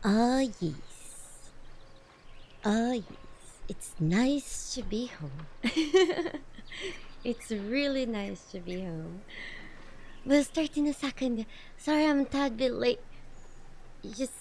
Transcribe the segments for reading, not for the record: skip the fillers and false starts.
Oh, yes. Oh, yes. It's nice to be home. It's really nice to be home. We'll start in a second. Sorry, I'm a tad bit late. Just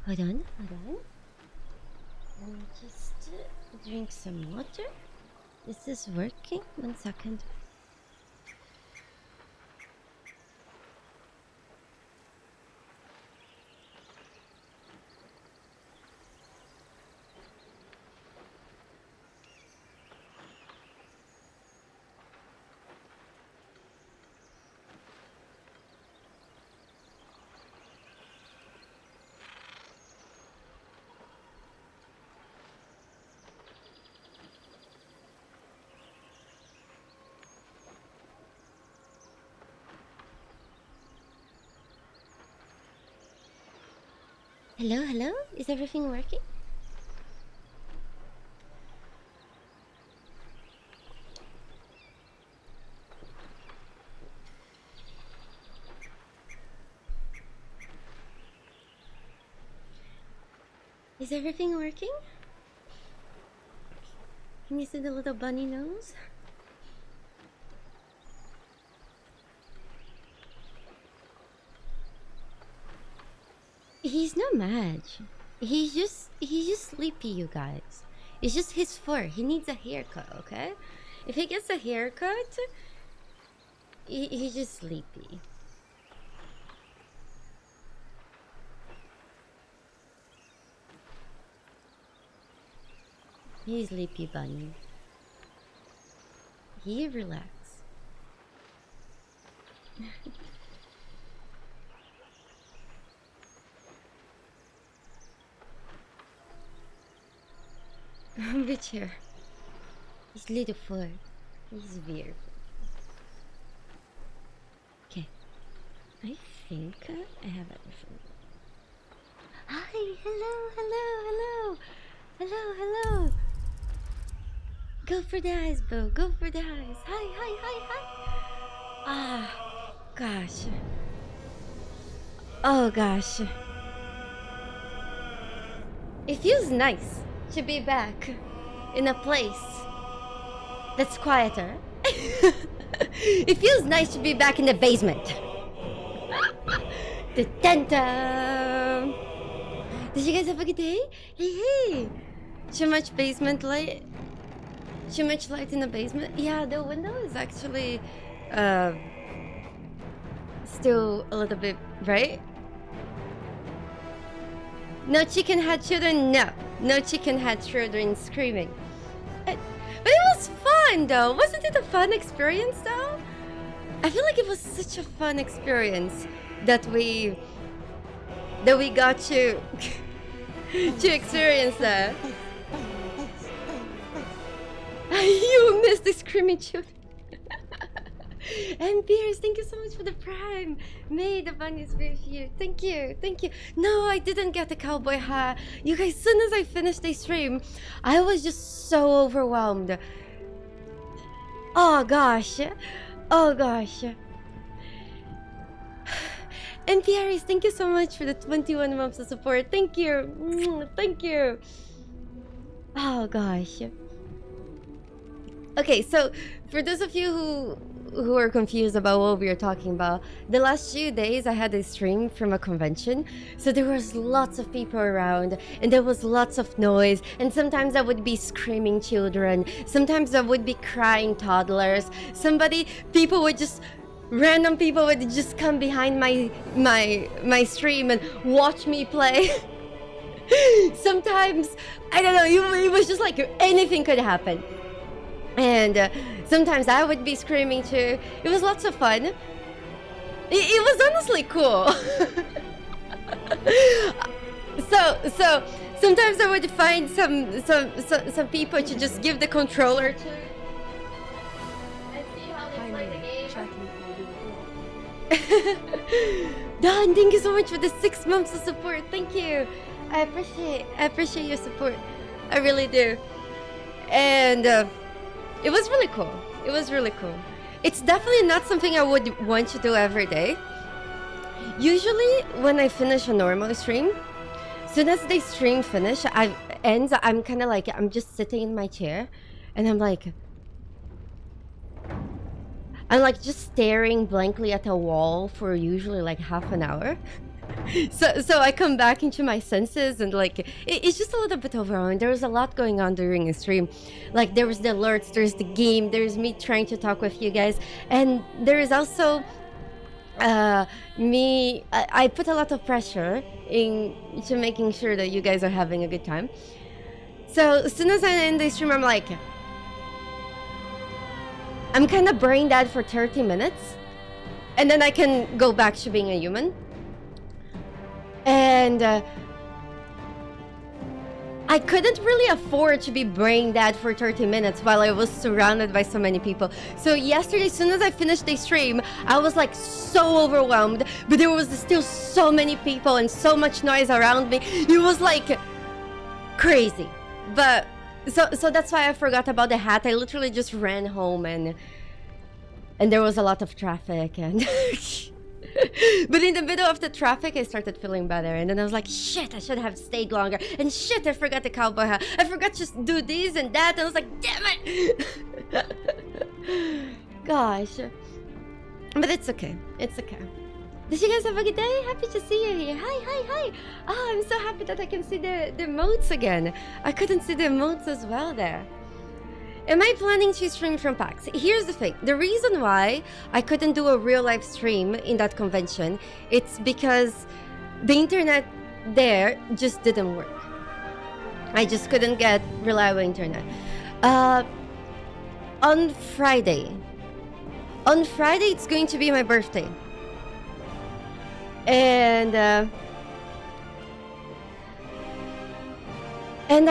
hold on, hold on. Let me just drink some water. Is this working? 1 second. Hello, hello? Is everything working? Is everything working? Can you see the little bunny nose? He's not mad. He's just sleepy, you guys. It's just his fur. He needs a haircut, okay? If he gets a haircut, he's just sleepy. He's sleepy bunny. He relax. Which hair? His little fur. He's weird. Okay. I think I have everything. Hi, hello, hello, hello. Hello, hello. Go for the eyes, Bo. Go for the eyes. Hi, hi, hi, hi. Ah, gosh. Oh, gosh. It feels nice to be back in a place that's quieter. It feels nice to be back in the basement. Dun-dun-dun. Did you guys have a good day? Hey, hey. Too much basement light? Too much light in the basement? Yeah, the window is actually still a little bit, right? No chicken had children? No. No chicken had children screaming. But it was fun though. Wasn't it a fun experience though? I feel like it was such a fun experience that we got to to experience that. You missed the screaming children. And Beers, thank you so much for the prime. May the bunnies be with you. Thank you, thank you. No, I didn't get the cowboy hat. You guys, as soon as I finished the stream, I was just so overwhelmed. Oh gosh. Oh gosh. And Pieris, thank you so much for the 21 months of support. Thank you. Thank you. Oh gosh. Okay, so for those of you who are confused about what we are talking about, the last few days I had a stream from a convention, so there was lots of people around, and there was lots of noise, and sometimes I would be screaming children, sometimes I would be crying toddlers, random people would just come behind my stream and watch me play. Sometimes, I don't know, it was just like anything could happen. And sometimes I would be screaming too. It was lots of fun. It was honestly cool. so sometimes I would find some people to just give the controller to and see how they play the game. Don, thank you so much for the 6 months of support. Thank you. I appreciate your support. I really do. And it was really cool. It was really cool. It's definitely not something I would want to do every day. Usually, when I finish a normal stream, soon as the stream ends, I'm kind of like, I'm just sitting in my chair, and I'm like just staring blankly at a wall for usually like half an hour. So I come back into my senses, and like it's just a little bit overwhelming. There was a lot going on during the stream. Like there was the alerts, there's the game, there's me trying to talk with you guys, and there is also I put a lot of pressure into making sure that you guys are having a good time. So as soon as I end the stream, I'm kind of brain dead for 30 minutes, and then I can go back to being a human. And I couldn't really afford to be brain dead for 30 minutes while I was surrounded by so many people. So yesterday, as soon as I finished the stream, I was like so overwhelmed, but there was still so many people and so much noise around me. It was like crazy. But so that's why I forgot about the hat. I literally just ran home, and there was a lot of traffic, and but in the middle of the traffic, I started feeling better, and then I was like, shit, I should have stayed longer, and shit, I forgot the cowboy hat. I forgot to do this and that, and I was like, damn it. Gosh. But it's okay. It's okay. Did you guys have a good day? Happy to see you here. Hi. Oh, I'm so happy that I can see the emotes again. I couldn't see the emotes as well there. Am I planning to stream from PAX? Here's the thing. The reason why I couldn't do a real live stream in that convention, it's because the internet there just didn't work. I just couldn't get reliable internet. On Friday, it's going to be my birthday. And I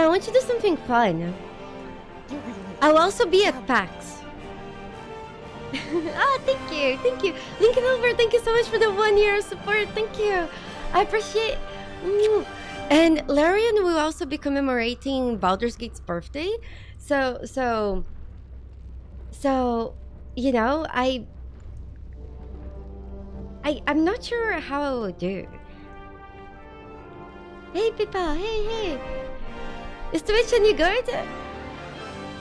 want to do something fun. I'll also be at PAX. Thank you. Lincoln Over, thank you so much for the 1 year of support. Thank you. I appreciate. And Larian will also be commemorating Baldur's Gate's birthday. So you know, I'm not sure how I will do. Hey people, hey. Is Twitch any good?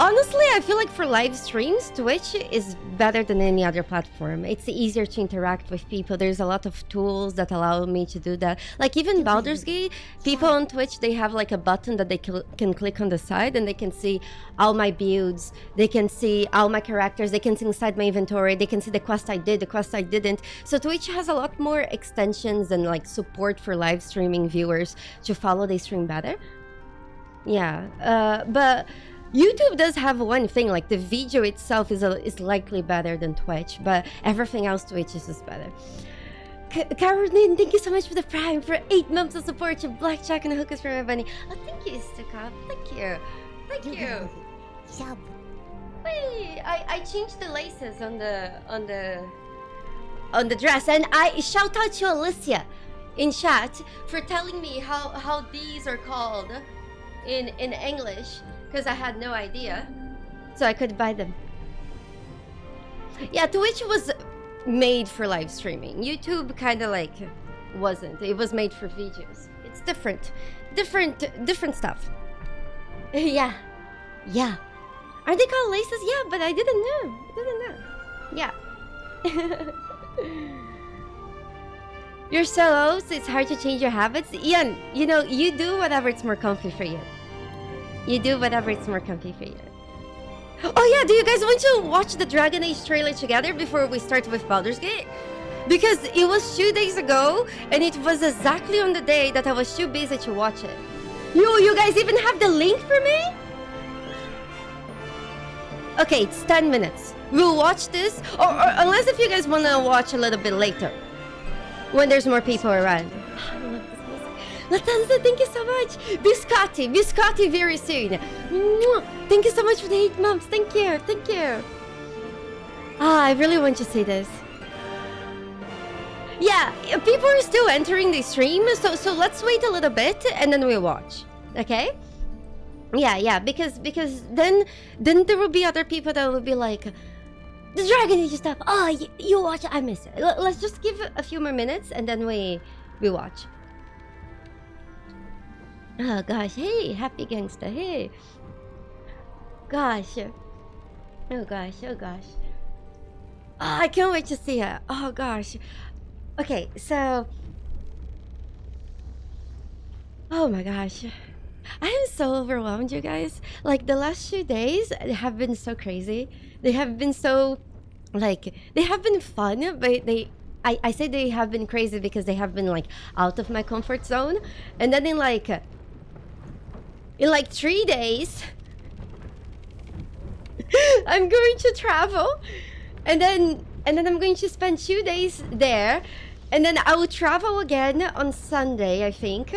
Honestly, I feel like for live streams, Twitch is better than any other platform. It's easier to interact with people. There's a lot of tools that allow me to do that. Like even Baldur's Gate, people on Twitch, they have like a button that they can click on the side, and they can see all my builds. They can see all my characters. They can see inside my inventory. They can see the quest I did, the quest I didn't. So Twitch has a lot more extensions and like support for live streaming viewers to follow the stream better. Yeah, but YouTube does have one thing, like the video itself is likely better than Twitch, but everything else Twitch is just better. Caroline, thank you so much for the Prime, for 8 months of support, your blackjack and hookers for my bunny. Oh, thank you, Stukov. Thank you. Wait, I changed the laces on the dress, and I shout out to Alicia in chat for telling me how these are called in English, because I had no idea, so I could buy them. Yeah, Twitch was made for live streaming. YouTube kind of like wasn't. It was made for videos. It's different stuff. Yeah. Are they called laces? Yeah, but I didn't know. Yeah. You're so old, so it's hard to change your habits. Ian, you know, you do whatever it's more comfy for you. You do whatever it's more comfy for you. Oh yeah, do you guys want to watch the Dragon Age trailer together before we start with Baldur's Gate? Because it was 2 days ago, and it was exactly on the day that I was too busy to watch it. You guys even have the link for me? Okay, it's 10 minutes. We'll watch this, or unless if you guys want to watch a little bit later, when there's more people around. Oh, I love this music. Latanza, thank you so much. Biscotti very soon. Mwah. Thank you so much for the 8 months. Thank you. Ah, I really want to see this. Yeah, people are still entering the stream, so let's wait a little bit and then we'll watch. Okay? Yeah, because then there will be other people that will be like, the Dragon Age stuff. Oh, you watch it. I miss it. Let's just give it a few more minutes and then we watch. Oh gosh, hey, happy gangster, hey. Gosh. Oh gosh. Oh, I can't wait to see her. Oh gosh. Okay, so... Oh my gosh. I am so overwhelmed, you guys. Like, the last 2 days have been so crazy. They have been so... Like, they have been fun, but I say they have been crazy because they have been, like, out of my comfort zone. And then in like 3 days... I'm going to travel. And then I'm going to spend 2 days there. And then I will travel again on Sunday, I think.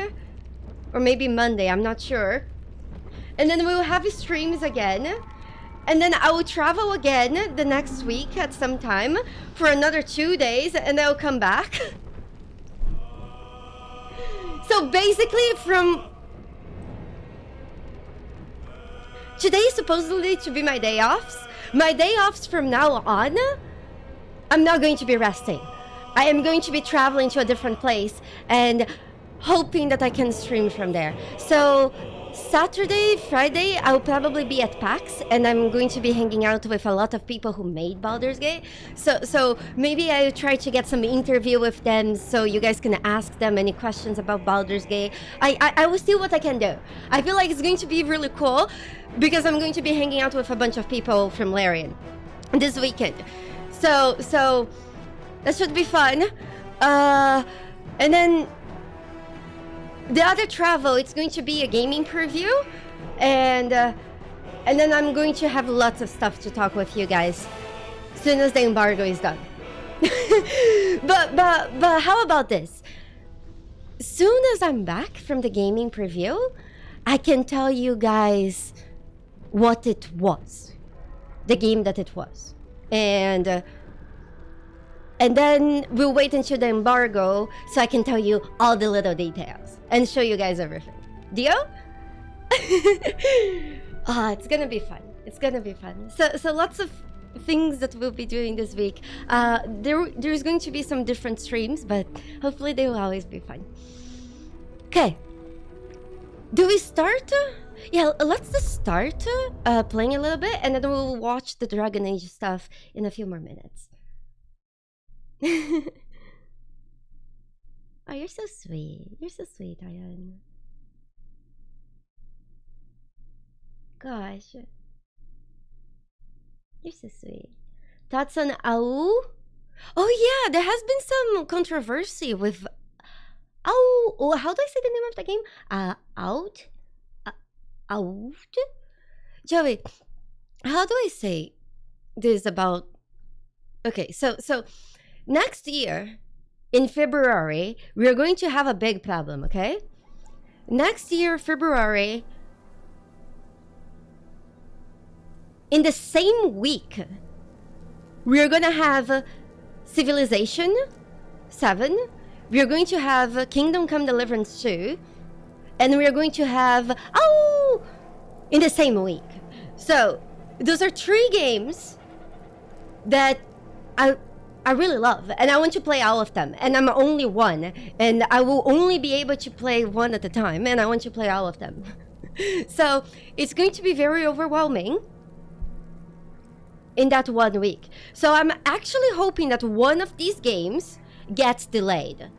Or maybe Monday, I'm not sure. And then we will have streams again. And then I will travel again the next week at some time for another 2 days, and I'll come back. So basically from... Today is supposedly to be my day offs. My day offs from now on, I'm not going to be resting. I am going to be traveling to a different place and hoping that I can stream from there. So Saturday, Friday, I'll probably be at PAX, and I'm going to be hanging out with a lot of people who made Baldur's Gate. So maybe I'll try to get some interview with them so you guys can ask them any questions about Baldur's Gate. I will see what I can do. I feel like it's going to be really cool because I'm going to be hanging out with a bunch of people from Larian this weekend. So that should be fun. And then the other travel, it's going to be a gaming preview, and then I'm going to have lots of stuff to talk with you guys as soon as the embargo is done. but how about this? Soon as I'm back from the gaming preview, I can tell you guys what it was, the game that it was, and then we'll wait until the embargo so I can tell you all the little details and show you guys everything. Deal? It's gonna be fun. It's gonna be fun. So lots of things that we'll be doing this week. There's going to be some different streams, but hopefully they will always be fun. Okay. Do we start? Yeah, let's just start playing a little bit, and then we'll watch the Dragon Age stuff in a few more minutes. Oh, you're so sweet. You're so sweet, Diane. Gosh. You're so sweet. Thoughts on Au? Oh yeah, there has been some controversy with Au. Oh, how do I say the name of the game? Out? Out? Joey, how do I say this about... Okay, so next year, in February, we are going to have a big problem, okay? Next year, February, in the same week, we are going to have Civilization 7, we are going to have Kingdom Come Deliverance 2, and we are going to have in the same week. So, those are 3 games that I really love, and I want to play all of them, and I'm only one, and I will only be able to play one at a time, and I want to play all of them. So it's going to be very overwhelming, in that 1 week. So I'm actually hoping that one of these games gets delayed.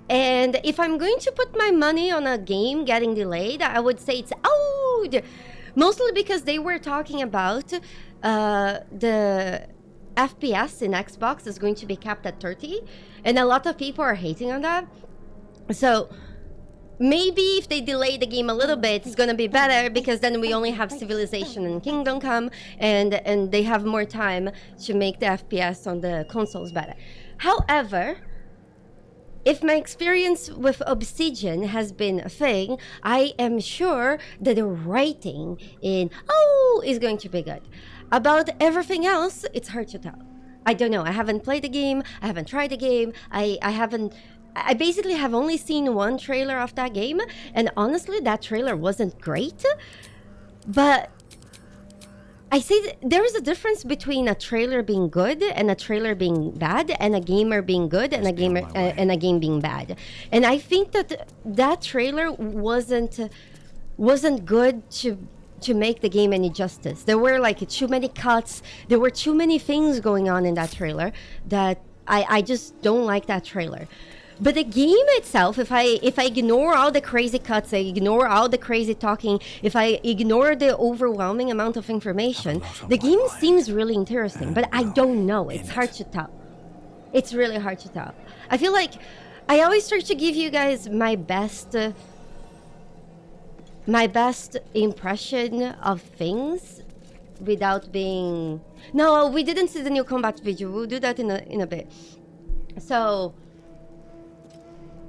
And if I'm going to put my money on a game getting delayed, I would say it's Oud! Mostly because they were talking about the FPS in Xbox is going to be capped at 30, and a lot of people are hating on that. So maybe if they delay the game a little bit, it's gonna be better, because then we only have Civilization and Kingdom Come, and they have more time to make the FPS on the consoles better. However, if my experience with Obsidian has been a thing, I am sure that the writing in is going to be good. About everything else, it's hard to tell. I don't know. I haven't played the game. I haven't tried the game. I basically have only seen one trailer of that game, and honestly, that trailer wasn't great. But I say there is a difference between a trailer being good and a trailer being bad, and a gamer being good and a game being bad. And I think that trailer wasn't good to make the game any justice. There were like too many cuts. There were too many things going on in that trailer that I just don't like that trailer. But the game itself, if I ignore all the crazy cuts, I ignore all the crazy talking, if I ignore the overwhelming amount of information, the game seems really interesting. But I don't know. It's hard to tell. It's really hard to tell. I feel like I always try to give you guys my best impression of things without being... No, we didn't see the new combat video. We'll do that in a bit. So...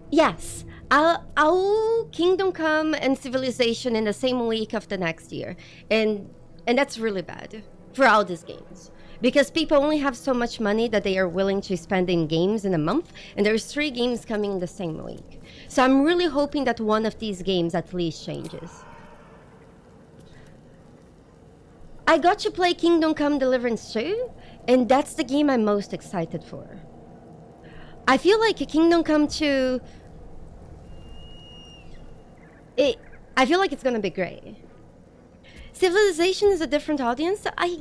yes, I'll Kingdom Come and Civilization in the same week of the next year. And that's really bad for all these games. Because people only have so much money that they are willing to spend in games in a month. And there's 3 games coming in the same week. So I'm really hoping that one of these games at least changes. I got to play Kingdom Come Deliverance 2. And that's the game I'm most excited for. I feel like Kingdom Come 2... I feel like it's gonna be great. Civilization is a different audience. I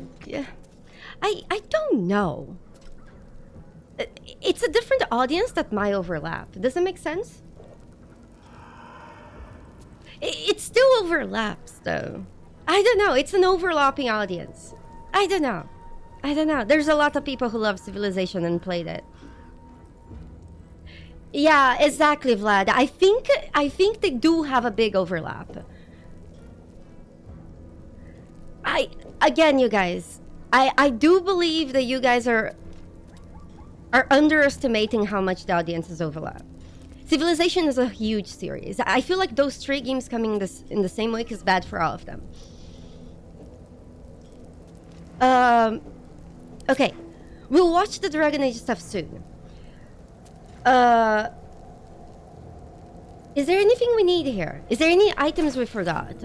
don't know. It's a different audience that might overlap. Does it make sense? It still overlaps, though. I don't know. It's an overlapping audience. I don't know. There's a lot of people who love Civilization and played it. Yeah, exactly, Vlad. I think they do have a big overlap. Again, you guys, I do believe that you guys are underestimating how much the audiences overlap. Civilization is a huge series. I feel like those 3 games coming in the same week is bad for all of them. Okay, we'll watch the Dragon Age stuff soon. Is there anything we need here? Is there any items we forgot?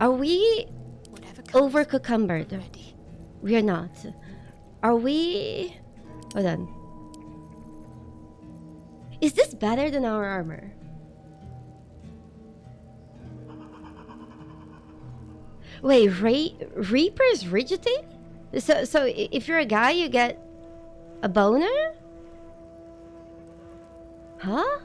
Are we over-cucumbered? We are not. Are we... Hold on. Is this better than our armor? Wait, Reaper's Rigidity? So if you're a guy, you get a boner? Huh?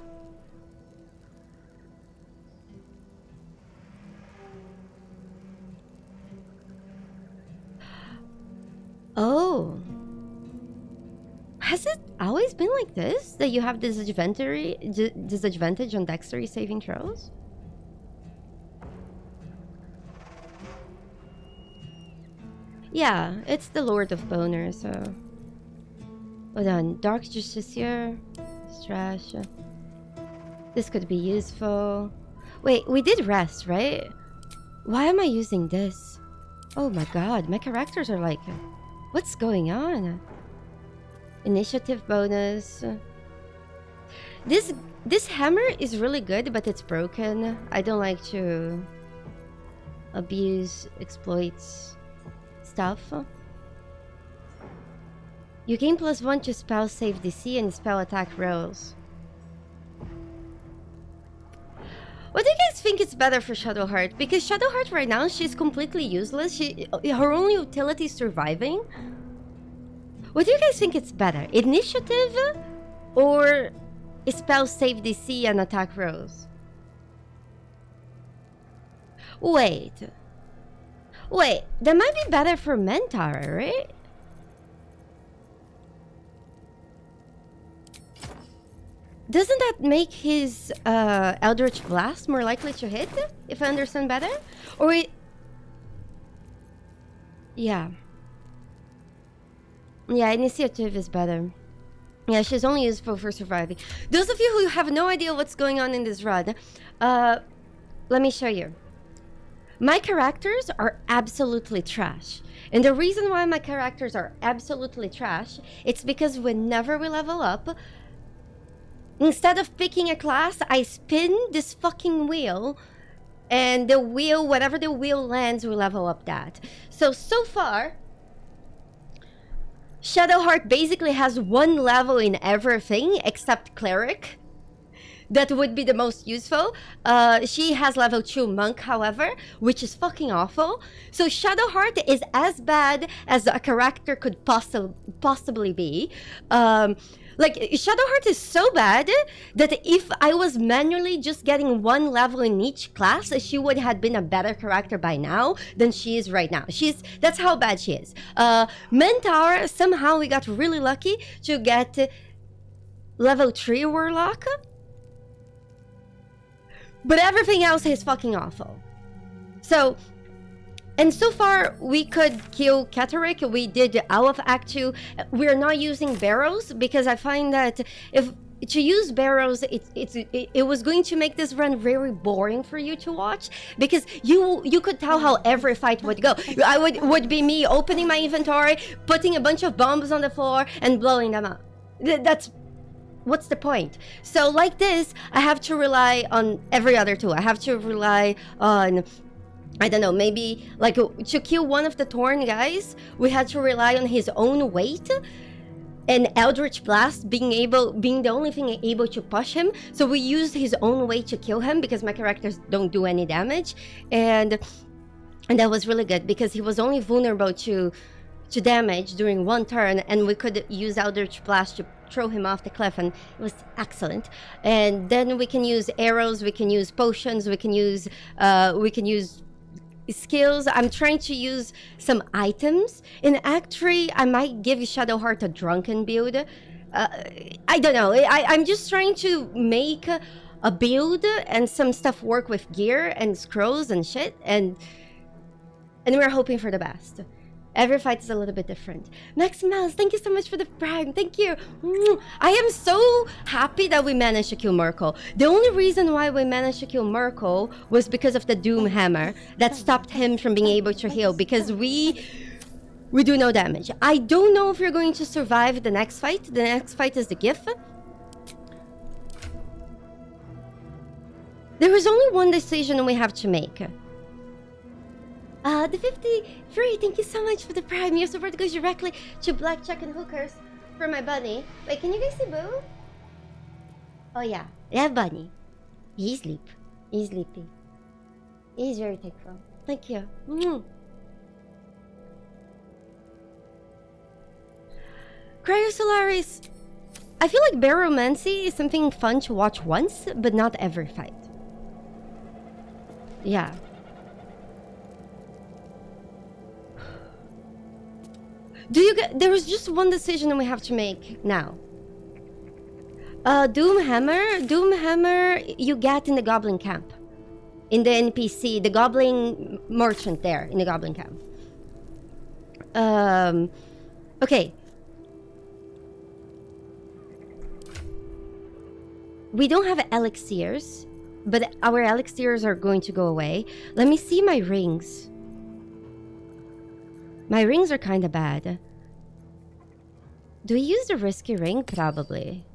Oh. Has it always been like this? That you have disadvantage on dexterity saving throws? Yeah, it's the Lord of Boner, so... Hold on, Dark Justiciar... Trash. This could be useful. Wait, we did rest, right? Why am I using this? Oh my god, my characters are like... What's going on? Initiative bonus. This hammer is really good, but it's broken. I don't like to abuse, exploit stuff. You gain +1 to spell save DC and spell attack rolls. What do you guys guys think it's better for Shadowheart? Because Shadowheart right now, she's completely useless. Her only utility is surviving. What do you guys think it's better? Initiative or spell save DC and attack rolls? Wait, that might be better for Mentara, right? Doesn't that make his Eldritch Blast more likely to hit, if I understand better? Or yeah. Yeah, initiative is better. Yeah, she's only useful for surviving. Those of you who have no idea what's going on in this run, let me show you. My characters are absolutely trash. And the reason why my characters are absolutely trash, it's because whenever we level up, instead of picking a class, I spin this fucking wheel, and the wheel, whatever the wheel lands, we level up that. So far, Shadowheart basically has one level in everything except Cleric. That would be the most useful. She has level 2 Monk, however, which is fucking awful. So Shadowheart is as bad as a character could possibly be. Like, Shadowheart is so bad that if I was manually just getting one level in each class, she would have been a better character by now than she is right now. That's how bad she is. Mentara, somehow we got really lucky to get level 3 Warlock. But everything else is fucking awful. So far, we could kill Catterick. We did all of Act 2. We're not using barrows because I find that if to use barrows, it was going to make this run very boring for you to watch, because you could tell how every fight would go. I would be me opening my inventory, putting a bunch of bombs on the floor, and blowing them up. What's the point? So like this, I have to rely on every other tool. I have to rely on, I don't know, maybe like to kill one of the Torn guys, we had to rely on his own weight, and Eldritch Blast being the only thing able to push him. So we used his own weight to kill him because my characters don't do any damage, and that was really good because he was only vulnerable to damage during one turn, and we could use Eldritch Blast to throw him off the cliff, and it was excellent. And then we can use arrows, we can use potions, we can use skills. I'm trying to use some items. In Act 3, I might give Shadowheart a drunken build. I don't know. I'm just trying to make a build and some stuff work with gear and scrolls and shit, and we're hoping for the best. Every fight is a little bit different. Maximus, thank you so much for the prime. Thank you. I am so happy that we managed to kill Merkel. The only reason why we managed to kill Merkel was because of the Doom Hammer that stopped him from being able to heal, because we do no damage. I don't know if we're going to survive the next fight. The next fight is the GIF. There is only one decision we have to make. The 53, thank you so much for the prime. Your support goes directly to Blackjack and Hookers for my bunny. Wait, can you guys see Boo? Oh yeah, Bunny. He's sleepy. He's very thankful. Thank you. Cryosolaris. I feel like Baromancy is something fun to watch once, but not every fight. Yeah. There is just one decision we have to make now. Doom Hammer, you get in the Goblin Camp. In the NPC, the Goblin Merchant there, in the Goblin Camp. Okay. We don't have elixirs, but our elixirs are going to go away. Let me see my rings. My rings are kind of bad. Do we use the risky ring? Probably.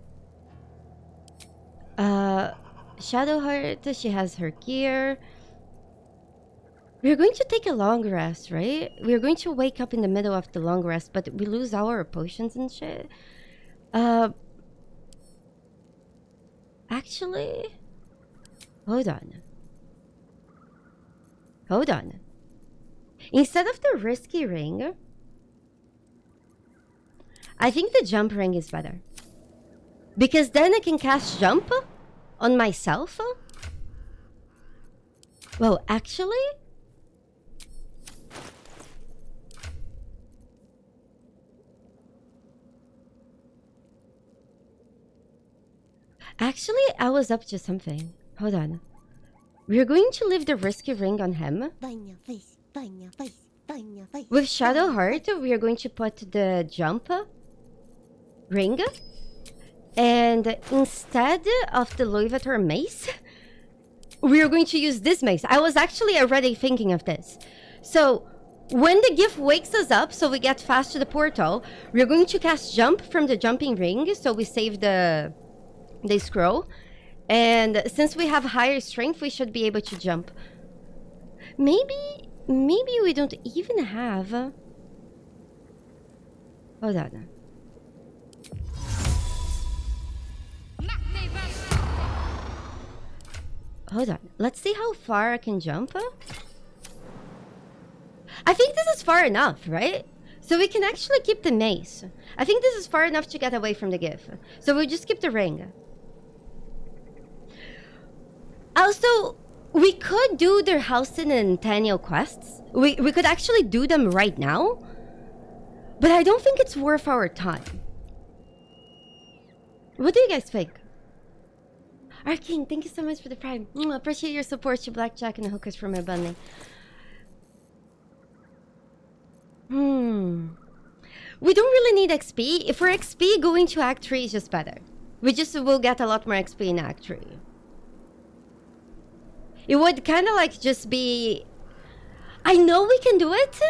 Shadowheart, she has her gear. We're going to take a long rest, right? We're going to wake up in the middle of the long rest, but we lose our potions and shit. Actually, hold on. Hold on. Instead of the risky ring, I think the jump ring is better. Because then I can cast jump on myself. Well, actually... Actually, I was up to something. Hold on. We're going to leave the risky ring on him. With Shadow Heart, we are going to put the jump ring. And instead of the Louis Vuitton mace, we are going to use this mace. I was actually already thinking of this. So when the gift wakes us up, so we get fast to the portal, we're going to cast jump from the jumping ring, so we save the scroll. And since we have higher strength, we should be able to jump. Maybe we don't even have... Hold on. Hold on. Let's see how far I can jump. I think this is far enough, right? So we can actually keep the mace. I think this is far enough to get away from the gift. So we'll just keep the ring. Also, we could do their Halcyon and Tenniel quests. We could actually do them right now. But I don't think it's worth our time. What do you guys think? Arcane, thank you so much for the prime. Appreciate your support to Blackjack and the hookers for my bunny. We don't really need XP. If we're XP, going to Act 3 is just better. We just will get a lot more XP in Act 3. It would kind of like just be... I know we can do it.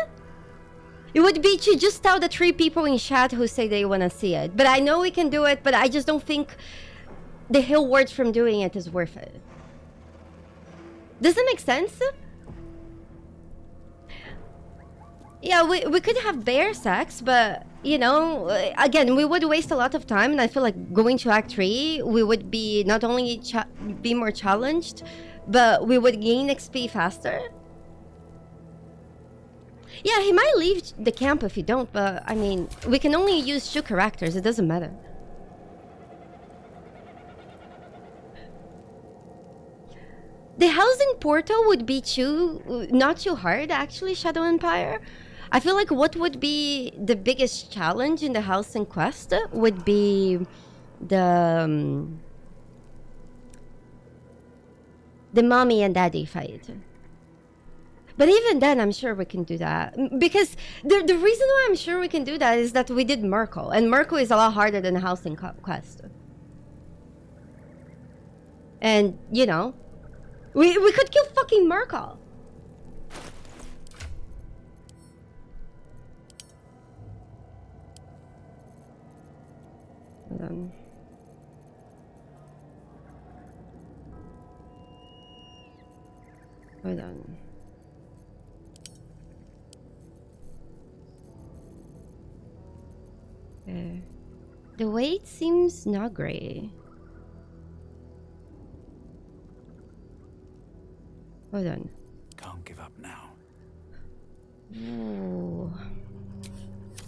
It would be to just tell the 3 people in chat who say they want to see it. But I know we can do it, but I just don't think the hill ward from doing it is worth it. Does it make sense? Yeah, we could have bear sex, but, you know, again, we would waste a lot of time, and I feel like going to Act 3, we would be not only be more challenged, but we would gain XP faster. Yeah, he might leave the camp if you don't, but, I mean, we can only use 2 characters, it doesn't matter. The housing portal would be not too hard, actually, Shadow Empire. I feel like what would be the biggest challenge in the housing quest would be the mommy and daddy fight. But even then, I'm sure we can do that. Because the reason why I'm sure we can do that is that we did Merkel. And Merkel is a lot harder than the housing quest. And, you know, we could kill fucking Merkel. Hold on. Hold on. The weight seems not great. Hold on. Can't give up now. Ooh.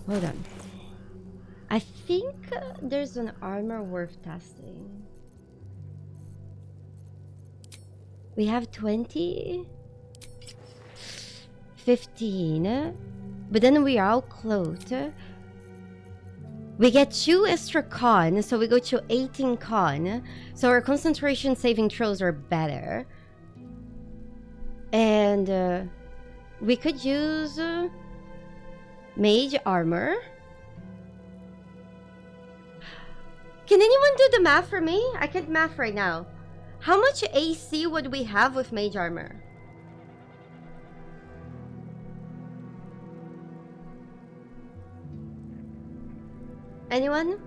Hold on. I think there's an armor worth testing. We have 20, 15, but then we are out clothed. We get 2 extra con, so we go to 18 con. So our concentration saving throws are better. And we could use mage armor. Can anyone do the math for me? I can't math right now. How much AC would we have with mage armor? Anyone?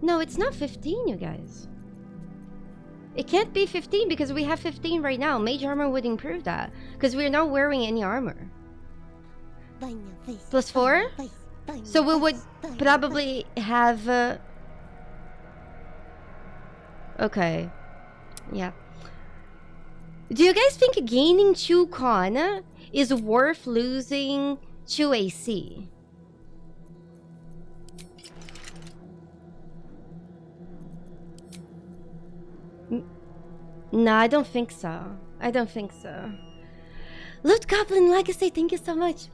No, it's not 15, you guys. It can't be 15 because we have 15 right now. Mage armor would improve that because we're not wearing any armor. Plus 4? So we would probably have... Okay. Yeah. Do you guys think gaining 2 con is worth losing 2 AC? No, I don't think so. I don't think so. Loot Goblin Legacy, thank you so much.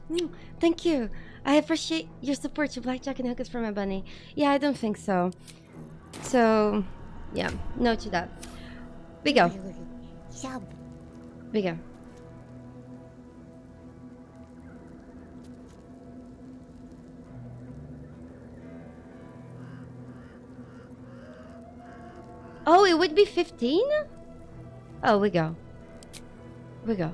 Thank you. I appreciate your support to Blackjack and Hookers for my bunny. Yeah, I don't think so. So, yeah, no to that. We go. We go. Oh, it would be 15? Oh, we go. We go.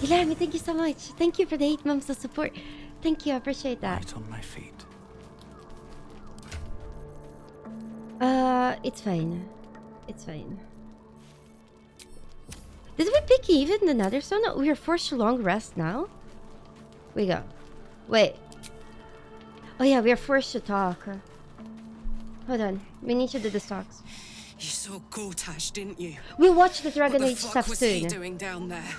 Guilherme, thank you so much. Thank you for the 8 months of support. Thank you, I appreciate that. Right on my feet. It's fine. It's fine. Did we pick even another zone? No, we are forced to long rest now? We go. Wait. Oh yeah, we are forced to talk. Hold on. We need to do the stocks. You saw Gortash, didn't you? We'll watch the Dragon Age stuff What the fuck was he soon. doing down there?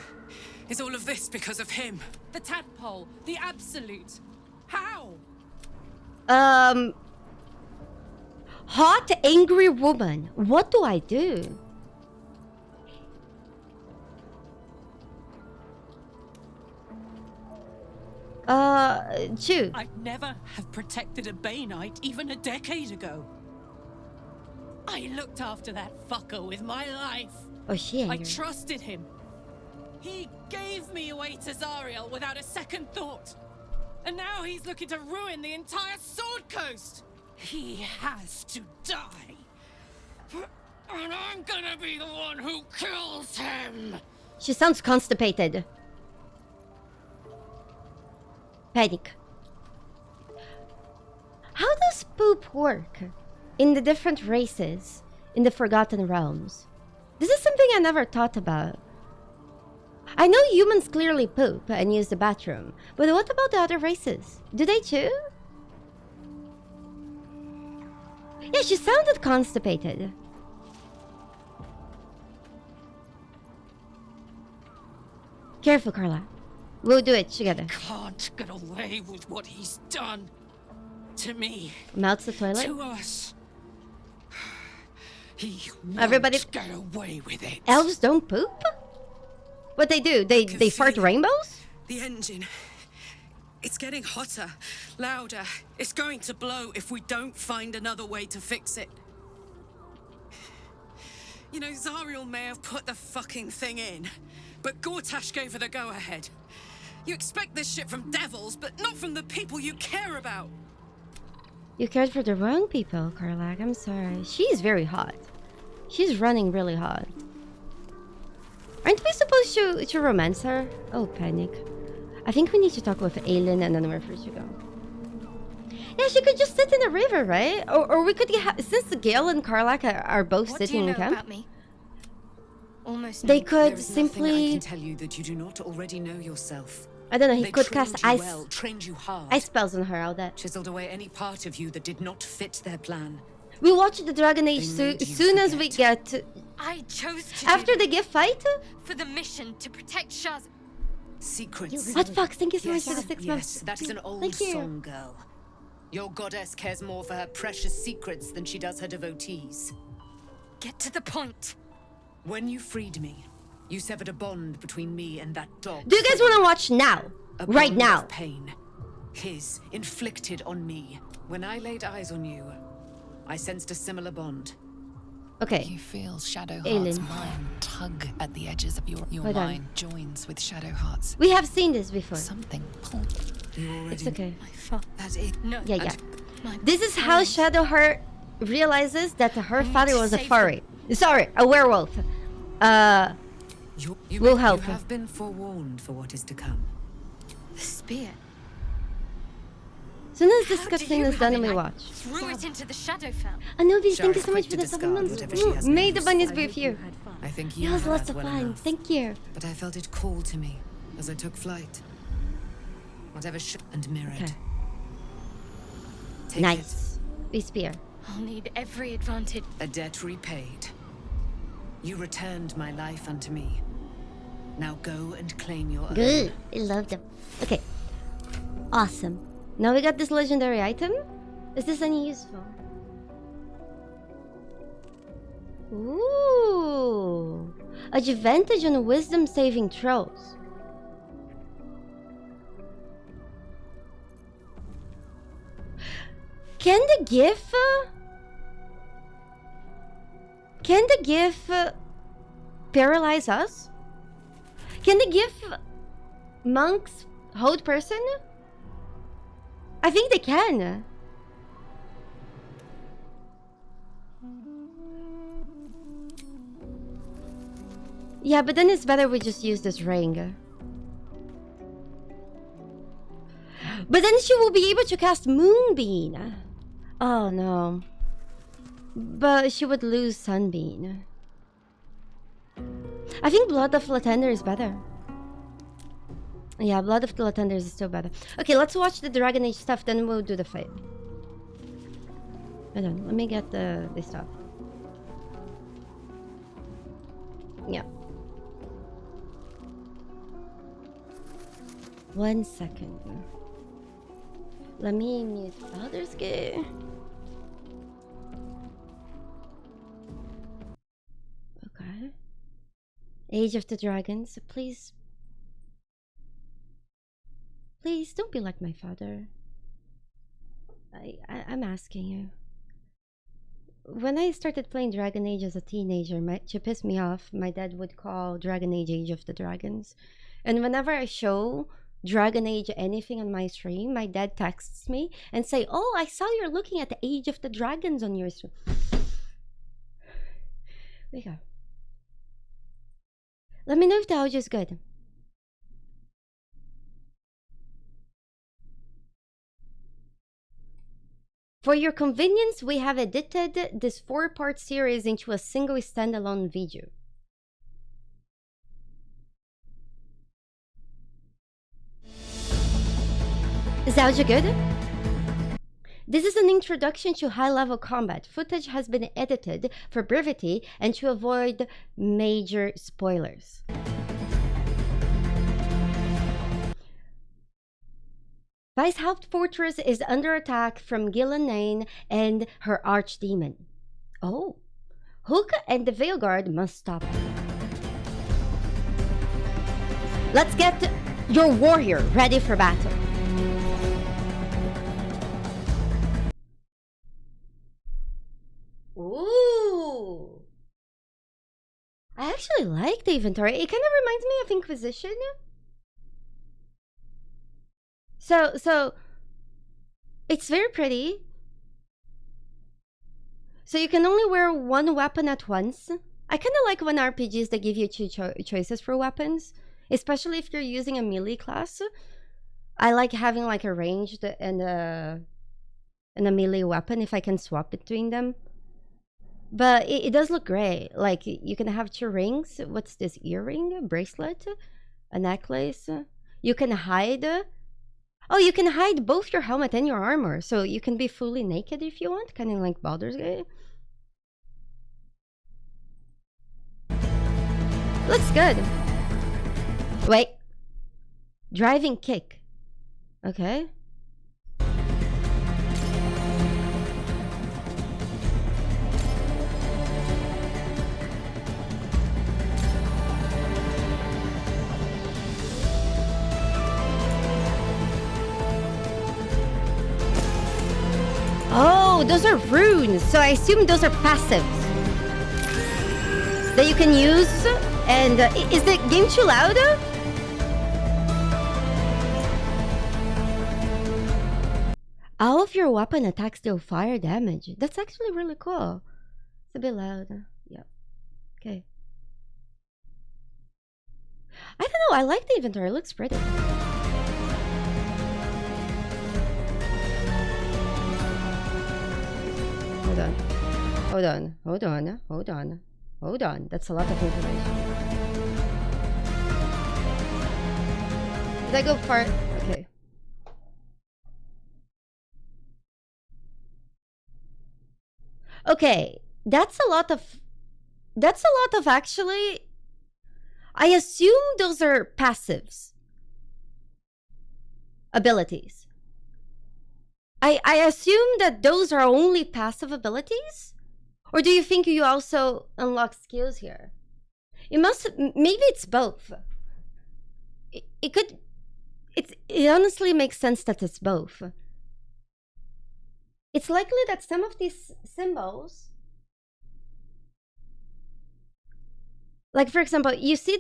Is all of this because of him? The tadpole, the absolute. How? Hot, angry woman. What do I do? Chew. I'd never have protected a Bay Knight even a decade ago. I looked after that fucker with my life. Oh, she I angry. trusted him. He gave me away to Zariel without a second thought. And now he's looking to ruin the entire Sword Coast. He has to die. And I'm gonna be the one who kills him. She sounds constipated. Panic. How does poop work in the different races in the Forgotten Realms? This is something I never thought about. I know humans clearly poop and use the bathroom, but what about the other races? Do they too? Yeah, she sounded constipated. Careful, Carla. We'll do it together. Can't get away with what he's done to me. Melts the toilet. To us. He Everybody- won't get away with it. Elves don't poop? What they do? They fart feel it. rainbows? The engine. It's getting hotter, louder. It's going to blow if we don't find another way to fix it. You know, Zariel may have put the fucking thing in, but Gortash gave her the go-ahead. You expect this shit from devils, but not from the people you care about. You cared for the wrong people, Karlak. I'm sorry. She's very hot. She's running really hot. Aren't we supposed to romance her? Oh, panic. I think we need to talk with Aelin and then we're free to go. Yeah, she could just sit in the river, right? Or we could get... Since Gale and Karlak are both What do sitting you in know camp, about me? Almost they nothing. could There is nothing I simply... can tell you that you do not already know yourself. I don't know, he They could trained cast you ice, well, trained you hard, ice spells on her, all that. chiseled away any part of you that did not fit their plan. We'll watch the Dragon Age They made you soon as we forget. get... I chose to After do the gift fight? for the mission to protect Shaz. Secrets. What fuck? Thank you so much Yes, for the 6 yes, months. that is an old Thank you. song, girl. Your goddess cares more for her precious secrets than she does her devotees. Get to the point. When you freed me, you severed a bond between me and that dog. Do you guys want to watch now? A Right bond now. of pain. His, inflicted on me. When I laid eyes on you, I sensed a similar bond. Okay. You feel Shadowheart's Aelin. mind tug at the edges of your Hold on. mind joins with Shadowheart's. We have seen this before. Something pull. You already... It's okay. My fault. That it... No. Yeah, yeah. My This is how parents. Shadowheart realizes that her need father to was a save furry. Sorry, a werewolf. You We'll help You her. have been forewarned for what is to come. The spear. As soon as this How do cutscene you is done, have we it? I watch. threw it into the Shadowfell. Anubis, Shara thank you is so much quick for to the 7 discard months. whatever she has May the used. bunnies be with you. I think It you was had lots that of well fun. enough. Thank you. But I felt it call to me as I took flight. Whatever and mirrored. Okay. Take Nice. We spear. I'll need every advantage. it. A debt repaid. You returned my life unto me. Now go and claim your own. Good. I love them. Okay. Awesome. Now we got this legendary item. Is this any useful? Ooh. Advantage on wisdom saving throws. Can the GIF paralyze us? Can the GIF monks hold person? I think they can. Yeah, but then it's better we just use this ring. But then she will be able to cast Moonbeam. Oh no. But she would lose Sunbeam. I think Blood of Latender is better. Yeah, Blood of the Latender is still better. Okay, let's watch the Dragon Age stuff, then we'll do the fight. Hold on, let me get the stuff. Yeah. 1 second. Let me mute Baldur's Gate. Okay. Age of the Dragons, please. Please don't be like my father. I'm asking you. When I started playing Dragon Age as a teenager, to piss me off, my dad would call Dragon Age Age of the Dragons. And whenever I show Dragon Age anything on my stream, my dad texts me and say, "Oh, I saw you're looking at the Age of the Dragons on your stream." There you go. Let me know if the audio is good. For your convenience, we have edited this 4-part series into a single standalone video. Is the audio good? This is an introduction to high-level combat. Footage has been edited for brevity and to avoid major spoilers. Weishaupt Fortress is under attack from Gillenane and her archdemon. Oh, Hook and the Veilguard must stop her. Let's get your warrior ready for battle. Ooh. I actually like the inventory. It kind of reminds me of Inquisition. So it's very pretty. So you can only wear one weapon at once. I kind of like when RPGs they give you two choices for weapons, especially if you're using a melee class. I like having like a ranged and a melee weapon if I can swap between them. But it does look great. Like you can have 2 rings. What's this? Earring, bracelet, a necklace. You can hide. Oh, you can hide both your helmet and your armor, so you can be fully naked if you want, kind of like Baldur's Gate. Looks good. Wait. Driving kick. Okay. Oh, those are runes, so I assume those are passives that you can use. And is the game too loud? All of your weapon attacks deal fire damage. That's actually really cool. It's a bit loud. Yeah. Okay. I don't know. I like the inventory. It looks pretty. Hold on. Hold on. Hold on. Hold on. Hold on. That's a lot of information. Did I go far? Okay. Okay. That's a lot of That's a lot of actually. I assume those are passives. Abilities. I assume that those are only passive abilities? Or do you think you also unlock skills here? It must, maybe it's both. It honestly makes sense that it's both. It's likely that some of these symbols, like for example, you see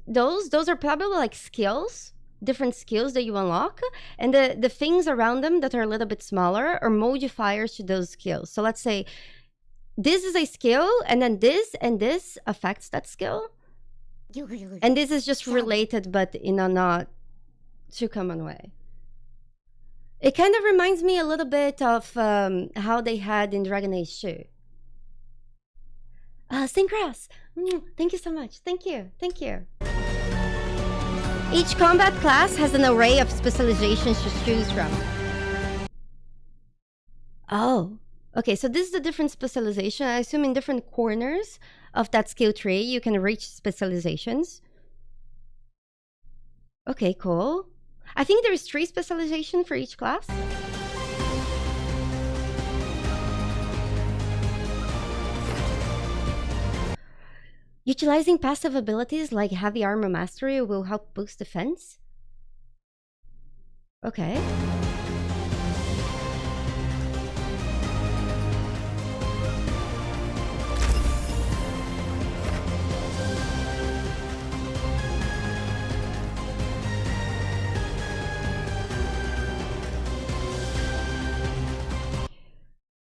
those are probably like skills, different skills that you unlock, and the things around them that are a little bit smaller are modifiers to those skills. So let's say this is a skill, and then this and this affects that skill. And this is just related, but in a not too common way. It kind of reminds me a little bit of how they had in Dragon Age 2. Synchros, thank you so much. Thank you. Each combat class has an array of specializations to choose from. Oh, okay, so this is a different specialization. I assume in different corners of that skill tree, you can reach specializations. Okay, cool. I think there is 3 specializations for each class. Utilizing passive abilities like heavy armor mastery will help boost defense. Okay.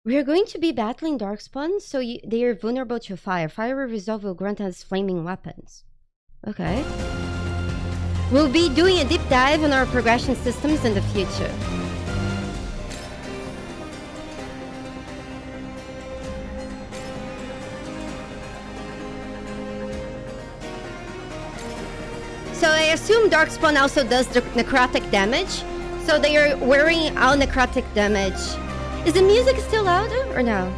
We are going to be battling Darkspawn, so they are vulnerable to fire. Fire Resolve will grant us flaming weapons. Okay. We'll be doing a deep dive on our progression systems in the future. So I assume Darkspawn also does the necrotic damage. So they are wearing out necrotic damage. Is the music still loud or no?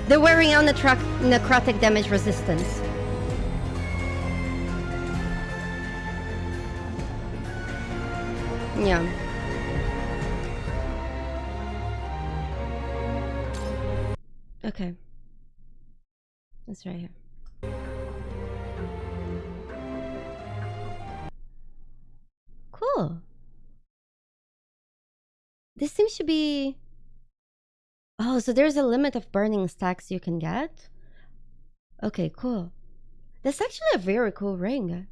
They're wearing out necrotic damage resistance. Yeah. Okay. That's right here. Cool. This seems to be... Oh, so there's a limit of burning stacks you can get? Okay, cool. That's actually a very cool ring.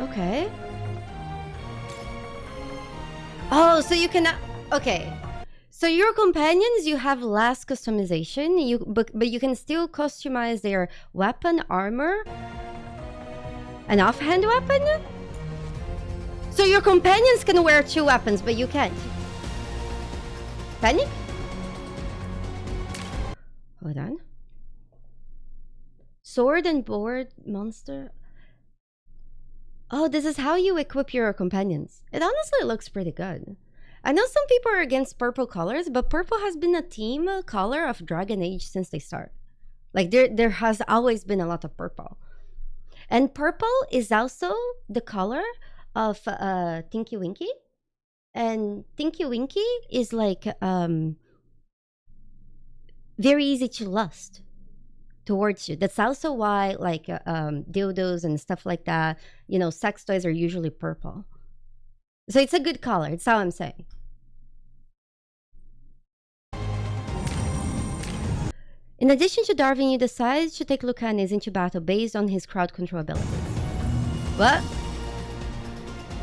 Okay. Oh, so you can... Okay. So your companions, you have less customization, but you can still customize their weapon, armor, an offhand weapon? So your companions can wear 2 weapons, but you can't. Panic? Hold on. Sword and board monster. Oh, this is how you equip your companions. It honestly looks pretty good. I know some people are against purple colors, but purple has been a team color of Dragon Age since they start. Like there has always been a lot of purple. And purple is also the color of Tinky Winky. And Tinky Winky is like very easy to lust towards you. That's also why like dildos and stuff like that, you know, sex toys are usually purple. So it's a good color, it's how I'm saying. In addition to Darwin, you decide to take Lucanis into battle based on his crowd control abilities. What?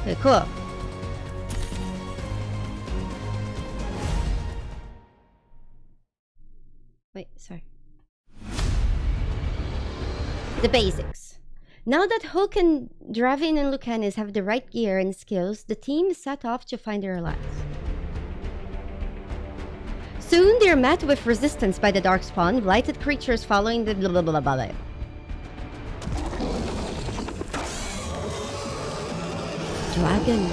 Okay, cool. Wait, sorry. The basics. Now that Hulk and Dravin and Lucanis have the right gear and skills, the team set off to find their allies. Soon, they're met with resistance by the Darkspawn, blighted creatures following the blah blah blah blah. dragon.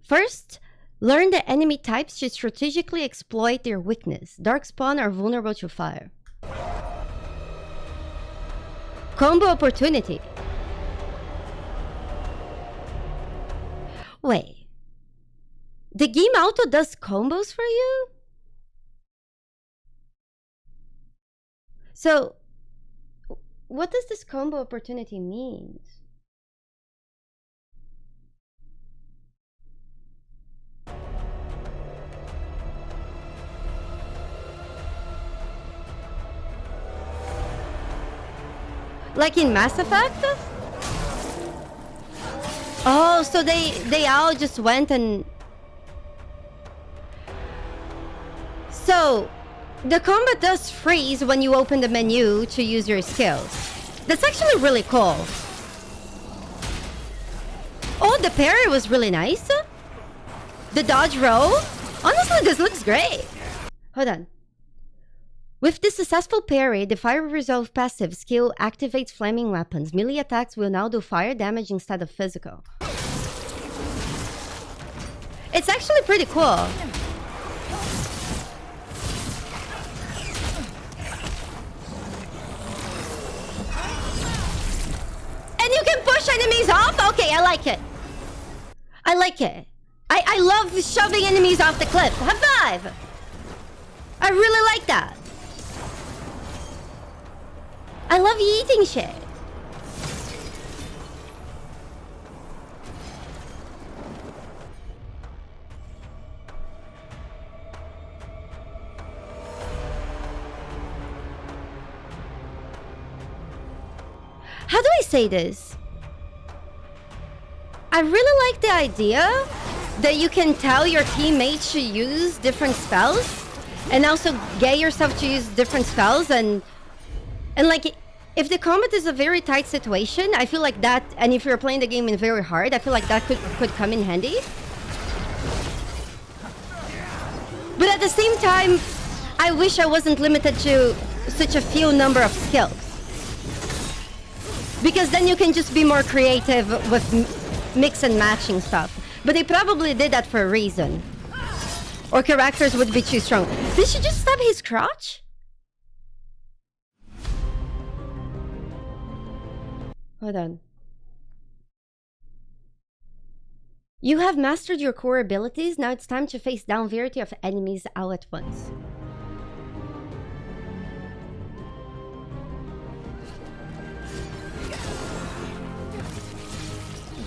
First, learn the enemy types to strategically exploit their weakness. Darkspawn are vulnerable to fire. Combo opportunity. Wait. The game auto does combos for you? So, what does this combo opportunity mean? Like in Mass Effect? Oh, so they all just went and... So, the combat does freeze when you open the menu to use your skills. That's actually really cool. Oh, the parry was really nice. The dodge roll. Honestly, this looks great. Hold on. With the successful parry, the Fire Resolve passive skill activates flaming weapons. Melee attacks will now do fire damage instead of physical. It's actually pretty cool. And you can push enemies off? Okay, I like it. I like it. I love shoving enemies off the cliff. High five! I really like that. I love eating shit. How do I say this? I really like the idea that you can tell your teammates to use different spells and also get yourself to use different spells and like if the combat is a very tight situation, I feel like that, and if you're playing the game in very hard, I feel like that could come in handy. But at the same time, I wish I wasn't limited to such a few number of skills. Because then you can just be more creative with mix and matching stuff. But they probably did that for a reason. Or characters would be too strong. Did she just stab his crotch? Hold on. You have mastered your core abilities. Now it's time to face down variety of enemies all at once.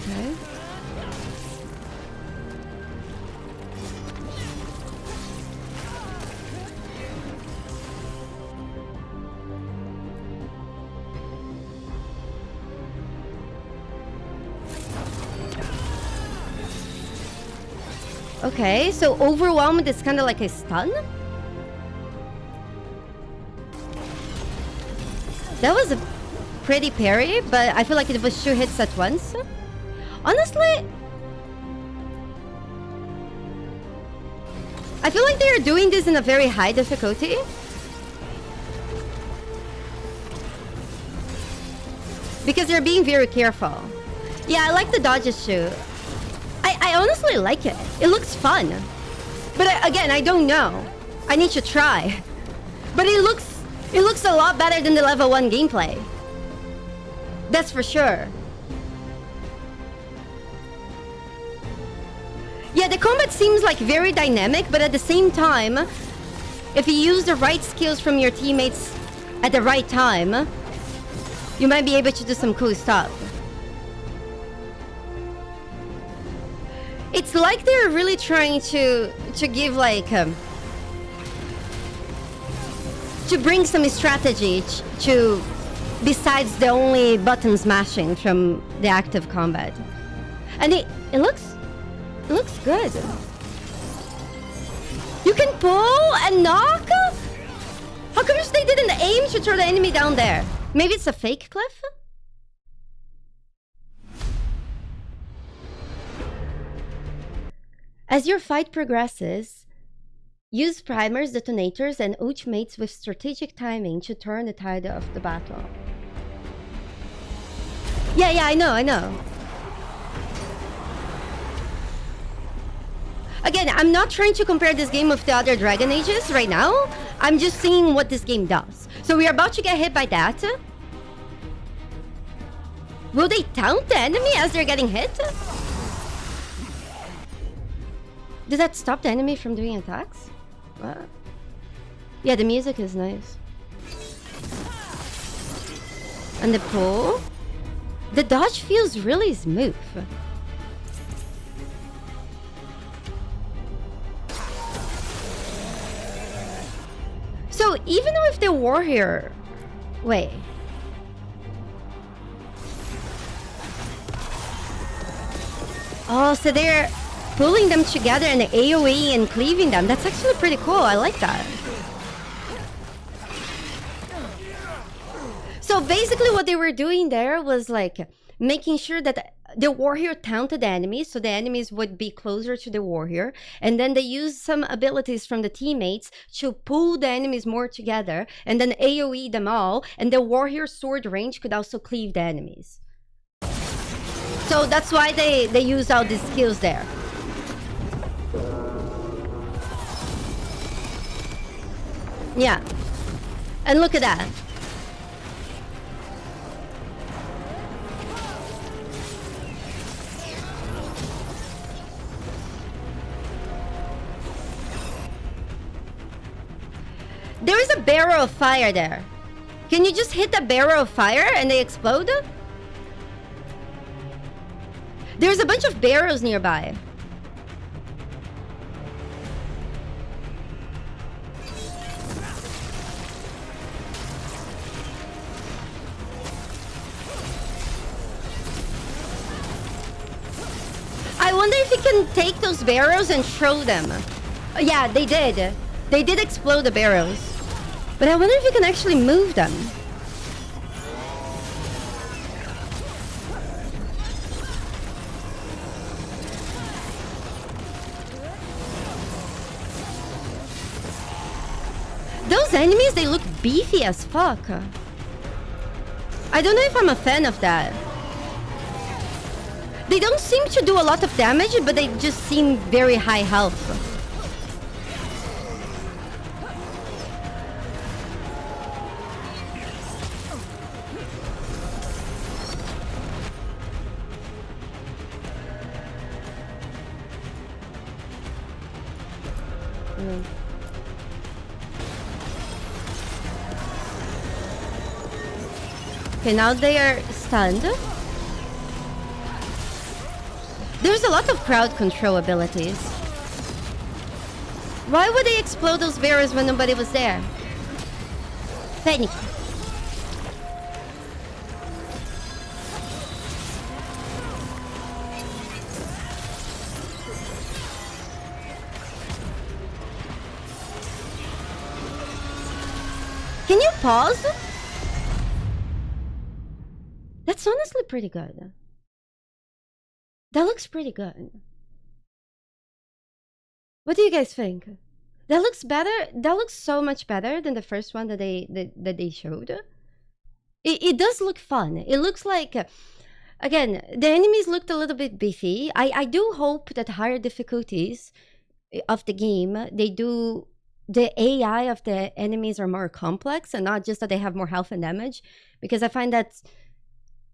Okay. Okay, so overwhelmed is kind of like a stun? That was a pretty parry, but I feel like it was 2 hits at once. Honestly, I feel like they are doing this in a very high difficulty. Because they're being very careful. Yeah, I like the dodges too. I honestly like it. It looks fun. But again, I don't know. I need to try. But it looks a lot better than the level 1 gameplay. That's for sure. Yeah, the combat seems like very dynamic, but at the same time, if you use the right skills from your teammates at the right time, you might be able to do some cool stuff. It's like they're really trying to give like to bring some strategy to besides the only button smashing from the active combat, and it looks good. You can pull and knock. How come they didn't aim to throw the enemy down there? Maybe it's a fake cliff. As your fight progresses, Use primers, detonators, and ultimates with strategic timing to turn the tide of the battle. Yeah, I know. Again, I'm not trying to compare this game with the other Dragon Ages right now. I'm just seeing what this game does. So we're about to get hit by that. Will they taunt the enemy as they're getting hit? Did that stop the enemy from doing attacks? What? Yeah, the music is nice. And the pull? The dodge feels really smooth. So even with the warrior... Wait. Oh, so they're pulling them together in the AoE and cleaving them. That's actually pretty cool. I like that. So basically what they were doing there was like making sure that the warrior taunted the enemies, so the enemies would be closer to the warrior, and then they used some abilities from the teammates to pull the enemies more together, and then AoE them all, and the warrior sword range could also cleave the enemies. So that's why they use all these skills there. Yeah. And look at that. There is a barrel of fire there. Can you just hit the barrel of fire and they explode? There's a bunch of barrels nearby. I wonder if you can take those barrels and throw them. Yeah, they did. They did explode the barrels. But I wonder if you can actually move them. Those enemies, they look beefy as fuck. I don't know if I'm a fan of that. They don't seem to do a lot of damage, but they just seem very high health. Okay, now they are stunned. There's a lot of crowd control abilities. Why would they explode those barrels when nobody was there? Panic. Can you pause? That's honestly pretty good. That looks pretty good. What do you guys think? That looks better. That looks so much better than the first one that they showed. It does look fun. It looks like, again, the enemies looked a little bit beefy. I do hope that higher difficulties of the game, the AI of the enemies are more complex and not just that they have more health and damage, because I find that's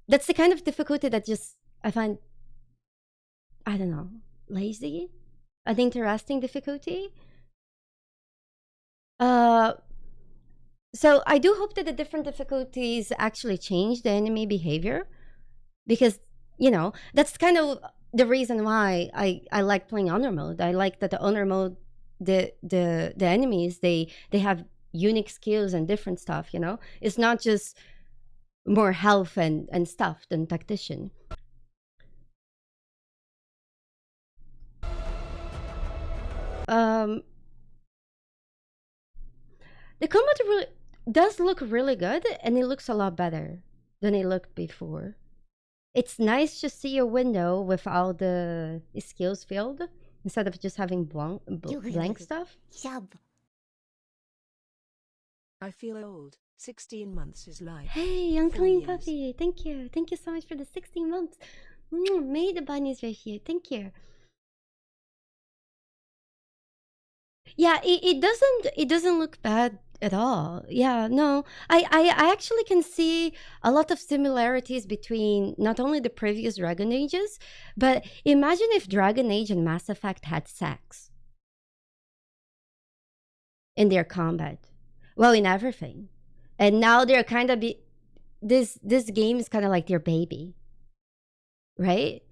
the kind of difficulty that just I find, I don't know, lazy, an interesting difficulty. So I do hope that the different difficulties actually change the enemy behavior, because, you know, that's kind of the reason why I like playing honor mode. I like that the honor mode, the enemies, they have unique skills and different stuff, you know? It's not just more health and stuff than tactician. The combat really does look really good, and it looks a lot better than it looked before. It's nice to see a window with all the skills filled. instead of just having blank stuff. I feel old. 16 months is life. Hey, Young 4 Clean years. Puppy, thank you. Thank you so much for the 16 months. May the bunnies right here. Thank you. Yeah, it doesn't look bad at all. Yeah, no. I actually can see a lot of similarities between not only the previous Dragon Ages, but imagine if Dragon Age and Mass Effect had sex in their combat. Well, in everything. And now they're kind of this game is kind of like their baby. Right?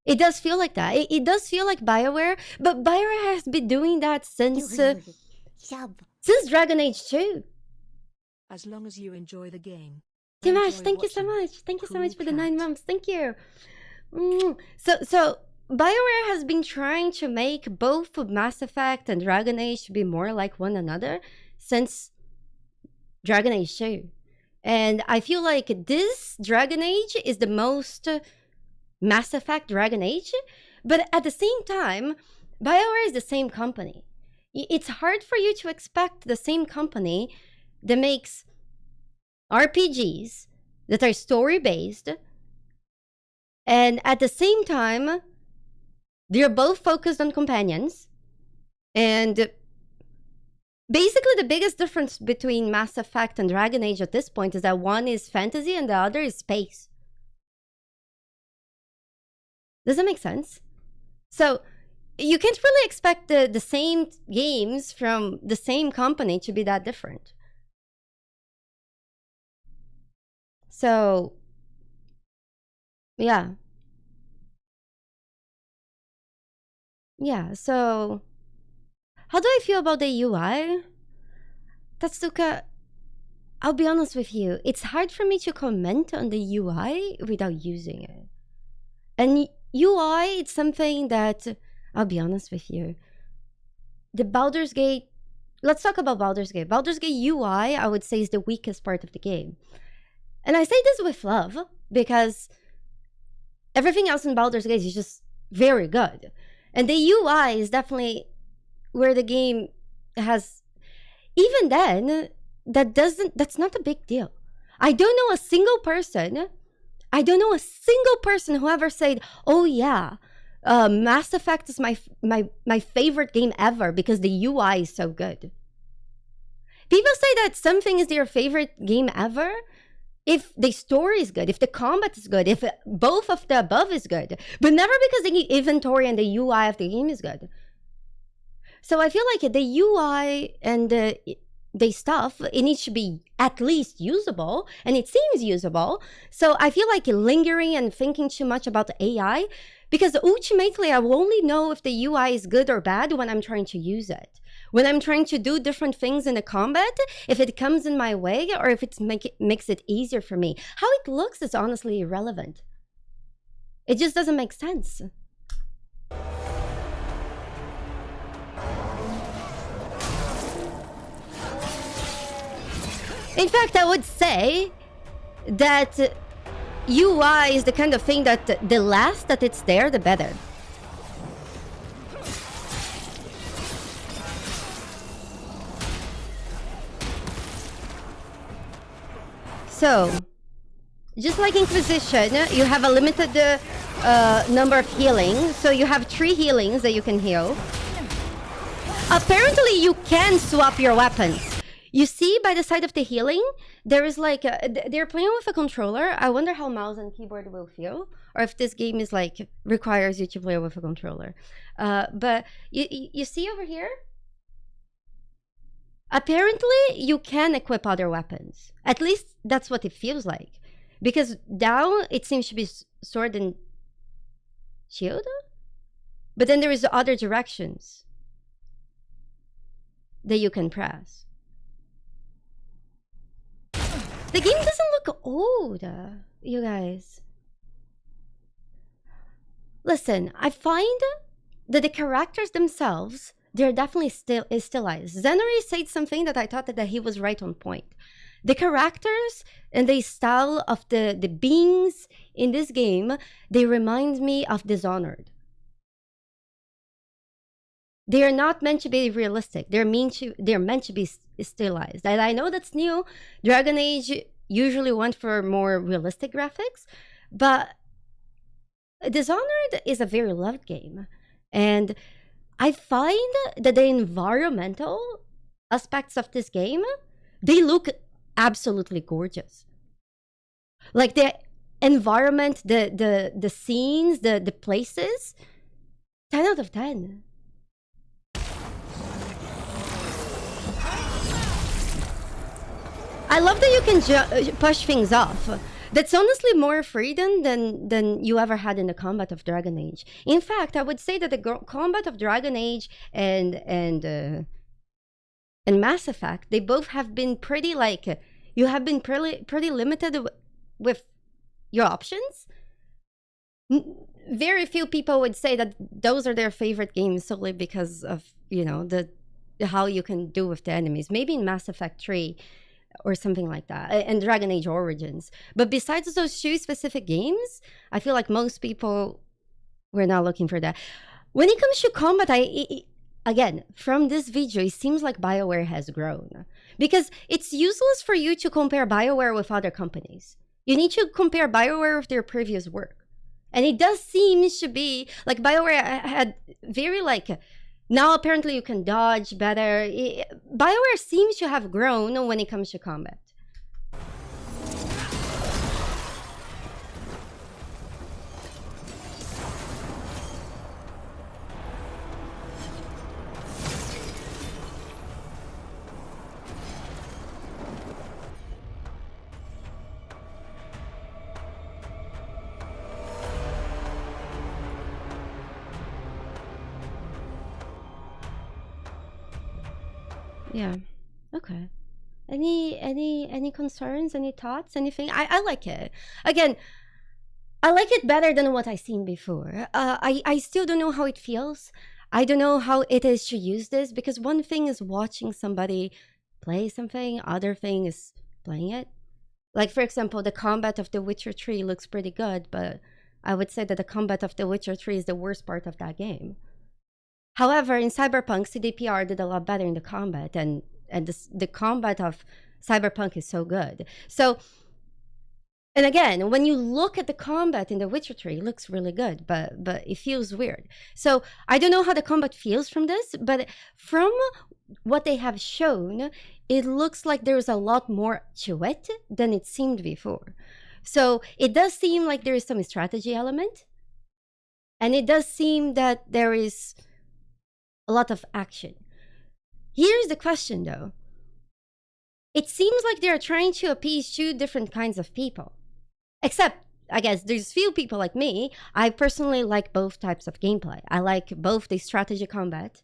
It does feel like that. It does feel like BioWare, but BioWare has been doing that since Dragon Age 2. As long as you enjoy the game. Dimash, Enjoy thank you so watching. much. Thank you so Cool much for the 9 cat. months. Thank you. So BioWare has been trying to make both Mass Effect and Dragon Age to be more like one another since Dragon Age 2. And I feel like this Dragon Age is the most Mass Effect Dragon Age, but at the same time, BioWare is the same company. It's hard for you to expect the same company that makes RPGs that are story-based, and at the same time, they're both focused on companions. And basically, the biggest difference between Mass Effect and Dragon Age at this point is that one is fantasy and the other is space. Does that make sense? So you can't really expect the same games from the same company to be that different. So, yeah. Yeah, so how do I feel about the UI? Tatsuka, I'll be honest with you. It's hard for me to comment on the UI without using it. And UI, it's something that, I'll be honest with you. The Baldur's Gate, let's talk about Baldur's Gate. Baldur's Gate UI, I would say, is the weakest part of the game. And I say this with love, because everything else in Baldur's Gate is just very good. And the UI is definitely where the game has, even then, that's not a big deal. I don't know a single person who ever said, oh yeah, Mass Effect is my favorite game ever because the UI is so good. People say that something is their favorite game ever if the story is good, if the combat is good, if both of the above is good, but never because the inventory and the UI of the game is good. So I feel like the UI and the stuff, it needs to be at least usable, and it seems usable. So I feel like lingering and thinking too much about the AI, because ultimately I will only know if the UI is good or bad when I'm trying to use it. When I'm trying to do different things in the combat, if it comes in my way or if it makes it easier for me. How it looks is honestly irrelevant. It just doesn't make sense. In fact, I would say that UI is the kind of thing that the less that it's there, the better. So, just like Inquisition, you have a limited number of healing. So you have 3 healings that you can heal. Apparently, you can swap your weapons. You see by the side of the healing, there is like, they're playing with a controller. I wonder how mouse and keyboard will feel, or if this game is like, requires you to play with a controller. But you see over here? Apparently, you can equip other weapons. At least that's what it feels like. Because down, it seems to be sword and shield. But then there is other directions that you can press. The game doesn't look old, you guys. Listen, I find that the characters themselves, they're definitely stylized. Zenori said something that I thought that he was right on point. The characters and the style of the beings in this game, they remind me of Dishonored. they're not meant to be realistic. They're meant to be stylized. And I know that's new. Dragon Age usually went for more realistic graphics, but Dishonored is a very loved game, and I find that the environmental aspects of this game, they look absolutely gorgeous. Like the environment, the scenes, the places, 10 out of 10. I love that you can push things off. That's honestly more freedom than you ever had in the combat of Dragon Age. In fact, I would say that the combat of Dragon Age and Mass Effect, they both have been pretty like, you have been pretty limited with your options. Very few people would say that those are their favorite games solely because of, you know, the how you can do with the enemies. Maybe in Mass Effect 3 or something like that, and Dragon Age Origins. But besides those two specific games, I feel like most people were not looking for that. When it comes to combat, again, from this video, it seems like BioWare has grown. Because it's useless for you to compare BioWare with other companies. You need to compare BioWare with their previous work. And it does seem to be, like, BioWare had very, like, now apparently you can dodge better. BioWare seems to have grown when it comes to combat. Yeah. Okay. Any concerns? Any thoughts? Anything? I like it. Again, I like it better than what I've seen before. I still don't know how it feels. I don't know how it is to use this, because one thing is watching somebody play something, other thing is playing it. Like, for example, the combat of The Witcher 3 looks pretty good, but I would say that the combat of The Witcher 3 is the worst part of that game. However, in Cyberpunk, CDPR did a lot better in the combat, and the combat of Cyberpunk is so good. So, and again, when you look at the combat in The Witcher 3, it looks really good, but it feels weird. So I don't know how the combat feels from this, but from what they have shown, it looks like there's a lot more to it than it seemed before. So it does seem like there is some strategy element, and it does seem that there is a lot of action. Here's the question, though. It seems like they're trying to appease two different kinds of people. Except, I guess, there's few people like me. I personally like both types of gameplay. I like both the strategy combat.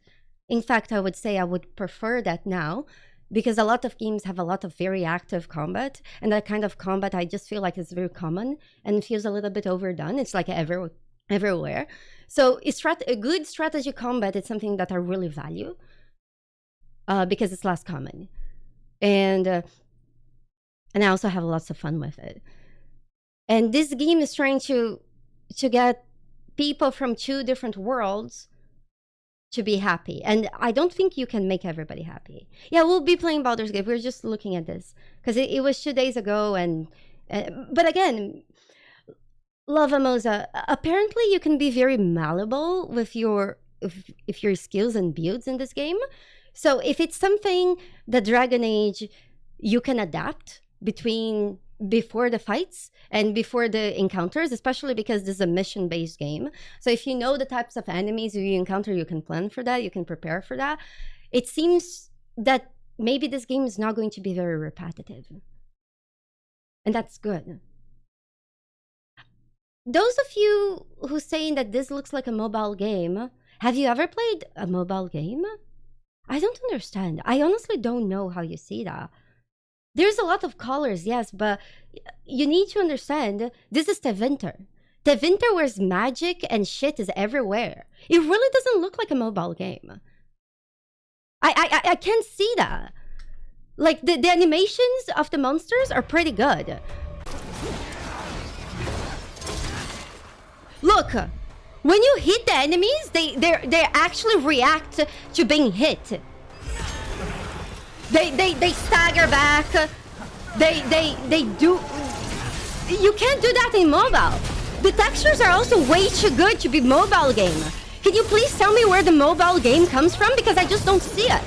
In fact, I would say I would prefer that now, because a lot of games have a lot of very active combat, and that kind of combat I just feel like is very common and feels a little bit overdone. It's like everywhere. So a good strategy combat is something that I really value, because it's less common, and I also have lots of fun with it. And this game is trying to get people from two different worlds to be happy, and I don't think you can make everybody happy. Yeah, we'll be playing Baldur's Gate. We're just looking at this because it was 2 days ago, and but again, Lava Moza, apparently you can be very malleable with your skills and builds in this game. So if it's something that Dragon Age you can adapt before the fights and before the encounters, especially because this is a mission-based game. So if you know the types of enemies you encounter, you can plan for that, you can prepare for that. It seems that maybe this game is not going to be very repetitive. And that's good. Those of you who saying that this looks like a mobile game, have you ever played a mobile game? I don't understand. I honestly don't know how you see that. There's a lot of colors, yes, but you need to understand, this is Tevinter. Tevinter where's magic and shit is everywhere. It really doesn't look like a mobile game. I can't see that. Like, the animations of the monsters are pretty good. Look, When you hit the enemies, they actually react to being hit. They stagger back. They do. You can't do that in mobile. The textures are also way too good to be mobile game. Can you please tell me where the mobile game comes from? Because I just don't see it.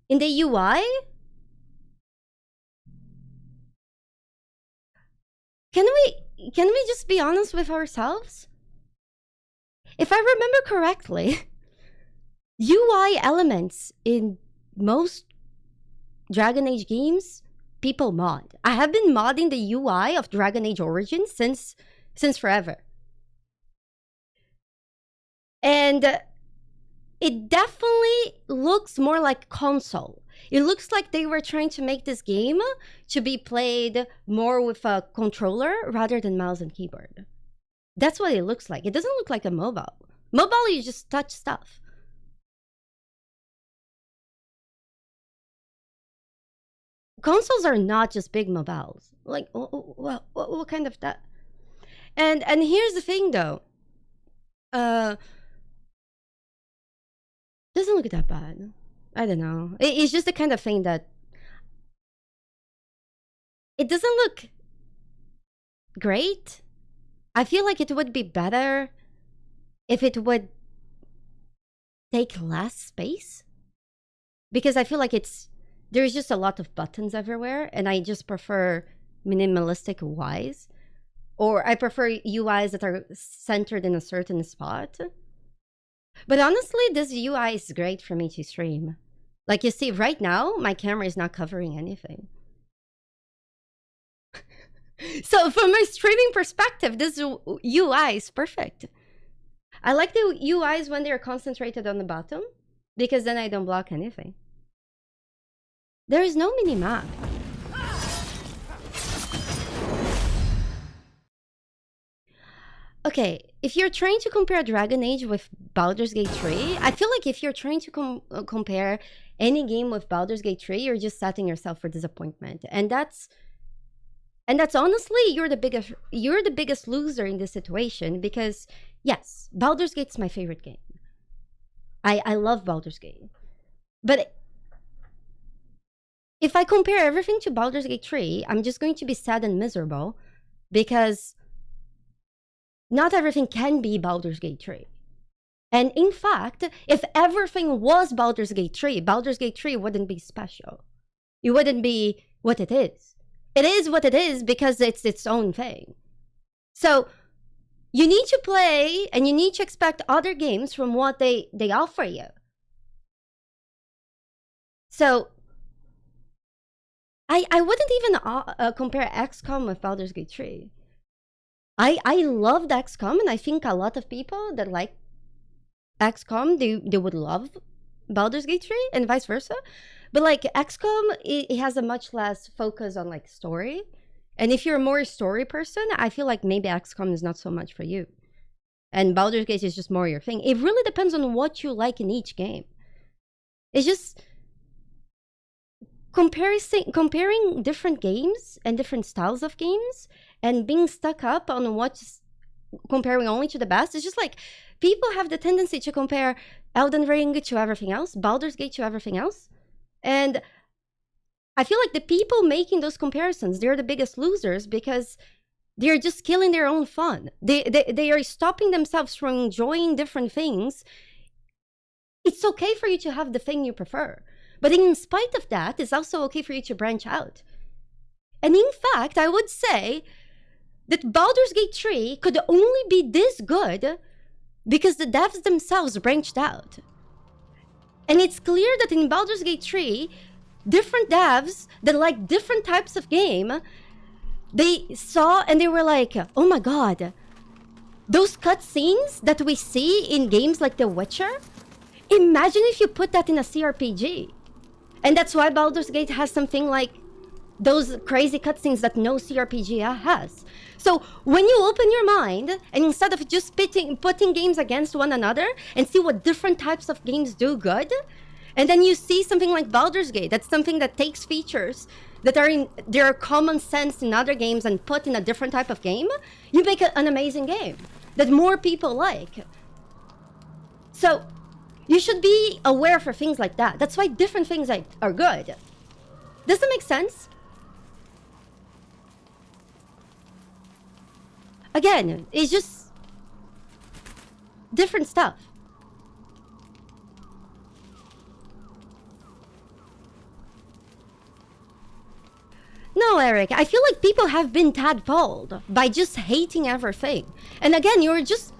In the UI? Can we just be honest with ourselves? If I remember correctly, UI elements in most Dragon Age games, people mod. I have been modding the UI of Dragon Age Origins since forever. And it definitely looks more like console. It looks like they were trying to make this game to be played more with a controller rather than mouse and keyboard. That's what it looks like. It doesn't look like a mobile. Mobile, you just touch stuff. Consoles are not just big mobiles. Like, what kind of that? And here's the thing, though. Doesn't look that bad. I don't know. It's just the kind of thing that it doesn't look great. I feel like it would be better if it would take less space, because I feel like there's just a lot of buttons everywhere, and I just prefer minimalistic UIs, or I prefer UIs that are centered in a certain spot. But honestly, this UI is great for me to stream. Like, you see, right now, my camera is not covering anything. So from a streaming perspective, this UI is perfect. I like the UIs when they're concentrated on the bottom, because then I don't block anything. There is no mini-map. Okay, if you're trying to compare Dragon Age with Baldur's Gate 3, I feel like if you're trying to compare any game with Baldur's Gate 3, you're just setting yourself for disappointment. And that's honestly, you're the biggest loser in this situation, because yes, Baldur's Gate's my favorite game. I love Baldur's Gate. But if I compare everything to Baldur's Gate 3, I'm just going to be sad and miserable, because not everything can be Baldur's Gate 3. And in fact, if everything was Baldur's Gate 3, Baldur's Gate 3 wouldn't be special. It wouldn't be what it is. It is what it is because it's its own thing. So you need to play and you need to expect other games from what they offer you. So I wouldn't even compare XCOM with Baldur's Gate 3. I loved XCOM, and I think a lot of people that like XCOM, they would love Baldur's Gate 3 and vice versa. But like XCOM, it has a much less focus on like story. And if you're a more story person, I feel like maybe XCOM is not so much for you. And Baldur's Gate is just more your thing. It really depends on what you like in each game. It's just comparing different games and different styles of games and being stuck up on what's comparing only to the best. It's just like people have the tendency to compare Elden Ring to everything else, Baldur's Gate to everything else. And I feel like the people making those comparisons, they're the biggest losers, because they're just killing their own fun. They are stopping themselves from enjoying different things. It's okay for you to have the thing you prefer. But in spite of that, it's also okay for you to branch out. And in fact, I would say that Baldur's Gate 3 could only be this good because the devs themselves branched out. And it's clear that in Baldur's Gate 3, different devs that like different types of game, they saw and they were like, oh my god, those cutscenes that we see in games like The Witcher, imagine if you put that in a CRPG. And that's why Baldur's Gate has something like those crazy cutscenes that no CRPG has. So when you open your mind, and instead of just putting games against one another and see what different types of games do good, And then you see something like Baldur's Gate. That's something that takes features that are common sense in other games and put in a different type of game. You make an amazing game that more people like. So you should be aware for things like that. That's why different things are good. Does that make sense? Again, it's just different stuff. No, Eric, I feel like people have been tadpoled by just hating everything. And again, you're just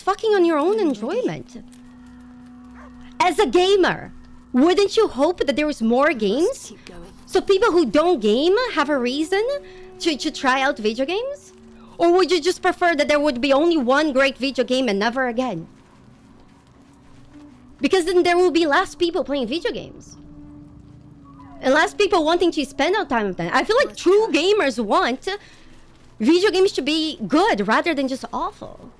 fucking on your own enjoyment. As a gamer, wouldn't you hope that there was more games? So people who don't game have a reason to try out video games? Or would you just prefer that there would be only one great video game and never again? Because then there will be less people playing video games. And less people wanting to spend our time with them. I feel like true gamers want video games to be good rather than just awful.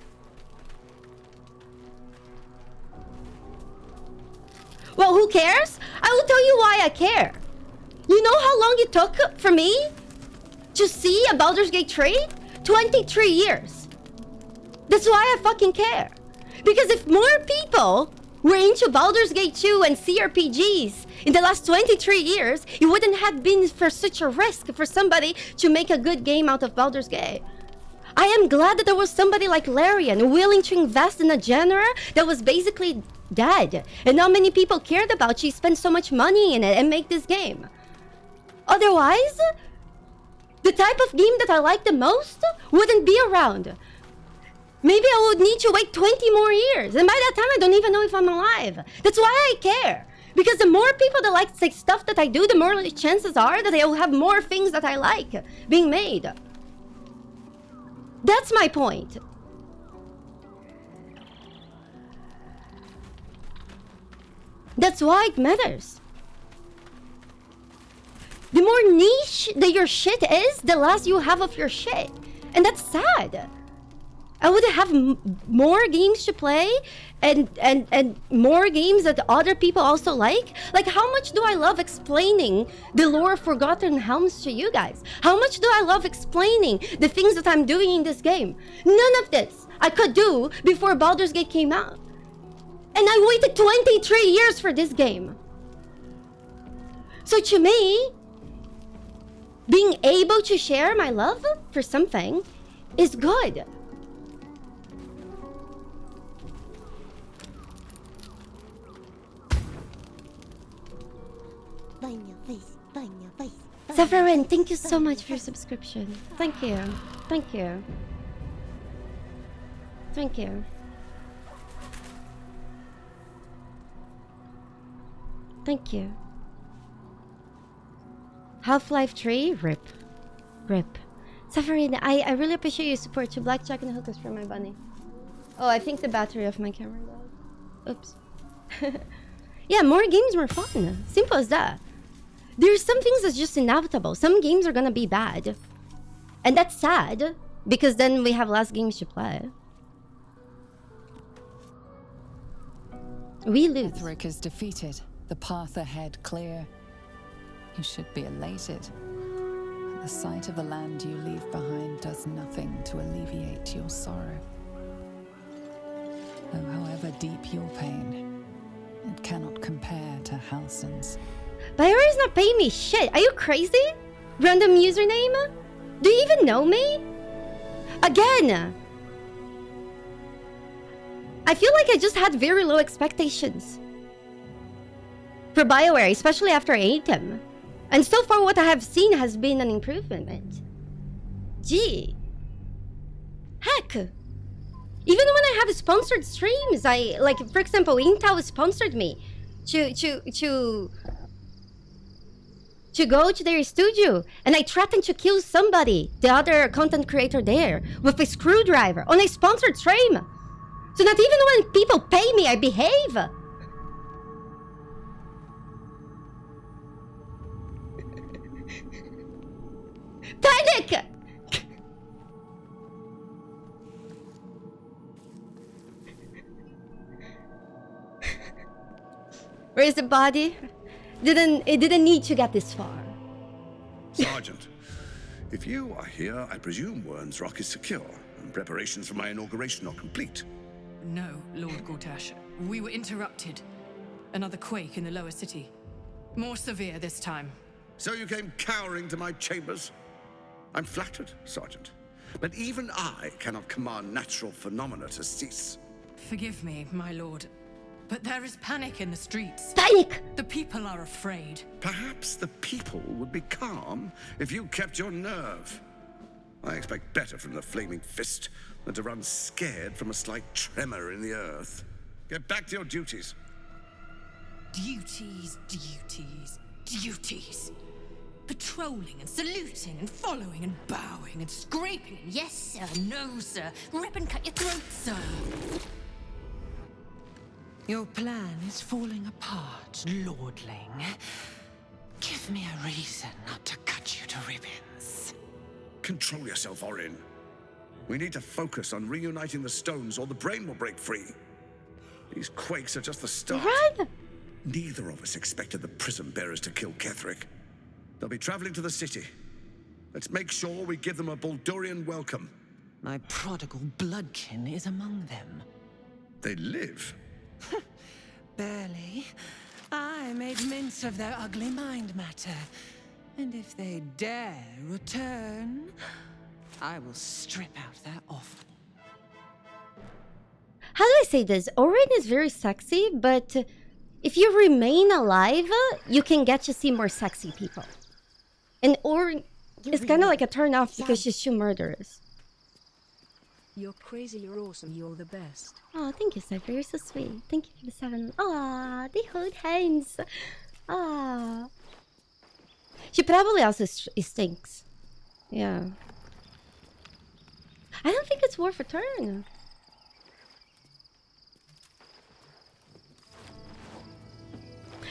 Well, who cares? I will tell you why I care. You know how long it took for me to see a Baldur's Gate 3? 23 years. That's why I fucking care. Because if more people were into Baldur's Gate 2 and CRPGs in the last 23 years, it wouldn't have been for such a risk for somebody to make a good game out of Baldur's Gate. I am glad that there was somebody like Larian willing to invest in a genre that was basically dead and not many people cared about. She spent so much money in it and make this game. Otherwise, the type of game that I like the most wouldn't be around. Maybe I would need to wait 20 more years. And by that time, I don't even know if I'm alive. That's why I care. Because the more people that like stuff that I do, the more chances are that I will have more things that I like being made. That's my point. That's why it matters. The more niche that your shit is, the less you have of your shit. And that's sad. I would have more games to play and more games that other people also like. Like, how much do I love explaining the lore of Forgotten Helms to you guys? How much do I love explaining the things that I'm doing in this game? None of this I could do before Baldur's Gate came out. And I waited 23 years for this game. So to me, being able to share my love for something is good. Severin, thank you so much for your subscription. Thank you. Thank you. Thank you. Thank you. Half-Life 3? Rip. Rip. Severin, I really appreciate your support to Blackjack and hookers for my bunny. Oh, I think the battery of my camera died. Oops. Yeah, more games, more fun. Simple as that. There's some things that's just inevitable. Some games are gonna be bad. And that's sad, because then we have less games to play. We lose. Etheric is defeated, the path ahead clear. You should be elated. The sight of the land you leave behind does nothing to alleviate your sorrow. Though however deep your pain, it cannot compare to Halsin's. Bioware is not paying me shit. Are you crazy? Random username? Do you even know me? Again! I feel like I just had very low expectations for Bioware, especially after Atem. And so far what I have seen has been an improvement. Gee. Heck. Even when I have sponsored streams, like for example, Intel sponsored me to go to their studio, and I threatened to kill somebody, the other content creator there, with a screwdriver on a sponsored stream. So not even when people pay me, I behave. Panic! Where is the body? It didn't need to get this far. Sergeant, if you are here, I presume Wern's Rock is secure, and preparations for my inauguration are complete. No, Lord Gortash. We were interrupted. Another quake in the lower city. More severe this time. So you came cowering to my chambers? I'm flattered, Sergeant. But even I cannot command natural phenomena to cease. Forgive me, my lord. But there is panic in the streets. Panic! The people are afraid. Perhaps the people would be calm if you kept your nerve. I expect better from the Flaming Fist than to run scared from a slight tremor in the earth. Get back to your duties. Duties, duties, duties. Patrolling and saluting and following and bowing and scraping. Yes, sir. No, sir. Rip and cut your throat, sir. Your plan is falling apart, lordling. Give me a reason not to cut you to ribbons. Control yourself, Orin. We need to focus on reuniting the stones or the brain will break free. These quakes are just the start. Right? Neither of us expected the Prism Bearers to kill Ketherick. They'll be traveling to the city. Let's make sure we give them a Baldurian welcome. My prodigal bloodkin is among them. They live. Barely. I made mince of their ugly mind matter. And if they dare return, I will strip out their offal. How do I say this? Orin is very sexy, but if you remain alive, you can get to see more sexy people. And Orin is kind of like a turn off because she's too murderous. You're crazy, you're awesome, you're the best. Oh, thank you, Cypher. You're so sweet. Thank you for the 7. Aw, they hold hands. Ah. She probably also stinks. Yeah. I don't think it's worth a turn.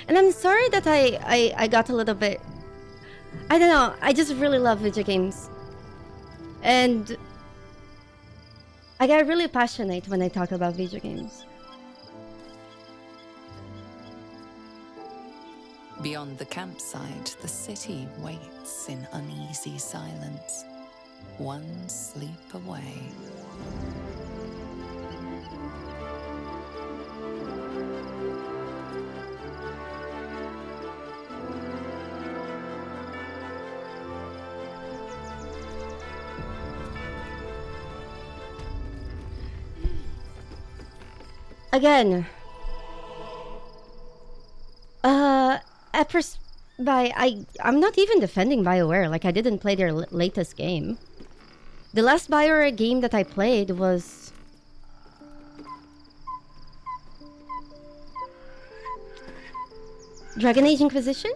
And I'm sorry that I got a little bit... I don't know. I just really love video games. And I get really passionate when I talk about video games. Beyond the campsite, the city waits in uneasy silence, one sleep away. Again, I'm not even defending BioWare. Like, I didn't play their latest game. The last BioWare game that I played was Dragon Age Inquisition.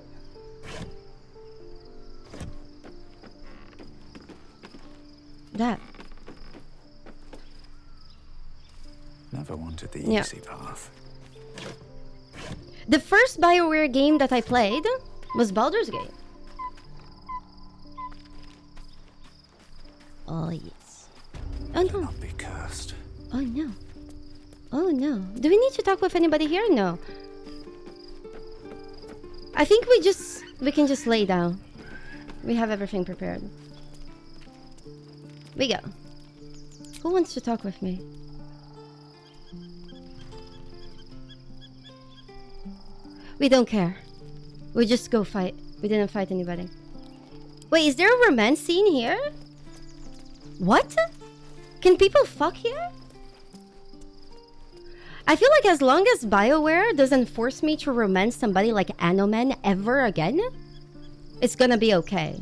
That. Never wanted the Yeah. easy path. The first BioWare game that I played was Baldur's Gate. Oh, yes. Oh, no. Not be cursed. Oh, no. Oh, no. Do we need to talk with anybody here? No. I think we can just lay down. We have everything prepared. We go. Who wants to talk with me? We don't care. We just go fight. We didn't fight anybody. Wait, is there a romance scene here? What? Can people fuck here? I feel like as long as BioWare doesn't force me to romance somebody like Anomen ever again, it's gonna be okay.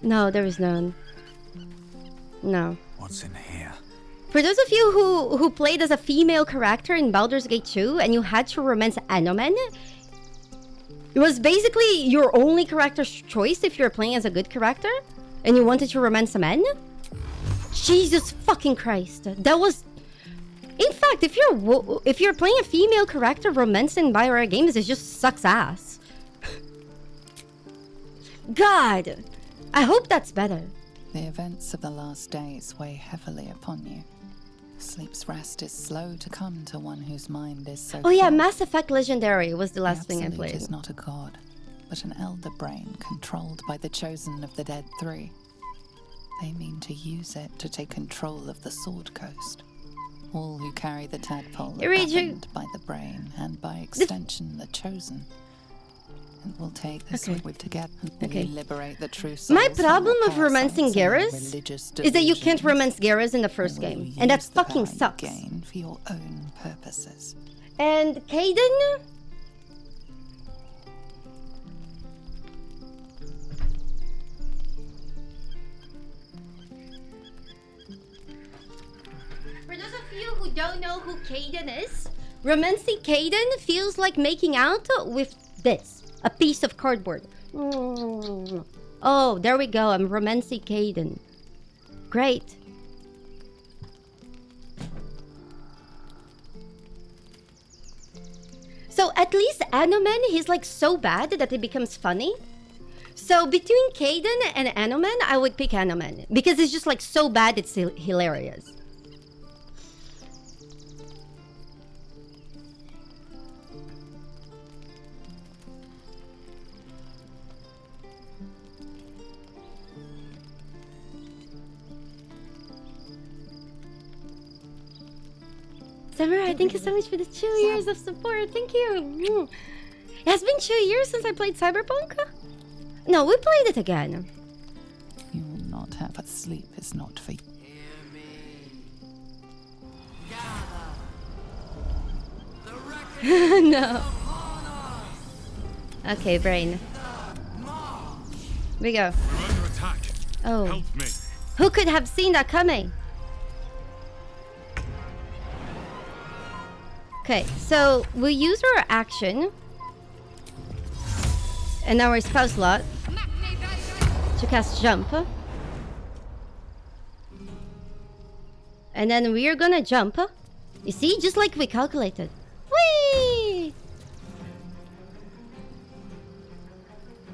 No, there is none. No. What's in here? For those of you who played as a female character in Baldur's Gate 2 and you had to romance Anomen, it was basically your only character's choice if you're playing as a good character and you wanted to romance a man? Jesus fucking Christ. That was... In fact, if you're playing a female character romancing BioWare games, it just sucks ass. God! I hope that's better. The events of the last days weigh heavily upon you. Sleep's rest is slow to come to one whose mind is so Oh yeah, full. Mass Effect Legendary was the The last thing I Absolute played. is not a god, but an elder brain controlled by the chosen of the Dead Three. They mean to use it to take control of the Sword Coast. All who carry the tadpole are governed by the brain, and by extension the chosen. It will take this with together and liberate the true souls. My from problem their with romancing parasites and their Garrus religious is that you can't delusions. romance Garrus in the first Or will game, you and that use the fucking power you sucks. gain for your own purposes. And Caden? For those of you who don't know who Caden is, romancing Caden feels like making out with this, a piece of cardboard. Oh, there we go. I'm romancing Caden. Great. So at least Anoman, he's like so bad that it becomes funny. So between Caden and Anoman, I would pick Anoman because it's just like so bad it's hilarious. Samurai, thank you so much for the 2 years of support. Thank you. It has been 2 years since I played Cyberpunk. No, we played it again. You will not have, but sleep is not for you. No. Okay, brain. We go. We're under attack. Oh. Help me. Who could have seen that coming? Okay, so we use our action and our spell slot to cast jump. And then we are gonna jump. You see, just like we calculated. Whee!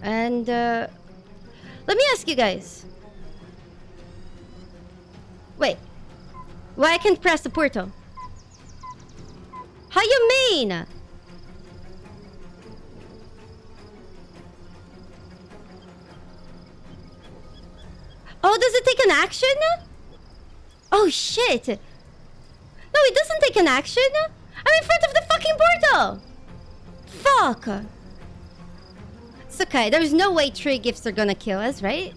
And let me ask you guys. Wait. Why I can't press the portal? How you mean? Oh, does it take an action? Oh shit. No, it doesn't take an action. I'm in front of the fucking portal. Fuck. It's okay. There's no way 3 gifts are gonna kill us, right?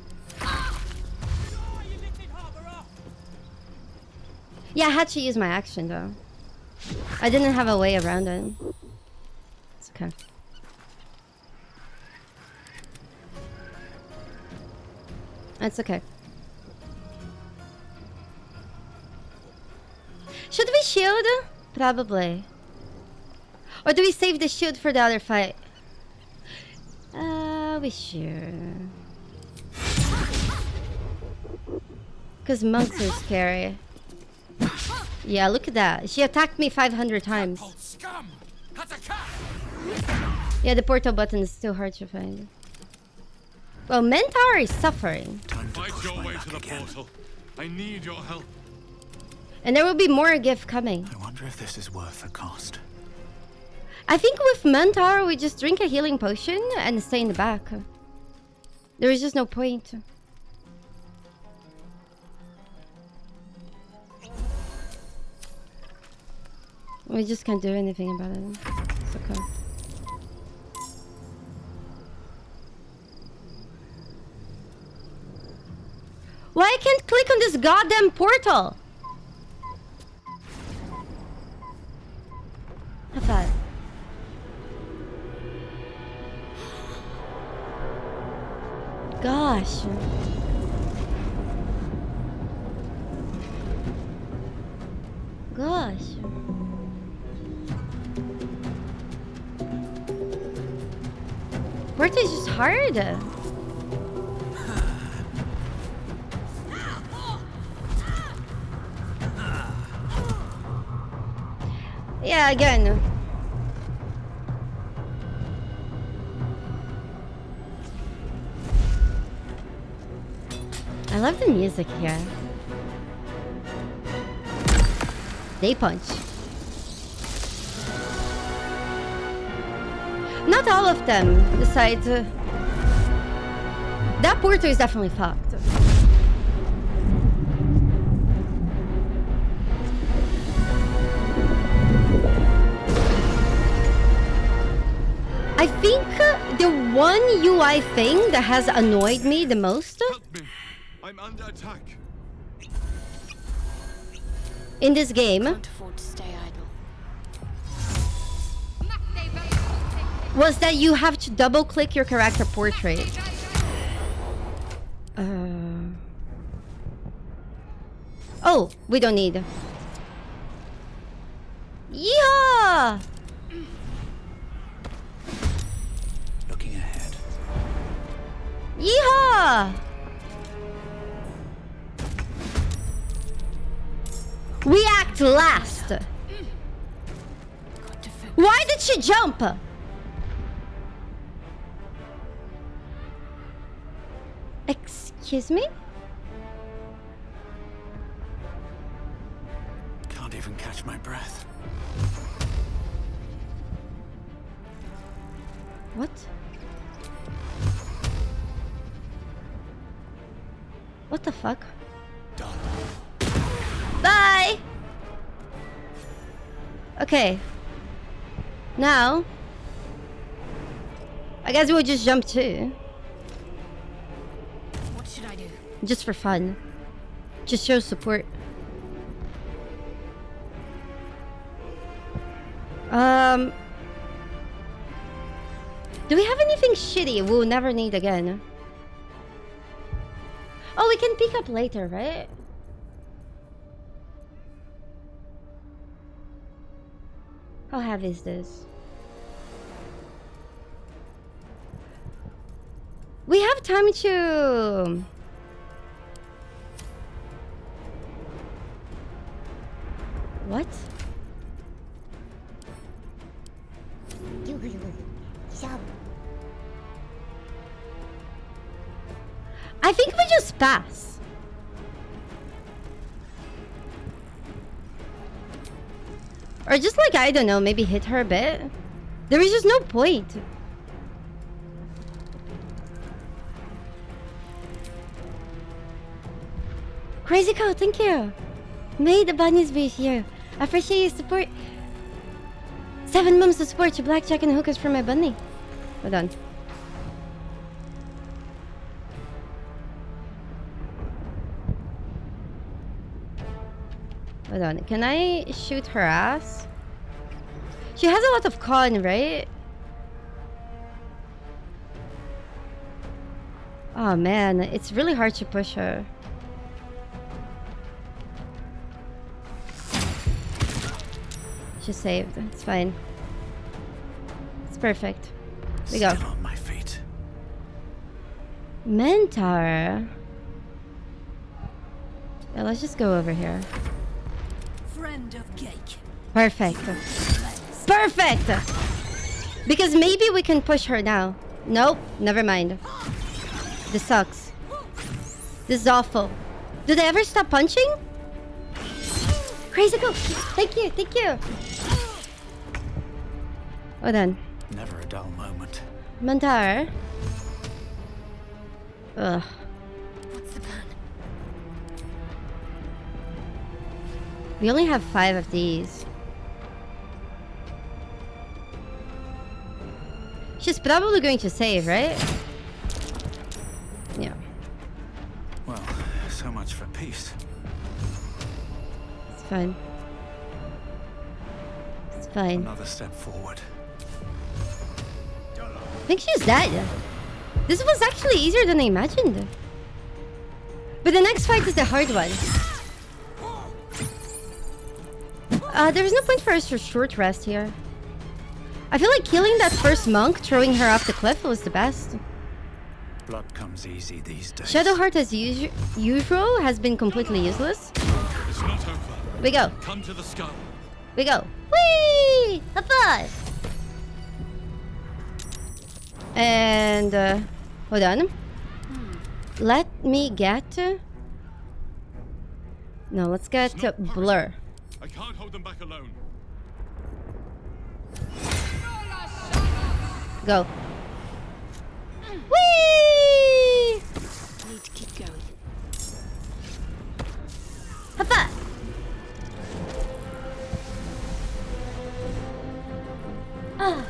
Yeah, I had to use my action though. I didn't have a way around it. It's okay. It's okay. Should we shield? Probably. Or do we save the shield for the other fight? We should. Because monks are scary. Yeah, look at that. She attacked me 500 times. Yeah, the portal button is still hard to find. Well, Mentor is suffering. Fight your way to the portal. I need your help. And there will be more gift coming. I wonder if this is worth the cost. I think with Mentor, we just drink a healing potion and stay in the back. There is just no point. We just can't do anything about it. It's okay. Why I can't click on this goddamn portal? High five. Gosh. Gosh. Portal is just hard. Yeah, again. I love the music here. They punch. Not all of them decide to... That porter is definitely fucked. I think the one UI thing that has annoyed me the most Help me. I'm under attack. in this game Can't afford to stay idle. was that you have to double click your character portrait. Oh, we don't need. Yeah! Looking ahead. Yeehaw! We act last. Why did she jump? Excuse me? Can't even catch my breath. What? What the fuck? Done. Bye! Okay. Now... I guess we'll just jump too. What should I do? Just for fun. Just show support. Do we have anything shitty we'll never need again? Oh, we can pick up later, right? How heavy is this? We have time to... What? I think we just pass. Or just like, I don't know, maybe hit her a bit. There is just no point. Crazy Cow, thank you. May the bunnies be here. I appreciate your support. 7 months to support your blackjack and hookers for my bunny. Hold on. Hold on. Can I shoot her ass? She has a lot of con, right? Oh man, it's really hard to push her. She's saved. It's fine. It's perfect. We go. Still on my feet. Mentor. Yeah, let's just go over here. Friend of cake. Perfect. Perfect! Because maybe we can push her now. Nope, never mind. This sucks. This is awful. Do they ever stop punching? Crazy go! Thank you, thank you! Hold on. Never a dull moment. Mentor. Ugh. What's the plan? We only have 5 of these. She's probably going to save, right? Yeah. Well, so much for peace. It's fine. It's fine. Another step forward. I think she's dead. This was actually easier than I imagined. But the next fight is the hard one. There's no point for us to short rest here. I feel like killing that first monk, throwing her off the cliff, was the best. Blood comes easy these days. Shadowheart, as usual, has been completely useless. It's not over. We go. Come to the skull. We go. Whee! High five! And, hold on. Let me get... No, let's get Blur. I can't hold them back alone. Go. Whee! Need to keep going. Hapa! Ah.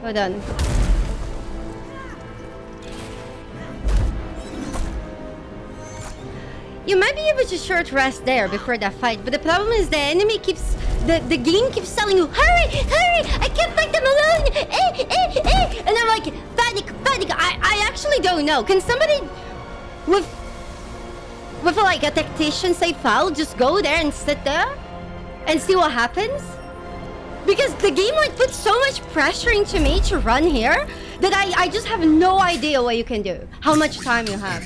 Hold on. You might be able to short rest there before that fight, but the problem is the enemy keeps... The game keeps telling you, hurry, hurry, I can't fight them alone, and I'm like, panic, I actually don't know. Can somebody with like a tactician say foul, just go there and sit there and see what happens? Because the game like puts so much pressure into me to run here that I just have no idea what you can do, how much time you have.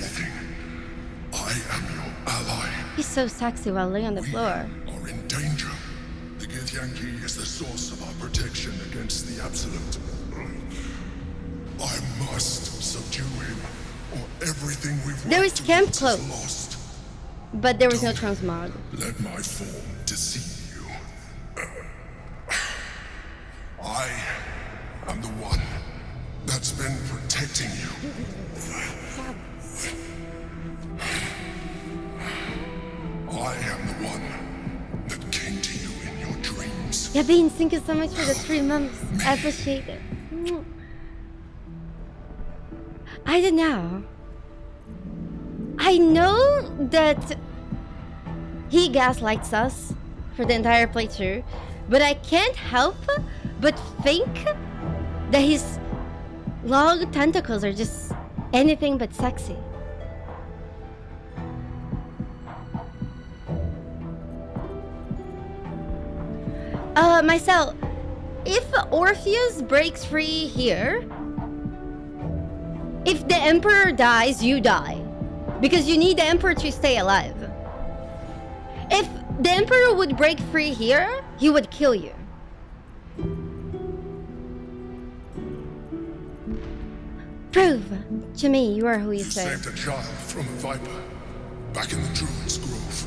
I am your ally. He's so sexy while laying on the floor. Are in danger. The Githyanki is the source of our protection against the Absolute. I must subdue him, or everything we've There worked is camp towards close, lost. but there was no transmog. Let my form deceive you. I am the one that's been protecting you. I am the one that came to you in your dreams. Yeah, Bean, thank you so much for the 3 months. I appreciate it. I don't know. I know that he gaslights us for the entire playthrough, but I can't help but think that his long tentacles are just anything but sexy. Myself, if Orpheus breaks free here, if the Emperor dies, you die. Because you need the Emperor to stay alive. If the Emperor would break free here, he would kill you. Prove to me you are who you You say. saved a child from a viper back in the Druid's Grove.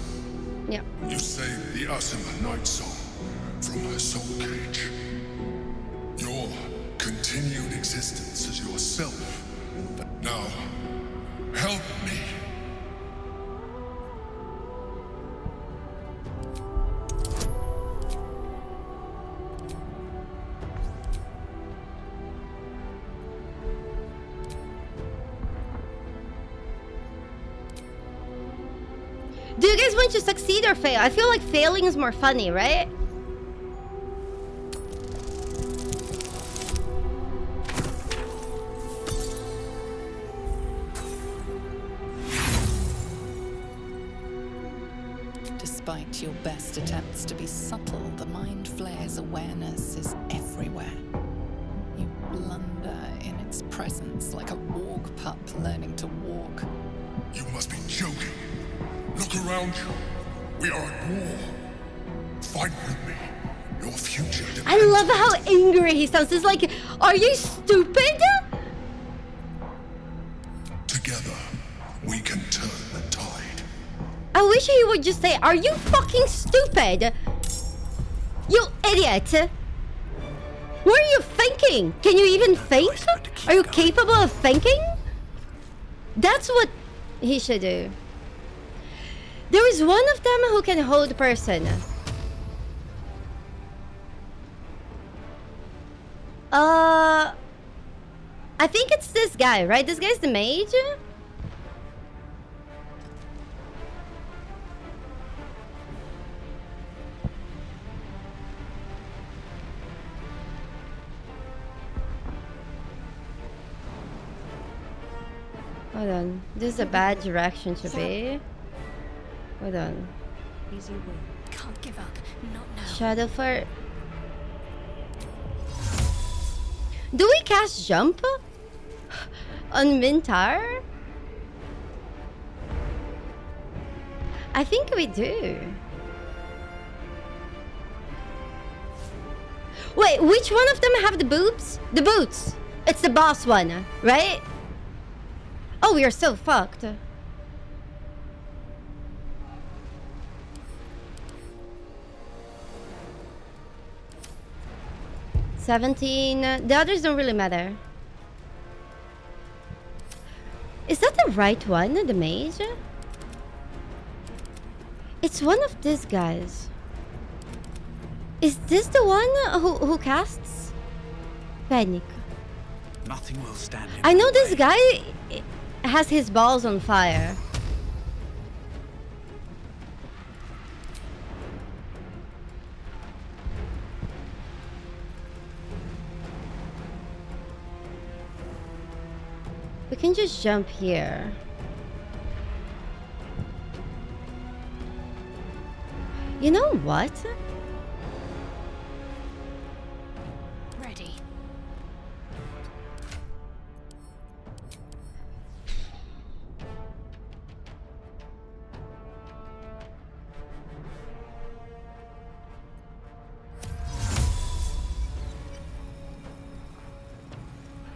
Yeah. You saved the Asima Night Song from her soul cage. Your continued existence as yourself. Now, help me. Do you guys want to succeed or fail? I feel like failing is more funny, right? Despite your best attempts to be subtle, the Mind Flayer's awareness is everywhere. You blunder in its presence like a warg pup learning to walk. You must be joking. Look around you. We are at war. Fight with me. Your future depends. I love how angry he sounds. He's like, are you stupid? Together, we can turn the tide. I wish he would just say, are you fucking stupid? You idiot. What are you thinking? Can you even think? Are you capable of thinking? That's what he should do. There is one of them who can hold person. I think it's this guy, right? This guy's the mage? Hold on. This is a bad direction to be. Hold on. Easy win. Can't give up. Not now. Shadowfire. Do we cast jump on Mintar? I think we do. Wait, which one of them have the boots? The boots. It's the boss one, right? Oh, we are so fucked. 17. The others don't really matter. Is that the right one, the mage? It's one of these guys. Is this the one who casts panic? Nothing will stand in I know my this way. guy has his balls on fire. We can just jump here. You know what? Ready.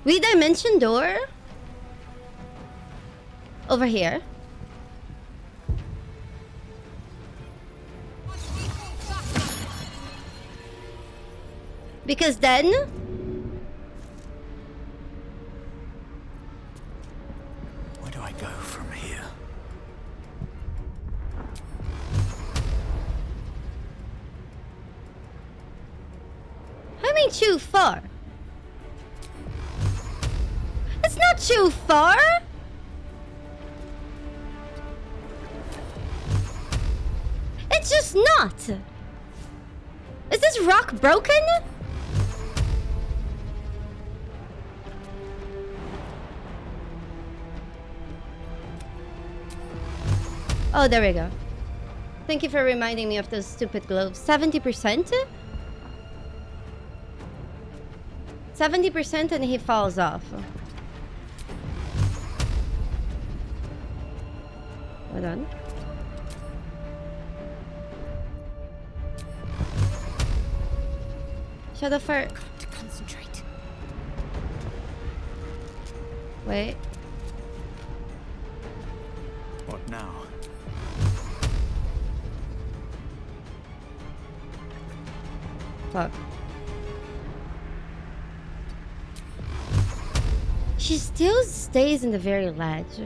We dimension door over here. Because then Where do I go from here? I mean too far. It's not too far. It's just not. Is this rock broken? Oh, there we go. Thank you for reminding me of those stupid globes. 70%? 70% and he falls off. Hold on. Shadow fire. Got to concentrate. Wait. What now? Fuck. She still stays in the very ledge.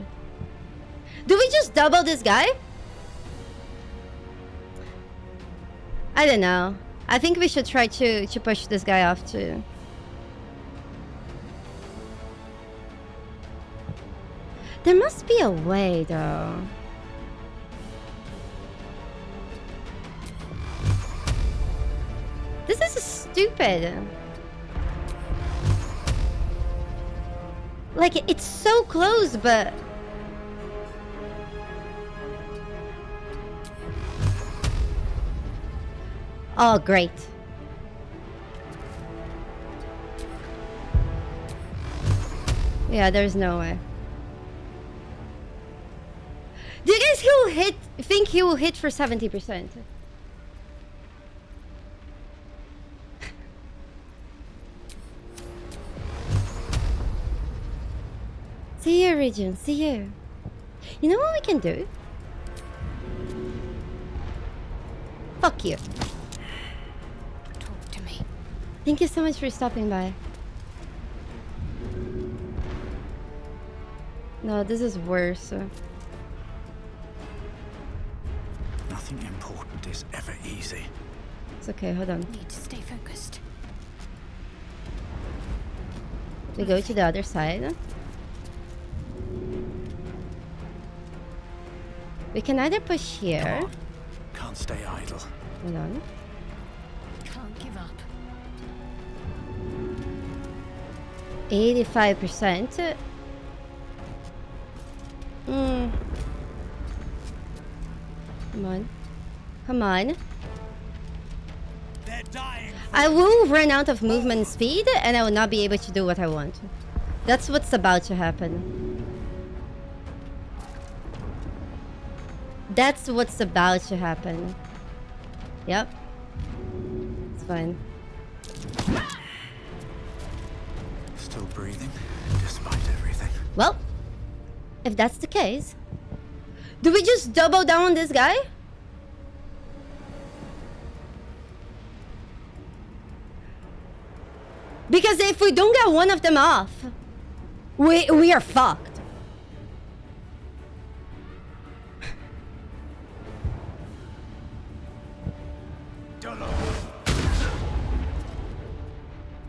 Do we just double this guy? I don't know. I think we should try to push this guy off too. There must be a way though. This is stupid. Like, it's so close, but... Oh, great. Yeah, there's no way. Do you guys think he will hit for 70%? See you, Region. See you. You know what we can do? Fuck you. Talk to me. Thank you so much for stopping by. No, this is worse. Nothing important is ever easy. It's okay, hold on. Need to stay focused. We go to the other side. We can either push here. Come on. Can't stay idle. Hold on. Can't give up. 85%. Come on. Come on. They're dying. I will run out of movement speed and I will not be able to do what I want. That's what's about to happen. That's what's about to happen. Yep. It's fine. Still breathing, despite everything. Well, if that's the case, do we just double down on this guy? Because if we don't get one of them off, we are fucked.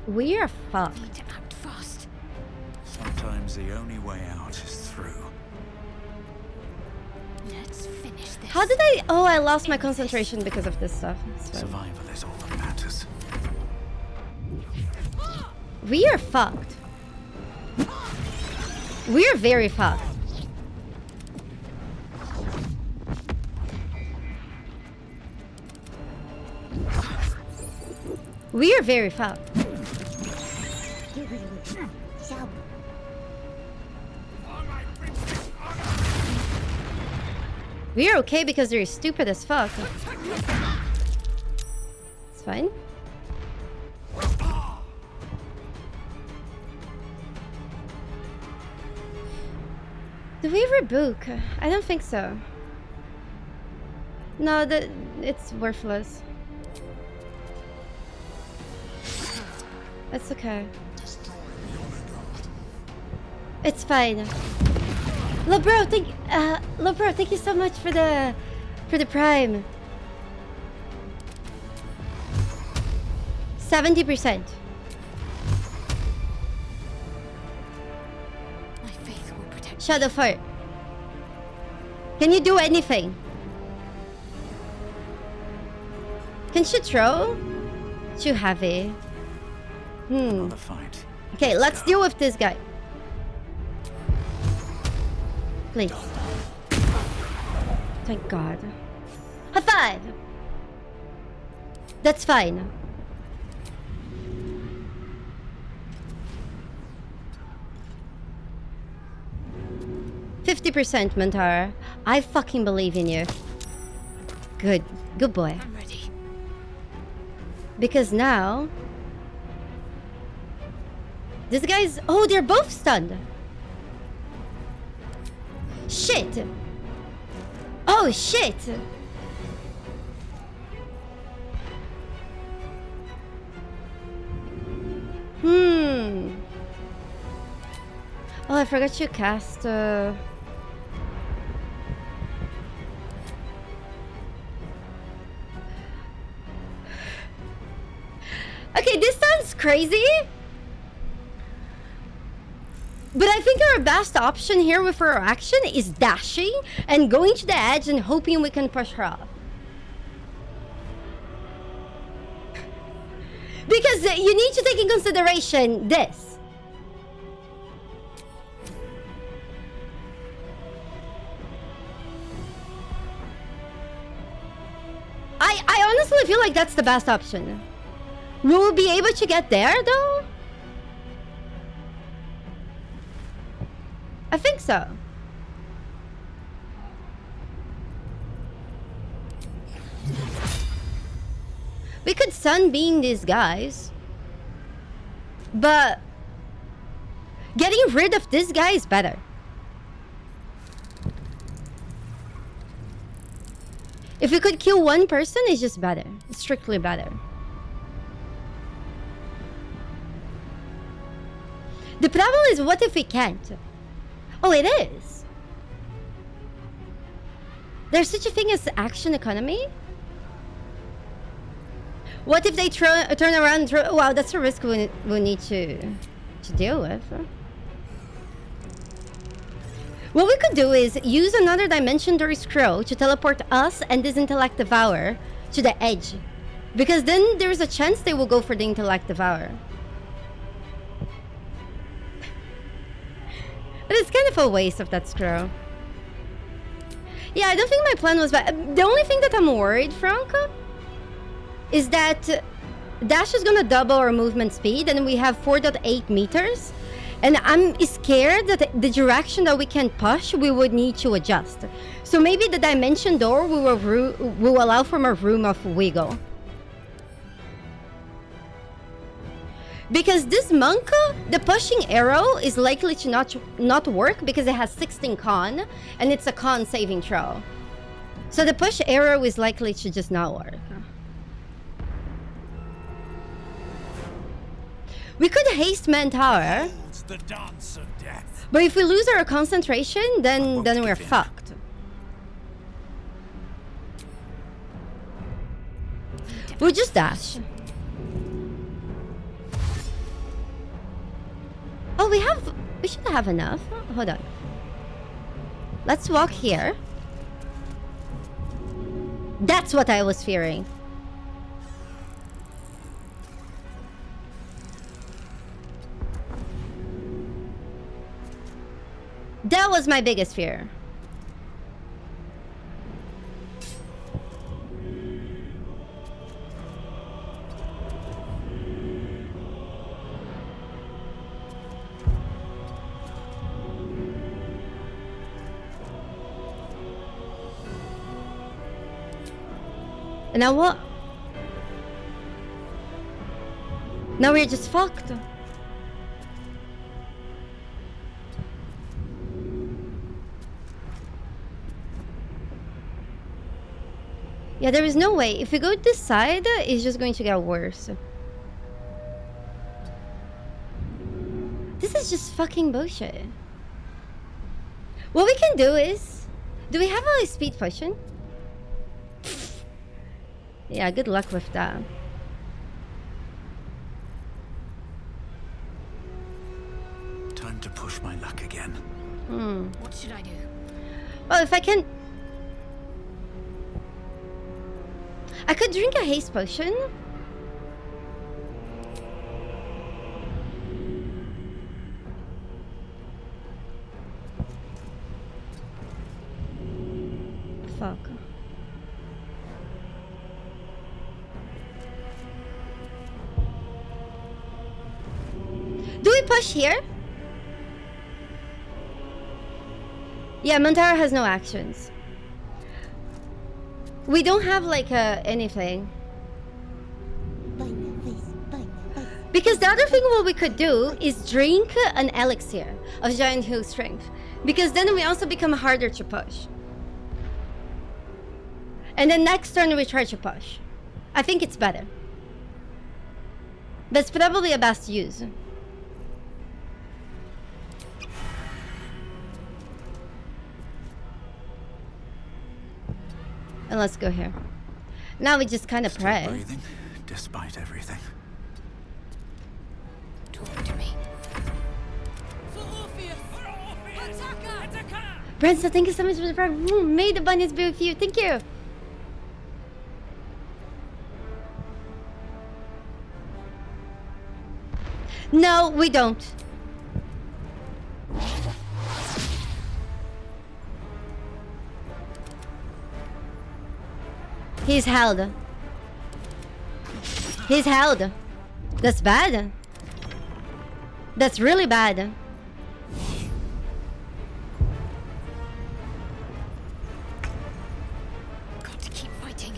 We are fucked. Need to act fast. Sometimes the only way out is through. Let's finish this. How did I? Oh, I lost my concentration because of this stuff. It's fine. Survival is all that matters. We are fucked. We are very fucked. We are very fucked. We are okay because they're stupid as fuck. It's fine. Do we rebook? I don't think so. No, it's worthless. It's okay. It's fine. Bro, thank you so much for the prime. 70%. My faith will protect. Shadow Fart. Can you do anything? Can she throw? Too heavy. Another fight. Okay, let's deal with this guy. Please. Thank God. High five! That's fine. %, Mantara. I fucking believe in you. Good. Good boy. I'm ready. Because now... This guy's... Oh, they're both stunned. Shit. Oh, shit. Oh, I forgot you cast... Okay, this sounds crazy. But I think our best option here with our action is dashing and going to the edge and hoping we can push her off. Because you need to take in consideration this. I honestly feel like that's the best option. We will be able to get there though? I think so. We could sunbeam these guys. But getting rid of this guy is better. If we could kill one person, it's just better. It's strictly better. The problem is, what if we can't? Oh, it is. There's such a thing as action economy? What if they turn around and throw... Wow, that's a risk we need to deal with. What we could do is use another dimension door scroll to teleport us and this intellect devourer to the edge. Because then there's a chance they will go for the intellect devourer. But it's kind of a waste of that scroll. Yeah, I don't think my plan was bad. The only thing that I'm worried, Franco, is that Dash is gonna double our movement speed and we have 4.8 meters. And I'm scared that the direction that we can push, we would need to adjust. So maybe the dimension door will allow for a room of wiggle. Because this monk, the pushing arrow is likely to not work because it has 16 con and it's a con saving throw. So the push arrow is likely to just not work. We could haste man tower. The dance of death. But if we lose our concentration, then we're fucked. We'll just dash. Oh, we should have enough. Hold on. Let's walk here. That's what I was fearing. That was my biggest fear. And now what? Now we're just fucked. Yeah, there is no way. If we go this side, it's just going to get worse. This is just fucking bullshit. What we can do is... Do we have a speed potion? Yeah, good luck with that. Time to push my luck again. What should I do? Well, if I can... I could drink a haste potion. Fuck. Do we push here? Yeah, Montara has no actions. We don't have like anything. Because the other thing what we could do is drink an elixir of giant heal strength. Because then we also become harder to push. And then next turn we try to push. I think it's better. That's probably a best use. And let's go here. Now we just kind of pray. Breathing, despite everything. Talk to me. Branson, thank you so much for the prime. May the bunnies be with you. Thank you. No, we don't. He's held. He's held. That's bad. That's really bad. Got to keep fighting.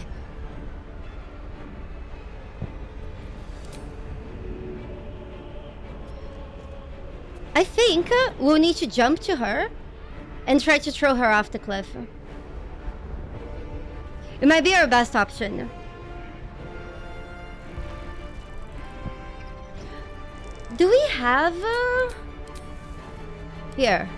I think we'll need to jump to her and try to throw her off the cliff. It might be our best option. Do we have... Here.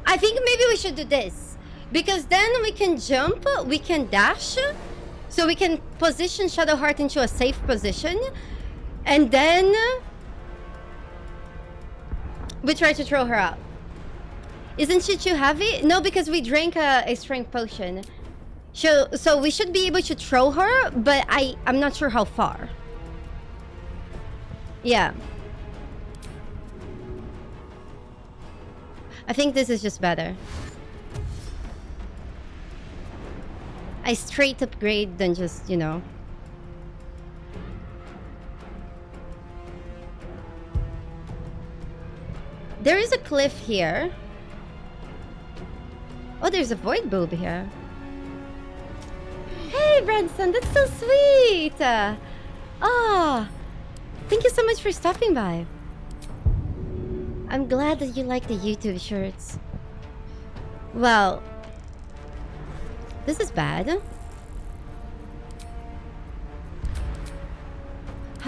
I think maybe we should do this. Because then we can jump, we can dash. So we can position Shadowheart into a safe position. And then... we try to throw her out. Isn't she too heavy? No, because we drank a strength potion. So we should be able to throw her, but I'm not sure how far. Yeah. I think this is just better. I straight upgrade than just, you know. There is a cliff here. Oh, there's a void bulb here. Hey, Branson, that's so sweet. Thank you so much for stopping by. I'm glad that you like the YouTube shirts. Well, this is bad.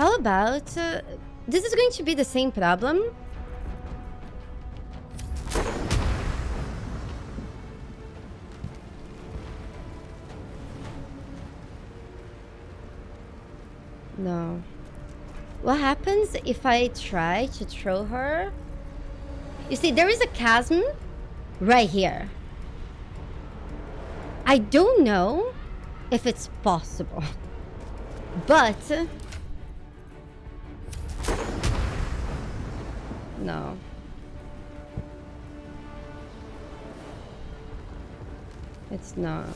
How about... this is going to be the same problem. No. What happens if I try to throw her? You see, there is a chasm right here. I don't know if it's possible, but no. It's not.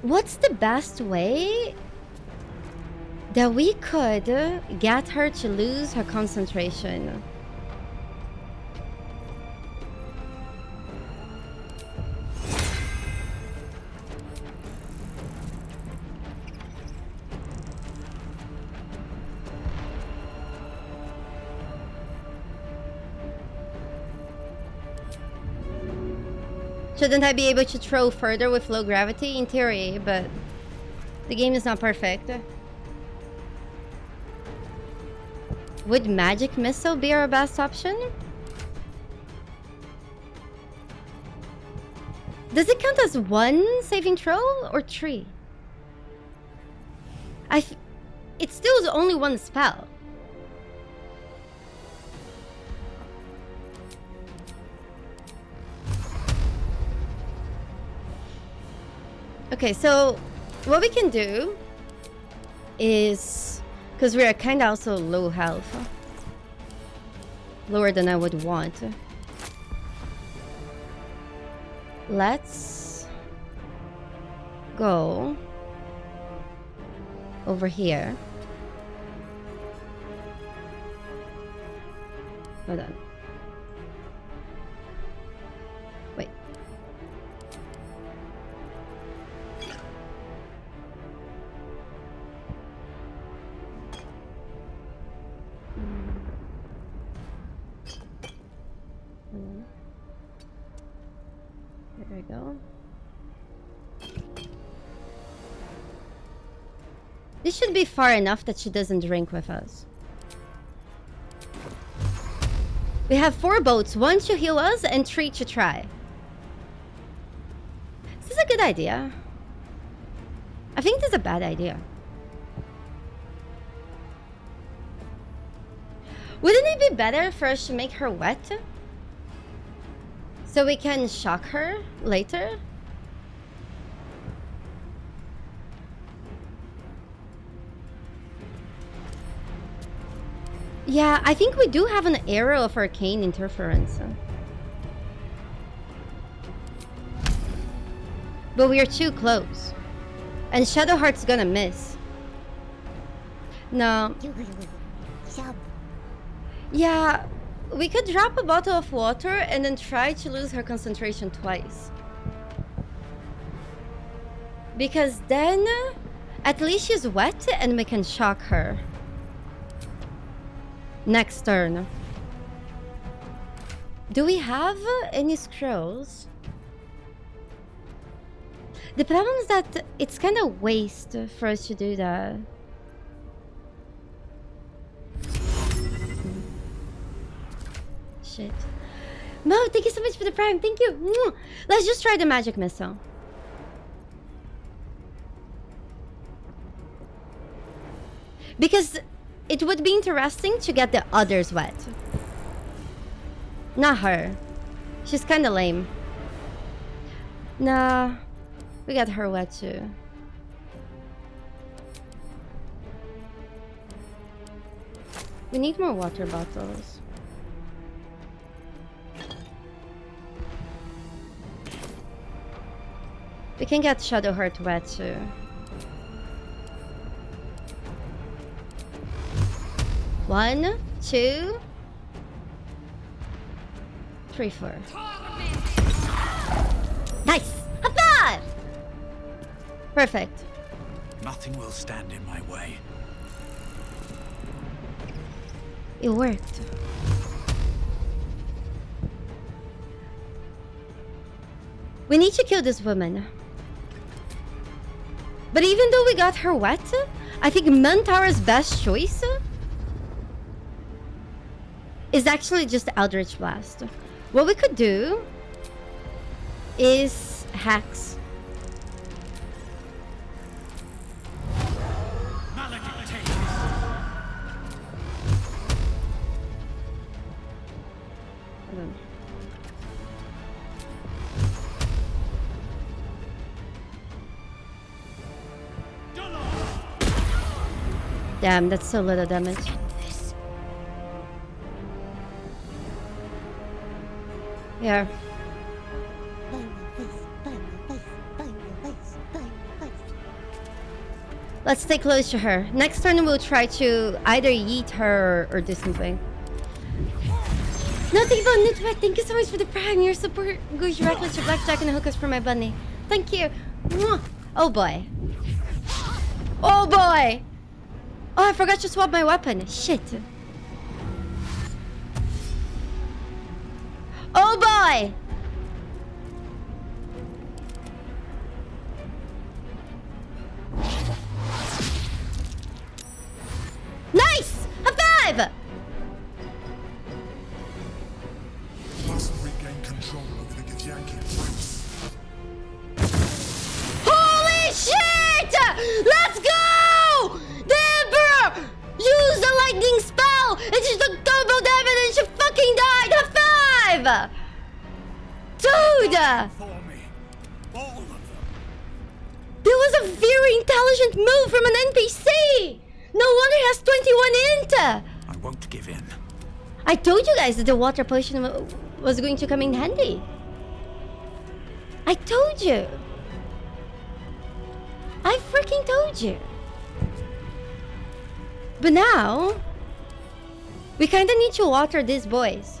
What's the best way that we could get her to lose her concentration? Shouldn't I be able to throw further with low gravity? In theory, but the game is not perfect. Would magic missile be our best option? Does it count as one saving throw or three? It still is only one spell. Okay, so what we can do is, because we are kind of also low health, lower than I would want. Let's go over here. Hold on. Wait. There we go. This should be far enough that she doesn't drink with us. We have 4 boats, 1 to heal us and 3 to try. Is this a good idea? I think this is a bad idea. Wouldn't it be better for us to make her wet? So we can shock her later? Yeah, I think we do have an arrow of arcane interference. But we are too close. And Shadowheart's gonna miss. No. Yeah, we could drop a bottle of water and then try to lose her concentration twice. Because then, at least she's wet and we can shock her. Next turn. Do we have any scrolls? The problem is that it's kind of waste for us to do that. Shit. Mo, thank you so much for the prime. Thank you. Let's just try the magic missile. Because it would be interesting to get the others wet. Not her. She's kind of lame. Nah, we got her wet too. We need more water bottles. We can get Shadowheart wet too. One, 2, 3, 4. Nice! High five! Perfect. Nothing will stand in my way. It worked. We need to kill this woman. But even though we got her wet, I think Mantara's best choice is actually just Eldritch Blast. What we could do is Hex. Damn, that's so little damage. Yeah. Let's stay close to her. Next turn we'll try to either yeet her or do something. Nothing about Nitwet. Thank you so much for the prime. Your support goes directly to Blackjack and hookers for my bunny. Thank you. Mwah. Oh boy. Oh boy. Oh, I forgot to swap my weapon. Shit. Oh boy. Nice! High five! Must regain control over the Githyanki prince. Holy shit! Let's go! The Emperor used a lightning spell and she took double damage and she fucking died! High five! Dude! That was a very intelligent move from an NPC! No wonder he has 21 int! I won't give in. I told you guys that the water potion was going to come in handy. I told you. I freaking told you. But now, we kinda need to water these boys.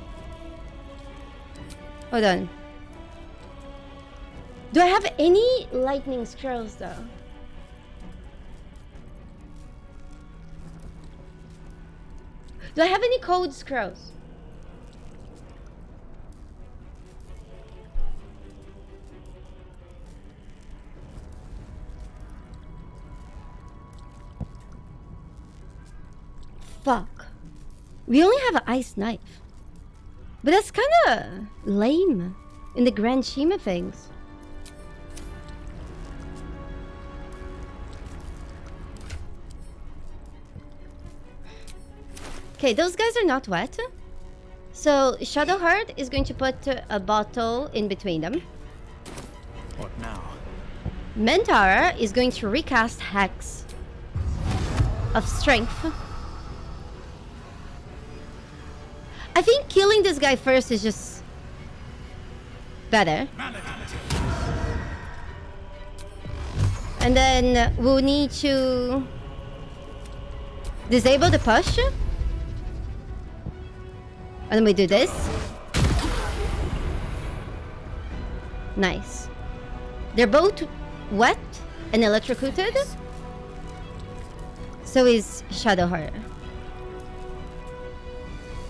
Hold on. Do I have any lightning scrolls though? Do I have any code scrolls? Fuck. We only have an ice knife. But that's kinda lame in the grand scheme of things. Okay, those guys are not wet. So Shadowheart is going to put a bottle in between them. What now? Mentara is going to recast Hex of Strength. I think killing this guy first is just better. And then we'll need to disable the push. And then we do this. Nice. They're both wet and electrocuted. So is Shadowheart.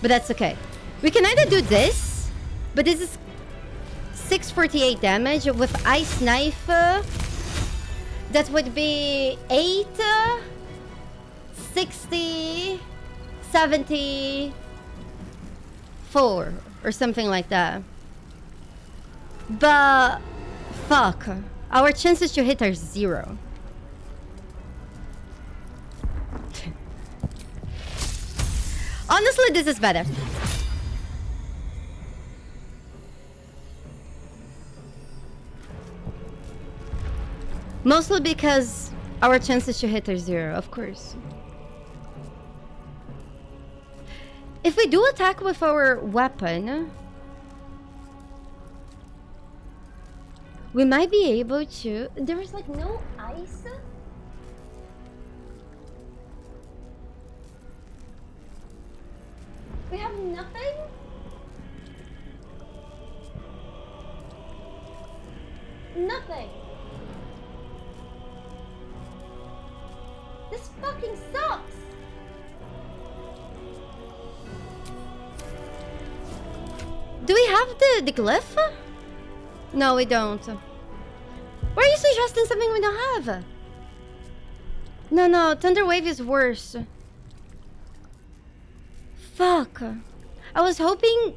But that's okay. We can either do this, but this is 648 damage with Ice Knife. That would be 8, 60, 70, 4 or something like that. But fuck, our chances to hit are 0. Honestly, this is better. Mostly because our chances to hit are 0, of course. If we do attack with our weapon, we might be able to... There is like no ice. We have nothing? Nothing. This fucking sucks. Do we have the glyph? No, we don't. Why are you suggesting something we don't have? No, Thunder Wave is worse. Fuck. I was hoping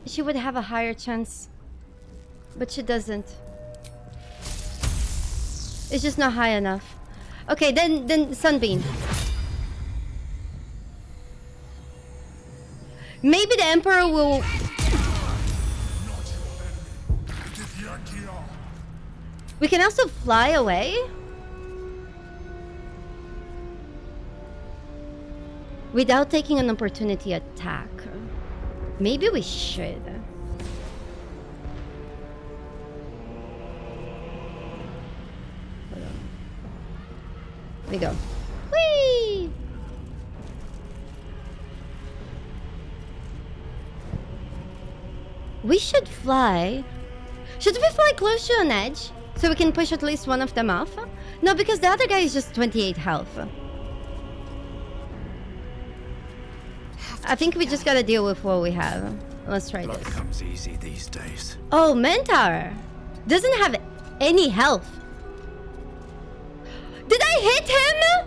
she would have a higher chance, but she doesn't. It's just not high enough. Okay, then Sunbeam. Maybe the Emperor will... We can also fly away. Without taking an opportunity attack. Maybe we should. Hold on. We go. Whee! We should fly. Should we fly close to an edge? So we can push at least one of them off? No, because the other guy is just 28 health. I think we just gotta deal with what we have. Let's try Blood this. comes easy these days. Oh, Mentar doesn't have any health. Did I hit him?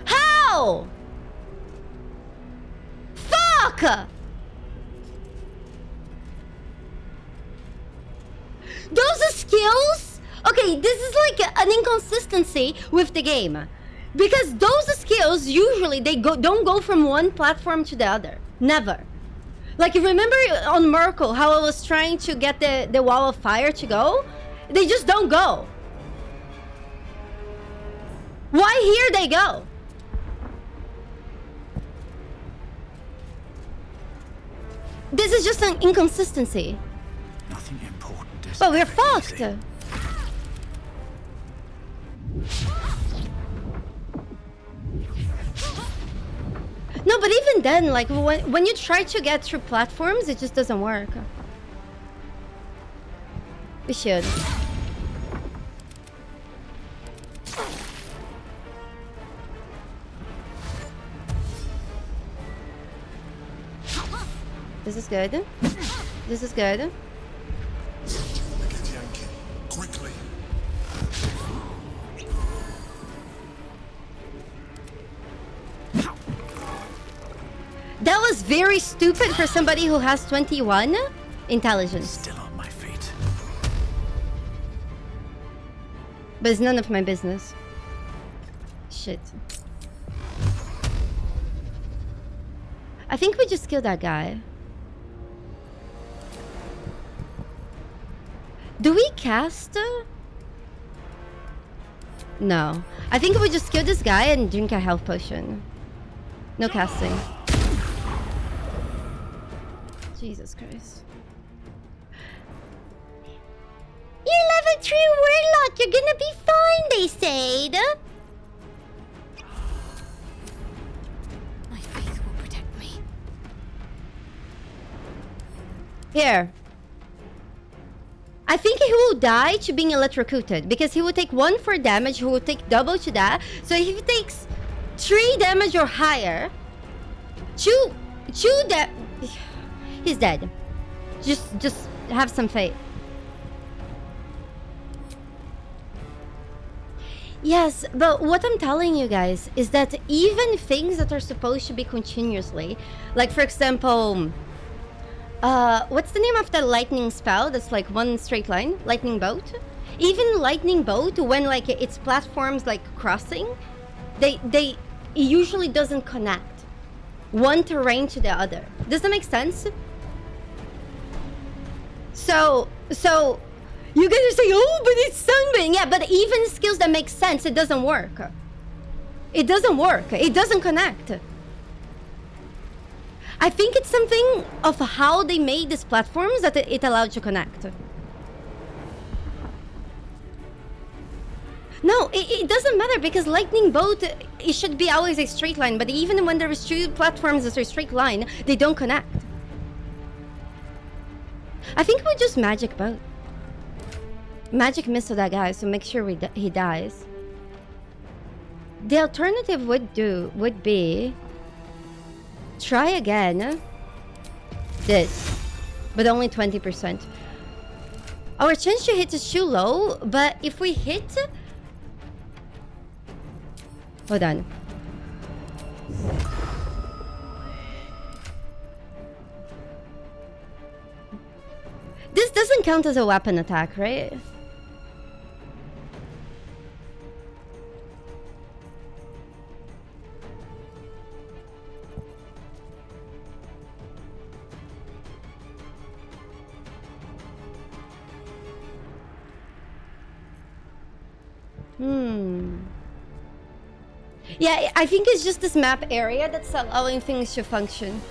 How? Fuck! Those are skills? Okay, this is like an inconsistency with the game. Because those skills, usually they don't go from one platform to the other. Never. Like, remember on Merkel, how I was trying to get the wall of fire to go? They just don't go. Why here they go? This is just an inconsistency. Nothing important is. But we're ever fucked. easy. No, but even then, like, when you try to get through platforms, it just doesn't work. We should. This is good. This is good. Quickly. That was very stupid for somebody who has 21 intelligence. Still on my feet. But it's none of my business. Shit. I think we just killed that guy. Do we cast? No. I think we just kill this guy and drink a health potion. No casting. Jesus Christ. You're level 3 warlock. You're gonna be fine, they said. My faith will protect me. Here. I think he will die to being electrocuted because he will take 1 for damage, he will take double to that. So if he takes 3 damage or higher, he's dead. Just have some faith. Yes, but what I'm telling you guys is that even things that are supposed to be continuously, like for example, what's the name of the lightning spell that's like one straight line? Lightning bolt? Even lightning bolt, when like its platforms like crossing, it usually doesn't connect one terrain to the other. Does that make sense? So you guys are saying, oh, but it's sunbeam. Yeah, but even skills that make sense, it doesn't work. It doesn't work. It doesn't connect. I think it's something of how they made these platforms that it allowed to connect. No, it doesn't matter because lightning bolt, it should be always a straight line, but even when there is 2 platforms that are a straight line, they don't connect. I think we just magic boat. Magic missile that guy, so make sure he dies. The alternative would be try again this, but only 20%. Our chance to hit is too low, but if we hit Hold on. This doesn't count as a weapon attack, right? Yeah, I think it's just this map area that's allowing things to function.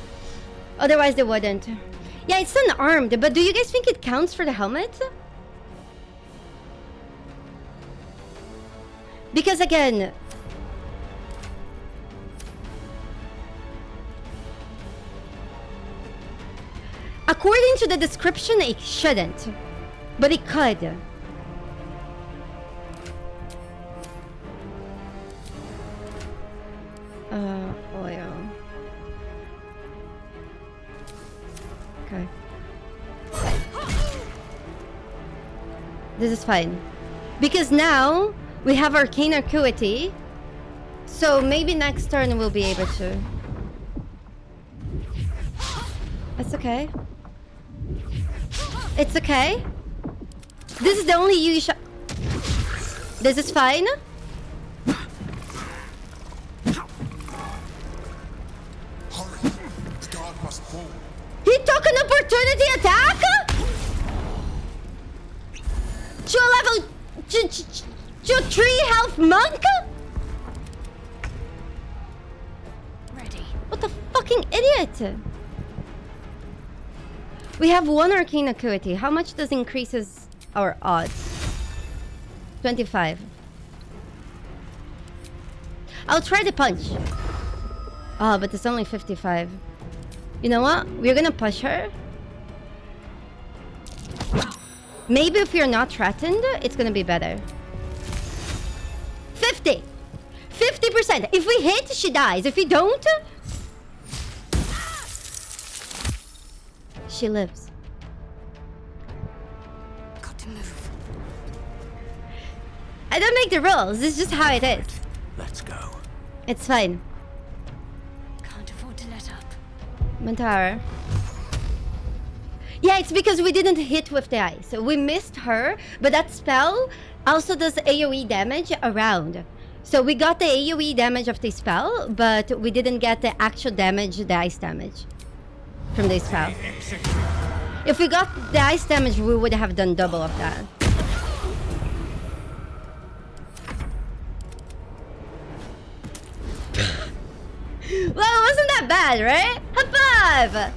Otherwise they wouldn't. Yeah, it's unarmed, but do you guys think it counts for the helmet? Because again... according to the description, it shouldn't. But it could. Oil. Okay. This is fine. Because now we have Arcane Acuity. So maybe next turn we'll be able to. It's okay. It's okay. This is the only you shot. This is fine. He took an opportunity attack? To a level... to 3 health monk? Ready. What a fucking idiot! We have 1 arcane acuity. How much does increases our odds? 25. I'll try the punch. Oh, but it's only 55. You know what? We're gonna push her. Maybe if you're not threatened, it's gonna be better. 50! 50%! If we hit, she dies. If we don't... she lives. Got to move. I don't make the rules. This is just how it is. Let's go. It's fine. Can't afford to let up. Mantara. Yeah, it's because we didn't hit with the ice. We missed her, but that spell also does AoE damage around. So we got the AoE damage of the spell, but we didn't get the actual damage, the ice damage from the spell. If we got the ice damage, we would have done double of that. Well, it wasn't that bad, right? High five!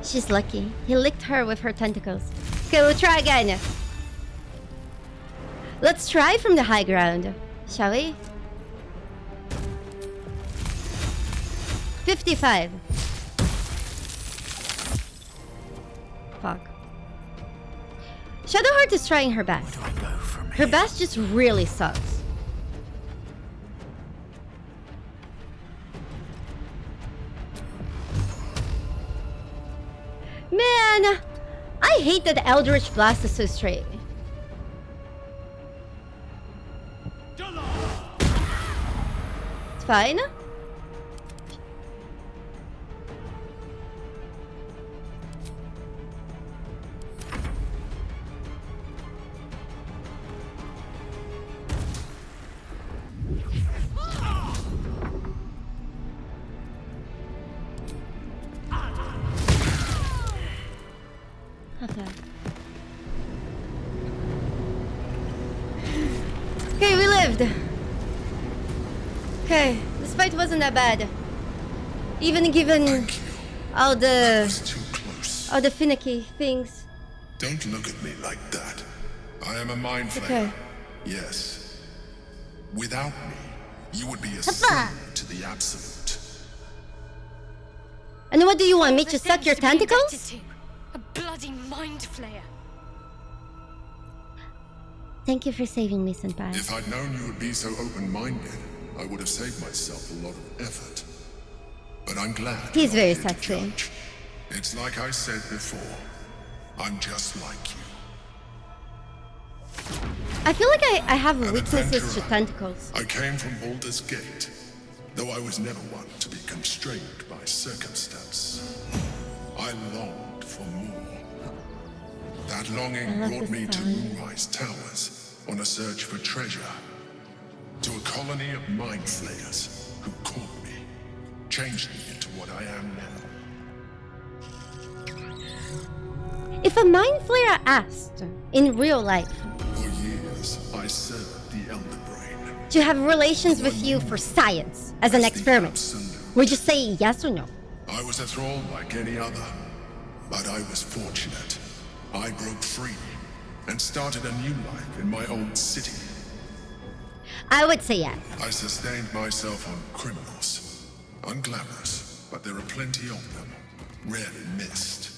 She's lucky. He licked her with her tentacles. Okay, we'll try again. Let's try from the high ground, shall we? 55. Fuck. Shadowheart is trying her best. Where do I go from Her here? best just really sucks. Man, I hate that Eldritch Blast is so straight. It's fine. Okay. Okay, we lived. Okay, this fight wasn't that bad. Even given all the Too close. all the finicky things. Don't look at me like that. I am a mind flayer. Okay. Yes. Without me, you would be a sin to the absolute. And what do you want me to The suck your things to be tentacles? indebted to. A bloody mind flayer. Thank you for saving me, Senpai. If I'd known you would be so open-minded, I would have saved myself a lot of effort. But I'm glad. He's you're very here to sexy. judge. It's like I said before. I'm just like you. I feel like I have An weaknesses to adventurer. tentacles. I came from Baldur's Gate, though I was never one to be constrained by circumstance. I longed for more. That longing love brought the me to sun. Moonrise Towers on a search for treasure. To a colony of mind flayers who caught me, changed me into what I am now. If a mind flayer asked in real life For years, I served the Elder Brain. to have relations with you for science as an The experiment, absolute. would you say yes or no? I was a thrall like any other, but I was fortunate. I broke free and started a new life in my old city. I would say yes. I sustained myself on criminals. Unglamorous, but there are plenty of them, rarely missed.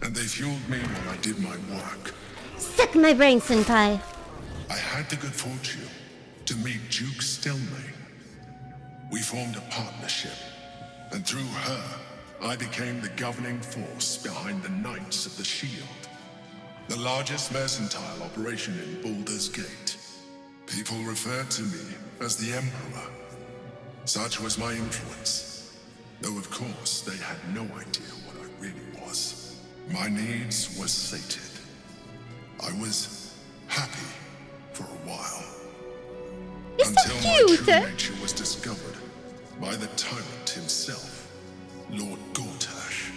And they fueled me while I did my work. Suck my brain, senpai. I had the good fortune to meet Duke Stelmane. We formed a partnership, and through her, I became the governing force behind the Knights of the Shield, the largest mercantile operation in Baldur's Gate. People referred to me as the Emperor. Such was my influence, though of course they had no idea what I really was. My needs were sated. I was happy for a while. You're so Until my cute. true nature was discovered by the tyrant himself, Lord Gortash.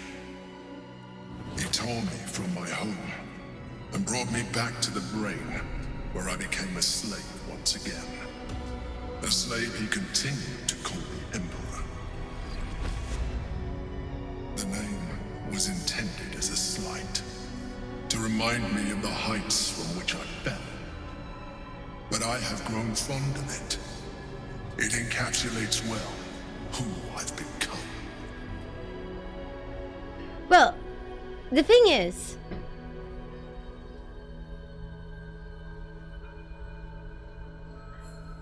He tore me from my home and brought me back to the brain, where I became a slave once again. A slave he continued to call the Emperor. The name was intended as a slight, to remind me of the heights from which I fell. But I have grown fond of it. It encapsulates well who I've become. Well, the thing is,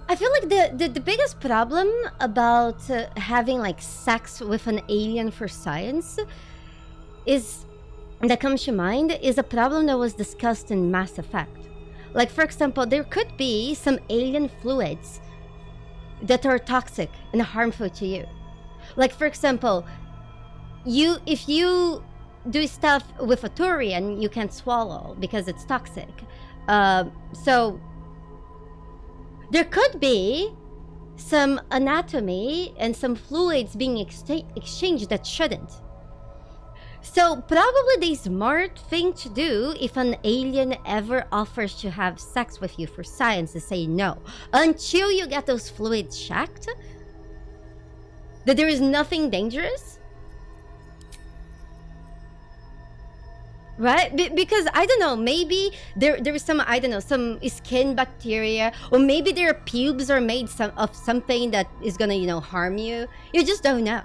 I feel like the biggest problem about having like sex with an alien for science is that comes to mind is a problem that was discussed in Mass Effect. Like, for example, there could be some alien fluids that are toxic and harmful to you. Like, for example, if you do stuff with a Turian, you can't swallow because it's toxic. So there could be some anatomy and some fluids being exchanged that shouldn't. So probably the smart thing to do if an alien ever offers to have sex with you for science is say no until you get those fluids checked, that there is nothing dangerous. Right? Because I don't know, maybe there is some, I don't know, some skin bacteria, or maybe their pubes are made of something that is gonna, harm you. You just don't know.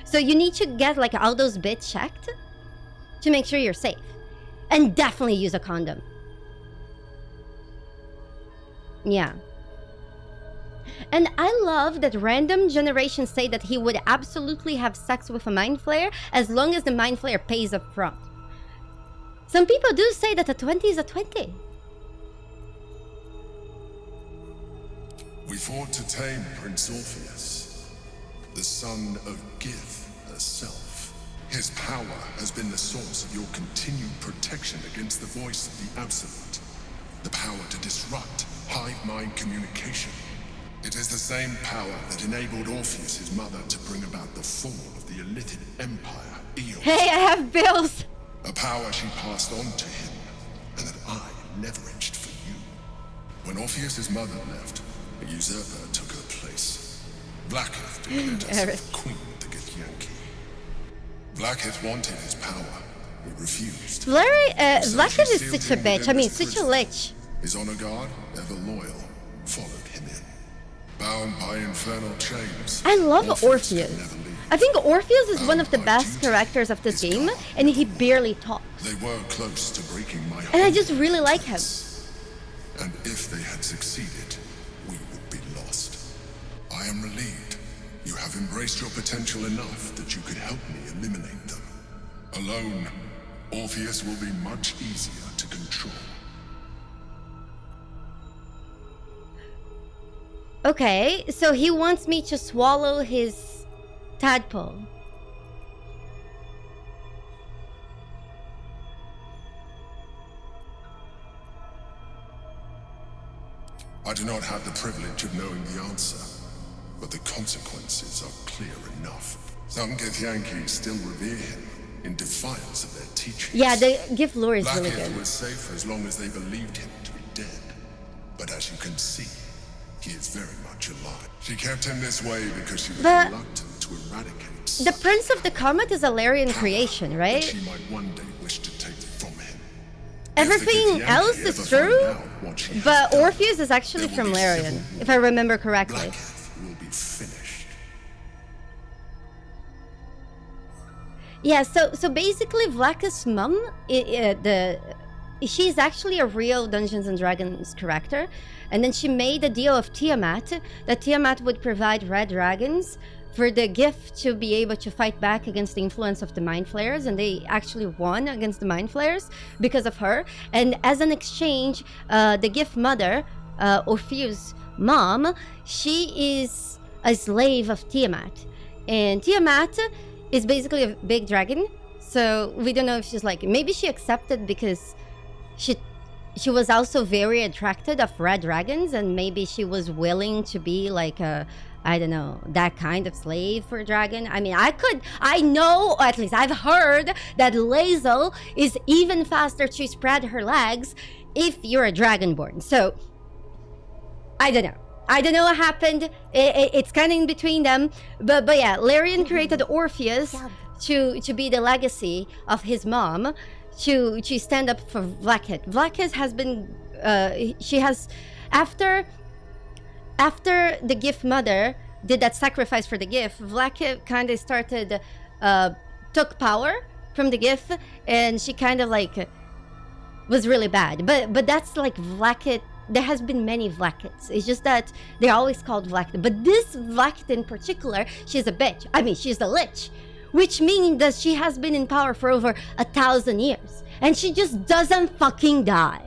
So you need to get like all those bits checked to make sure you're safe. And definitely use a condom. Yeah. And I love that random generations say that he would absolutely have sex with a mind flayer as long as the mind flayer pays up front. Some people do say that a 20 is a 20. We fought to tame Prince Orpheus, the son of Gith herself. His power has been the source of your continued protection against the voice of the Absolute. The power to disrupt hive mind communication. It is the same power that enabled Orpheus' mother to bring about the fall of the Illithid Empire eons. Hey, I have bills! A power she passed on to him, and that I leveraged for you. When Orpheus' mother left, a usurper took her place. Blackith declared herself queen of the Githyanki. Blackith wanted his power. He refused. Blackith is such a bitch. I mean, such a lich. His honor guard, ever loyal, followed him in. Bound by infernal chains. I love Orpheus. could never leave. I think Orpheus is one of the best characters of this game, and he barely talks. They were close to breaking my And I just really like him. And if they had succeeded, we would be lost. I am relieved. You have embraced your potential enough that you could help me eliminate them. Alone, Orpheus will be much easier to control. Okay, so he wants me to swallow his tadpole. I do not have the privilege of knowing the answer, but the consequences are clear enough. Some Githyanki still revere him in defiance of their teachings. Yeah, the gift lore is really Blackheath good. was safe as long as they believed him to be dead. But as you can see, he is very much alive. She kept him this way because she was But reluctant to eradicate the Prince of the Comet is a Larian creation, that right? she might one day wish to take from him. Everything else is true, but Orpheus is actually from Larian, if I remember correctly. Blackheath will be finished. Yeah, so basically Vlaka's mom, she's actually a real Dungeons and Dragons character, and then she made a deal of Tiamat that Tiamat would provide red dragons for the gift to be able to fight back against the influence of the Mind Flayers, and they actually won against the Mind Flayers because of her. And as an exchange, the gift mother, Orpheus' mom, she is a slave of Tiamat, and Tiamat is basically a big dragon. So we don't know if she's like, maybe she accepted because she was also very attracted of red dragons, and maybe she was willing to be like a, I don't know, that kind of slave for a dragon. I mean, I know, or at least I've heard that Lae'zel is even faster to spread her legs if you're a dragonborn. So I don't know. I don't know what happened. It's kind of in between them. But yeah, Larian created Orpheus to be the legacy of his mom, to stand up for Blackheath. Blackheath has been, she has, after the gift mother did that sacrifice for the gift, Blackheath kind of started, took power from the gift, and she kind of like was really bad. But that's like Blackheath. There has been many Vlakiths. It's just that they're always called Vlakith. But this Vlakith in particular, she's a bitch. I mean, she's a lich. Which means that she has been in power for over 1,000 years. And she just doesn't fucking die.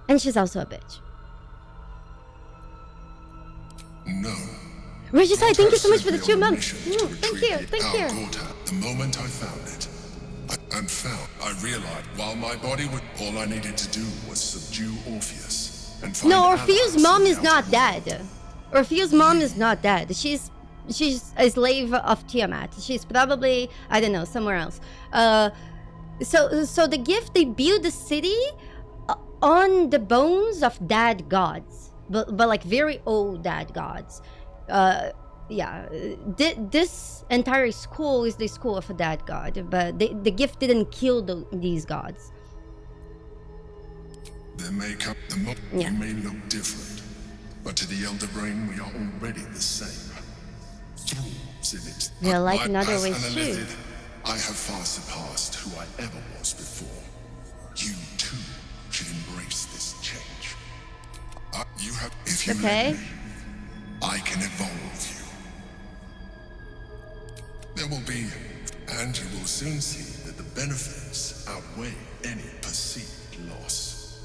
And she's also a bitch. No. Regicide, thank you so much for the 2 on a months. mission to Thank retrieve you, thank our you. Gortat. The moment I found it, I realized while my body was, all I needed to do was subdue Orpheus and find No, Orpheus' allies mom in the is not outer dead. world. Orpheus' mom is not dead. She's a slave of Tiamat. She's probably, I don't know, somewhere else. So the gift, they build the city on the bones of dead gods, but like very old dead gods. Yeah, this entire school is the school of a dead god, but the gift didn't kill these gods. There may come Yeah. we may look different, but to the Elder Brain we are already the same. Thralls in it. They're like But another as way an too. Elithid, I have far surpassed who I ever was before. You too should embrace this change. You have, if you Okay. let me, I can evolve you. There will be, and you will soon see that the benefits outweigh any perceived loss.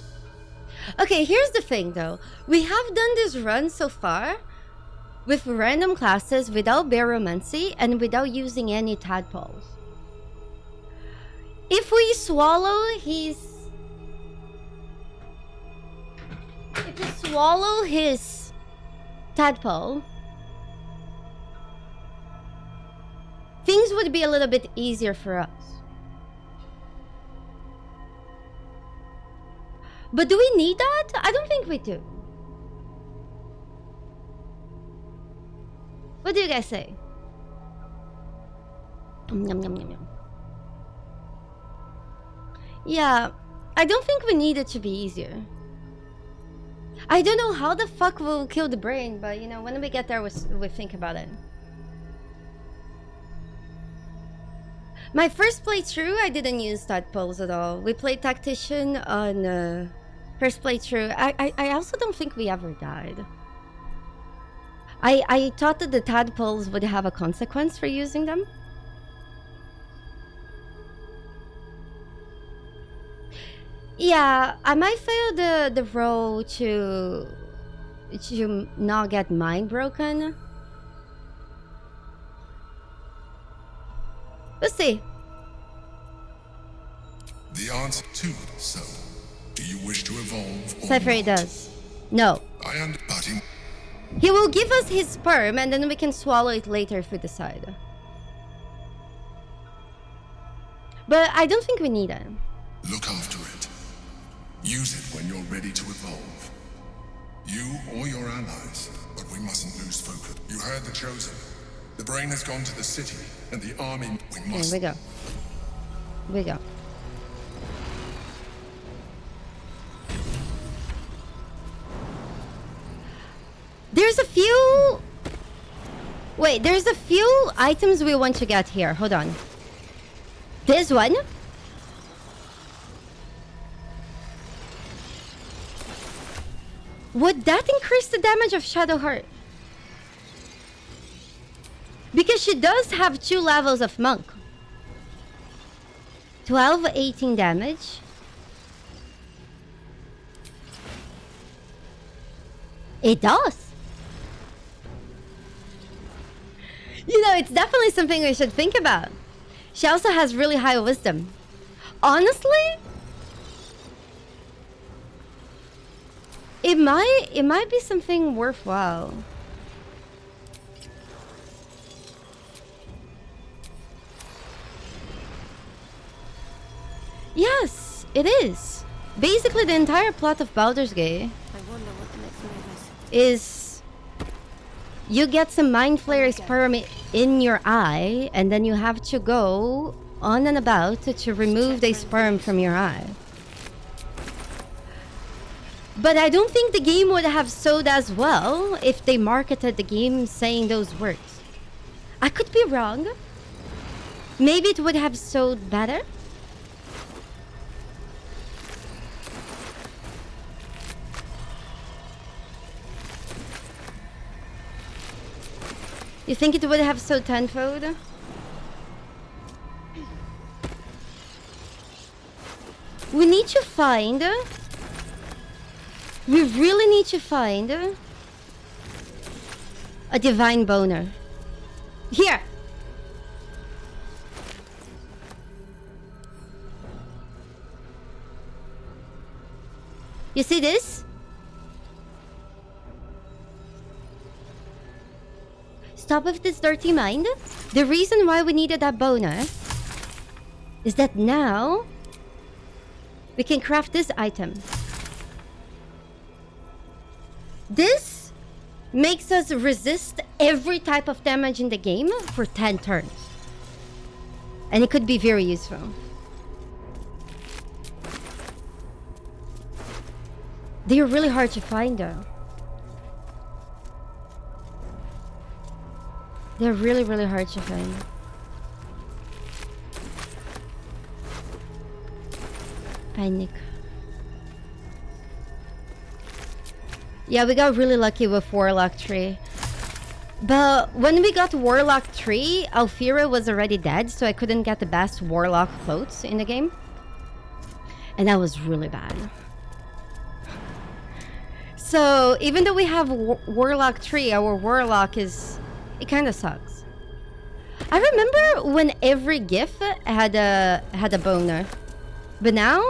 Okay, here's the thing though. We have done this run so far with random classes without baromancy and without using any tadpoles. If we swallow his tadpole, things would be a little bit easier for us. But do we need that? I don't think we do. What do you guys say? Yum, yum, yum, yum. Yeah, I don't think we need it to be easier. I don't know how the fuck we'll kill the brain, but you know, when we get there, we think about it. My first playthrough, I didn't use tadpoles at all. We played Tactician on first playthrough. I also don't think we ever died. I thought that the tadpoles would have a consequence for using them. Yeah, I might fail the roll to not get mind broken. Let's see. The answer to so. Do you wish to evolve or Cypher not? does. No. I am butting. He will give us his sperm and then we can swallow it later if we decide. But I don't think we need it. Look after it. Use it when you're ready to evolve. You or your allies, but we mustn't lose focus. You heard the Chosen. The brain has gone to the city, and the army. We must. Here we go. Here we go. There's a few... Wait, there's a few items we want to get here. Hold on. This one? Would that increase the damage of Shadowheart? Because she does have 2 levels of Monk. 12, 18 damage. It does. You know, it's definitely something we should think about. She also has really high wisdom. Honestly, it might be something worthwhile. Yes, it is. Basically, the entire plot of Baldur's Gate I wonder what the next move is you get some Mind Flayer sperm in your eye, and then you have to go on and about to remove the sperm from your eye. But I don't think the game would have sold as well if they marketed the game saying those words. I could be wrong. Maybe it would have sold better. You think it would have sold tenfold? We need to find... We really need to find a divine boner. Here! You see this? Stop with this dirty mind. The reason why we needed that boner is that now we can craft this item. This makes us resist every type of damage in the game for 10 turns. And it could be very useful. They're really hard to find though. They're really, really hard to find. Panic. Yeah, we got really lucky with Warlock Tree. But when we got Warlock Tree, Alfira was already dead, so I couldn't get the best Warlock clothes in the game. And that was really bad. So, even though we have Warlock Tree, our Warlock is... It kind of sucks. I remember when every GIF had a boner. But now,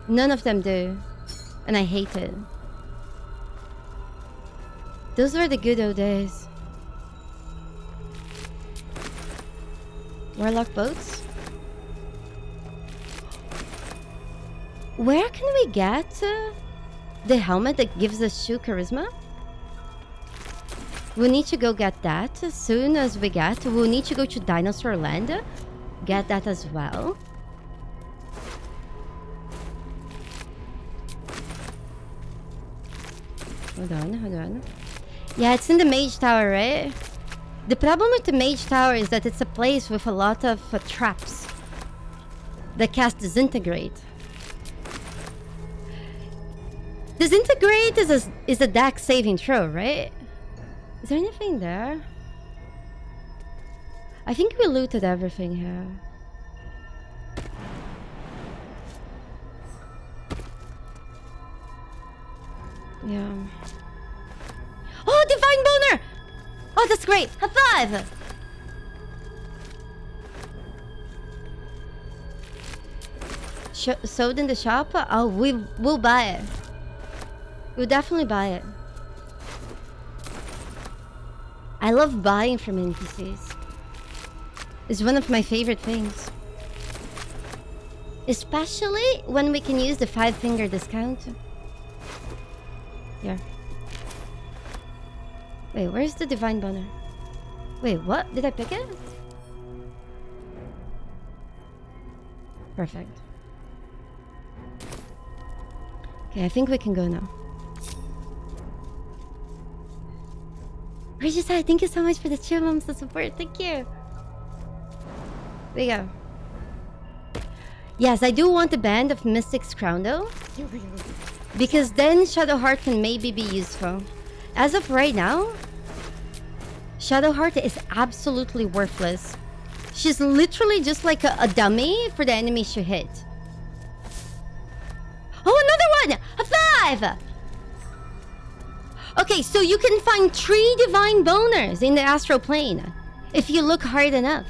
none of them do. And I hate it. Those were the good old days. Warlock boats? Where can we get the helmet that gives us 2 charisma? We need to go get that as soon as we get. We'll need to go to Dinosaur Land. Get that as well. Hold on, hold on. Yeah, it's in the Mage Tower, right? The problem with the Mage Tower is that it's a place with a lot of traps that cast Disintegrate. Disintegrate is a dex saving throw, right? Is there anything there? I think we looted everything here. Yeah. Oh, Divine Boner! Oh, that's great! High five! Sold in the shop? Oh, we'll buy it. We'll definitely buy it. I love buying from NPCs. It's one of my favorite things. Especially when we can use the 5-finger discount. Here. Wait, where's the Divine Boner? Wait, what? Did I pick it? Perfect. Okay, I think we can go now. Regicide, thank you so much for the chill moms to support. Thank you. There we go. Yes, I do want the Band of Mystic's crown though. Because then Shadowheart can maybe be useful. As of right now, Shadowheart is absolutely worthless. She's literally just like a dummy for the enemy she hit. Oh, another one! A 5! Okay, so you can find 3 divine boners in the astral plane if you look hard enough.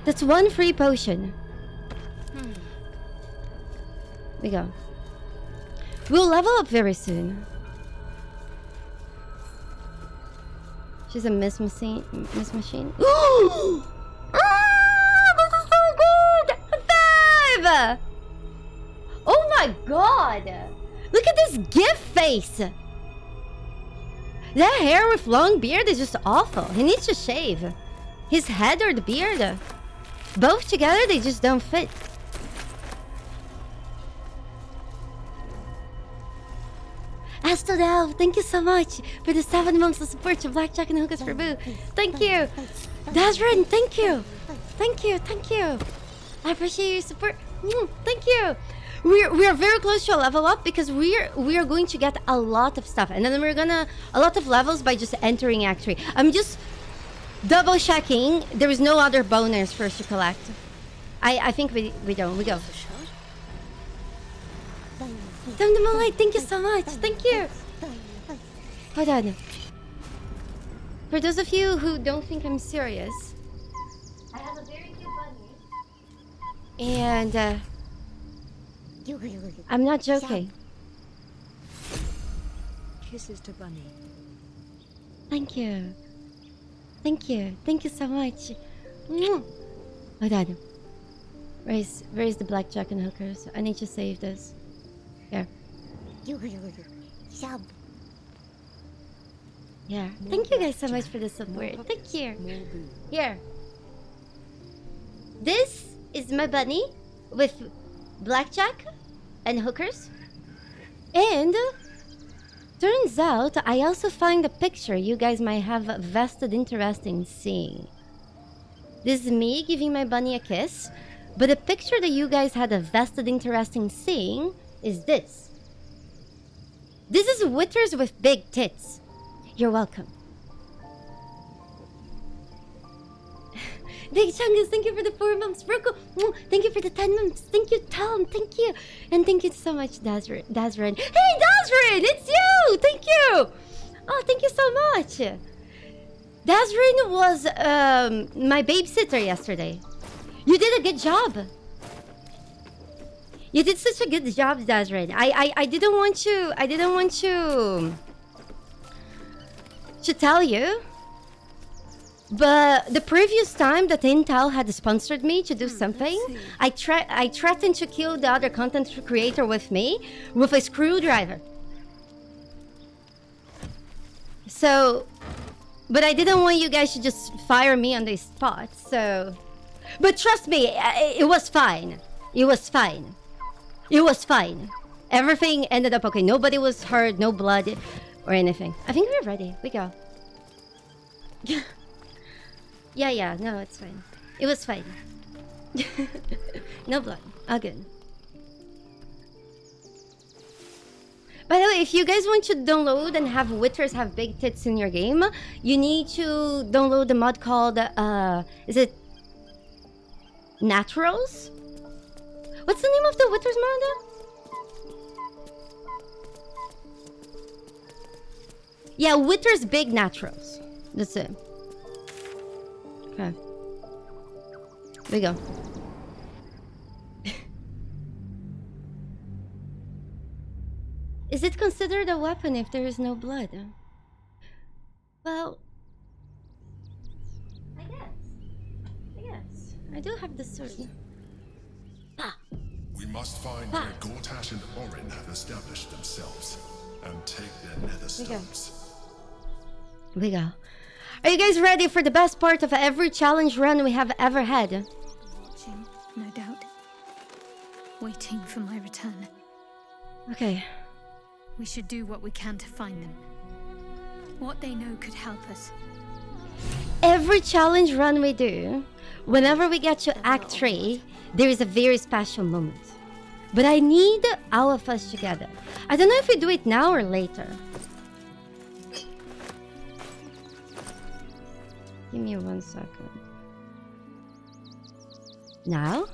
That's 1 free potion. We go. We'll level up very soon. She's a miss machine. Miss machine. Ah, this is so good! 5! Oh my god! Look at this GIF face! That hair with long beard is just awful. He needs to shave. His head or the beard. Both together, they just don't fit. Astrodel, thank you so much for the 7 months of support to Blackjack and Hookahs for Boo. Thank you. Dazrin, thank you. Thank you, thank you. I appreciate your support. Thank you. We are very close to a level up because we are going to get a lot of stuff, and then we're gonna a lot of levels by just entering Act 3. I'm just double checking there is no other bonus for us to collect. I think we don't. We go. Light, thank you so much. Thank you. Hold on. For those of you who don't think I'm serious, I have a very cute bunny. And I'm not joking. Kisses to Bunny. Thank you. Thank you. Thank you so much. Hold on. Where is the Blackjack and Hookers? I need to save this. Here. Yeah. Thank you guys so much for the support. Thank you. Here. This is my bunny with Blackjack and Hookers. And turns out I also find a picture you guys might have a vested interest in seeing. This is me giving my bunny a kiss, but the picture that you guys had a vested interest in seeing is this. This is Witters with big tits. You're welcome. Big Chungus, thank you for the 4 months. Broco, thank you for the 10 months. Thank you, Tom. Thank you. And thank you so much, Dazrin. Hey, Dazrin, it's you. Thank you. Oh, thank you so much. Dazrin was my babysitter yesterday. You did a good job. You did such a good job, Dazrin. I didn't want to tell you, but the previous time that Intel had sponsored me to do something, I threatened to kill the other content creator with me with a screwdriver. So, but I didn't want you guys to just fire me on the spot. So, but trust me, it was fine. It was fine. It was fine. Everything ended up okay. Nobody was hurt, no blood or anything. I think we're ready. We go. Yeah, no, it's fine. It was fine. No blood. All good. By the way, if you guys want to download and have Witters have big tits in your game, you need to download the mod called, is it Naturals? What's the name of the Witters mod? Yeah, Wither's big naturals. That's it. Okay. There we go. Is it considered a weapon if there is no blood? Well, I guess. I do have the sword. Ah. We must find where Gortash and Orin have established themselves and take their nether stones. Here we go. Are you guys ready for the best part of every challenge run we have ever had? Watching, no doubt. Waiting for my return. Okay. We should do what we can to find them. What they know could help us. Every challenge run we do, whenever we get to Act 3, there is a very special moment. But I need all of us together. I don't know if we do it now or later. Give me 1 second. Now?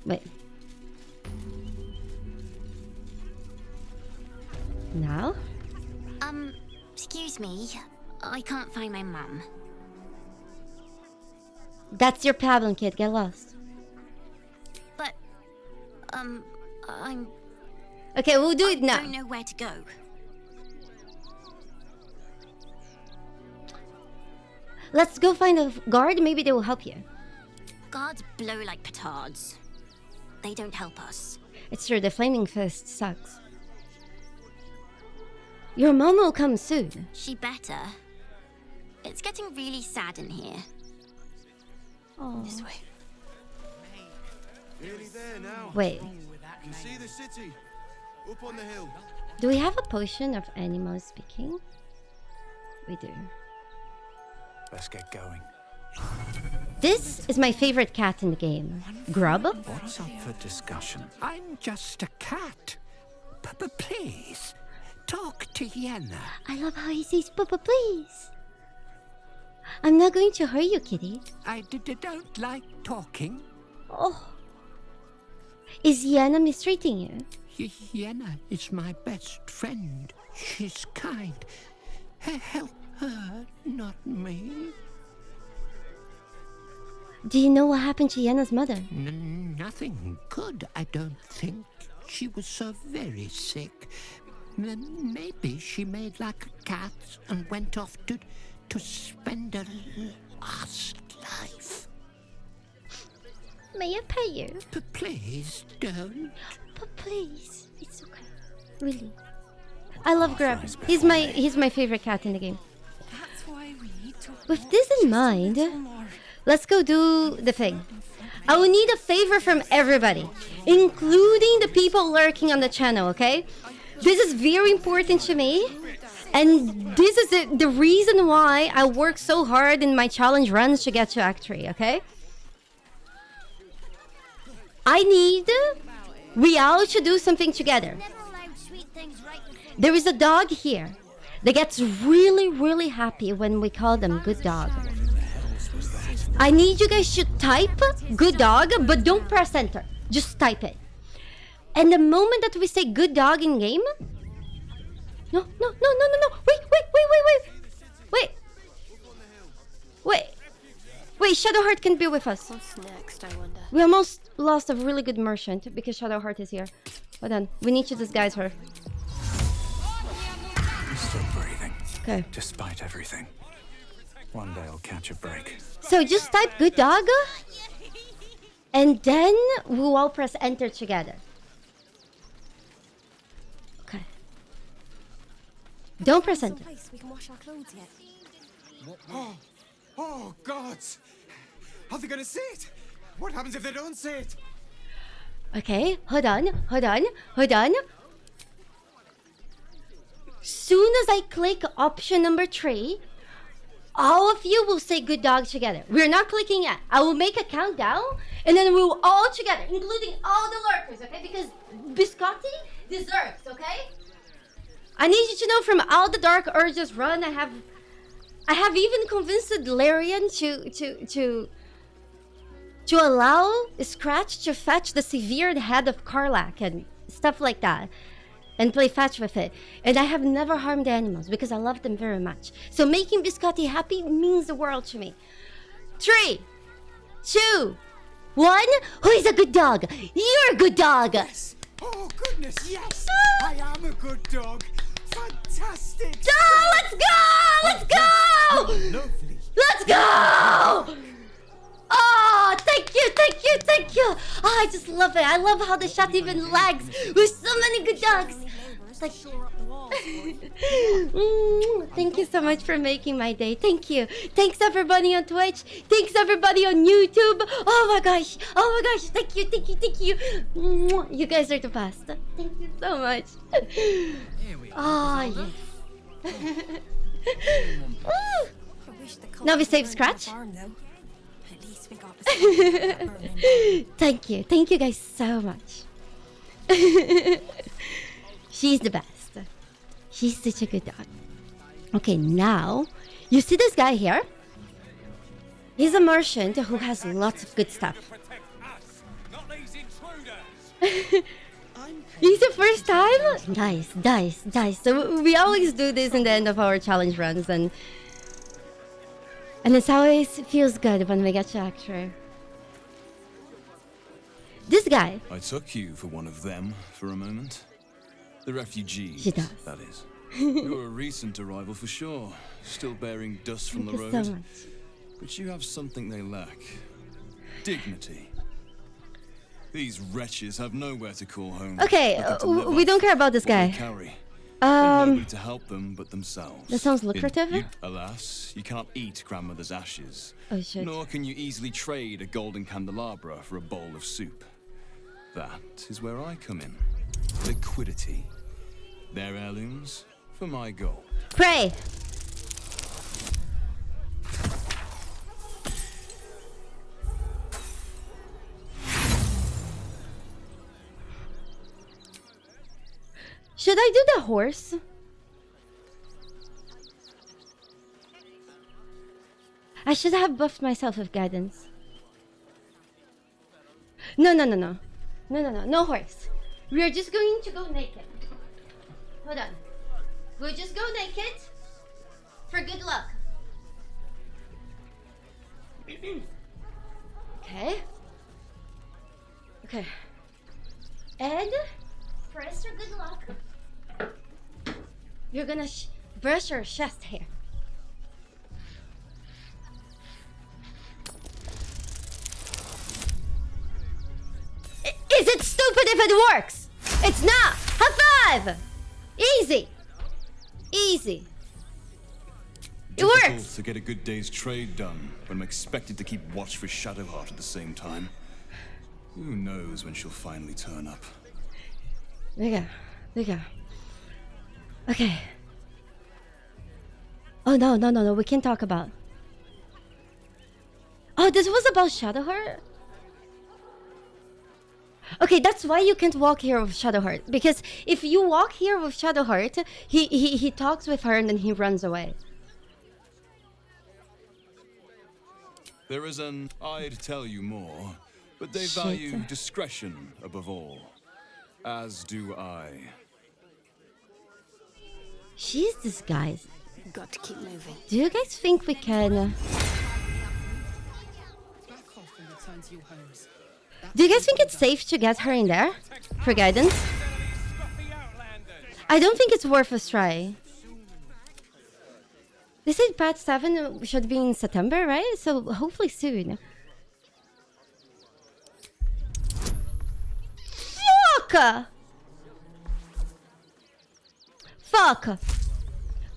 Wait. Now? Excuse me. I can't find my mum. That's your problem, kid. Get lost. But, I'm... Okay, we'll do it now. I don't know where to go. Let's go find a guard. Maybe they will help you. Guards blow like petards. They don't help us. It's true, the flaming fist sucks. Your mom will come soon. She better. It's getting really sad in here. Oh. This way. Nearly there now. Wait. You see the city? Up on the hill. Do we have a potion of animal speaking? We do. Let's get going. This is my favorite cat in the game. Grub? What's up for discussion? I'm just a cat. Please, talk to Yenna. I love how he says, Papa, please. I'm not going to hurt you, kitty. I don't like talking. Oh. Is Yenna mistreating you? Yenna is my best friend. She's kind. Help her, not me. Do you know what happened to Yenna's mother? Nothing good, I don't think. She was so very sick. Maybe she made like a cat and went off to spend a last life. May I pay you? Please don't. But please, it's okay. Really. I love Grub. He's my favorite cat in the game. That's why we need to. With this in mind, let's go do the thing. I will need a favor from everybody, including the people lurking on the channel, okay? This is very important to me, and this is the reason why I work so hard in my challenge runs to get to Act 3, okay? I need we all to do something together. There is a dog here that gets really, really happy when we call them good dog. I need you guys to type good dog, but don't press enter. Just type it. And the moment that we say good dog in game... No. Wait, Shadowheart can be with us. What's next, I wonder? We almost lost a really good merchant because Shadowheart is here. Hold on, we need to disguise her. Still breathing. Okay. Despite everything. One day I'll catch a break. So just type good dog, and then we'll all press enter together. Okay. Don't press enter. We can wash our clothes yet. Oh, God! Are they gonna see it? What happens if they don't see it? Okay, hold on. Soon as I click option number 3, all of you will say good dog together. We're not clicking yet. I will make a countdown, and then we will all together, including all the lurkers, okay? Because Biscotti deserves, okay? I need you to know from all the Dark Urges run, I have even convinced Larian to allow Scratch to fetch the severed head of Karlach and stuff like that. and play fetch with it. And I have never harmed the animals because I love them very much. So making Biscotti happy means the world to me. 3, 2, 1. Who is a good dog? You're a good dog. Yes. Oh goodness, yes. I am a good dog. Fantastic. Oh, let's go! Let's go! Lovely. Let's go! Oh, thank you, thank you, thank you. Oh, I just love it. I love how the shot even lags with so many good dogs. Like, thank you so much for making my day. Thank you. Thanks everybody on Twitch. Thanks everybody on YouTube. Oh my gosh. Oh my gosh. Thank you, thank you, thank you. You guys are the best. Thank you so much. Oh, yes. Now we save Scratch. Thank you. Thank you guys so much. She's the best. She's such a good dog. Okay, now, you see this guy here? He's a merchant who has lots of good stuff. He's the first time? Nice, nice, nice. So we always do this in the end of our challenge runs, and it always feels good when we get to actually. This guy. I took you for one of them for a moment. The refugees, She does. that is. You're a recent arrival for sure, still bearing dust from the road. Thank you so much. But you have something they lack. Dignity. These wretches have nowhere to call home. Okay, we don't care about this guy. Nobody to help them but themselves. That sounds lucrative. Alas, you cannot eat grandmother's ashes. Oh shit. Nor can you easily trade a golden candelabra for a bowl of soup. That is where I come in. Liquidity. Their heirlooms for my gold. Pray. Should I do the horse? I should have buffed myself with guidance. No, no, no, no. No, no, no. No horse. We are just going to go naked. Hold on. We'll just go naked for good luck. Okay. Okay. And press for good luck. You're gonna brush your chest hair. Is it stupid if it works? It's not. High five. Easy. Easy. It Difficult works. to get a good day's trade done when I'm expected to keep watch for Shadowheart at the same time. Who knows when she'll finally turn up? There you go. There you go. Okay. Oh no, no, no, no. We can't talk about. Oh, this was about Shadowheart? Okay, that's why you can't walk here with Shadowheart. Because if you walk here with Shadowheart, he talks with her and then he runs away. There is an I'd tell you more, but they Shit. value discretion above all. As do I. She's disguised. Got to keep moving. Do you guys think we can... Do you guys think it's safe to get her in there? For guidance? I don't think it's worth a try. They said patch 7 should be in September, right? So hopefully soon. Fuck! Fuck!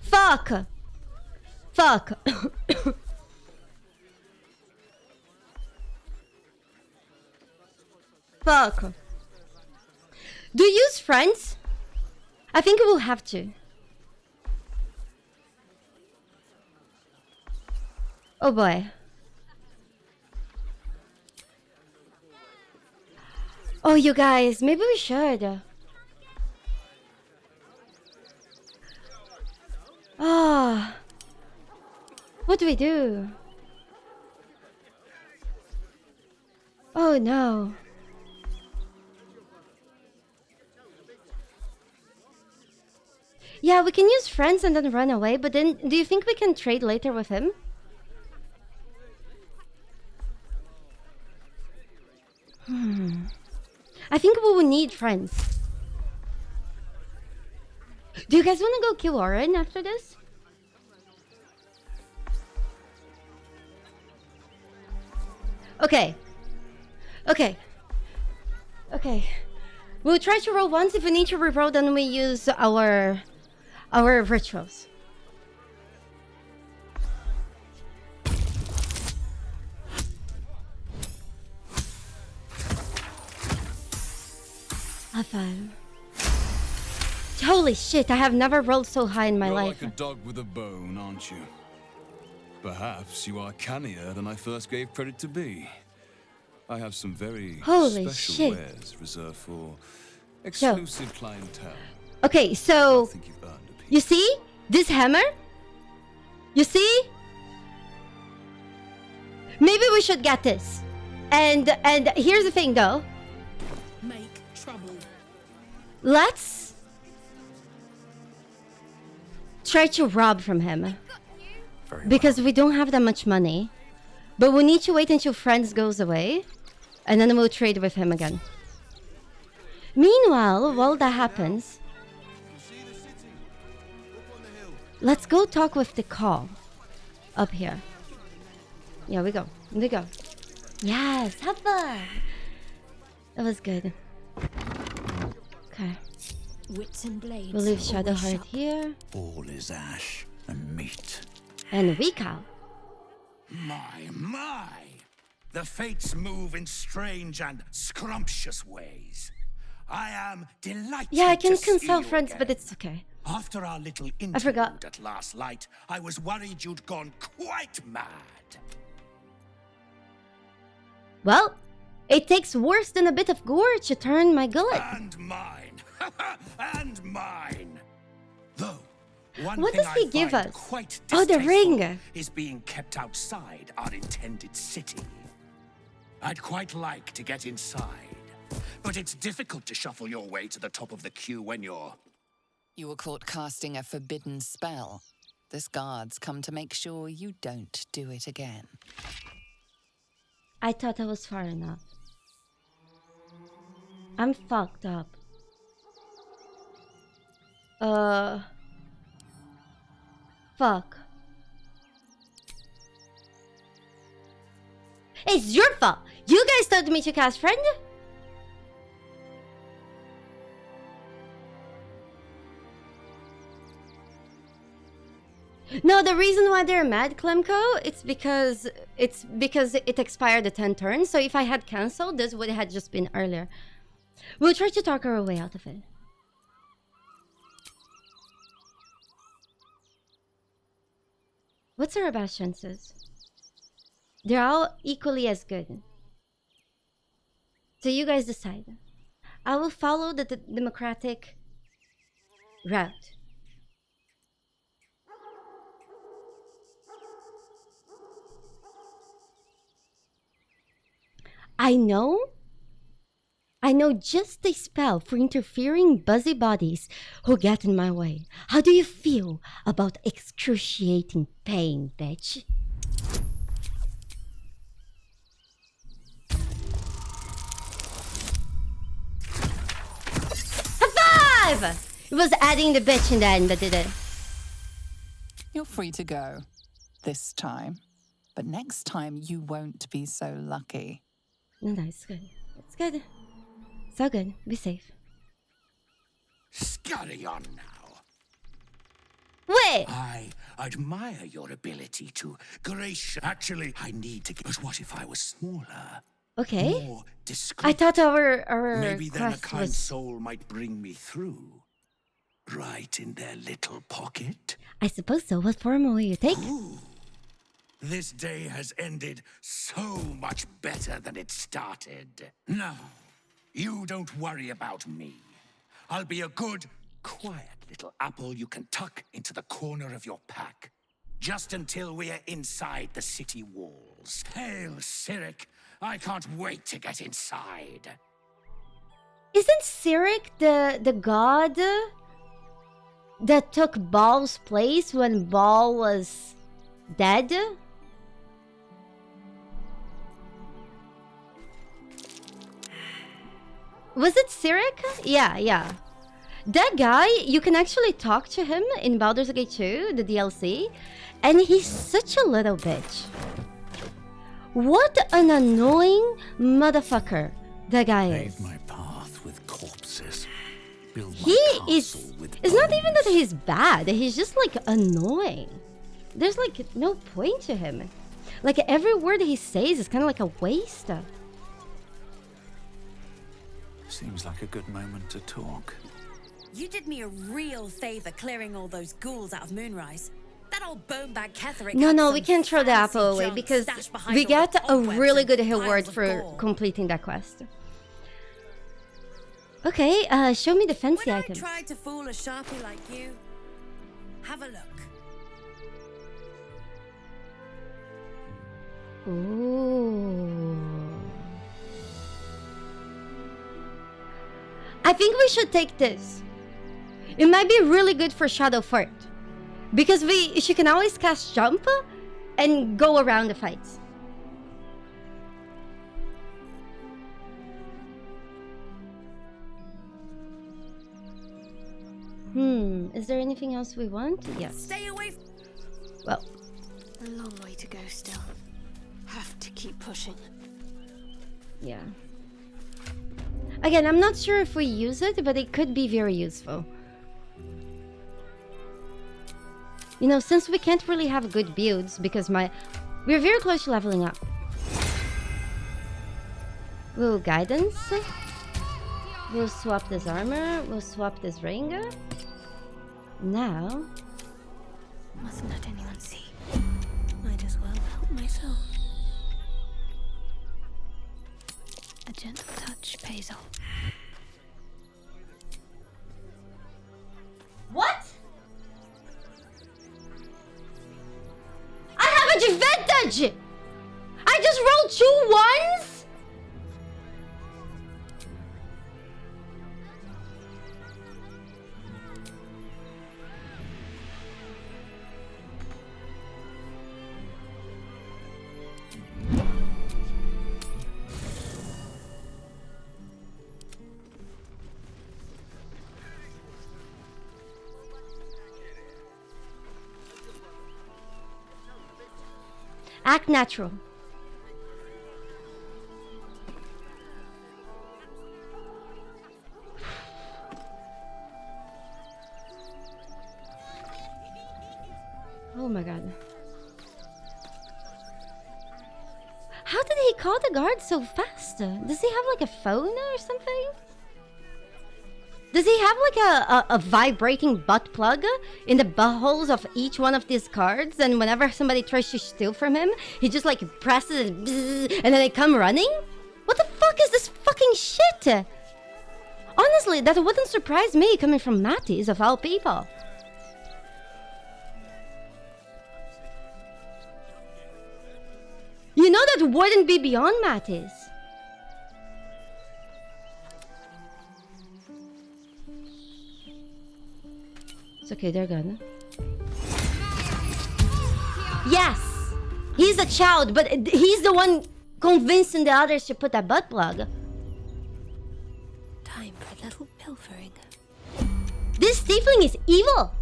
Fuck! Fuck! Fuck. Do you use friends? I think we'll have to. Oh boy. Oh, you guys, maybe we should. Ah. What do we do? Oh no. Yeah, we can use friends and then run away, but then do you think we can trade later with him? I think we will need friends. Do you guys want to go kill Oren after this? Okay. Okay. Okay. We'll try to roll once. If we need to reroll, then we use our rituals. High five. Holy shit, I have never rolled so high in my You're life. like a dog with a bone, aren't you? Perhaps you are cannier than I first gave credit to be. I have some very Holy special shit. wares reserved for exclusive clientele. Okay, so you see this hammer? You see? Maybe we should get this. And here's the thing though. Make trouble. Let's try to rob from him. Because we don't have that much money. But we need to wait until Friends goes away. And then we'll trade with him again. Meanwhile, while that happens, let's go talk with the call up here. Yeah, we go. We go. Yes, have fun. That was good. Okay. Wits and blades. We'll leave Shadowheart here. All is ash and meat. And we cow. My! The fates move in strange and scrumptious ways. I am delighted. Yeah, I can to see console you Friends, again. but it's okay. After our little I forgot. interlude at last light, I was worried you'd gone quite mad. Well, it takes worse than a bit of gore to turn my gullet. And mine. And mine. Though, one What thing does he I give find us? quite Oh, the distasteful ring. is being kept outside our intended city. I'd quite like to get inside, but it's difficult to shuffle your way to the top of the queue when you're... You were caught casting a forbidden spell. This guard's come to make sure you don't do it again. I thought I was far enough. I'm fucked up. Fuck. It's your fault. You guys told me to cast Friend. No, the reason why they're mad, Klemko, it's because it expired the 10 turns. So if I had cancelled, this would have just been earlier. We'll try to talk our way out of it. What's our best chances? They're all equally as good. So you guys decide. I will follow the democratic route. I know just a spell for interfering busybodies who get in my way. How do you feel about excruciating pain, bitch? High five! It was adding the bitch in the end that did it. You're free to go. This time. But next time you won't be so lucky. No, it's good. It's good. So good. Be safe. Scurry on now. Wait! I admire your ability to Actually, I need to... But what if I was smaller? Okay. More discreet? I thought our Maybe then a quest kind was... soul might bring me through. Right in their little pocket. I suppose so. What form will you take? Ooh. This day has ended so much better than it started. No, you don't worry about me. I'll be a good, quiet little apple you can tuck into the corner of your pack. Just until we are inside the city walls. Hail, Cyric! I can't wait to get inside. Isn't Cyric the god that took Ball's place when Ball was dead? Was it Cyric? Yeah. That guy, you can actually talk to him in Baldur's Gate 2, the DLC, and he's such a little bitch. What an annoying motherfucker that guy is. Pave my path with corpses. Build my He castle is... with It's not even that he's bad, he's just like annoying. There's like no point to him. Like every word he says is kind of like a waste. Seems like a good moment to talk. You did me a real favor clearing all those ghouls out of Moonrise. That old bonebag Ketherick. No, we can't throw the apple away because we get a really good reward for completing that quest. Okay, show me the fancy when items. I tried to fool a sharpie like you, have a look. Ooh. I think we should take this. It might be really good for Shadow Fort. Because she can always cast jump and go around the fights. Is there anything else we want? Yes. Stay away. Well, a long way to go still. Have to keep pushing. Yeah. Again, I'm not sure if we use it, but it could be very useful. You know, since we can't really have good builds because we're very close to leveling up. We'll guidance. We'll swap this armor. We'll swap this ring. Now... Mustn't let anyone see. Might as well help myself. A gentle touch pays off. What? I have advantage! I just rolled 2 ones? Act natural. Oh my god. How did he call the guard so fast? Does he have like a phone or something? Does he have like a vibrating butt plug in the buttholes of each one of these cards? And whenever somebody tries to steal from him, he just like presses it and then they come running? What the fuck is this fucking shit? Honestly, that wouldn't surprise me coming from Mattis of all people. You know that wouldn't be beyond Mattis. It's okay, they're gone. Yes! He's a child, but he's the one convincing the others to put that butt plug. Time for a little pilfering. This tiefling is evil!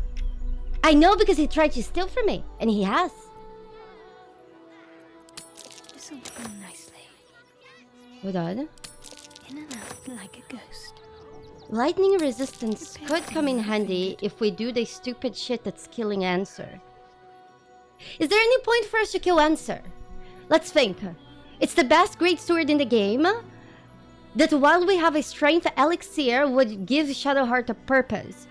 I know because he tried to steal from me, and he has. This'll do nicely. Hold on. In and out like a ghost. Lightning resistance could come in handy if we do the stupid shit that's killing Answer. Is there any point for us to kill Answer? Let's think. It's the best great sword in the game. That while we have a strength elixir would give Shadowheart a purpose.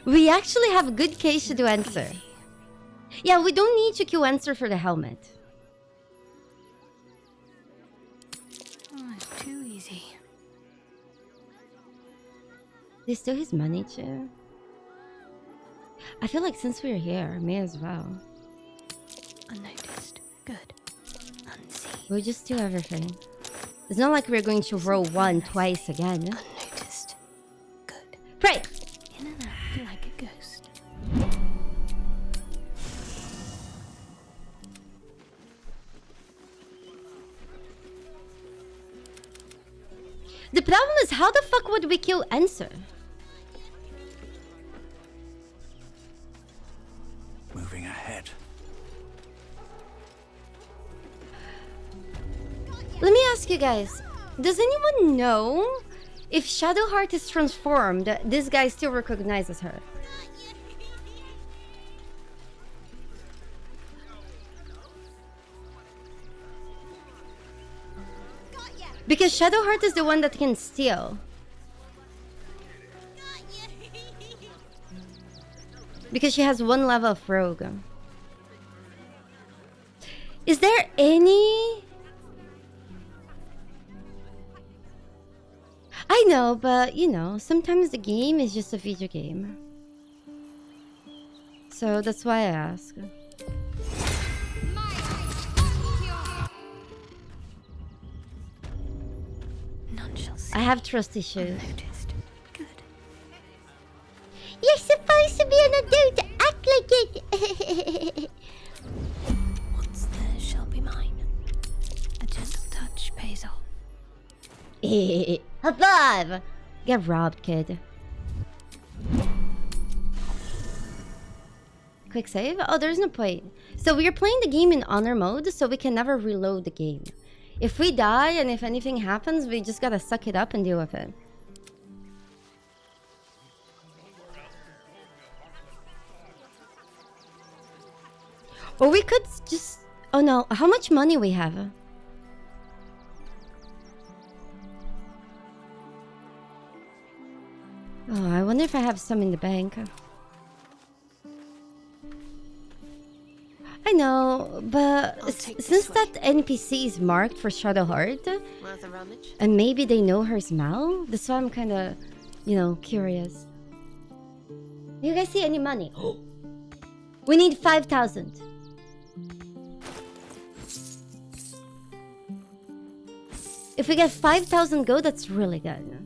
We actually have a good case to do Answer. Yeah, we don't need to kill Answer for the helmet. Oh, it's too easy. They steal his money too. I feel like since we're here, may as well. Unnoticed. Good. Unseen. We'll just do everything. It's not like we're going to roll one twice again. Unnoticed. Good. Pray! In and out like a ghost. The problem is, how the fuck would we kill Answer? Moving ahead. Let me ask you guys, does anyone know if Shadowheart is transformed, this guy still recognizes her? Because Shadowheart is the one that can steal. Because she has one level of rogue. Is there any... I know, but you know, sometimes the game is just a video game. So that's why I ask. I have trust issues. You're supposed to be an adult. Act like it. What's there shall be mine. A gentle touch pays off. High five! Get robbed, kid. Quick save? Oh, there's no point. So we are playing the game in honor mode, so we can never reload the game. If we die and if anything happens, we just gotta suck it up and deal with it. Or we could just... Oh no, how much money we have? Oh, I wonder if I have some in the bank. I know, but since that NPC is marked for Shadowheart, Worth a rummage? and maybe they know her smell, that's why I'm kind of, you know, curious. Do you guys see any money? We need 5,000. If we get 5,000 gold, that's really good.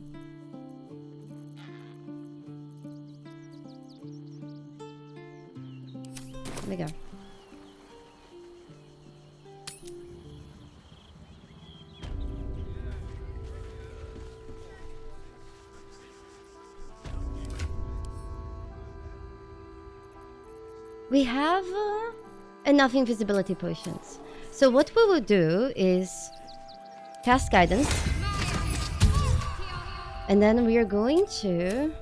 There we go. We have enough invisibility potions. So what we will do is cast guidance. And then we are going to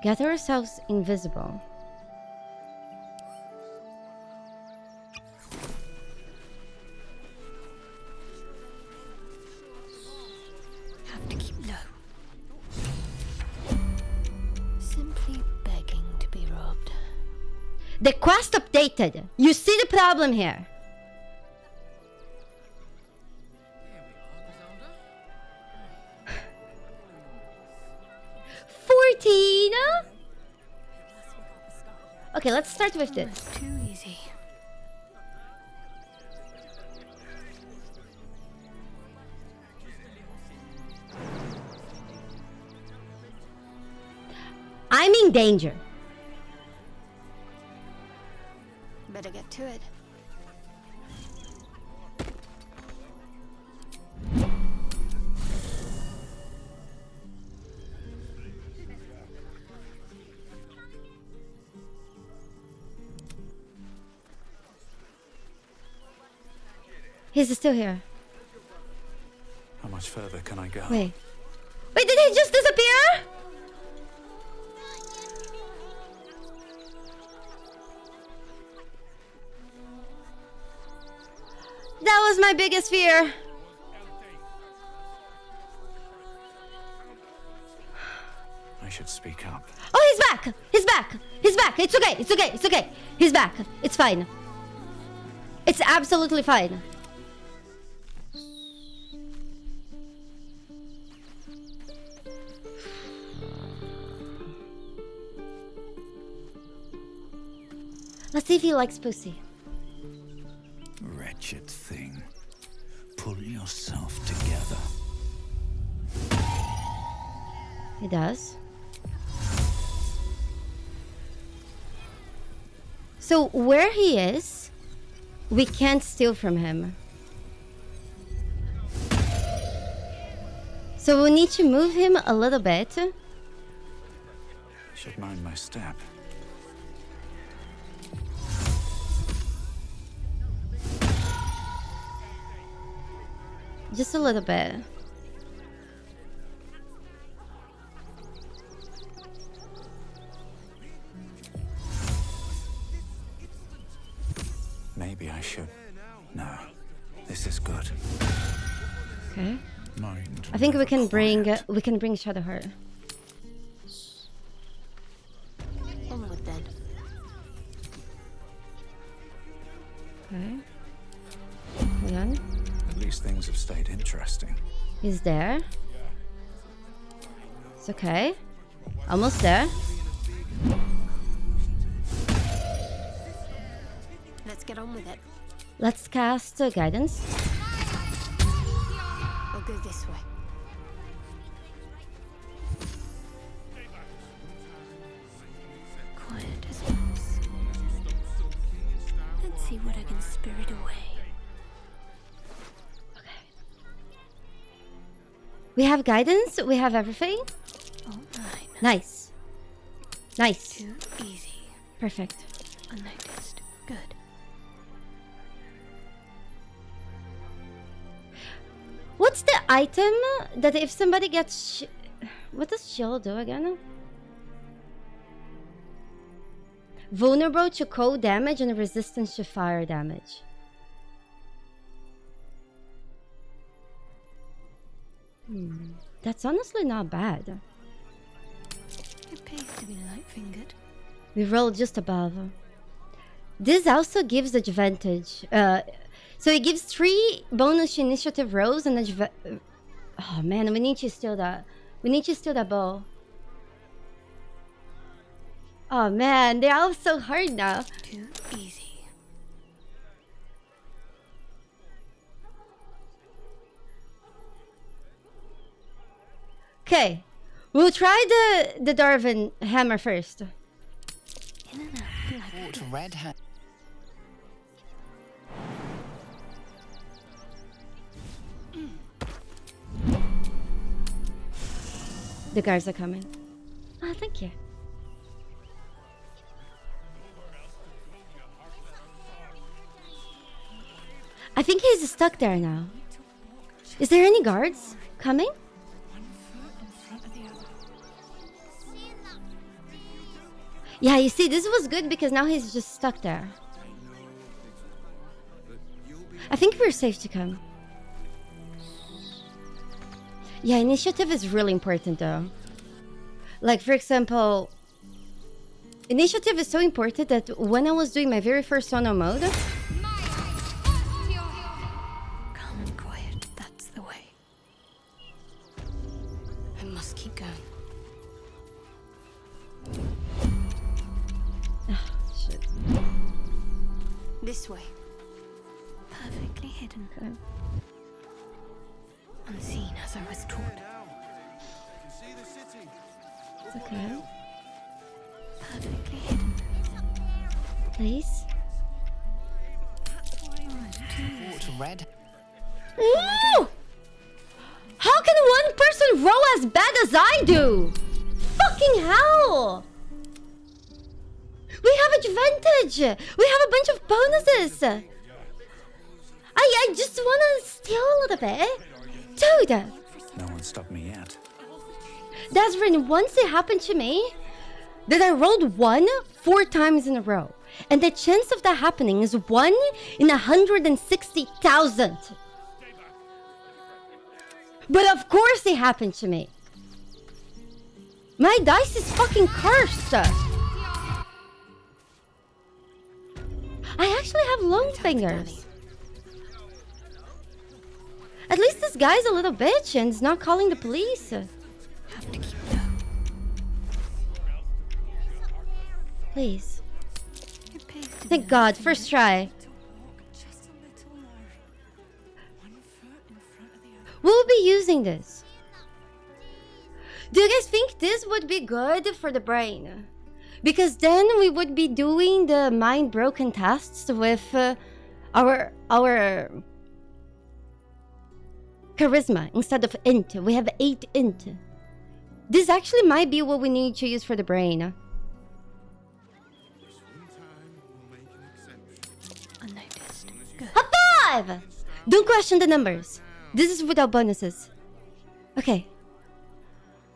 get ourselves invisible. Have to keep low. Simply begging to be robbed. The quest updated. You see the problem here. Okay, let's start with this. Too easy. I'm in danger. Better get to it. He's still here. How much further can I go? Wait, did he just disappear? That was my biggest fear. I should speak up. Oh, he's back! He's back! He's back! It's okay! It's okay! It's okay! He's back! It's fine. It's absolutely fine. Let's see if he likes pussy. Wretched. wretched thing. Pull yourself together. He does. So where he is, we can't steal from him. So we need to move him a little bit. Should mind my step. Just a little bit. Maybe I should. No, this is good. Okay. Mind. I think we can bring Shadowheart. Onward then. Okay. Hold on. At least things have stayed interesting. He's there. It's okay. Almost there. Let's get on with it. Let's cast guidance. I'll go this way. Quiet as mouse. Let's see what I can spirit away. We have guidance. We have everything. All right. Nice. Nice. Too easy. Perfect. Unnoticed. Good. What's the item that if somebody gets... What does shield do again? Vulnerable to cold damage and resistance to fire damage. That's honestly not bad. It pays to be light-fingered. We rolled just above. This also gives advantage. So it gives 3 bonus initiative rolls and oh man, we need to steal that. We need to steal that bow. Oh man, they're all so hard now. Too easy. Okay, we'll try the Darwin hammer first. Red hat. The guards are coming. Ah, thank you. I think he's stuck there now. Is there any guards coming? Yeah, you see, this was good because now he's just stuck there. I think we're safe to come. Yeah, initiative is really important though. Like, for example, initiative is so important that when I was doing my very first sono mode... Calm and quiet, that's the way. I must keep going. Oh, shit. This way. Perfectly hidden. Okay. Unseen as I was taught. It's okay. Perfectly hidden. Please. Red. No! How can one person roll as bad as I do? Fucking hell! We have advantage! We have a bunch of bonuses! I just wanna steal a little bit. Dude! No one stopped me yet. Desrin, once it happened to me, that I rolled 1 4 times in a row. And the chance of that happening is 1 in 160,000. But of course it happened to me. My dice is fucking cursed. I actually have long fingers. At least this guy's a little bitch and is not calling the police. Please. Thank God, first try. we using this? Do you guys think this would be good for the brain? Because then we would be doing the mind broken tests with our charisma instead of int. We have 8 int. This actually might be what we need to use for the brain. Unnoticed. Good. High five! Don't question the numbers. This is without bonuses. Okay.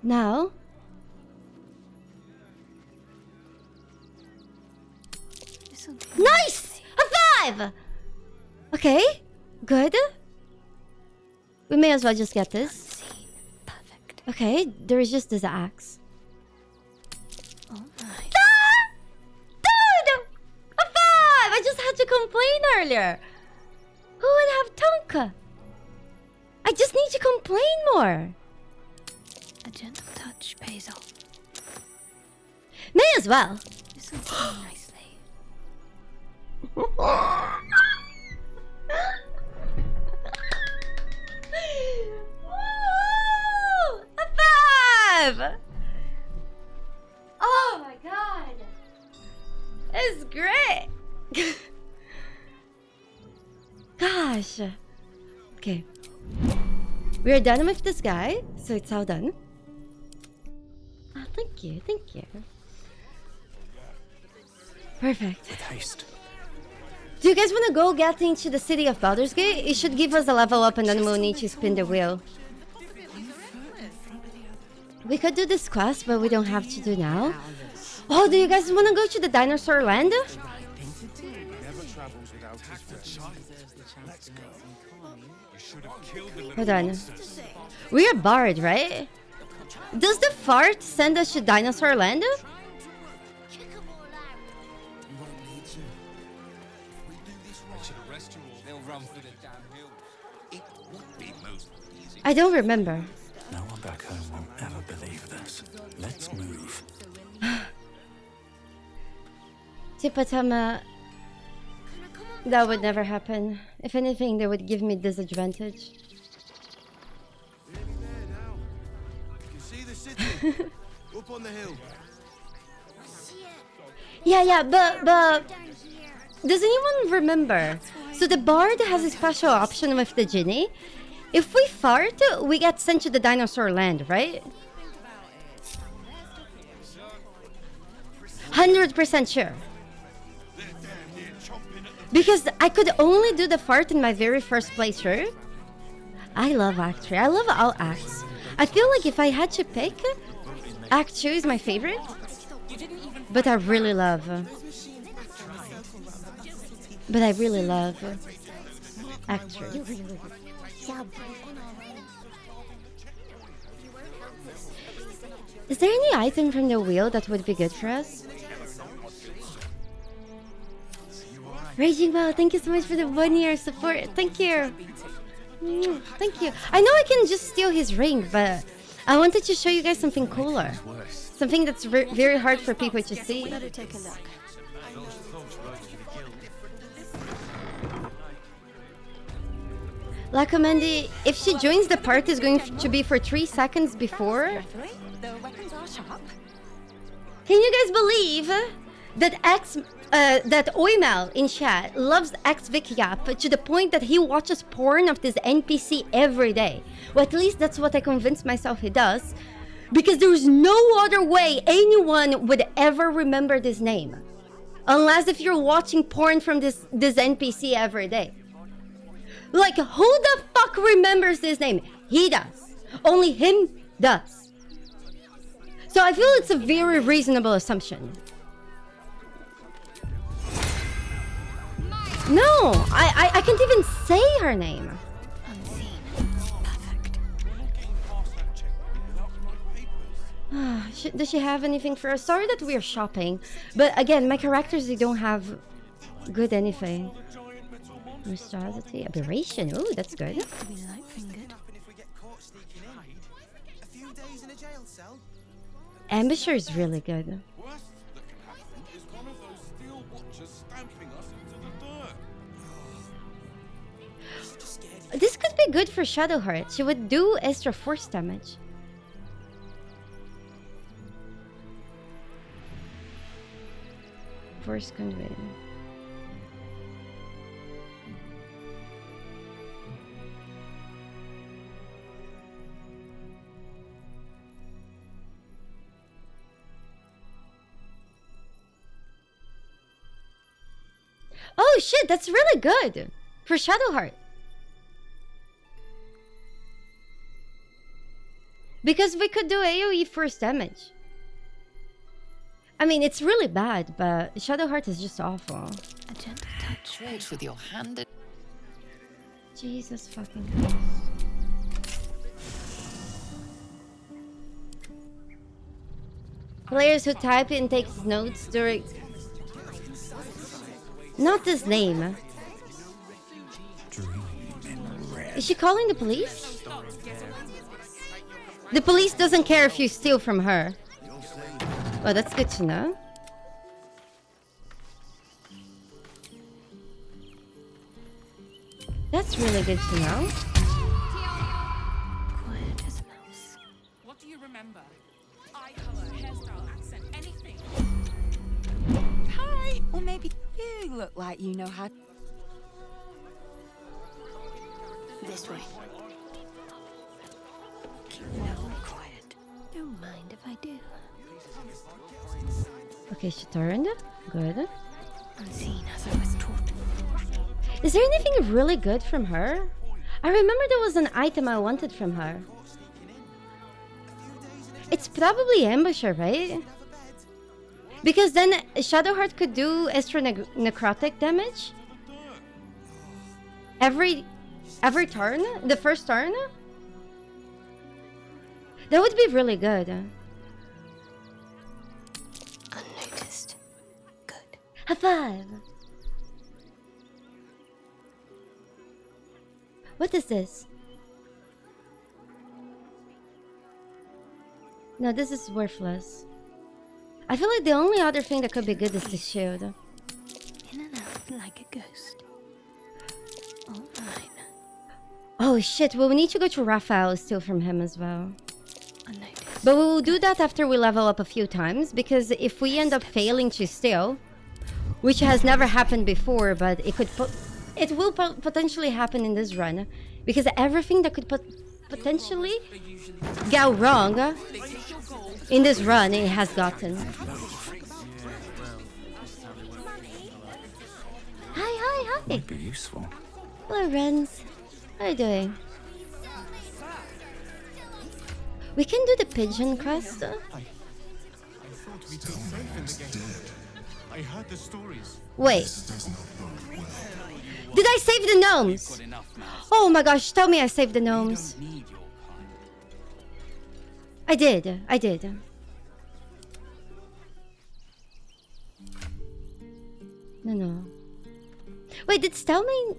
Now. Nice! High five! Okay. Good. We may as well just get this. Perfect. Okay, there is just this axe. All right. Ah! Dude! A 5! I just had to complain earlier. Who would have Tonka? I just need to complain more. A gentle touch pays off. May as well. This will do nicely. Woo! A 5! Oh my god! It's great! Gosh! Okay. We are done with this guy, so it's all done. Oh, thank you, thank you. Perfect. With haste. Do you guys want to go get into the city of Baldur's Gate? It should give us a level up and then we'll need to spin the wheel. We could do this quest, but we don't have to do now. Oh, do you guys want to go to the dinosaur land? Hold on. We are barred, right? Does the fart send us to dinosaur land? I don't remember. No one back home will ever believe this. Let's move. Tipatama. That would never happen. If anything, they would give me disadvantage. Up on the hill. Yeah, but does anyone remember? So the bard has a special option with the genie. If we fart, we get sent to the dinosaur land, right? 100% sure. Because I could only do the fart in my very first playthrough. I love Act 3. I love all acts. I feel like if I had to pick, Act 2 is my favorite. But I really love... Act 3. Is there any item from the wheel that would be good for us? Raging Bell, thank you so much for the 1 year support. Thank you. Thank you. I know I can just steal his ring, but I wanted to show you guys something cooler. Something that's very hard for people to see. Better take a look. La Commandy, if she joins the party, is going to be for 3 seconds before. The weapons are sharp. Can you guys believe that Oimel in chat loves Vic Yap to the point that he watches porn of this NPC every day? Well, at least that's what I convinced myself he does. Because there's no other way anyone would ever remember this name. Unless if you're watching porn from this NPC every day. Like, who the fuck remembers this name? He does. Only him does. So I feel it's a very reasonable assumption. No, I can't even say her name. Does she have anything for us? Sorry that we're shopping, but again, my characters, they don't have good anything. Monstrosity, aberration. Oh, that's good. Ambusher is really good. This could be really good for Shadowheart. She would do extra force damage. Force convey. Oh shit, that's really good for Shadowheart. Because we could do AoE force damage. I mean, it's really bad, but Shadowheart is just awful. A gentle touch. Watch with your hand. Jesus fucking Christ. Players who type and take notes during... Not this name. Is she calling the police? The police doesn't care if you steal from her. Well, that's good to know. That's really good to know. Quiet as a mouse. What do you remember? Eye color, hairstyle, accent, anything. Hi! Or maybe you look like you know how... This way. Keep low and quiet. Don't mind if I do. Okay, she turned. Good. Unseen as I was taught. Is there anything really good from her? I remember there was an item I wanted from her. It's probably Ambusher, right? Because then Shadowheart could do extra necrotic damage every turn, the first turn. That would be really good. Unnoticed. Good. High five. What is this? No, this is worthless. I feel like the only other thing that could be good is the shield. In and out like a ghost. All mine. Oh shit, well we need to go to Raphael steal from him as well. Unnoticed. But we will do that after we level up a few times, because if we end up failing to steal, which has never happened before, but it will potentially happen in this run, because everything that could potentially go wrong in this run, it has gotten. Hi. Might be useful. Hello, Renz. How are you doing? We can do the pigeon quest. I thought we'd be safe in the game. I heard the stories. Wait. Did I save the gnomes? Oh my gosh, tell me I saved the gnomes. I did. No. Wait, did Stelmane...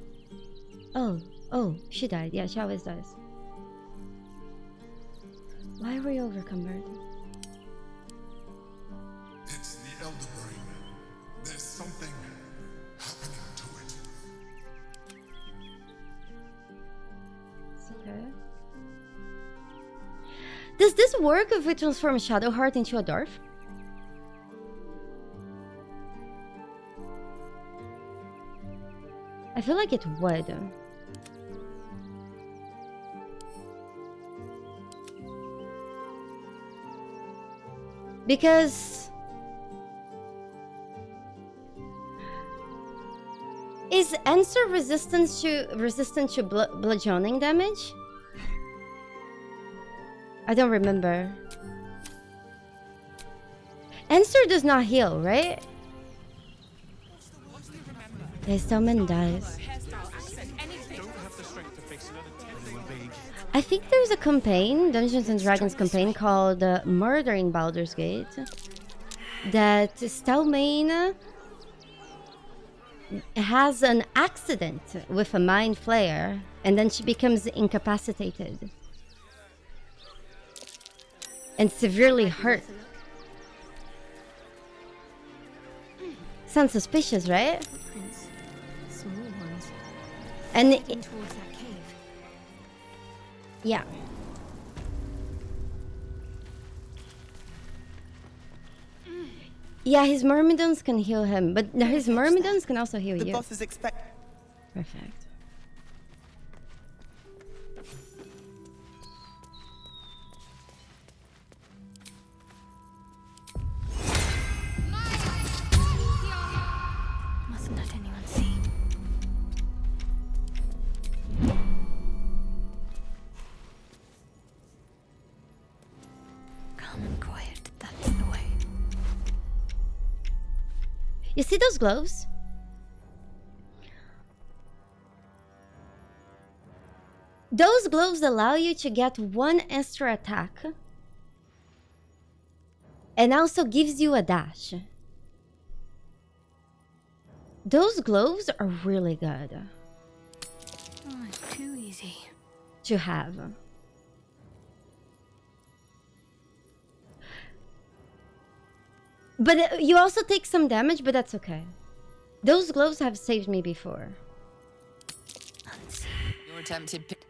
Oh, she died. Yeah, she always dies. Why were you overcumbered? It's the Elder Brain. There's something happening to it. It's okay. Does this work if we transform Shadowheart into a dwarf? I feel like it would. Because... Is Answer resistant to bludgeoning damage? I don't remember. Answer does not heal, right? Yeah, Stelmane dies. I think there's a campaign, Dungeons and Dragons campaign called Murder in Baldur's Gate, that Stelmane has an accident with a mind flayer and then she becomes incapacitated and severely hurt. Sounds suspicious, right? Small ones. And towards that cave. Yeah. Yeah, his myrmidons can heal him, but his myrmidons can also heal The you. boss is Perfect. Mustn't let anyone see. Calm and quiet, that's the way. You see those gloves? Those gloves allow you to get one extra attack. And also gives you a dash. Those gloves are really good Oh, it's too easy. to have. But you also take some damage, but that's okay. Those gloves have saved me before. Your attempted pick.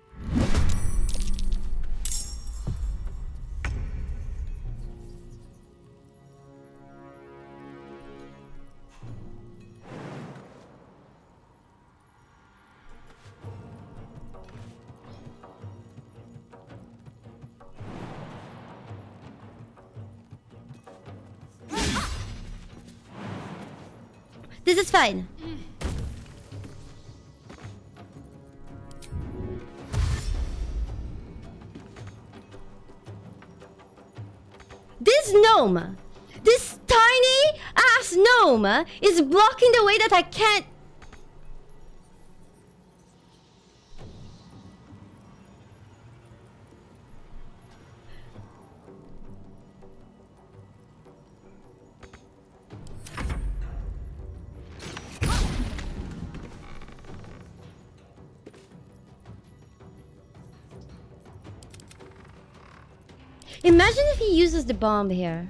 This is fine. This gnome, this tiny ass gnome is blocking the way that I can't. Imagine if he uses the bomb here.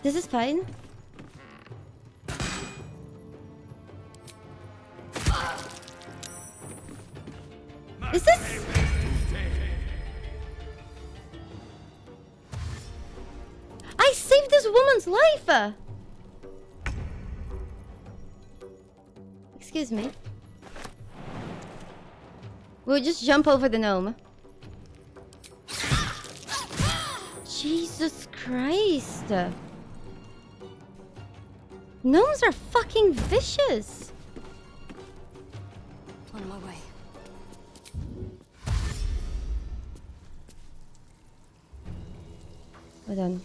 This is fine. Is this? I saved this woman's life! Excuse me. We'll just jump over the gnome. Jesus Christ. Gnomes are fucking vicious. On my way. Hold on.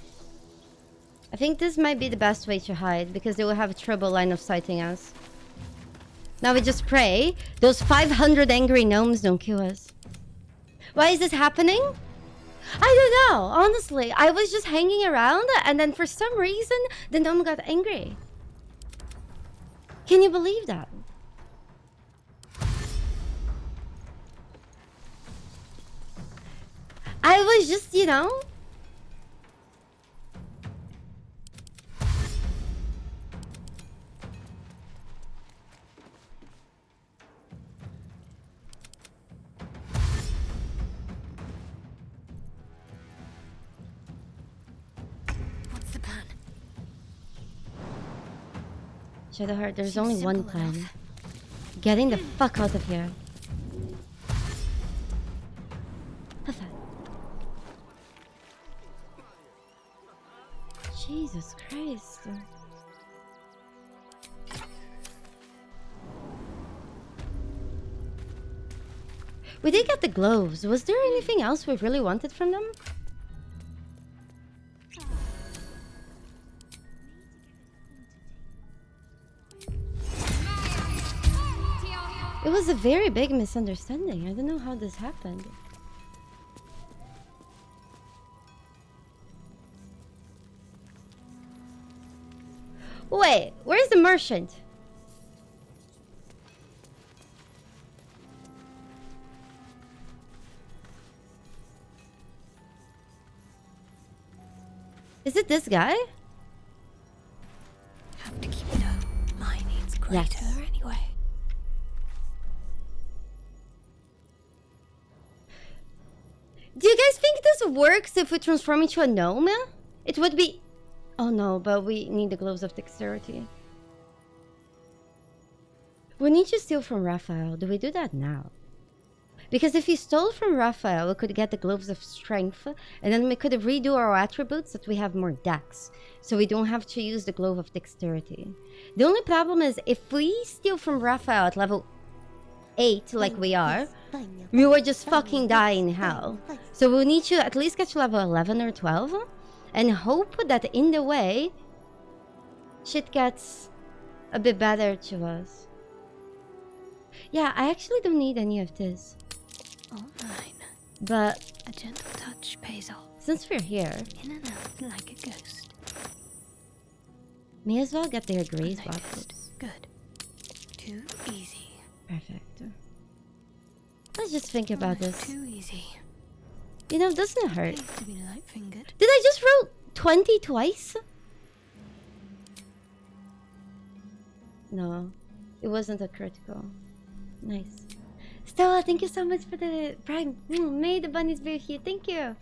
I think this might be the best way to hide because they will have trouble line of sighting us. Now we just pray those 500 angry gnomes don't kill us. Why is this happening? I don't know. Honestly, I was just hanging around and then for some reason the gnome got angry. Can you believe that? I was just, you know. What's the plan? Shadowheart, there's Seems only one simple plan. enough. Getting the fuck out of here. Perfect. Jesus Christ. We did get the gloves. Was there anything else we really wanted from them? It was a very big misunderstanding. I don't know how this happened. Wait, where's the merchant? Is it this guy? Have to keep it up. Mine needs greater Yes. anyway. Do you guys think this works if we transform into a gnome? It would be... Oh no, but we need the gloves of dexterity. We need to steal from Raphael. Do we do that now? Because if we stole from Raphael, we could get the gloves of strength, and then we could redo our attributes that we have more dex, so we don't have to use the glove of dexterity. The only problem is if we steal from Raphael at level 8, like we are, we would just fucking die in hell. So we'll need to at least get to level 11 or 12, and hope that in the way, shit gets a bit better to us. Yeah, I actually don't need any of this. All mine. But a gentle touch pays off. Since we're here, In and out like a ghost. may as well get their graze boxes. Good. Too easy. Perfect. Let's just think about this. Too easy. You know, doesn't it hurt? To be light-fingered. Did I just roll 20 twice? No, it wasn't a critical. Nice. Stella, thank you so much for the prime. May the bunnies be here. Thank you.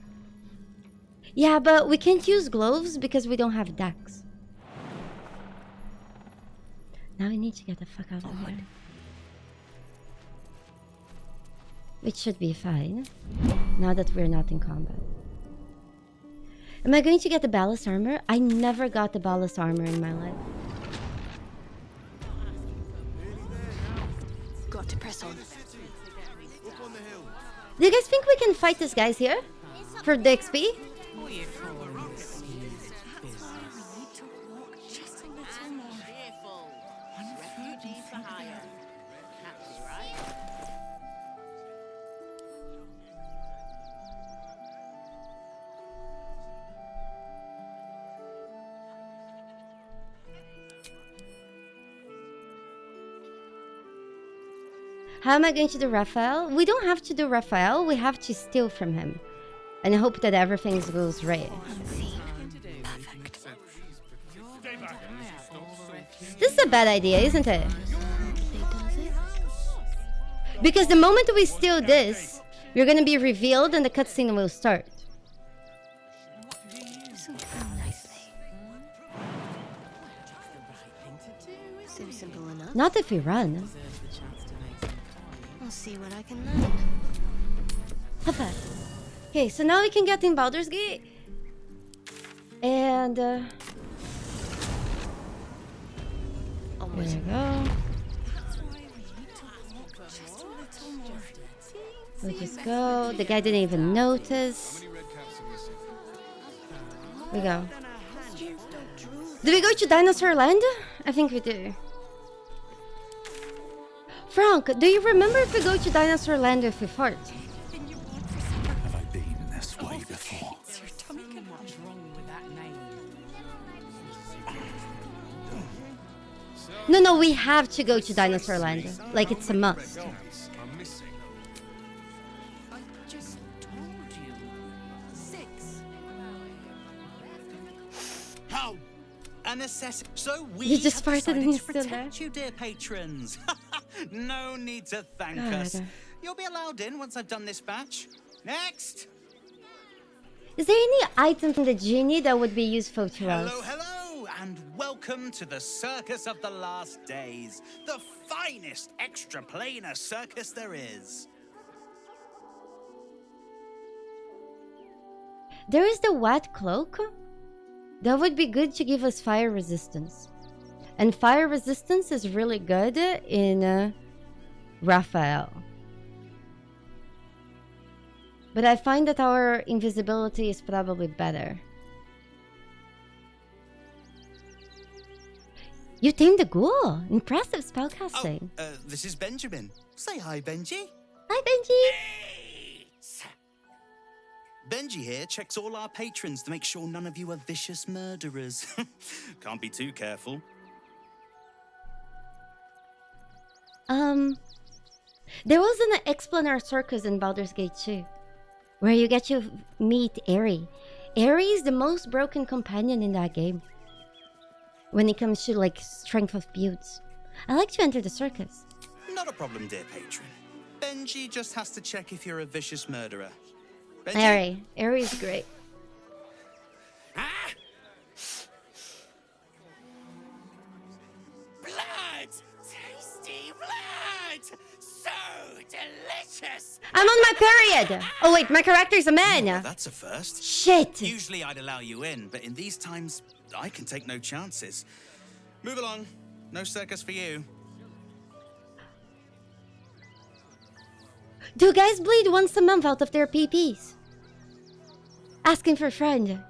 Yeah, but we can't use gloves because we don't have dex. Now we need to get the fuck out of here. Which should be fine, now that we're not in combat. Am I going to get the ballast armor? I never got the ballast armor in my life. Got to press on. Do you guys think we can fight these guys here? For the XP? How am I going to do Raphael? We don't have to do Raphael, we have to steal from him. And hope that everything goes right. This is a bad idea, isn't it? Because the moment we steal this, we're gonna be revealed and the cutscene will start. So simple enough. Not if we run. I'll see what I can learn. Papa. Okay, so now we can get in Baldur's Gate. And there we go. We'll just go. The guy didn't even notice. We go. Do we go to Dinosaur Land? I think we do. Frank, do you remember if we go to Dinosaur Land if we fart? Have I been this way before? No, we have to go to Dinosaur Land. Like, it's a must. How? A necessity. So we You just have farted and decided he's to still protect you, dear patrons. No need to thank God. us. You'll be allowed in once I've done this batch. Next. Is there any item from the genie that would be useful to us? Hello, and welcome to the Circus of the Last Days, the finest extraplanar circus there is. There is the wet cloak. That would be good to give us fire resistance. And fire resistance is really good in Raphael. But I find that our invisibility is probably better. You tamed the ghoul. Impressive spellcasting. This is Benjamin. Say hi, Benji. Hi, Benji. Benji here checks all our patrons to make sure none of you are vicious murderers. Can't be too careful. There was an Explanar Circus in Baldur's Gate 2, where you get to meet Eri. Aerie is the most broken companion in that game. When it comes to like strength of builds. I like to enter the circus. Not a problem, dear patron. Benji just has to check if you're a vicious murderer. Benji? Aerie. Aerie is great. Blood! Tasty blood! So delicious! I'm on my period! Oh wait, my character's a man! Well, that's a first. Shit! Usually I'd allow you in, but in these times, I can take no chances. Move along. No circus for you. Do guys bleed once a month out of their PPs? Asking for a friend.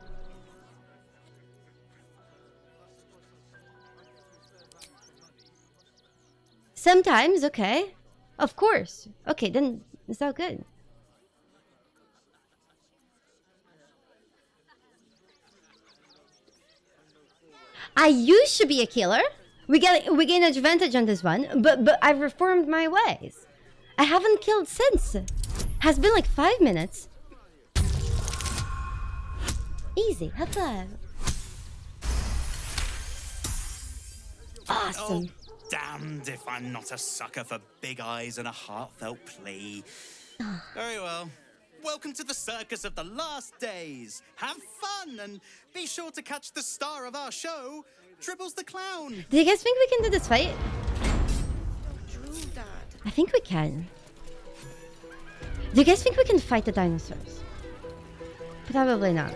Sometimes, okay. Of course. Okay, then it's all good. I used to be a killer. We gain advantage on this one, but I've reformed my ways. I haven't killed since. Has been like 5 minutes. Easy, high five. Awesome. Oh, damned if I'm not a sucker for big eyes and a heartfelt plea. Very well. Welcome to the circus of the last days. Have fun and be sure to catch the star of our show, Dribbles the Clown. Do you guys think we can do this fight? I think we can. Do you guys think we can fight the dinosaurs? Probably not.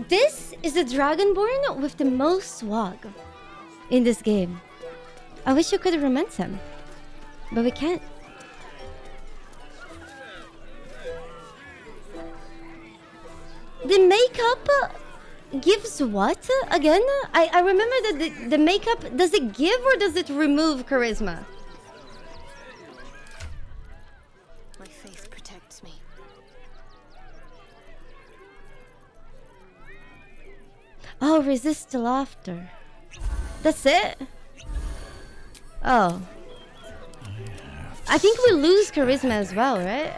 This is the Dragonborn with the most swag in this game. I wish you could romance him, but we can't. The makeup gives what again? I remember that the makeup, does it give or does it remove charisma? My faith protects me. Oh, resist the laughter. That's it? Oh. I think we lose charisma as well, right?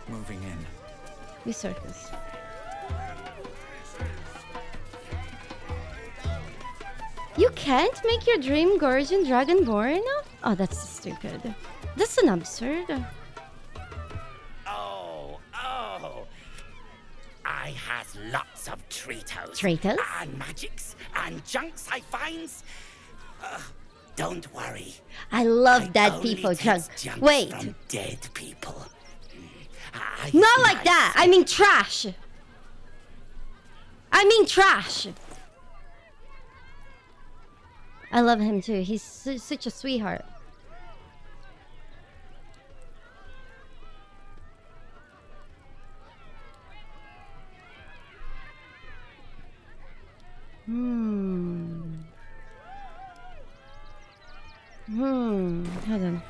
Moving in. We circus. You can't make your dream Gorgon Dragonborn? Oh, that's stupid. That's an absurd. Oh. I has lots of treatos. Treatos? And magics and junks I finds. Don't worry. I love dead people junk. Wait. From dead people. Not like that. I mean trash. I mean trash. I love him too. He's such a sweetheart. Hold on.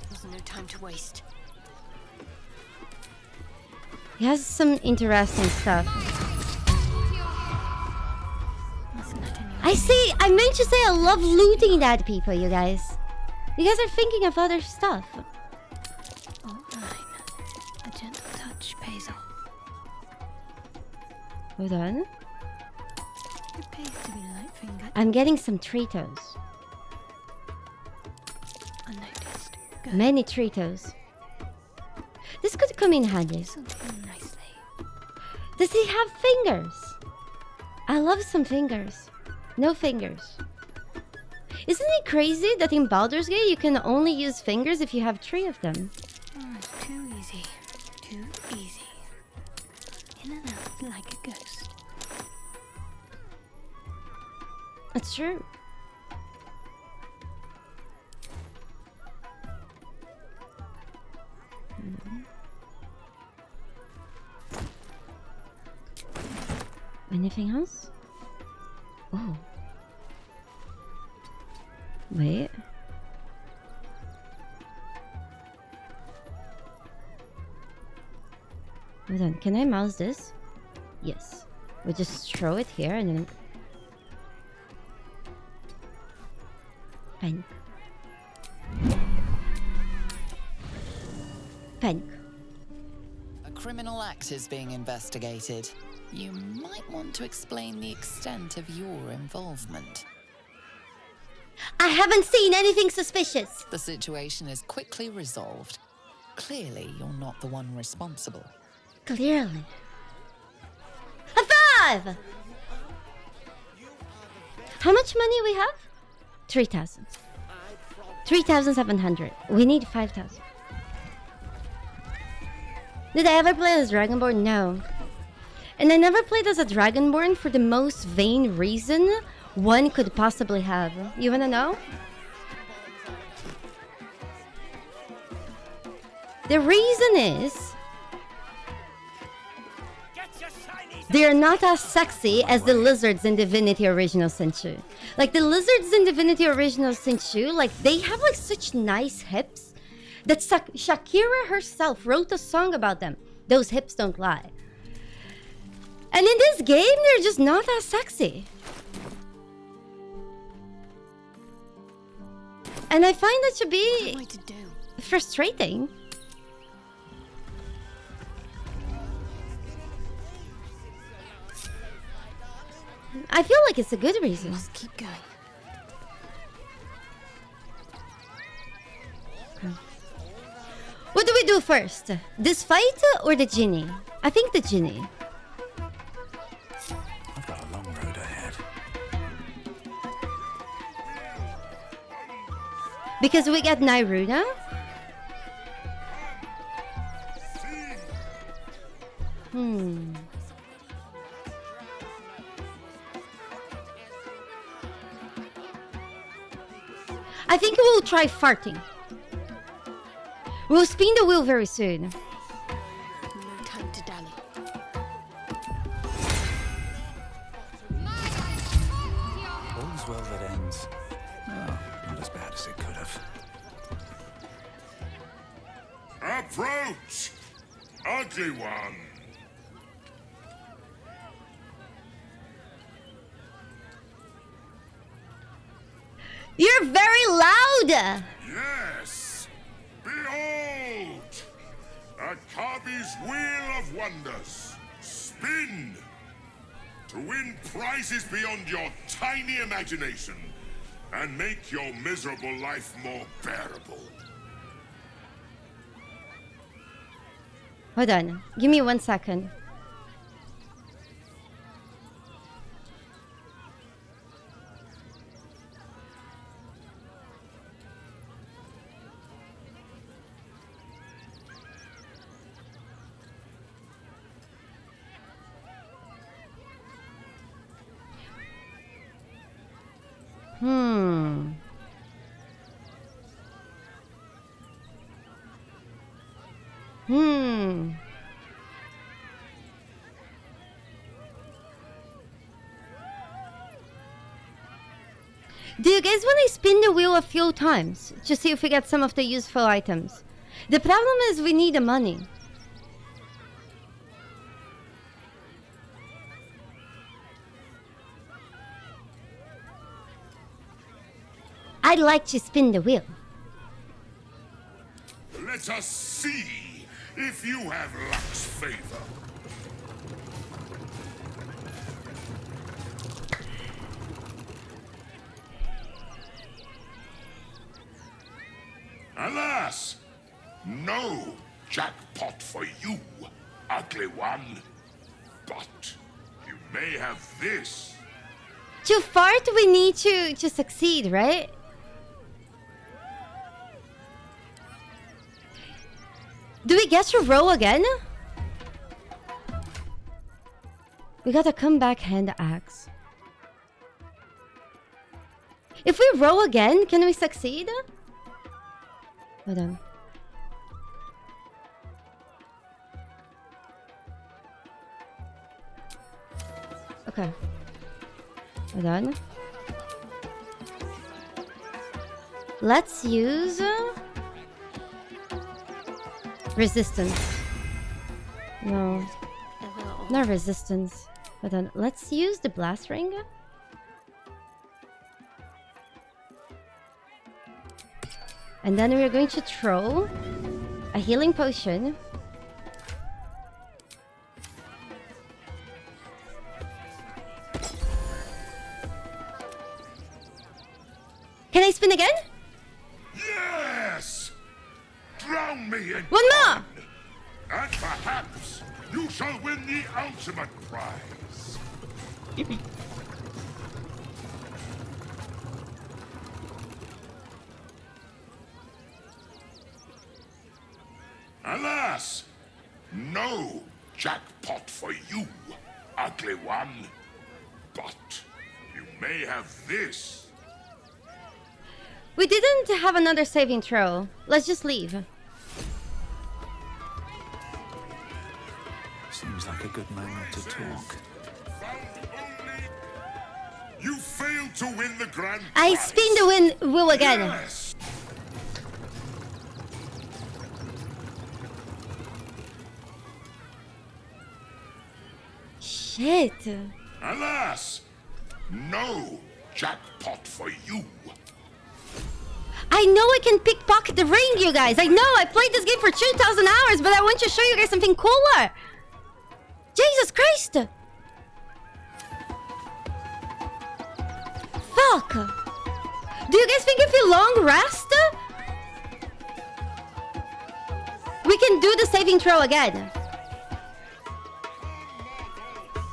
There's no time to waste. He has some interesting stuff. I see. I meant to say I love looting dead people, you guys. You guys are thinking of other stuff. A gentle touch pays off. Hold on. It pays to be light fingered. I'm getting some Tritos. Unnoticed. Many Tritos. This could come in handy. Does he have fingers? I love some fingers. No fingers. Isn't it crazy that in Baldur's Gate you can only use fingers if you have 3 of them? Oh, it's too easy. Too easy. In and out like a ghost. That's true. Anything else? Oh. Wait. Hold on, can I mouse this? Yes. We just throw it here and then... Panic. Panic. A criminal act is being investigated. You might want to explain the extent of your involvement. I haven't seen anything suspicious! The situation is quickly resolved. Clearly, you're not the one responsible. Clearly. High five! How much money we have? 3,000. 3,700. We need 5,000. Did I ever play as Dragonborn? No. And I never played as a Dragonborn for the most vain reason one could possibly have. You wanna know? The reason is they are not as sexy as the lizards in Divinity Original Sin 2. Like the lizards in Divinity Original Sin 2, like they have like such nice hips that Shakira herself wrote a song about them. Those hips don't lie. And in this game, they're just not as sexy. And I find that to be frustrating. I feel like it's a good reason. Let's keep going. What do we do first? This fight or the genie? I think the genie. I've got a long road ahead. Because we get Nairuna? I think we'll try farting. We'll spin the wheel very soon. No time to dally. All's well that ends. Oh, not as bad as it could have. Approach, ugly one. You're very loud! Yes! Behold! Akabi's Wheel of Wonders. Spin! To win prizes beyond your tiny imagination and make your miserable life more bearable. Hold on. Give me 1 second. Do you guys want to spin the wheel a few times to see if we get some of the useful items? The problem is we need the money. I'd like to spin the wheel. Let us see if you have luck's favor. Alas, no jackpot for you, ugly one. But you may have this. To fart, we need to succeed, right? Do we get to roll again? We got a comeback hand axe. If we roll again, can we succeed? Hold on. Okay. Hold on. Let's use resistance. No, not resistance. Hold on. Let's use the blast ring. And then we're going to throw a healing potion. Can I spin again? Yes! Drown me in one more! And perhaps you shall win the ultimate prize. Alas, no jackpot for you, ugly one. But you may have this. We didn't have another saving throw. Let's just leave. Seems like a good moment to talk. You failed to win the grand I prize. spin the wheel again. Yes. Shit. Alas, no jackpot for you. I know I can pickpocket the ring, you guys. I know. I played this game for 2,000 hours, but I want to show you guys something cooler. Jesus Christ. Fuck. Do you guys think if we long rest, we can do the saving throw again?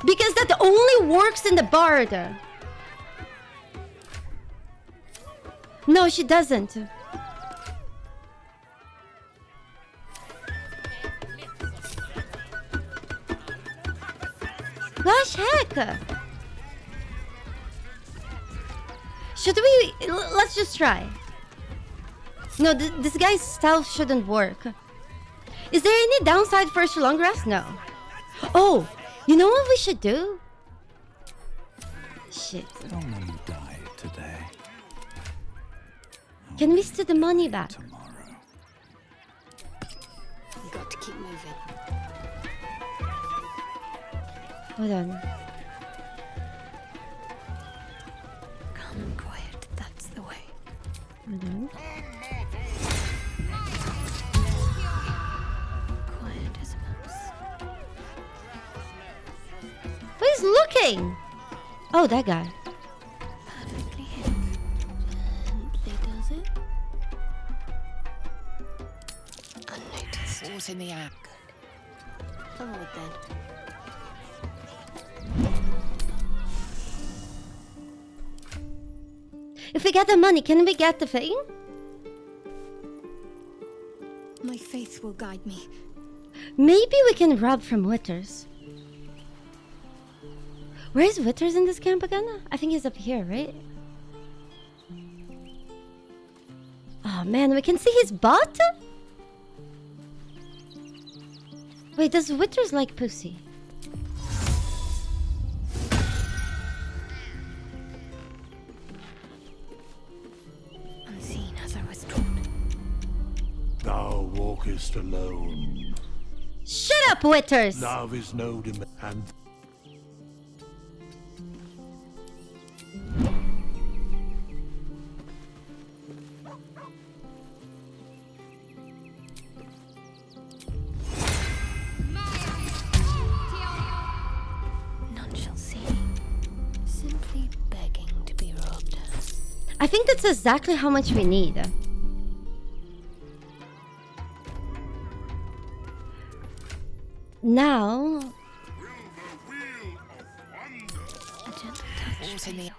Because that only works in the bard. No, she doesn't. Gosh heck. Should we... Let's just try. No, this guy's stealth shouldn't work. Is there any downside for a long rest? No. Oh, you know what we should do? Shit. How many died today? Can we steal the money back? We got to keep moving. Hold on. Calm and quiet, that's the way. Hold on. Quiet as a mouse. Who's looking? Oh, that guy. Perfectly hidden. Gently does it. Unnoticed. Caught in the act. Onward then. If we get the money, can we get the thing? My faith will guide me. Maybe we can rob from Witters. Where is Witters in this camp again? I think he's up here, right? Oh man, we can see his butt? Wait, does Witters like pussy? Unseen as I was taught. Thou walkest alone. Shut up, Witters! Love is no demand. And None shall see. Simply begging to be robbed. I think that's exactly how much we need. Now... A gentle touch. Caught in the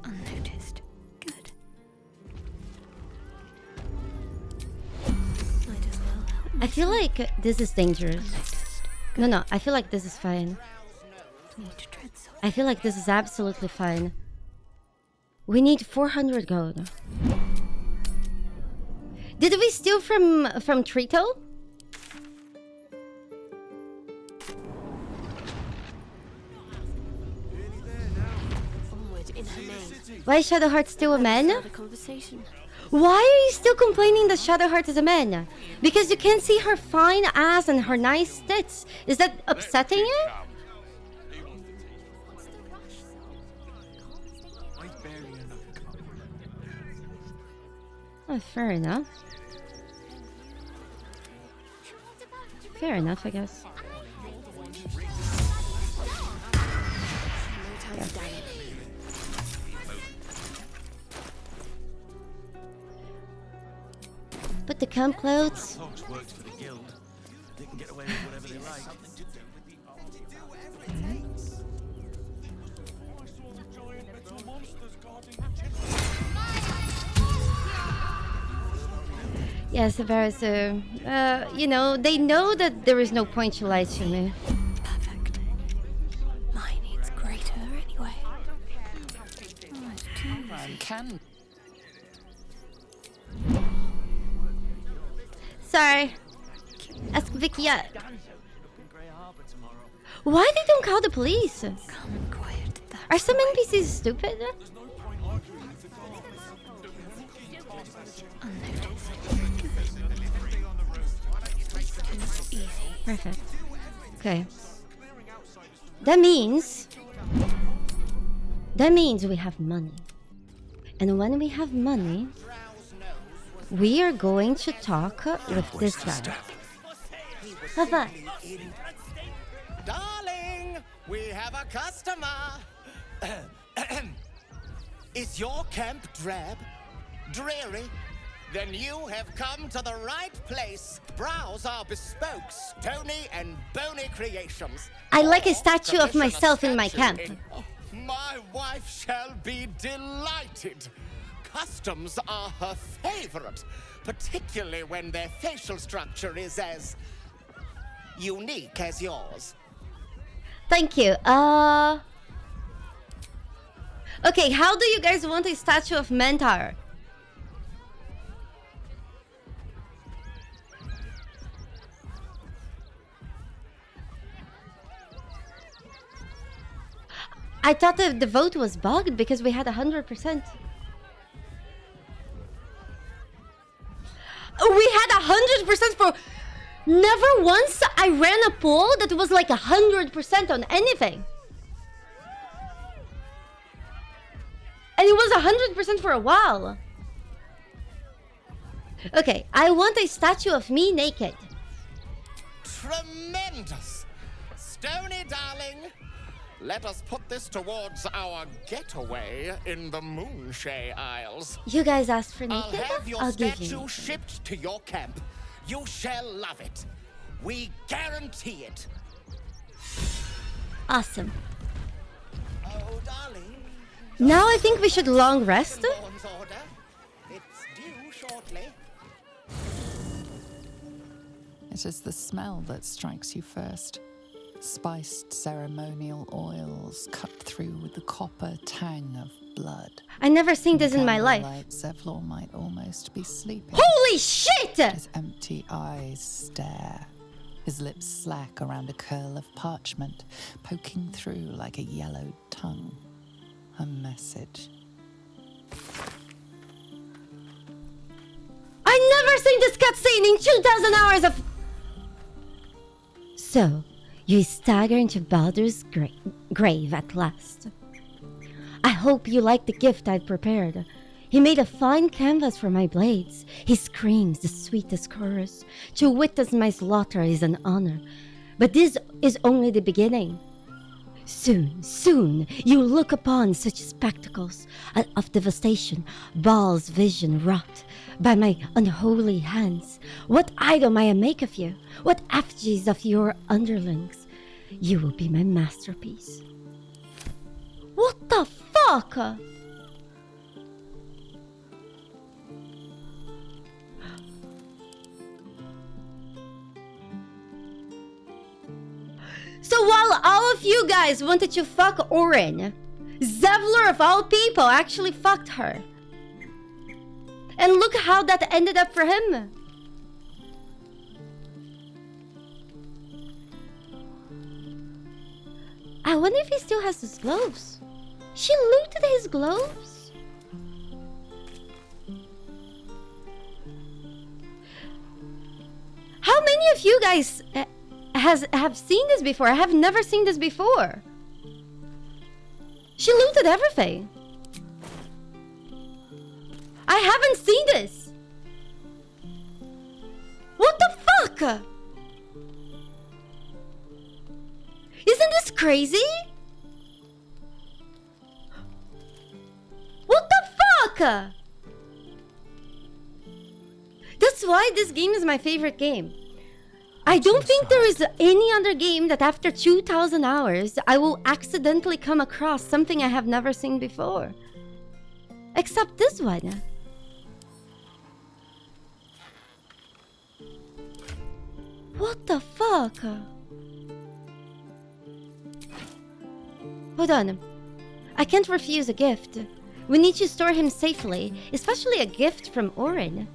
Unnoticed. Good. Might as well help. I feel like this is dangerous. No, I feel like this is fine. Need to tread softly. I feel like this is absolutely fine. We need 400 gold. Did we steal from Trito? Why is Shadowheart still a man? Start a conversation. Why are you still complaining that Shadowheart is a man? Because you can't see her fine ass and her nice tits. Is that upsetting you? Oh, fair enough. Fair enough, I guess. Yeah. Put the camp clothes. Works for the guild. They can get away with whatever they like. Yes, Severus, you know, they know that there is no point to lie to me. Perfect. Mine needs greater anyway. Can. Sorry. Ask Vicky. Why they don't call the police? Are some NPCs stupid? Perfect. Okay. That means we have money. And when we have money, we are going to talk with this guy. Papa. Darling, we have a customer. Is your camp drab? Dreary? Then you have come to the right place. Browse our bespoke, stony and bony creations. I like a statue of myself in my camp. My wife shall be delighted. Customs are her favorite, particularly when their facial structure is as unique as yours. Thank you. Okay, how do you guys want a statue of Mentar? I thought the vote was bugged because we had 100%. We had 100% for... Never once I ran a poll that was like 100% on anything. And it was 100% for a while. Okay, I want a statue of me naked. Tremendous! Stony, darling, let us put this towards our getaway in the Moonshay Isles. You guys asked for I'll naked? have your I'll give statue you. shipped to your camp. You shall love it. We guarantee it. Awesome. Oh, darling. Now I think we should long rest. Dawn's order. It's due shortly. It is the smell that strikes you first. Spiced ceremonial oils cut through with the copper tang of blood. I never seen this in my life. Candlelight, Zevlor might almost be sleeping. Holy shit! His empty eyes stare. His lips slack around a curl of parchment, poking through like a yellowed tongue. A message. I never seen this cutscene in 2,000 hours of... So, you stagger into Baldur's grave at last. I hope you like the gift I've prepared. He made a fine canvas for my blades. He screams the sweetest chorus. To witness my slaughter is an honor. But this is only the beginning. Soon, soon, you'll look upon such spectacles of devastation, Baal's vision wrought by my unholy hands. What idol I make of you? What effigies of your underlings? You will be my masterpiece. What the fuck? So while all of you guys wanted to fuck Orin, Zevlor of all people actually fucked her. And look how that ended up for him. I wonder if he still has his gloves. She looted his gloves? many of you guys have seen this before? I have never seen this before. She looted everything. I haven't seen this. What the fuck? Isn't this crazy? What the fuck? That's why this game is my favorite game. I don't think there is any other game that after 2,000 hours I will accidentally come across something I have never seen before. Except this one. What the fuck? Hold on. I can't refuse a gift. We need to store him safely, especially a gift from Orin.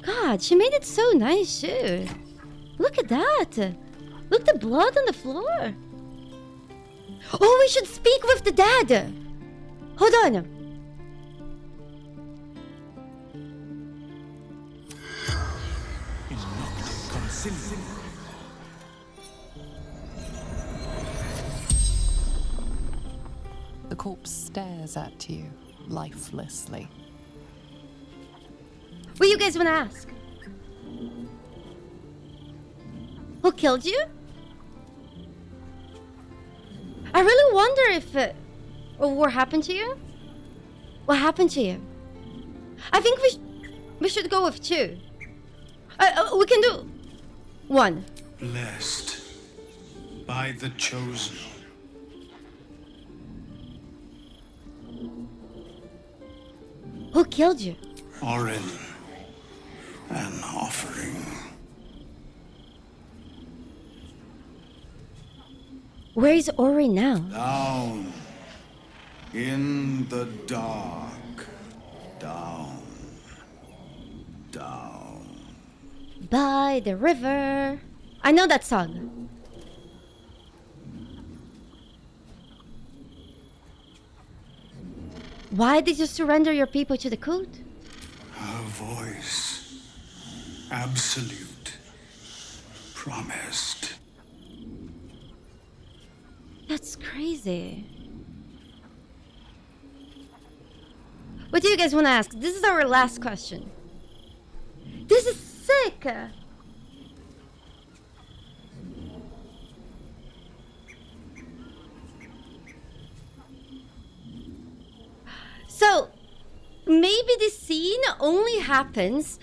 God, she made it so nice too. Look at that. Look, the blood on the floor. Oh, we should speak with the dad. Hold on. The corpse stares at you, lifelessly. What you guys want to ask? Who killed you? I really wonder if what happened to you? What happened to you? I think we should go with two. We can do one. Blessed by the chosen. Who killed you? Orin. An offering. Where is Ori now? Down. In the dark. Down. Down. By the river. I know that song. Why did you surrender your people to the cult? Her voice. Absolute. Promised. That's crazy. What do you guys want to ask? This is our last question. This is sick. So, maybe this scene only happens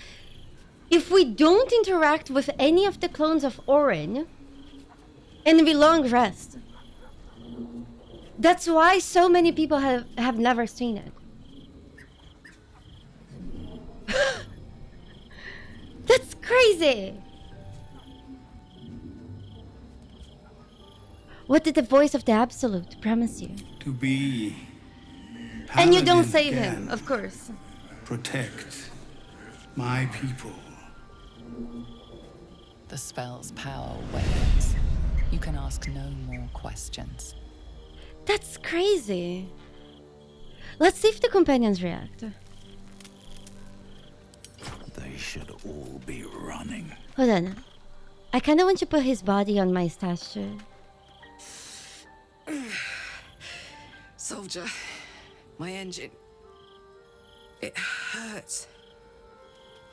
if we don't interact with any of the clones of Orin and we long rest. That's why so many people have never seen it. That's crazy. What did the voice of the Absolute promise you? To be. And you don't Paladin save again. him, of course. Protect my people. The spell's power wanes. You can ask no more questions. That's crazy. Let's see if the companions react. They should all be running. Hold on. I kind of want to put his body on my statue. Soldier, my engine. It hurts.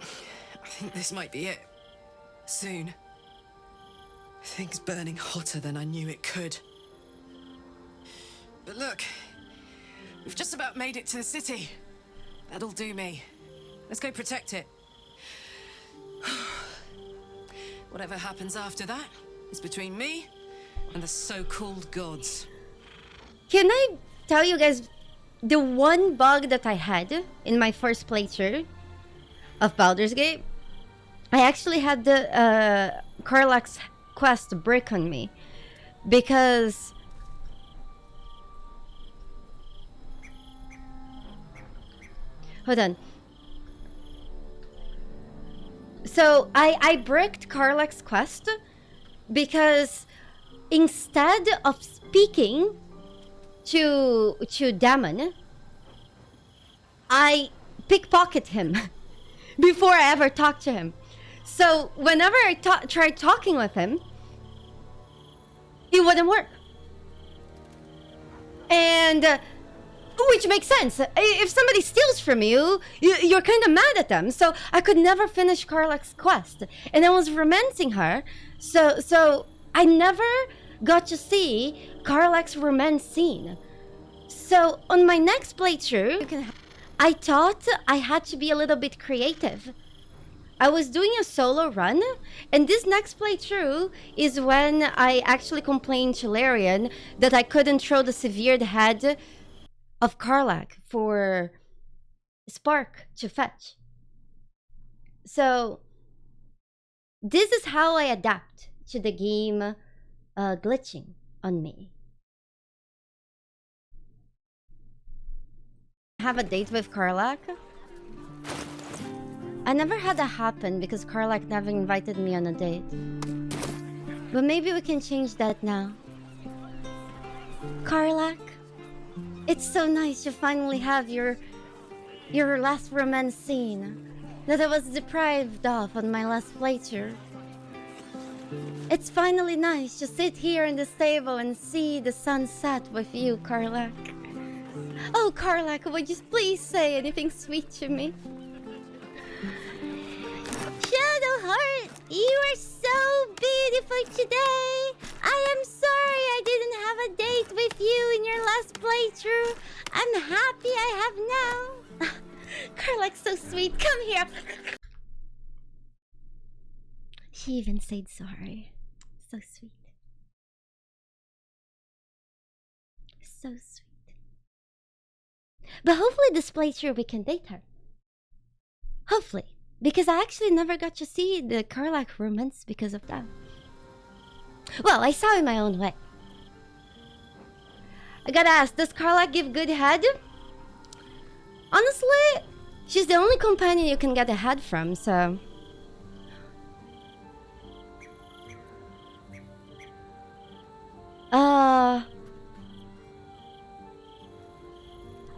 I think this might be it. Soon. Things burning hotter than I knew it could. But look, we've just about made it to the city. That'll do me. Let's go protect it. Whatever happens after that is between me and the so-called gods. Can I tell you guys the one bug that I had in my first playthrough of Baldur's Gate? I actually had the Karlach's quest break on me because hold on. So I bricked Karlach's quest because instead of speaking to Damon, I pickpocket him before I ever talked to him. So whenever I tried talking with him, it wouldn't work. And which makes sense. If somebody steals from you, you're kind of mad at them. So I could never finish Karlach's quest, and I was romancing her. So I never got to see Karlach's romance scene. So on my next playthrough, I thought I had to be a little bit creative. I was doing a solo run, and this next playthrough is when I actually complained to Larian that I couldn't throw the severed head of Karlach for Spark to fetch. So this is how I adapt to the game glitching on me. Have a date with Karlach? I never had that happen because Karlach never invited me on a date. But maybe we can change that now. Karlach, it's so nice to finally have your last romance scene that I was deprived of on my last playthrough. It's finally nice to sit here in this table and see the sunset with you, Karlach. Oh, Karlach, would you please say anything sweet to me? Shadowheart, you are so beautiful today. I am sorry I didn't have a date with you in your last playthrough. I'm happy I have now. Karlach's so sweet. Come here. She even said sorry. So sweet. So sweet. But hopefully this playthrough we can date her. Hopefully. Because I actually never got to see the Karlach romance because of that. Well, I saw in my own way. I gotta ask, does Karlach give good head? Honestly, she's the only companion you can get a head from, so...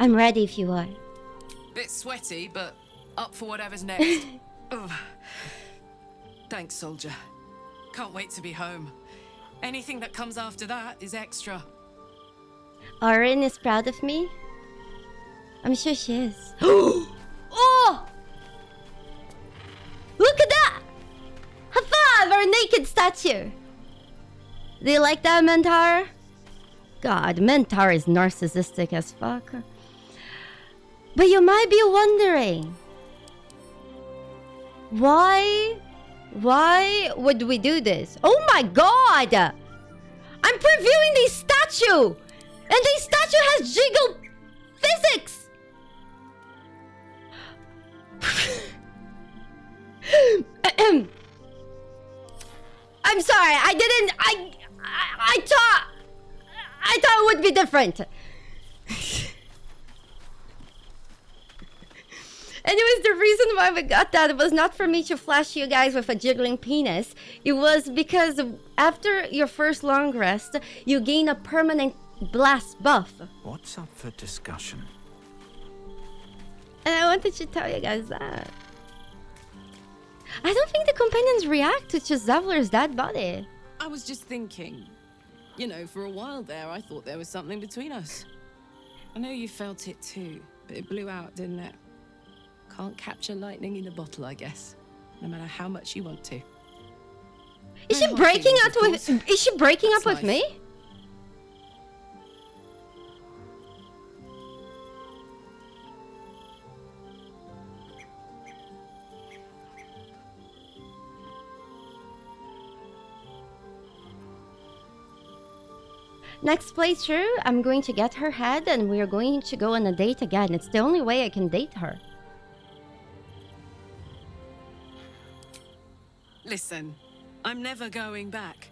I'm ready if you are. Bit sweaty, but up for whatever's next. Ugh. Thanks, soldier. Can't wait to be home. Anything that comes after that is extra. Orin is proud of me. I'm sure she is. Oh! Look at that! High five! Our naked statue! Do you like that, Mentar? God, Mentar is narcissistic as fuck. But you might be wondering, why would we do this? Oh my god! I'm previewing the statue! And the statue has jiggle physics! I'm sorry, I thought it would be different. Anyways, the reason why we got that was not for me to flash you guys with a jiggling penis. It was because after your first long rest, you gain a permanent blast buff. What's up for discussion? And I wanted to tell you guys that. I don't think the companions react to Zevler's dead body. I was just thinking, you know, for a while there, I thought there was something between us. I know you felt it too, but it blew out, didn't it? Can't capture lightning in a bottle, I guess. No matter how much you want to. Is she breaking up with? Is she breaking up with me? Next playthrough, I'm going to get her head and we are going to go on a date again. It's the only way I can date her. Listen, I'm never going back.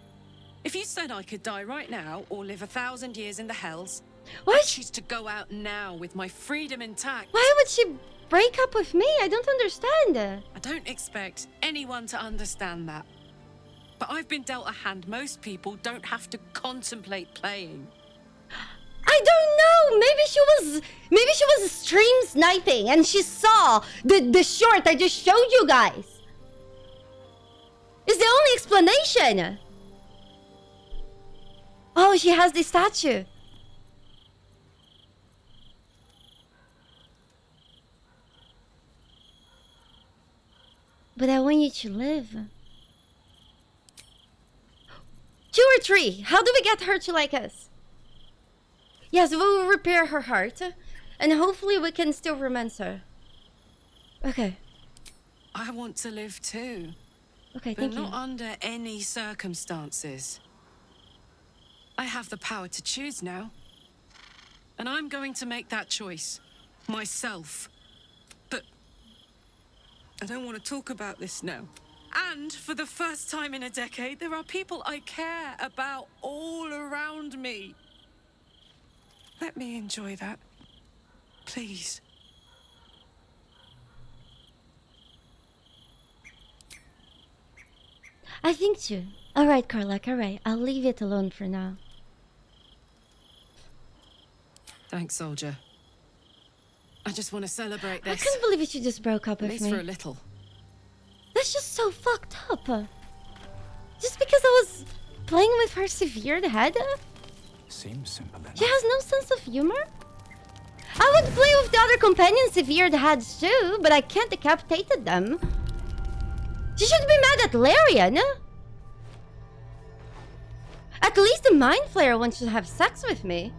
If you said I could die right now or live 1,000 years in the hells, I choose to go out now with my freedom intact. Why would she break up with me? I don't understand. I don't expect anyone to understand that. But I've been dealt a hand most people don't have to contemplate playing. I don't know. Maybe she was stream sniping and she saw the short I just showed you guys. It's the only explanation. Oh, she has the statue. But I want you to live. 2 or 3. How do we get her to like us? Yes, we will repair her heart. And hopefully we can still romance her. Okay. I want to live too. Okay, but thank you. not under any circumstances. I have the power to choose now. And I'm going to make that choice. Myself. But I don't want to talk about this now. And for the first time in a decade, there are people I care about all around me. Let me enjoy that. Please. I think too. Alright, Karlach, alright. I'll leave it alone for now. Thanks, soldier. I just want to celebrate this. I couldn't believe it, you just broke up At with least me. for a little. That's just so fucked up. Just because I was playing with her severed head? Seems simple enough. She has no sense of humor? I would play with the other companions' severed heads too, but I can't decapitate them. She should be mad at Larian. At least the Mind Flayer wants to have sex with me.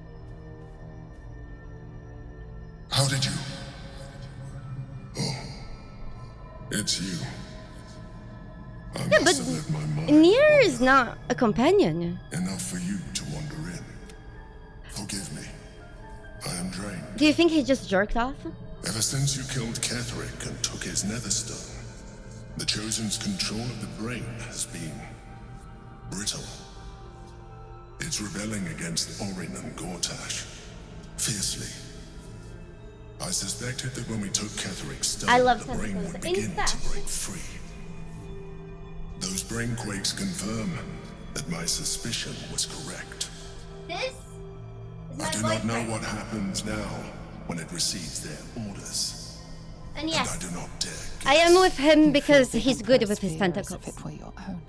How did you? Oh, it's you. I Yeah, must but have let my mind Nier is not a companion. enough for you to wander in. Forgive me. I am drained. Do you think he just jerked off? Ever since you killed Ketheric and took his netherstone, the Chosen's control of the brain has been brittle. It's rebelling against Orin and Gortash fiercely. I suspected that when we took Ketheric's stone, I love the brain tentacles. would begin Incest. to break free. Those brain quakes confirm that my suspicion was correct. This is I do not know what happens now when it receives their orders. And yes, I do not dare. I am with him because he's good with his Fear tentacles. as if it were your own.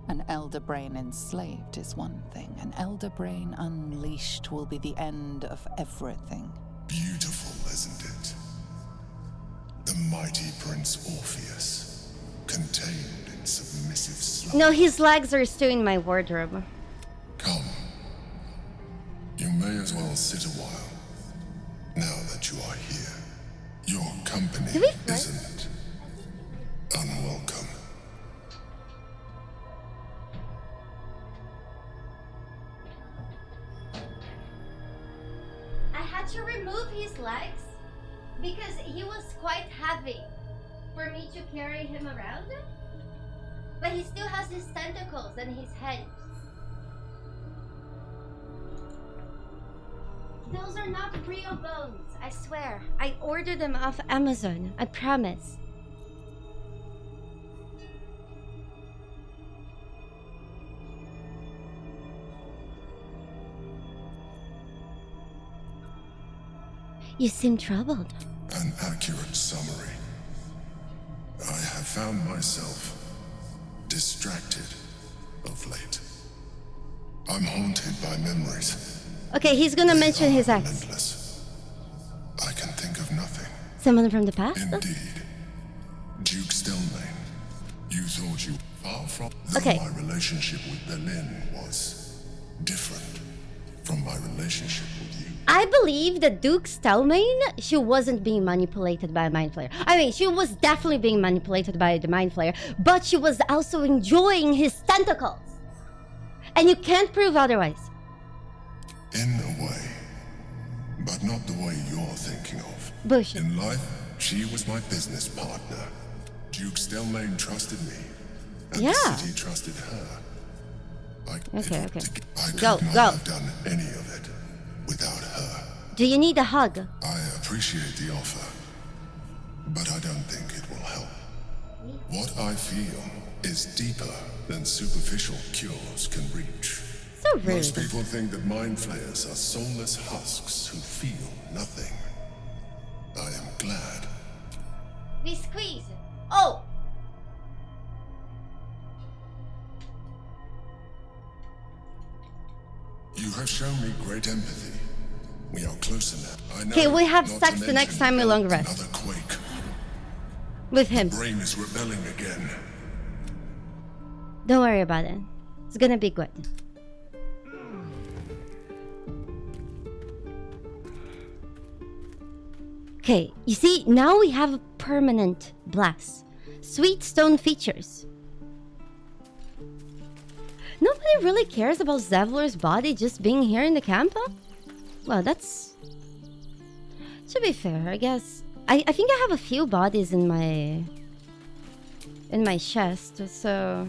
An elder brain enslaved is one thing. An elder brain unleashed will be the end of everything. Beautiful, isn't it? The mighty Prince Orpheus, contained in submissive slumber. No, his legs are still in my wardrobe. Come. You may as well sit a while. Now that you are here, your company isn't unwelcome. I had to remove his legs because he was quite heavy for me to carry him around. But he still has his tentacles and his head. Those are not real bones, I swear. I ordered them off Amazon, I promise. You seem troubled. An accurate summary. I have found myself distracted of late. I'm haunted by memories. Okay, he's gonna mention his ex. Relentless. I can think of nothing. Someone from the past? Indeed. Duke Stelmane. You thought you were far from... Okay. Though my relationship with Berlin was different from my relationship with you. I believe that Duke Stelmane, she wasn't being manipulated by a Mind Flayer. I mean, she was definitely being manipulated by the Mind Flayer, but she was also enjoying his tentacles. And you can't prove otherwise. In a way. But not the way you're thinking of. Bullshit. In life, she was my business partner. Duke Stelmane trusted me. And the city trusted her. Okay. I could Go. not have done any of it without her. Do you need a hug? I appreciate the offer, but I don't think it will help. What I feel is deeper than superficial cures can reach. So rude. Most people think that mind flayers are soulless husks who feel nothing. I am glad. We squeeze. Oh! You have shown me great empathy. We are closer now. I know. Okay, we have not sex to the next mention time we long rest. Another quake. With him. The brain is rebelling again. Don't worry about it. It's gonna be good. Okay, you see, now we have a permanent blast. Sweet stone features. Nobody really cares about Zevlor's body just being here in the camp? Huh? Well, that's... To be fair, I guess... I think I have a few bodies in my chest, so...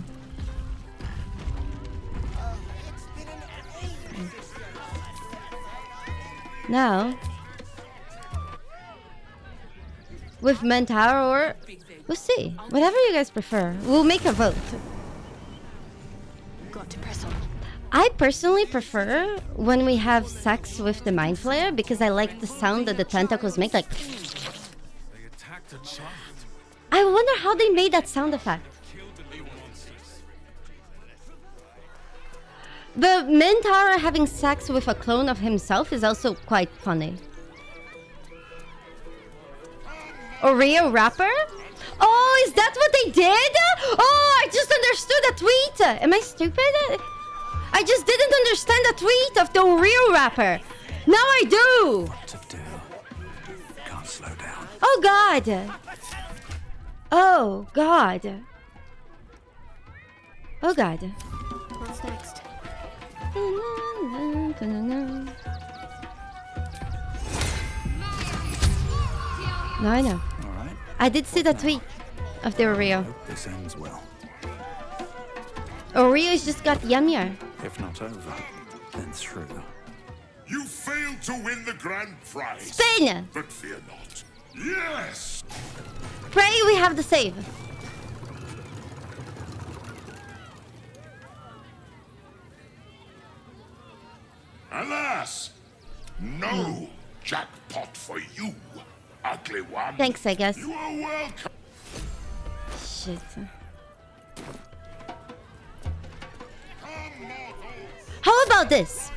Now... With Mentor or... We'll see. Whatever you guys prefer. We'll make a vote. Got to press on. I personally prefer when we have sex with the Mind Flayer because I like the sound that the tentacles make, like... I wonder how they made that sound effect. The Minotaur having sex with a clone of himself is also quite funny. Oreo rapper? Oh, is that what they did? Oh, I just understood a tweet. Am I stupid? I just didn't understand the tweet of the Oreo rapper. Now I do. What to do? Can't slow down. Oh God. Oh God. Oh God. What's next? No, I know. All right. I did see the tweet of the Oreo. Hope this ends well. Oreo's just got yummier. If not over, then through. You failed to win the grand prize. Spin! But fear not. Yes! Pray we have the save. Alas! No jackpot for you, ugly one. Thanks, I guess. You are welcome. Shit. How about this?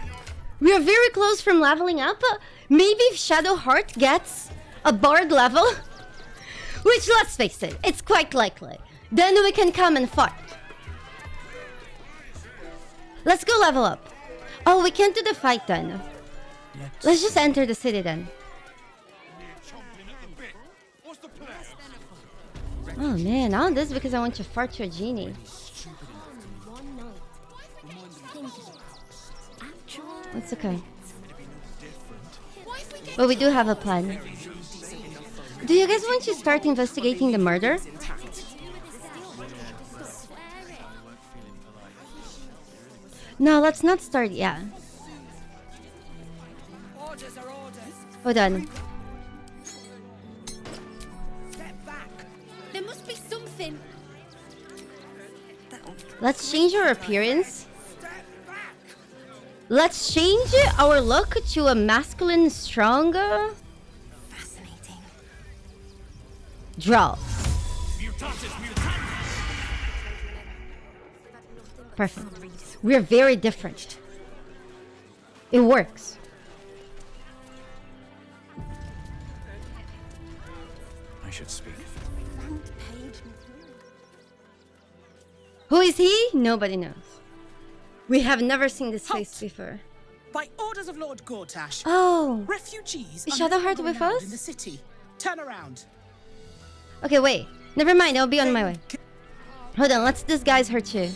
We are very close from leveling up. Maybe if Shadowheart gets a bard level, which let's face it, it's quite likely, then we can come and fight. Let's go level up. Oh, we can't do the fight then. Let's just enter the city then. Oh man, all this because I want to fart to a genie. It's okay. But we do have a plan. Do you guys want to start investigating the murder? No, let's not start yet. Hold on. There must be something. Let's change our appearance. Let's change our look to a masculine, stronger. Fascinating. Draw. Perfect. We're very different. It works. I should speak. Who is he? Nobody knows. We have never seen this face before. By orders of Lord Gortash. Oh. Refugees. Is Shadowheart with us? In the city. Turn around. Okay, wait. Never mind. I'll be on my way. Hold on. Let's disguise her too.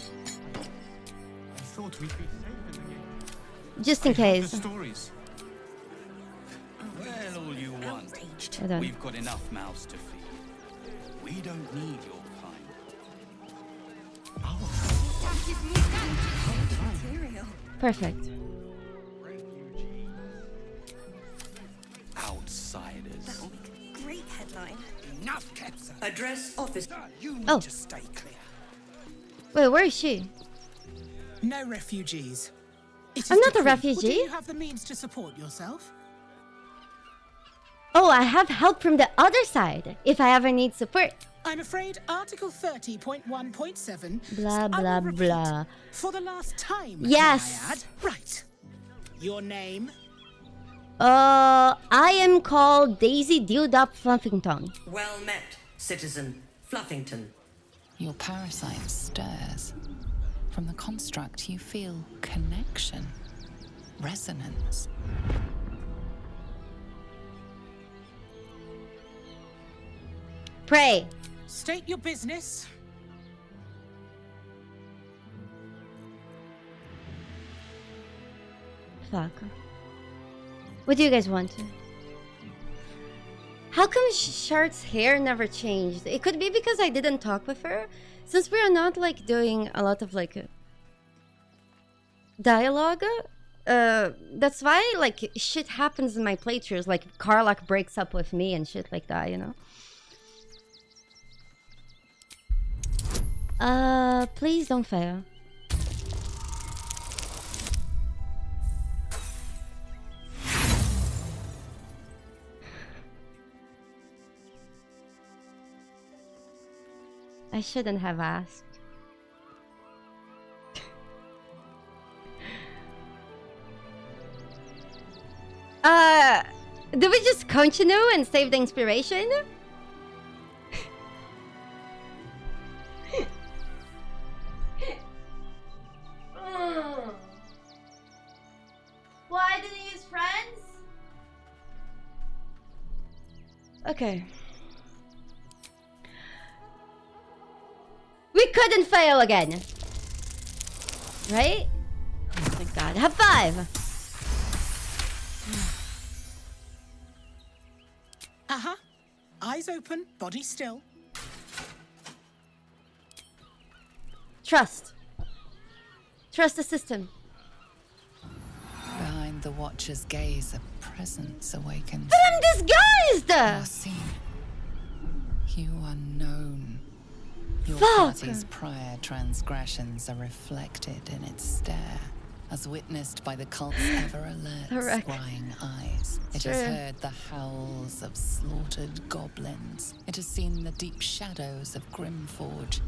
Just in case. Stories. Well, all you want. Hold on. We've got enough mouths to feed. We don't need your kind. Perfect. Outsiders. That'll make a great headline. Enough, Kepsa. Address office. You need Oh. to stay clear. Wait, where is she? No refugees. It is I'm not a decreed. refugee. Well, do you have the means to support yourself? Oh, I have help from the other side if I ever need support. I'm afraid Article 30.1.7. Blah, blah, blah. For the last time. Yes. may I add. Right. Your name? I am called Daisy Dewdrop Fluffington. Well met, citizen Fluffington. Your parasite stirs. From the construct, you feel connection, resonance. Pray. State your business. Fuck. What do you guys want? How come Shart's hair never changed? It could be because I didn't talk with her. Since we are not like doing a lot of like dialogue, that's why like shit happens in my playthroughs. Like Karlach breaks up with me and shit like that, you know? Please don't fail. I shouldn't have asked. Do we just continue and save the inspiration? Why didn't you use friends? Okay. We couldn't fail again. Right? Oh my god. Have five. Uh-huh. Eyes open, body still. Trust. Trust the system. Behind the Watcher's gaze, a presence awakens. But I'm disguised! You are seen. You are known. Your Fuck! party's prior transgressions are reflected in its stare, as witnessed by the cult's ever-alert, Correct. scrying eyes. It has True. heard the howls of slaughtered goblins. It has seen the deep shadows of Grimforge,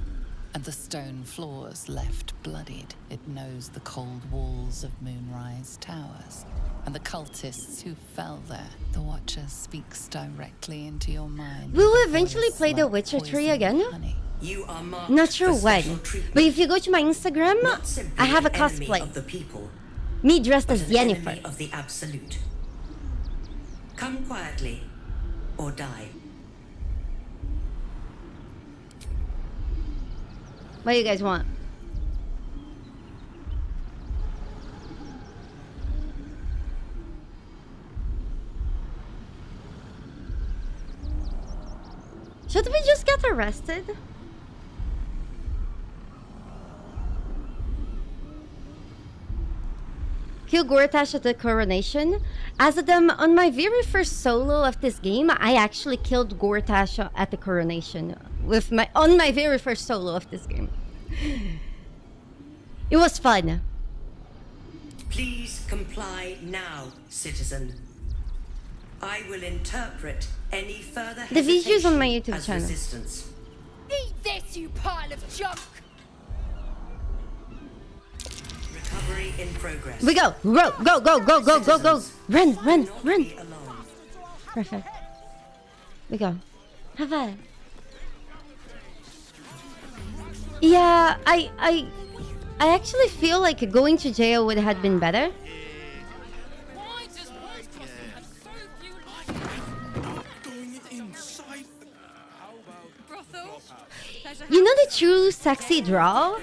and the stone floors left bloodied. It knows the cold walls of Moonrise Towers, and the cultists who fell there. The Watcher speaks directly into your mind. We will with a eventually voice play The like Witcher 3 poison again. honey. You are marked Not sure for when, special treatment. but if you go to my Instagram, Not simply I have a an enemy cosplay. of the people, Me dressed but as an Yennefer. enemy of the absolute. Come quietly, or die. What do you guys want? Should we just get arrested? Kill Gortash at the coronation. As Adam, on my very first solo of this game, I actually killed Gortash at the coronation on my very first solo of this game. It was fun. Please comply now, citizen. I will interpret any further The videos on my hesitation YouTube as channel. resistance. Eat this, you pile of junk! Recovery in progress. We go! Go! Go! Go! Go! Go! Go! Go! Run! Run! Run! Perfect. We go. Have fun. Yeah, I actually feel like going to jail would have been better. You know the true sexy draw?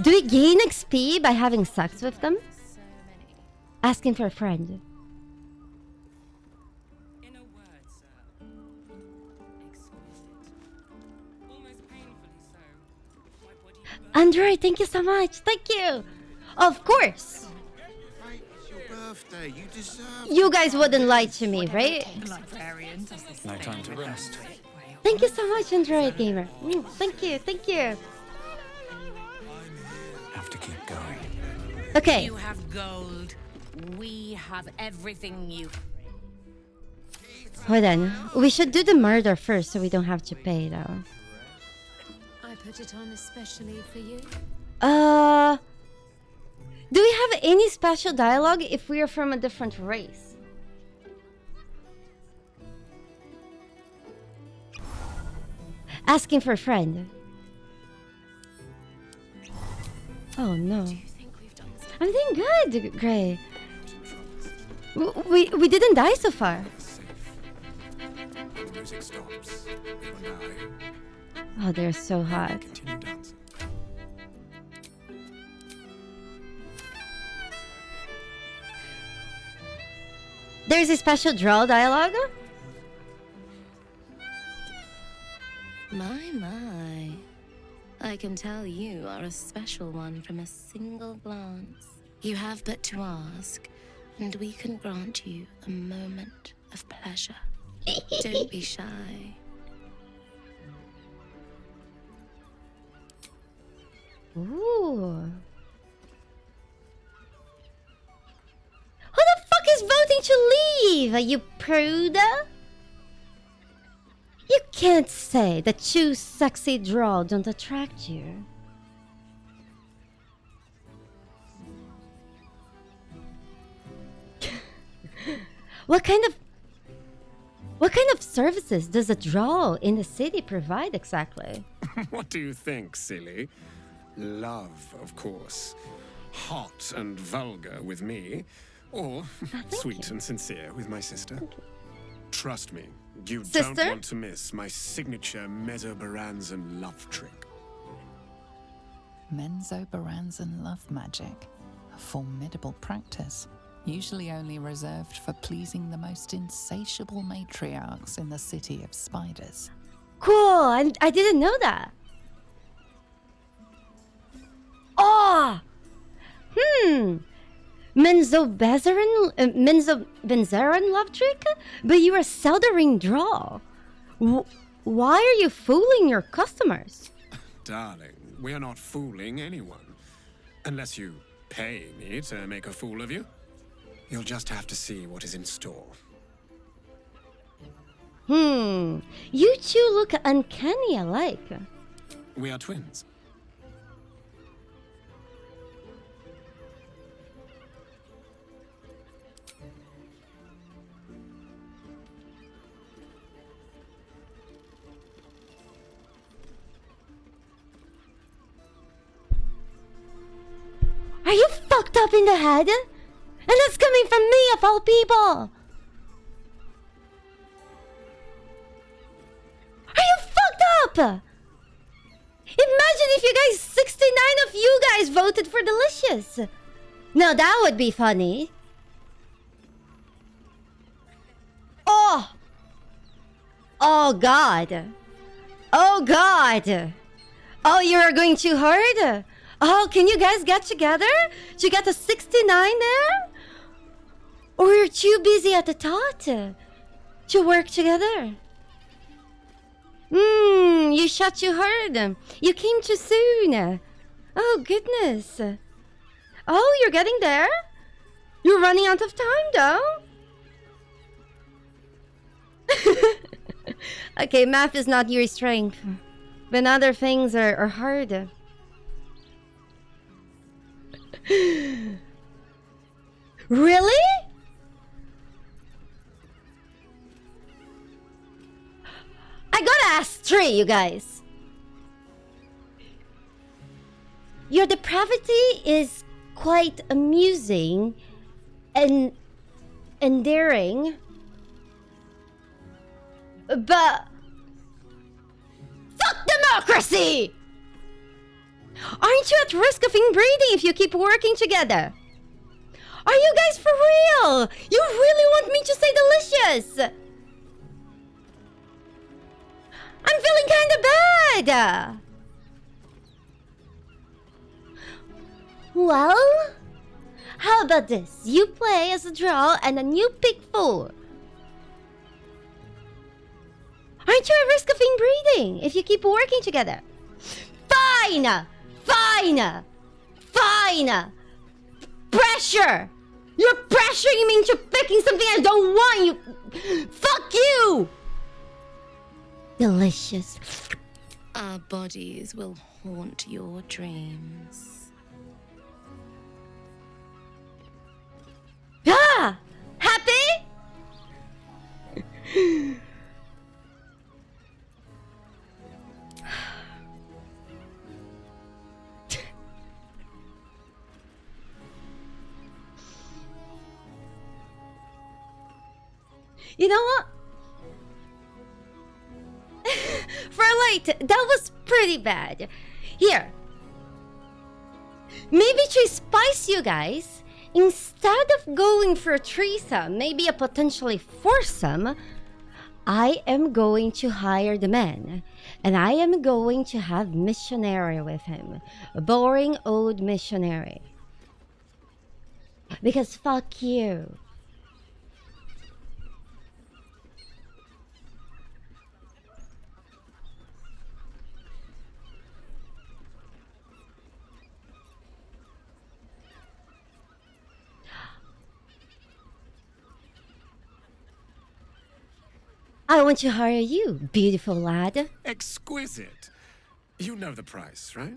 Do we gain XP by having sex with them? Asking for a friend. Android, thank you so much. Thank you. Of course. It's your birthday. You deserve. You guys wouldn't lie to me, right? No time to rest. Thank you so much, Android Gamer. Thank you, thank you. Have to keep going. Okay. You have gold. We have everything you. Hold on. We should do the murder first so we don't have to pay though. I put it on especially for you. Do we have any special dialogue if we are from a different race? Asking for a friend. Oh no. I'm doing good, Gray. We didn't die so far. The music stops. You and Oh, they're so hot. continue dancing. There's a special draw dialogue? My. I can tell you are a special one from a single glance. You have but to ask, and we can grant you a moment of pleasure. Don't be shy. Ooh. Who the fuck is voting to leave, you prude? You can't say that Chu's sexy drawl don't attract you. What kind of services does a drawl in the city provide exactly? What do you think, silly? Love, of course. Hot and vulgar with me, or sweet and sincere with my sister. Trust me, you don't want to miss my signature Mesobaranzan love trick. Menzoberranzan love magic, a formidable practice, usually only reserved for pleasing the most insatiable matriarchs in the city of spiders. Cool, I didn't know that. Oh! Menzobenzaran love trick? But you're a soldering draw. Why are you fooling your customers? Darling, we're not fooling anyone. Unless you pay me to make a fool of you. You'll just have to see what is in store. You two look uncanny alike. We are twins. Are you fucked up in the head? And that's coming from me of all people! Are you fucked up? Imagine if you guys, 69 of you guys voted for Delicious. Now that would be funny. Oh! Oh god. Oh god. Oh, you're going too hard? Oh, can you guys get together? To get a 69 there? Or you're too busy at the top to work together? You shot too hard. You came too soon. Oh, goodness. Oh, you're getting there? You're running out of time, though. Okay, math is not your strength. But other things are hard. Really? I gotta ask three, you guys. Your depravity is quite amusing and endearing, but fuck democracy! Aren't you at risk of inbreeding if you keep working together? Are you guys for real? You really want me to say delicious? I'm feeling kind of bad. Well, how about this? You play as a draw and then you pick four. Aren't you at risk of inbreeding if you keep working together? Fine! Fine! Fine! Pressure! You're pressuring me into picking something I don't want, you... Fuck you! Delicious. Our bodies will haunt your dreams. You know what? For late, that was pretty bad. Here. Maybe to spice you guys, instead of going for a threesome, maybe a potentially foursome, I am going to hire the man. And I am going to have missionary with him. A boring old missionary. Because fuck you. I want to hire you, beautiful lad. Exquisite. You know the price, right?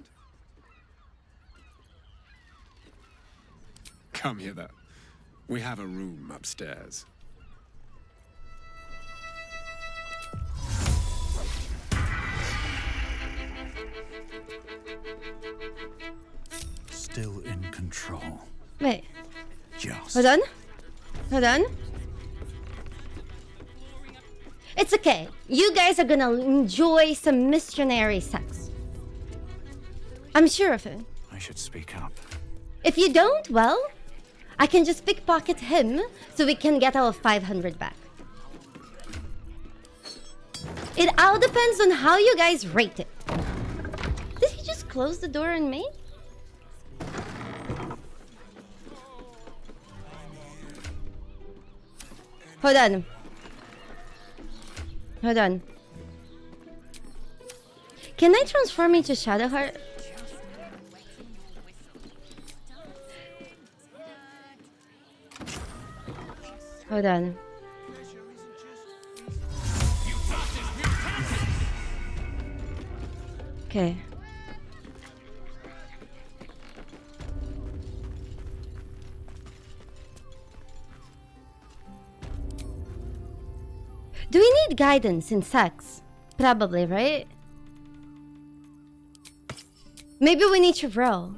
Come hither. We have a room upstairs. Still in control. Wait. Just. Hold on. Hold on. It's okay. You guys are gonna enjoy some missionary sex. I'm sure of it. I should speak up. If you don't, well, I can just pickpocket him so we can get our 500 back. It all depends on how you guys rate it. Did he just close the door on me? Hold on. Hold on. Can I transform into Shadowheart? Hold on. Okay. Do we need guidance in sex? Probably, right? Maybe we need to roll.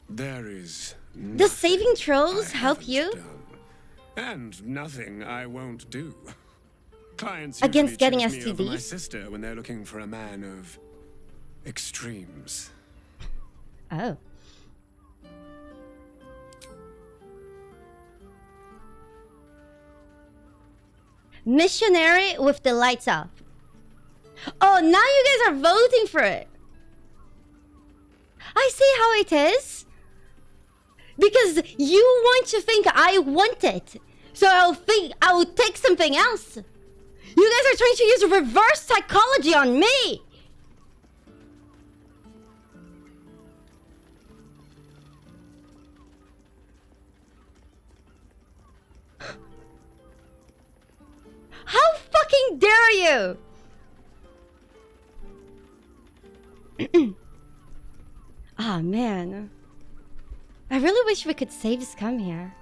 There is Does saving trolls help you? and nothing I won't do. Clients Against usually getting choose me over my STDs? sister when they're looking for a man of extremes. Oh. Missionary with the lights off. Oh, now you guys are voting for it. I see how it is. Because you want to think I want it. So I'll take something else. You guys are trying to use reverse psychology on me. How fucking dare you? Ah, man. I really wish we could save Scum here.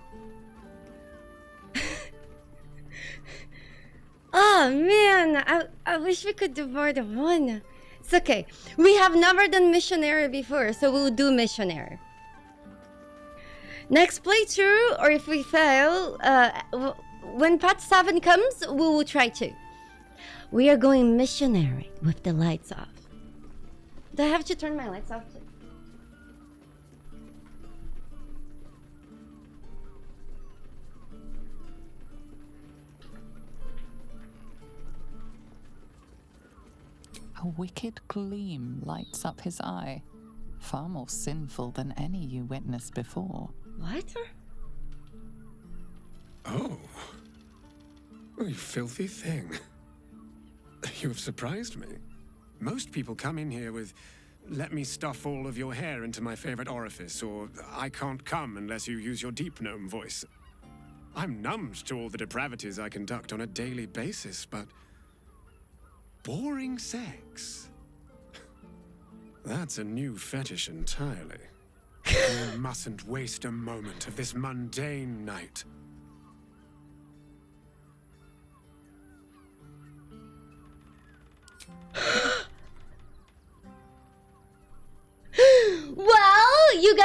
Oh, man. I wish we could do more than one. It's okay. We have never done missionary before, so we'll do missionary. Next playthrough, or if we fail, when Part 7 comes, we will try to. We are going missionary with the lights off. Do I have to turn my lights off? A wicked gleam lights up his eye, far more sinful than any you witnessed before. What? Oh. You filthy thing. You have surprised me. Most people come in here with, let me stuff all of your hair into my favorite orifice, or I can't come unless you use your deep gnome voice. I'm numbed to all the depravities I conduct on a daily basis, but boring sex? That's a new fetish entirely. We mustn't waste a moment of this mundane night.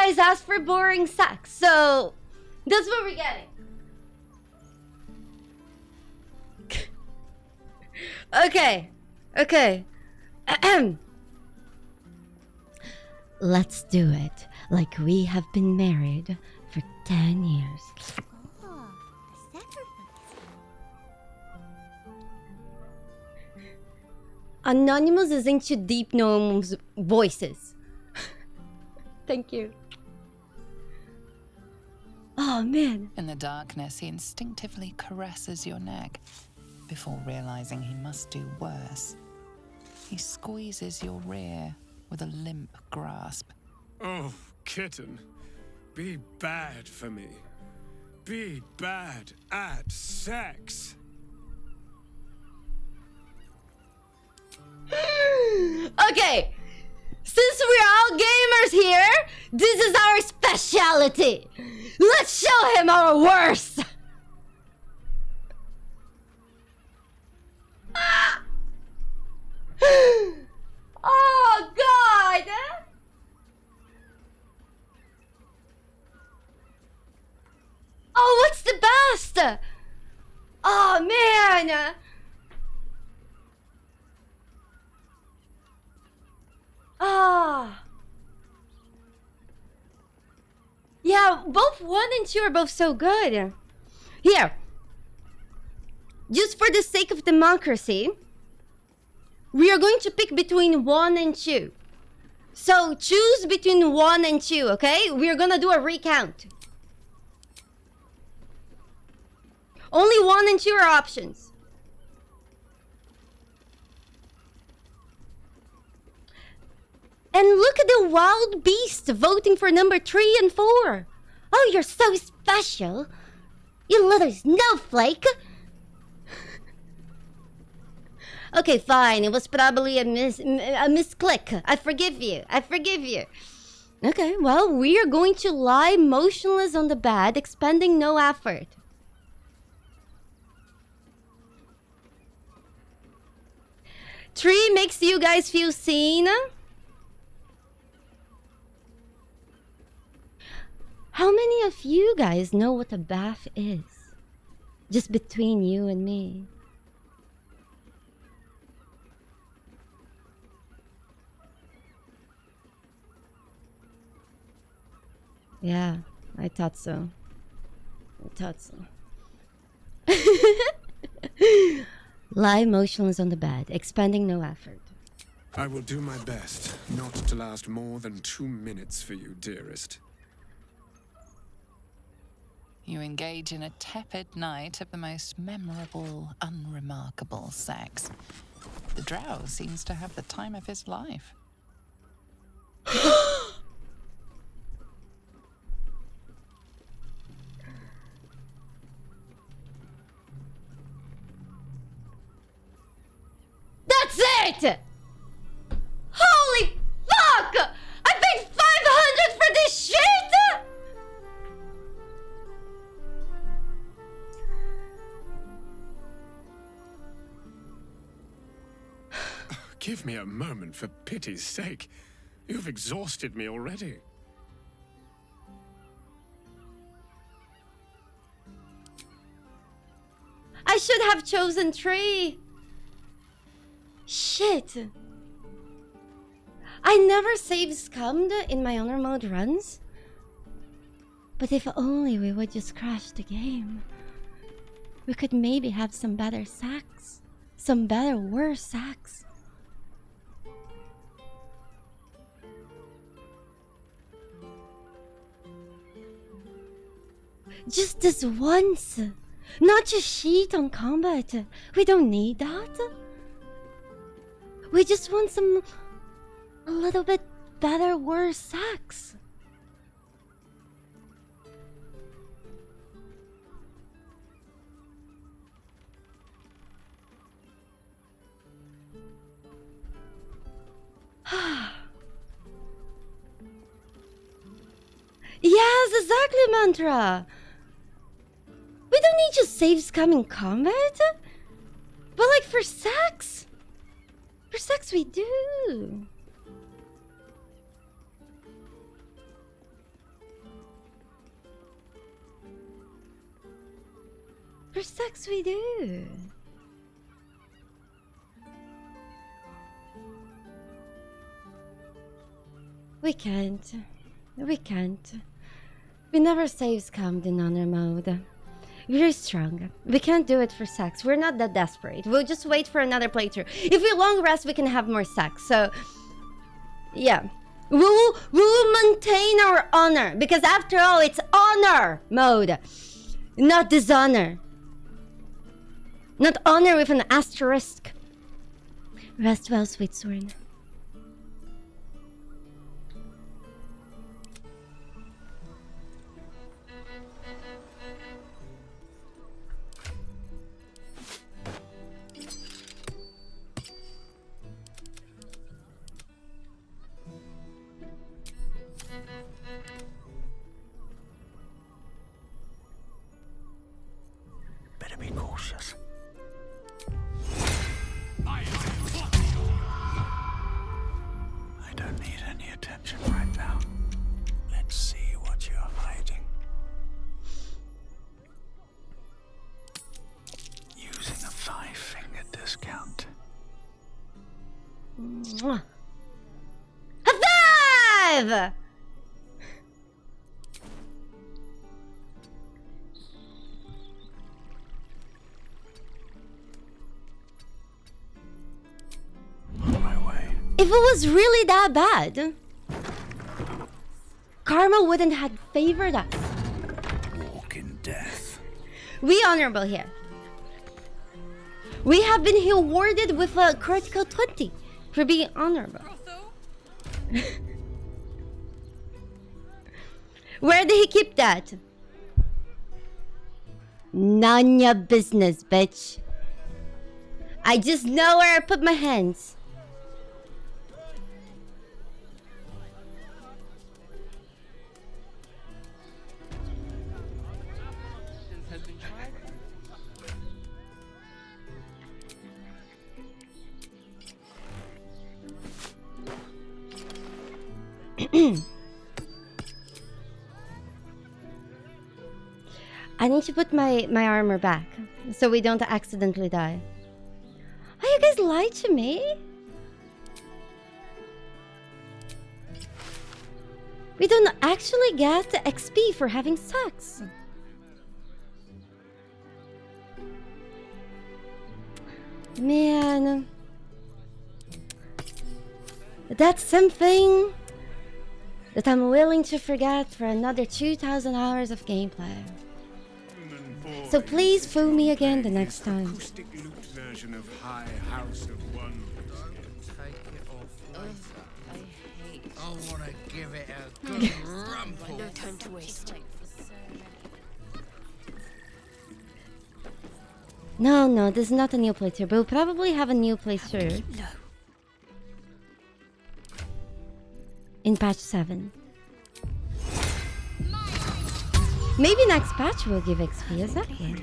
guys asked for boring sex, so that's what we're getting. Okay. Okay. Let's do it like we have been married for 10 years. Anonymous is into Deep Gnome's voices. Thank you. Oh, man. In the darkness, he instinctively caresses your neck before realizing he must do worse. He squeezes your rear with a limp grasp. Oh, kitten. Be bad for me. Be bad at sex. Okay. Since we're all gamers here, this is our specialty. Let's show him our worst. Oh, God. Oh, what's the best? Oh, man. Ah. Yeah, both 1 and 2 are both so good. Here. Just for the sake of democracy, we are going to pick between 1 and 2. So choose between 1 and 2, okay? We're gonna do a recount. Only 1 and 2 are options. And look at the wild beast voting for number 3 and 4. Oh, you're so special. You little snowflake. Okay, fine. It was probably a misclick. I forgive you. I forgive you. Okay, well, we are going to lie motionless on the bed, expending no effort. Tree makes you guys feel seen. How many of you guys know what a bath is? Just between you and me. Yeah, I thought so. I thought so. Lie motionless on the bed, expending no effort. I will do my best not to last more than 2 minutes for you, dearest. You engage in a tepid night of the most memorable, unremarkable sex. The drow seems to have the time of his life. That's it! Holy fuck! I paid 500 for this shit! Give me a moment, for pity's sake. You've exhausted me already. I should have chosen 3. Shit. I never save scummed in my honor mode runs. But if only we would just crash the game. We could maybe have some better sex. Some better, worse sex. Just this once. Not just cheat on combat. We don't need that. We just want some a little bit better, worse sex. Yes, exactly, Mantra. We don't need just save scum in combat. But like for sex. For sex we do. For sex we do. We can't. We can't. We never save scammed in honor mode. We're strong. We can't do it for sex. We're not that desperate. We'll just wait for another playthrough. If we long rest, we can have more sex. So, yeah. We will maintain our honor. Because after all, it's honor mode. Not dishonor. Not honor with an asterisk. Rest well, sweet Soren. Better be cautious. I don't need any attention right now. Let's see what you're hiding. Using a 5-finger discount. Mwah. High five! If it was really that bad, karma wouldn't have favored us. Walk in death. We honorable here. We have been awarded with a critical 20 for being honorable. Where did he keep that? None your business, bitch. I just know where I put my hands. I need to put my armor back so we don't accidentally die. Oh, you guys lied to me? We don't actually get XP for having sex. Man. That's something that I'm willing to forget for another 2,000 hours of gameplay. So please fool me again the next time. Acoustic looped version of High House of Wonders. I want to give it a good rumple. No time to waste. No, this is not a new playthrough, but we'll probably have a new playthrough. No. In patch 7. Maybe next patch will give XP, is that it? Time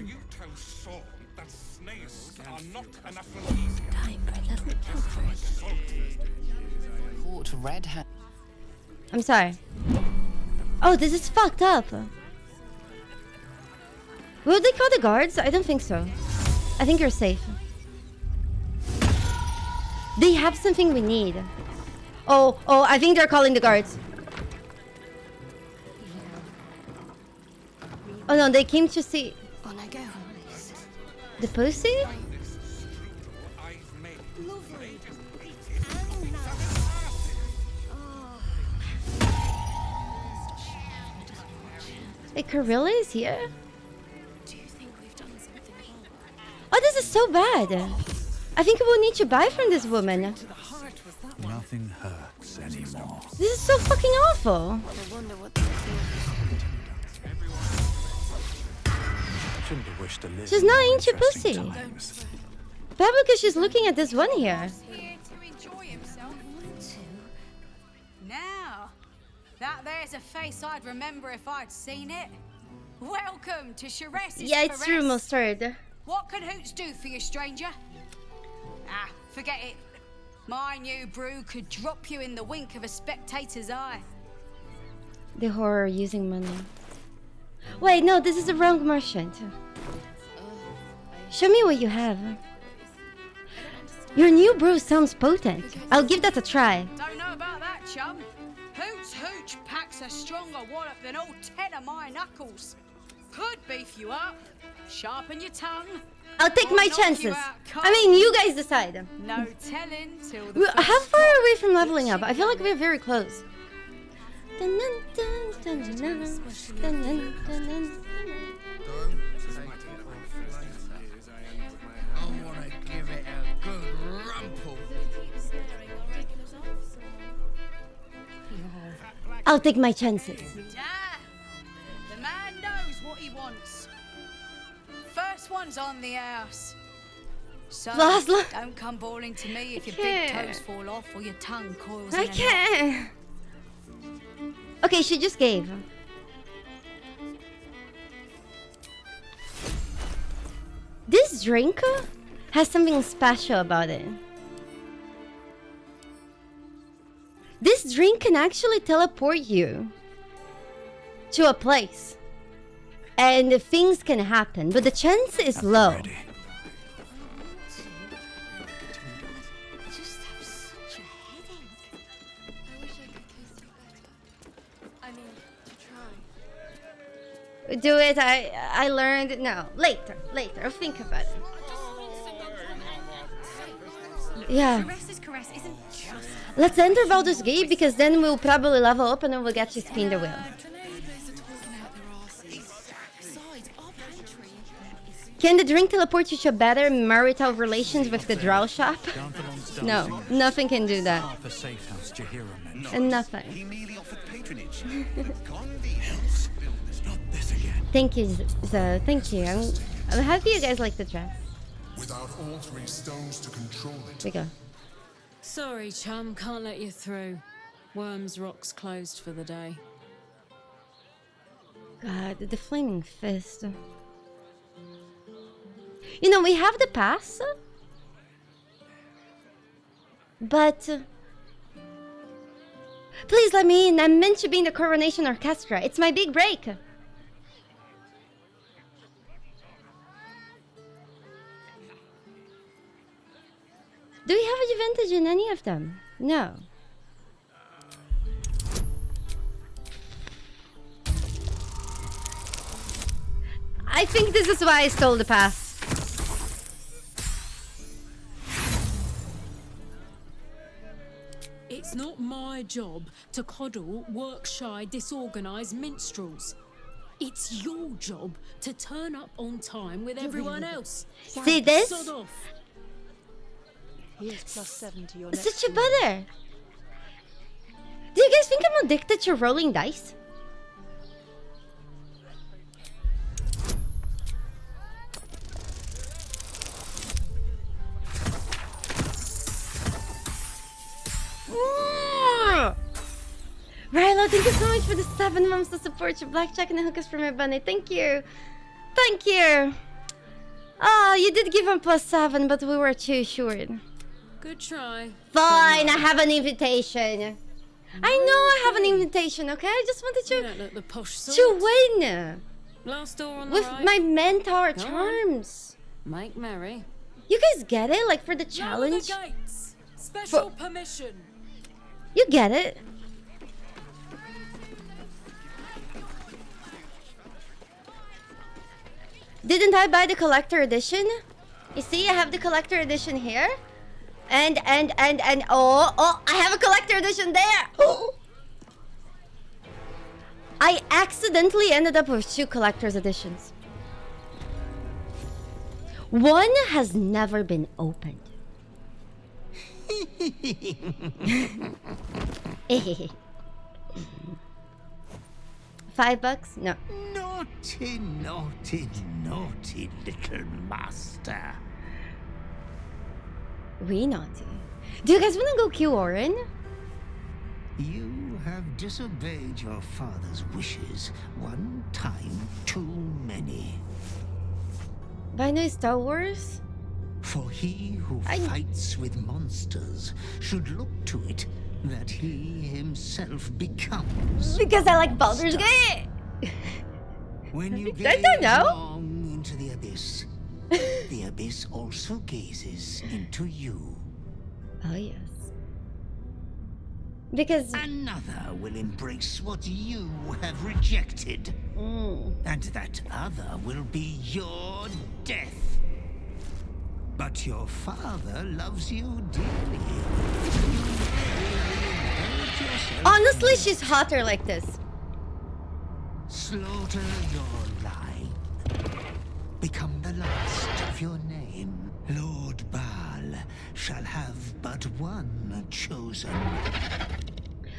for a little comfort. Caught red hat. I'm sorry. Oh, this is fucked up. Will they call the guards? I don't think so. I think you're safe. They have something we need. Oh, I think they're calling the guards. Oh no, they came to see... On I go. The pussy? Hey, Karilla is here? Do you think we've done something wrong? Oh, this is so bad. I think we'll need to buy from this woman. Nothing hurts anymore. This is so fucking awful. I wonder what they Shouldn't have wished to live. She's not into interesting pussy. times. Probably because she's looking at this one here. Here to enjoy himself. Now, that there's a face I'd remember if I'd seen it. Welcome to Sharess's Yeah, it's true, Mustard. What can Hoots do for you, stranger? Ah, forget it. My new brew could drop you in the wink of a spectator's eye. The horror using money. Wait, no, this is the wrong merchant. Show me what you have. Your new brew sounds potent. I'll give that a try. Don't know about that, chum. Hoots Hooch packs a stronger wallop than all 10 of my knuckles. Could beef you up, sharpen your tongue. I'll take or my knock you chances. out I mean, you guys decide. No telling till the How first far drop. are we from leveling up? I feel like we're very close. I want to give it a good rumple. I'll take my chances. Ah, the man knows what he wants. First one's on the house. So Laszlo. don't come bawling to me if your can't. big toes fall off or your tongue coils I in a knot. can't. Okay, she just gave. This drink has something special about it. This drink can actually teleport you to a place. And things can happen, but the chance is low. Do it. I learned. No, later. I'll think about it. Yeah. Let's enter Baldur's Gate because then we'll probably level up and then we'll get to spin the wheel. Can the drink teleport you to better marital relations with the drow shop? No, nothing can do that. And nothing. Thank you, Zo. Thank you. I'm happy you guys like the dress. Without altering stones to control it. Here we go. Sorry, chum, can't let you through. Worms Rock's closed for the day. God, the flaming fist. You know, we have the pass, but please let me in. I'm meant to be in the Coronation Orchestra. It's my big break. Do we have advantage in any of them? No. I think this is why I stole the pass. It's not my job to coddle work-shy, disorganized minstrels. It's your job to turn up on time with everyone else. See this? Sod off. Here's +7 to your next Such a butter. Do you guys think I'm addicted to rolling dice? Rilo, thank you so much for the 7 months of support. Your blackjack and the hookers for my bunny. Thank you. Thank you. Ah, you did give him +7, but we were too short. Good try. Fine, I have an invitation. I know I have an invitation, okay? I just wanted You don't look the posh sort. to win. Last door on the With right. my mentor Go on. charms. Make merry. You guys get it? Like for the challenge? Lower the gates. Special permission. You get it? Didn't I buy the collector edition? You see, I have the collector edition here. And oh, I have a collector edition there. Oh. I accidentally ended up with 2 collector's editions. One has never been opened. $5? No. Naughty, naughty, naughty little master. We naughty. Do you guys want to go kill Orin? You have disobeyed your father's wishes one time too many. By no Star Wars? For he who fights with monsters should look to it that he himself becomes. Because I like Baldur's Gate. When you I don't know. long into the abyss, the abyss also gazes into you. Oh, yes. Because another will embrace what you have rejected. And that other will be your death. But your father loves you dearly. Honestly, she's hotter like this. Slaughter your line. Become the last of your name. Lord Baal shall have but one chosen.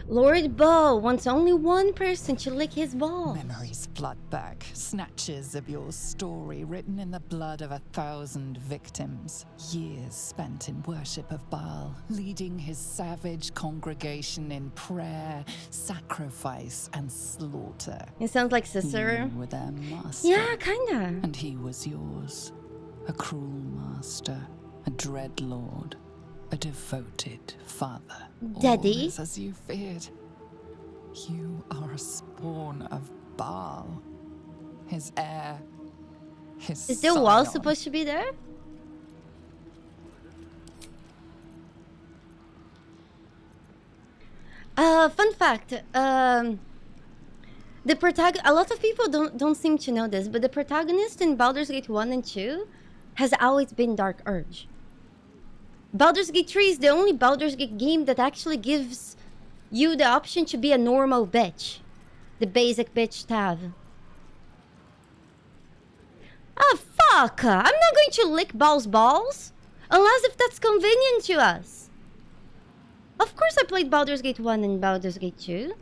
Lord Baal wants only one person to lick his balls. Memories flood back, snatches of your story written in the blood of 1,000 victims. Years spent in worship of Baal, leading his savage congregation in prayer, sacrifice, and slaughter. It sounds like Cicero. You were their master. Yeah, kinda. And he was yours. A cruel master, a dread lord, a devoted father. Daddy? Always as you feared. You are a spawn of Baal. His heir. His Is the wall scion. supposed to be there? Fun fact. A lot of people don't seem to know this, but the protagonist in Baldur's Gate 1 and 2 has always been Dark Urge. Baldur's Gate 3 is the only Baldur's Gate game that actually gives you the option to be a normal bitch. The basic bitch tab. Oh, fuck! I'm not going to lick Baal's balls. Unless if that's convenient to us. Of course I played Baldur's Gate 1 and Baldur's Gate 2.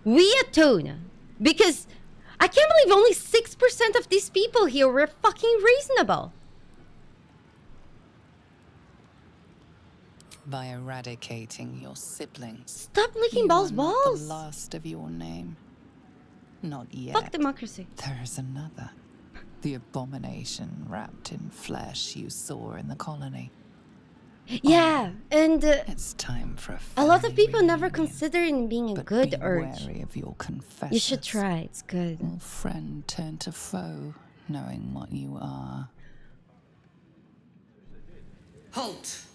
We atone. Because I can't believe only 6% of these people here were fucking reasonable. By eradicating your siblings. Stop licking Baal's not balls. The last of your name. Not yet. Fuck democracy. There is another. The abomination wrapped in flesh you saw in the colony. Yeah, and it's time for a lot of people never consider in being a good be urge. Wary of your confessors. You should try, it's good. Will friend turn to foe, knowing what you are? Halt.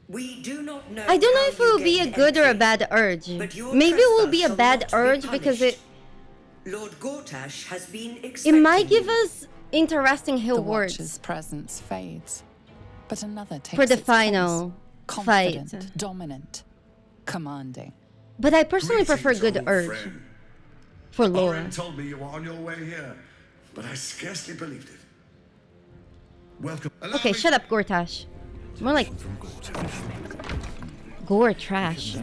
We do not know. I don't know how if it will be a good or a bad urge. Maybe it will be a bad urge because it Lord Gortash has been it expecting might give you. us interesting hill The words Watcher's presence fades, but another takes for the its final place. fight. Confident, dominant, commanding. But I personally prefer good old urge friend. for lore. Oren told me you were on your way here, but I scarcely believed it. Welcome. Okay, shut up, Gortash. More like Gore trash.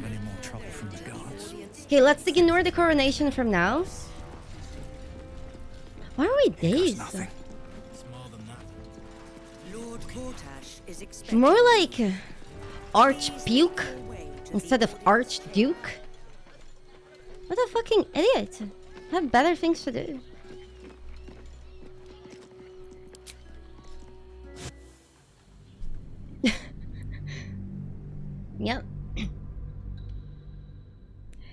Okay, let's ignore the coronation from now. Why are we dazed? Lord Gortash is expecting More like Archpuke instead of Archduke. What a fucking idiot. I have better things to do. Yep.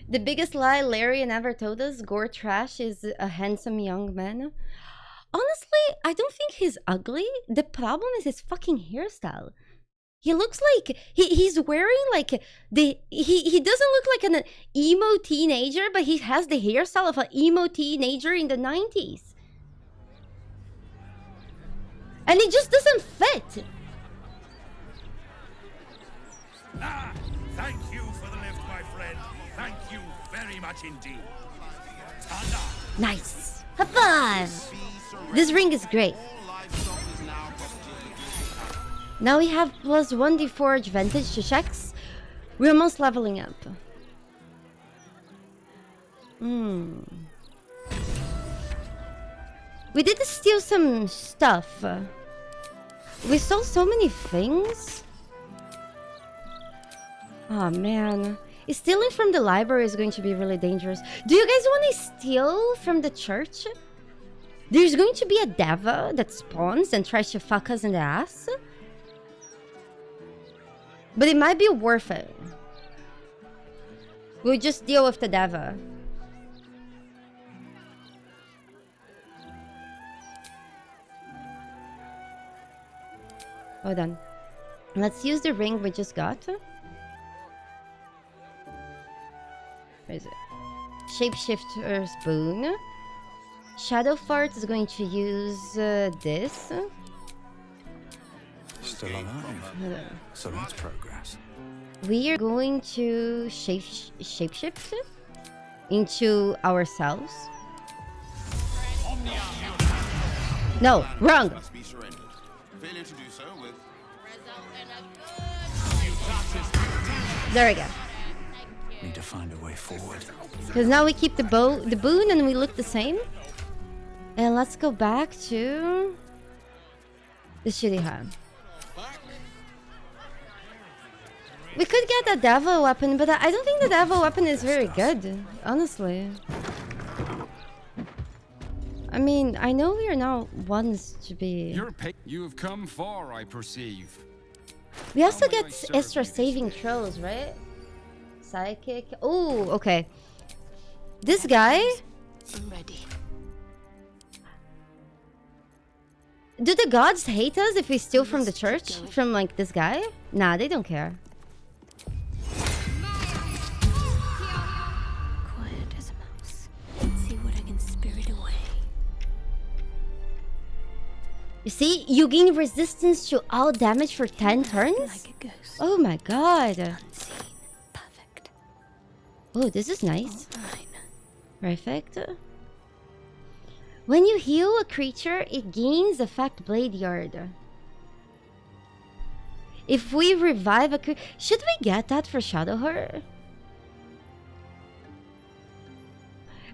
The biggest lie Larian ever told us, Gore Trash is a handsome young man. Honestly, I don't think he's ugly. The problem is his fucking hairstyle. He looks like he's wearing like he doesn't look like an emo teenager, but he has the hairstyle of an emo teenager in the 90s. And it just doesn't fit. Ah, thank you for the lift, my friend. Thank you very much indeed. Tada. Nice. High five. This ring is great. Now we have plus 1d4 advantage to checks. We're almost leveling up. We did steal some stuff. We stole so many things. Oh man. Stealing from the library is going to be really dangerous. Do you guys want to steal from the church? There's going to be a devil that spawns and tries to fuck us in the ass. But it might be worth it. We'll just deal with the devil. Hold on. Let's use the ring we just got. Where is it? Shapeshifter's boon. Shadow Fart is going to use this. Still alive. So that's progress. We are going to shapeshift into ourselves. No, wrong. There we go. Need to find a way forward. Because now we keep the boon, and we look the same. And let's go back to the Shuriha. We could get a devil weapon, but I don't think the devil weapon is very good, honestly. I mean, I know we are now ones to be... You have come far, I perceive. We also get extra saving throws, right? Psychic. Oh, okay. This guy... I'm ready. Do the gods hate us if we steal from the church? From, like, this guy? Nah, they don't care. Quiet as a mouse. Let's see what I can spirit away. You see, you gain resistance to all damage for 10 turns? Like a ghost. Oh my god. Unseen. Perfect. Oh, this is nice. Perfect. When you heal a creature, it gains effect Blade Yard. If we revive a creature... Should we get that for Shadowheart?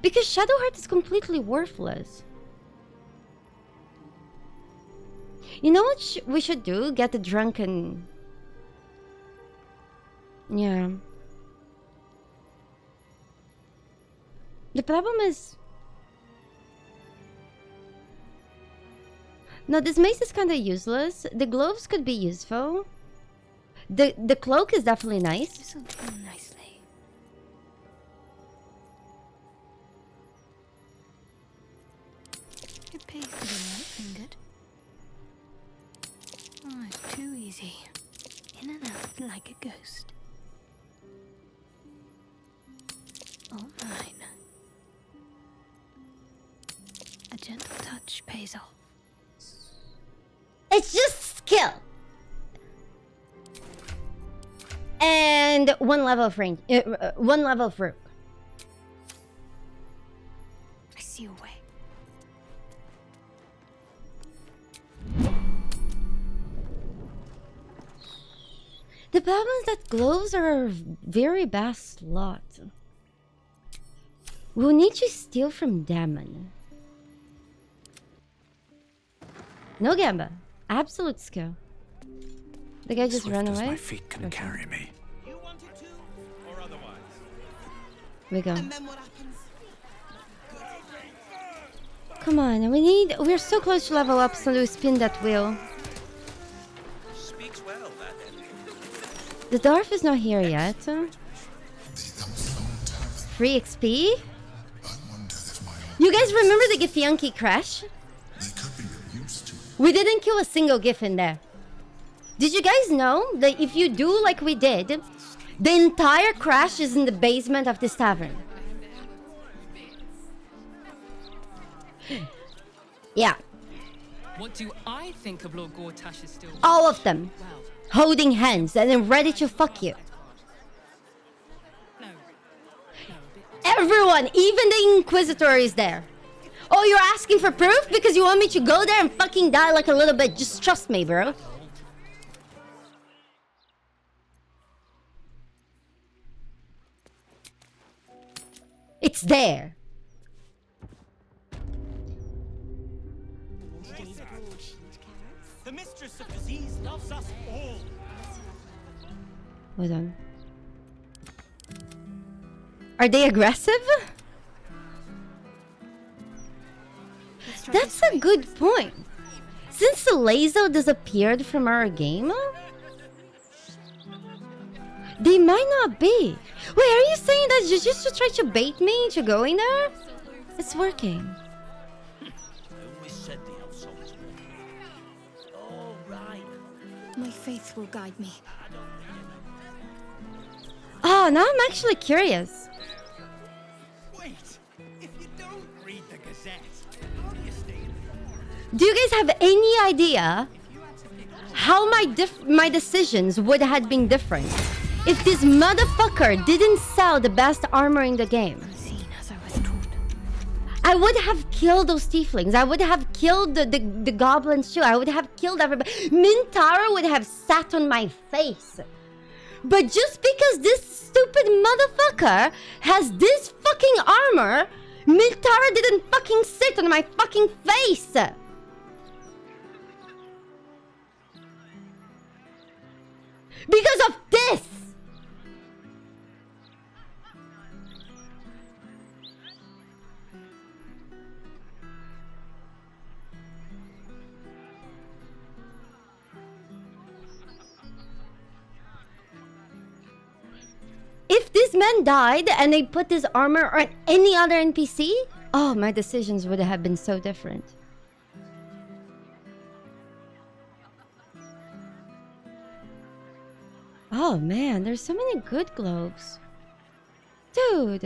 Because Shadowheart is completely worthless. You know what we should do? Get the drunken... Yeah. The problem is... No, this mace is kind of useless. The gloves could be useful. The cloak is definitely nice. This will do nicely. It pays to be light-fingered. Oh, it's too easy. In and out like a ghost. All mine. A gentle touch pays off. It's just skill. And one level of range. One level of root. I see a way. The problem is that gloves are a very bad slot. We'll need to steal from Damon. No gamba. Absolute skill. The guy just ran away. My feet can carry me. We go. Come on, we're so close to level up, so we spin that wheel. Speaks well, that then. The dwarf is not here yet. Free XP? You guys remember the Githyanki crash? We didn't kill a single Gith in there. Did you guys know that if you do like we did, the entire crash is in the basement of this tavern? Yeah. What do I think of Lord Gortash's still? All of them. Holding hands and then ready to fuck you. Everyone, even the Inquisitor is there. Oh, you're asking for proof? Because you want me to go there and fucking die like a little bit. Just trust me, bro. It's there. The mistress of disease loves us all. Hold on. Are they aggressive? That's a good point. Since the Lazo disappeared from our game, They might not be. Wait, are you saying that you just to try to bait me into going there? It's working. My faith will guide me. Oh, now I'm actually curious. Wait, if you don't read the Gazette, how do you stay informed? Do you guys have any idea how my decisions would have been different if this motherfucker didn't sell the best armor in the game? I would have killed those tieflings. I would have killed the goblins too. I would have killed everybody. Mintara would have sat on my face. But just because this stupid motherfucker has this fucking armor, Mintara didn't fucking sit on my fucking face. Because of this! If this man died and they put this armor on any other NPC, oh, my decisions would have been so different. Oh man, there's so many good globes. Dude.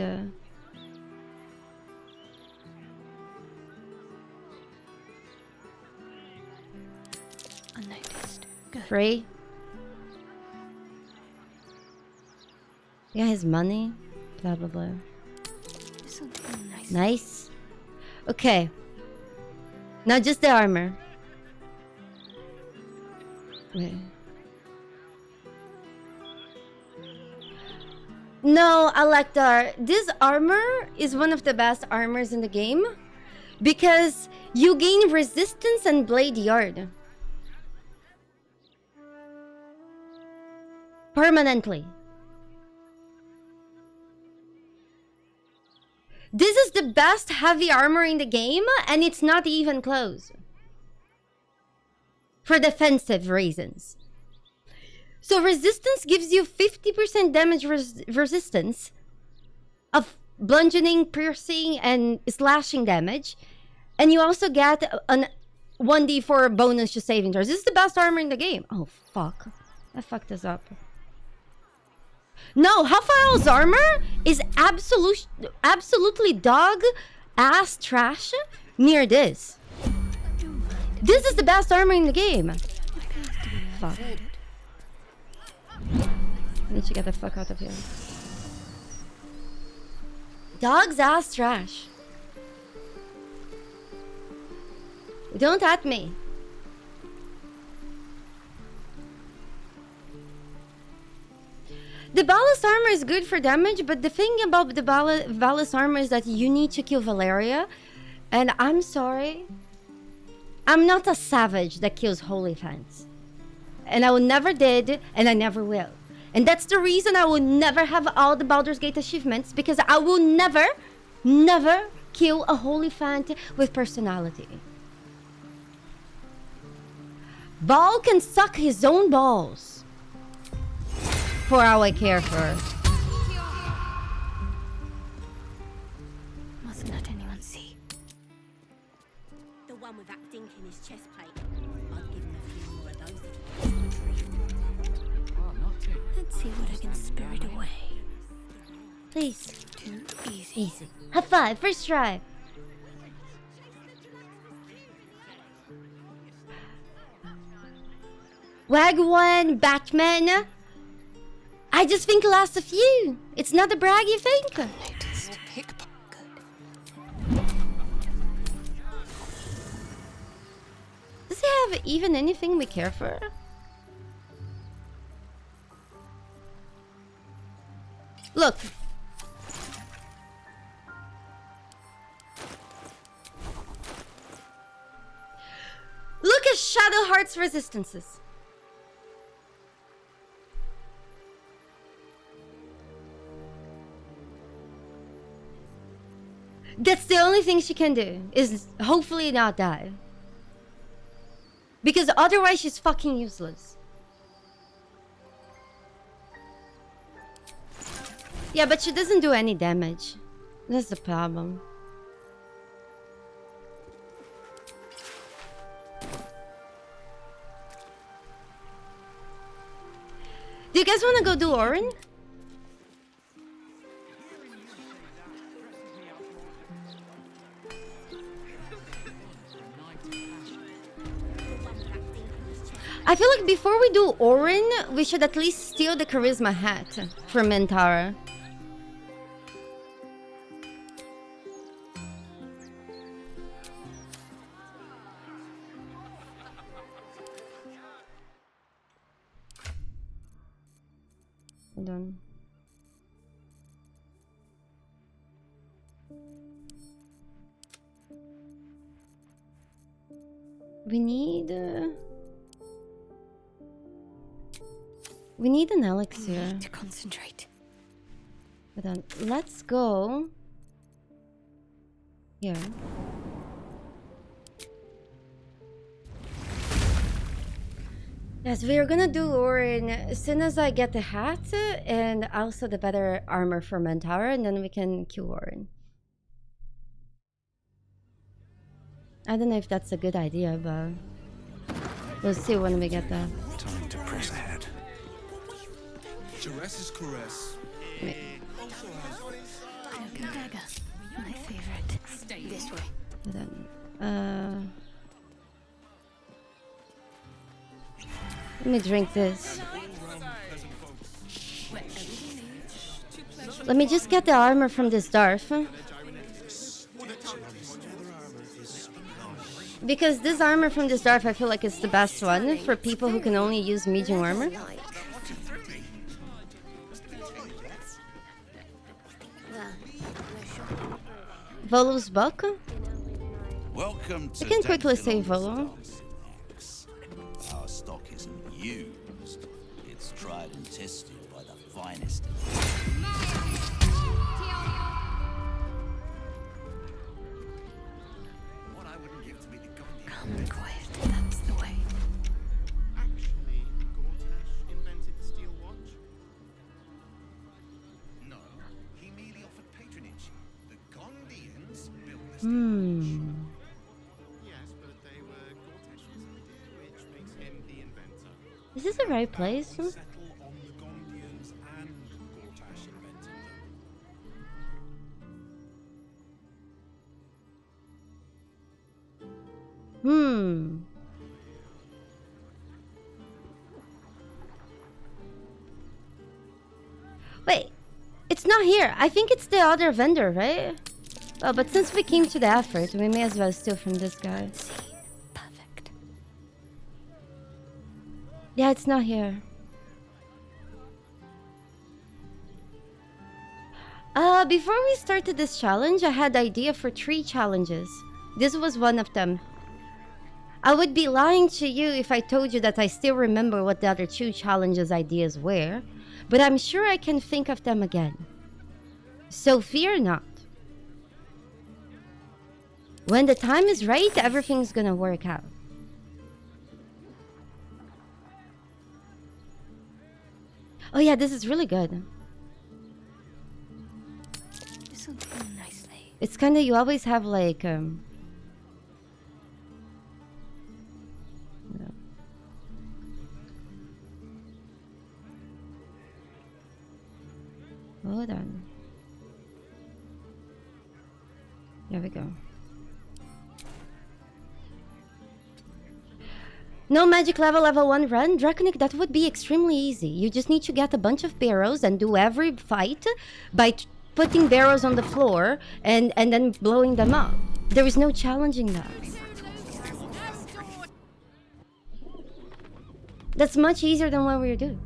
Unnoticed. Good. Free. Yeah, his money. Blah, blah, blah. Nice. Okay. Now just the armor. Wait. No, Alektar, this armor is one of the best armors in the game because you gain resistance and blade yard permanently. This is the best heavy armor in the game and it's not even close for defensive reasons. So resistance gives you 50% damage resistance of bludgeoning, piercing, and slashing damage. And you also get an 1d4 bonus to saving throws. This is the best armor in the game. Oh, fuck. I fucked this up. No, Hafael's armor is absolutely dog-ass trash near this. This is the best armor in the game. Fuck. I need to get the fuck out of here. Dog's ass trash. Don't at me. The ballast armor is good for damage, but the thing about the ballast armor is that you need to kill Valeria. And I'm sorry. I'm not a savage that kills holy fans. And I will never did, and I never will. And that's the reason I will never have all the Baldur's Gate achievements, because I will never kill a holy fan with personality. Ball can suck his own balls for all I care for. Mustn't let anyone see. The one with that dink in his chest plate. I'd give him a few more of those if he was retrieved. Oh, not too. Let's see what I can spirit away. Please. Too easy. Easy. High five, first try. Wagwan, Batman. I just think last of you. It's not the brag you think. Noticed. Does he have even anything we care for? Look. Look at Shadowheart's resistances. That's the only thing she can do, is hopefully not die. Because otherwise she's fucking useless. Yeah, but she doesn't do any damage. That's the problem. Do you guys want to go do Orin? I feel like before we do Orin, we should at least steal the charisma hat from Mentara. Hold on. We need an elixir. To concentrate. Hold on. Let's go here. Yes, we are gonna do Orin as soon as I get the hat and also the better armor for Mentara, and then we can kill Orin. I don't know if that's a good idea, but we'll see when we get that. Time to press ahead. Jerez's caress. Dagger. My favorite. Stay this way. Let me drink this. Let me just get the armor from this Darth. Because this armor from this Darth, I feel like it's the best one for people who can only use medium armor. Volo's buck. Welcome to I can quickly save Volo. Our stock isn't used. It's tried and tested by the finest. What I wouldn't give to be the Calm and quiet. That's the way. Actually, Gortash invented the steel watch? No, he merely offered patronage. The Gondians built this. Yes, but they were Gortash's idea, which makes him the inventor. Is this the right place? Settle on the Gondians and Gortash inventing them. Wait, it's not here. I think it's the other vendor, right? Oh, but since we came to the effort, we may as well steal from this guy. Perfect. Yeah, it's not here. Before we started this challenge, I had the idea for 3 challenges. This was one of them. I would be lying to you if I told you that I still remember what the other 2 challenges ideas were, but I'm sure I can think of them again. So fear not. When the time is right, everything's gonna work out. Oh yeah, this is really good. This will do nicely. It's kinda, you always have like, no. Hold on. There we go. No magic level 1 run? Draconic, that would be extremely easy. You just need to get a bunch of barrows and do every fight by putting barrows on the floor and then blowing them up. There is no challenging that. That's much easier than what we're doing.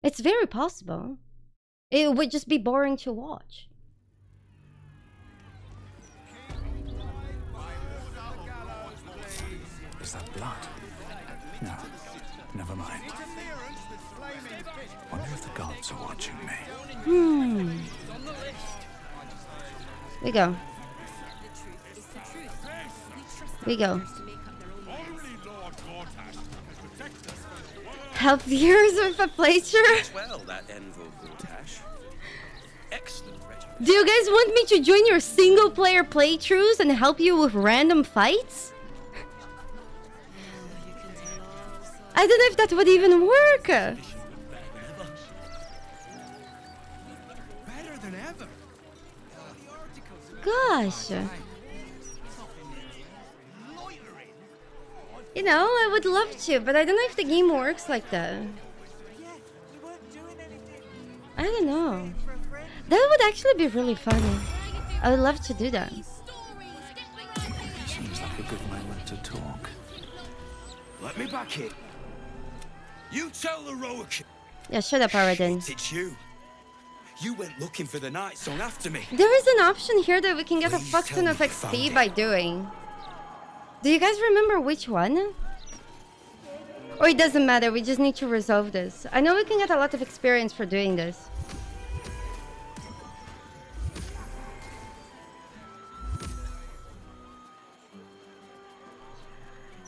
It's very possible. It would just be boring to watch. Is that blood? No, never mind. Wonder if the gods are watching me. We go. We go. Help viewers with a playthrough? Well, that envoy Gortash. Excellent regiment. Do you guys want me to join your single player playthroughs and help you with random fights? I don't know if that would even work. Better than ever. Gosh. You know, I would love to, but I don't know if the game works like that. I don't know. That would actually be really fun. I would love to do that. Seems like a good moment to talk. Let me back it. You tell the Roakin. Yeah, shut up, Aradin. It's you. You went looking for the Night Song after me. There is an option here that we can get a fuck ton of XP by doing. Do you guys remember which one? Or it doesn't matter, we just need to resolve this. I know we can get a lot of experience for doing this.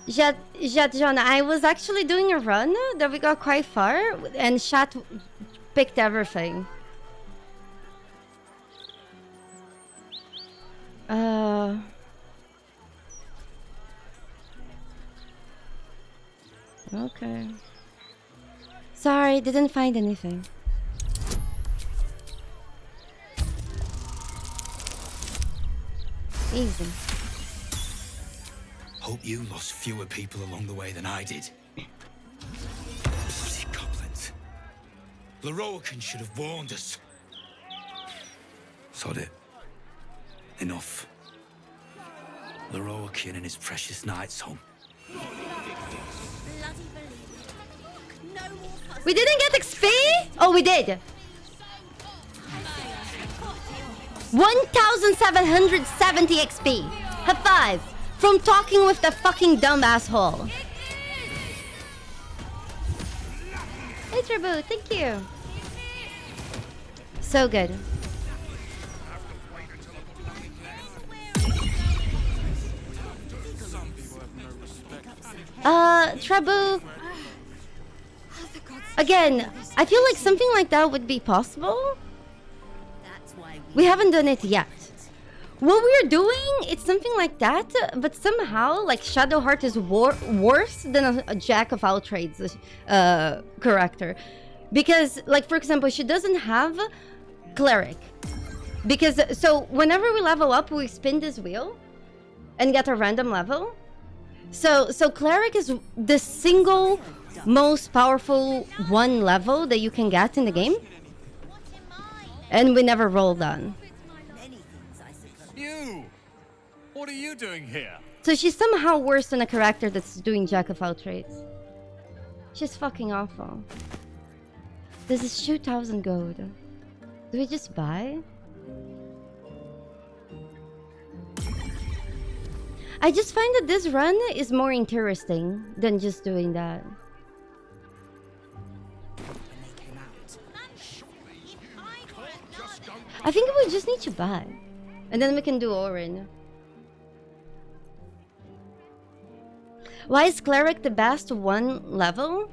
Jet John, I was actually doing a run that we got quite far and Shat picked everything. Okay. Sorry, didn't find anything. Easy. Hope you lost fewer people along the way than I did. Bloody goblins. The Roakin should have warned us. Sod it. Enough. The Roakin and his precious Night Song. We didn't get XP? Oh, we did. 1,770 XP. High five. From talking with the fucking dumb asshole. Hey, Tribu, thank you. So good. Tribu. Again, I feel like something like that would be possible. We haven't done it yet. What we're doing, it's something like that, but somehow, like, Shadowheart is worse than a Jack of all trades character. Because, like, for example, she doesn't have Cleric. Because, so, whenever we level up, we spin this wheel and get a random level. So Cleric is the single most powerful one level that you can get in the game. And we never rolled on. You! What are you doing here? So she's somehow worse than a character that's doing Jack of all trades. She's fucking awful. This is 2,000 gold. Do we just buy? I just find that this run is more interesting than just doing that. I think we just need to buy. And then we can do Orin. Why is Cleric the best one level?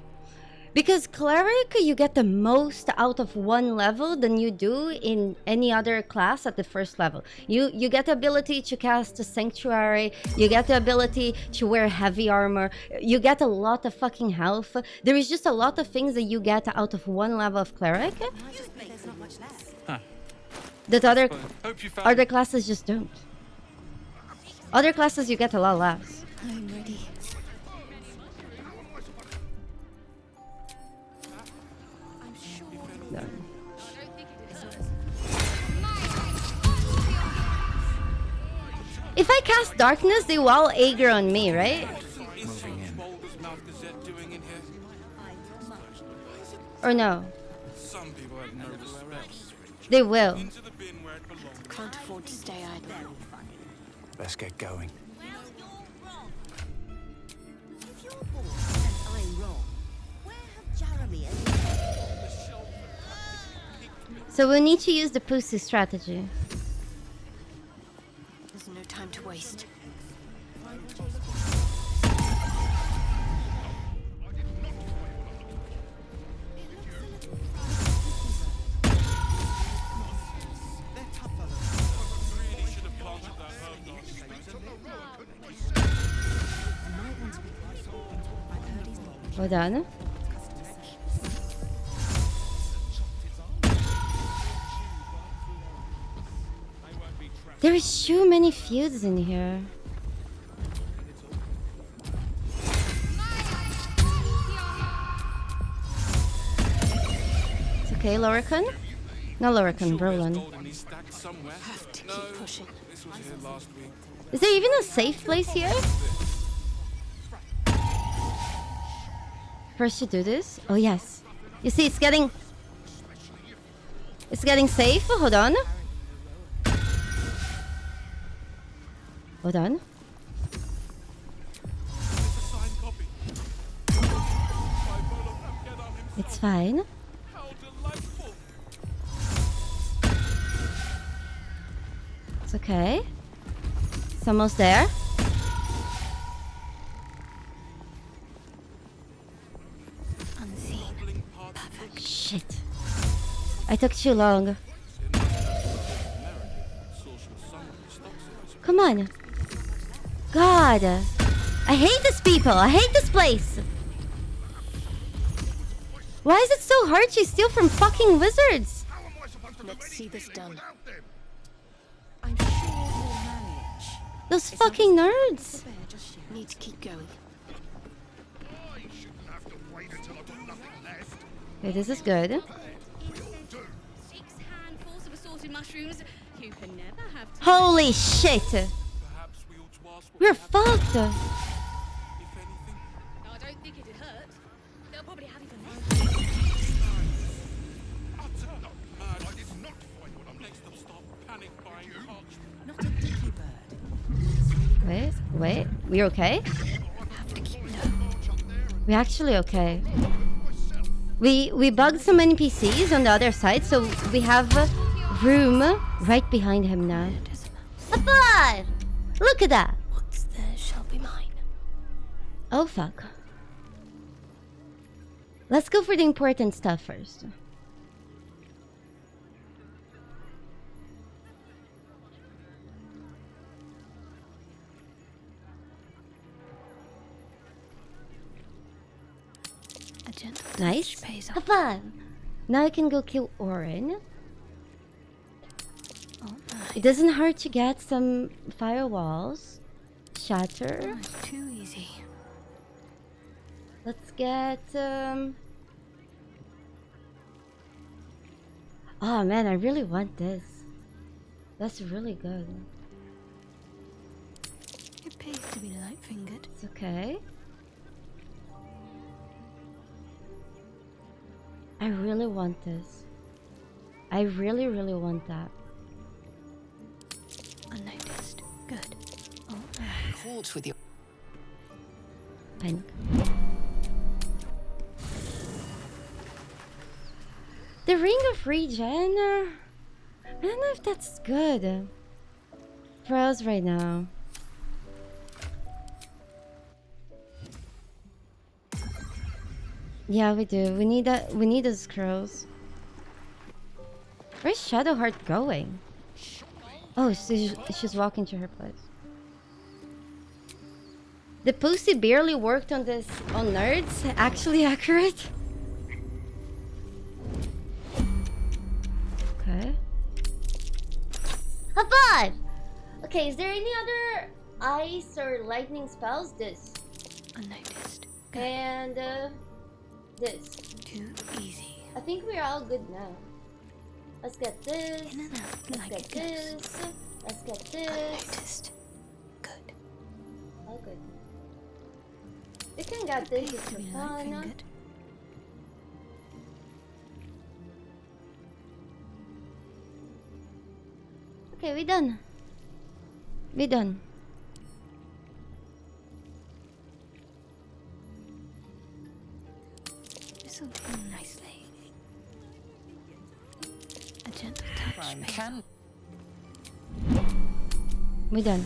Because Cleric, you get the most out of one level than you do in any other class at the first level. You get the ability to cast a Sanctuary, you get the ability to wear heavy armor, you get a lot of fucking health. There is just a lot of things that you get out of one level of Cleric that other classes just don't. Other classes you get a lot less. I'm ready. No. If I cast darkness, they will all aggro on me, right? Or no? They will. Can't afford to stay idle. Let's get going. So we need to use the pussy strategy. There's no time to waste. Hold on. There is too many feuds in here. It's okay, Lorcan? No, Lorcan, Roland. Have to keep pushing. This was here last week. Is there even a safe place here? First to do this? Oh yes. You see, it's getting safe. Hold on. Hold on. It's fine. It's okay. It's almost there. Unseen. Perfect. Shit. I took too long. Come on. God. I hate these people. I hate this place. Why is it so hard to steal from fucking wizards? Let's see this done. I'm sure we'll manage. Those fucking nerds. Need to keep going. Okay, this is good. 6 handfuls of assorted mushrooms. You can never have. Holy shit. We're fucked. I don't think it'd hurt. They'll probably have even less. Not a dicky bird. Wait. We okay? We actually okay. We bugged some NPCs on the other side, so we have room right behind him now. A five! Look at that! What's there shall be mine. Oh fuck. Let's go for the important stuff first. A gentle Nice. touch pays A off. five! Now I can go kill Orin. Oh my. It doesn't hurt to get some firewalls. Shatter. Oh, it's too easy. Let's get oh man, I really want this. That's really good. It pays to be light-fingered. It's okay. I really want this. I really want that. Unnoticed. Good. Oh, Caught with your Panic. The Ring of Regen. I don't know if that's good for us right now. Yeah, we do. We need that. We need those scrolls. Where's Shadowheart going? Oh, she's walking to her place. The pussy barely worked on this on nerds. Actually accurate. Okay. A five. Okay, is there any other ice or lightning spells? This. unnoticed. And this. Too easy. I think we're all good now. Let's get this. In and out Let's like get it goes. this. Let's get this. Unnoticed. Good. All good. We can get this just To for be fun. light-fingered. Okay, we done. We done. This'll do nicely. A gentle touch. Can We done.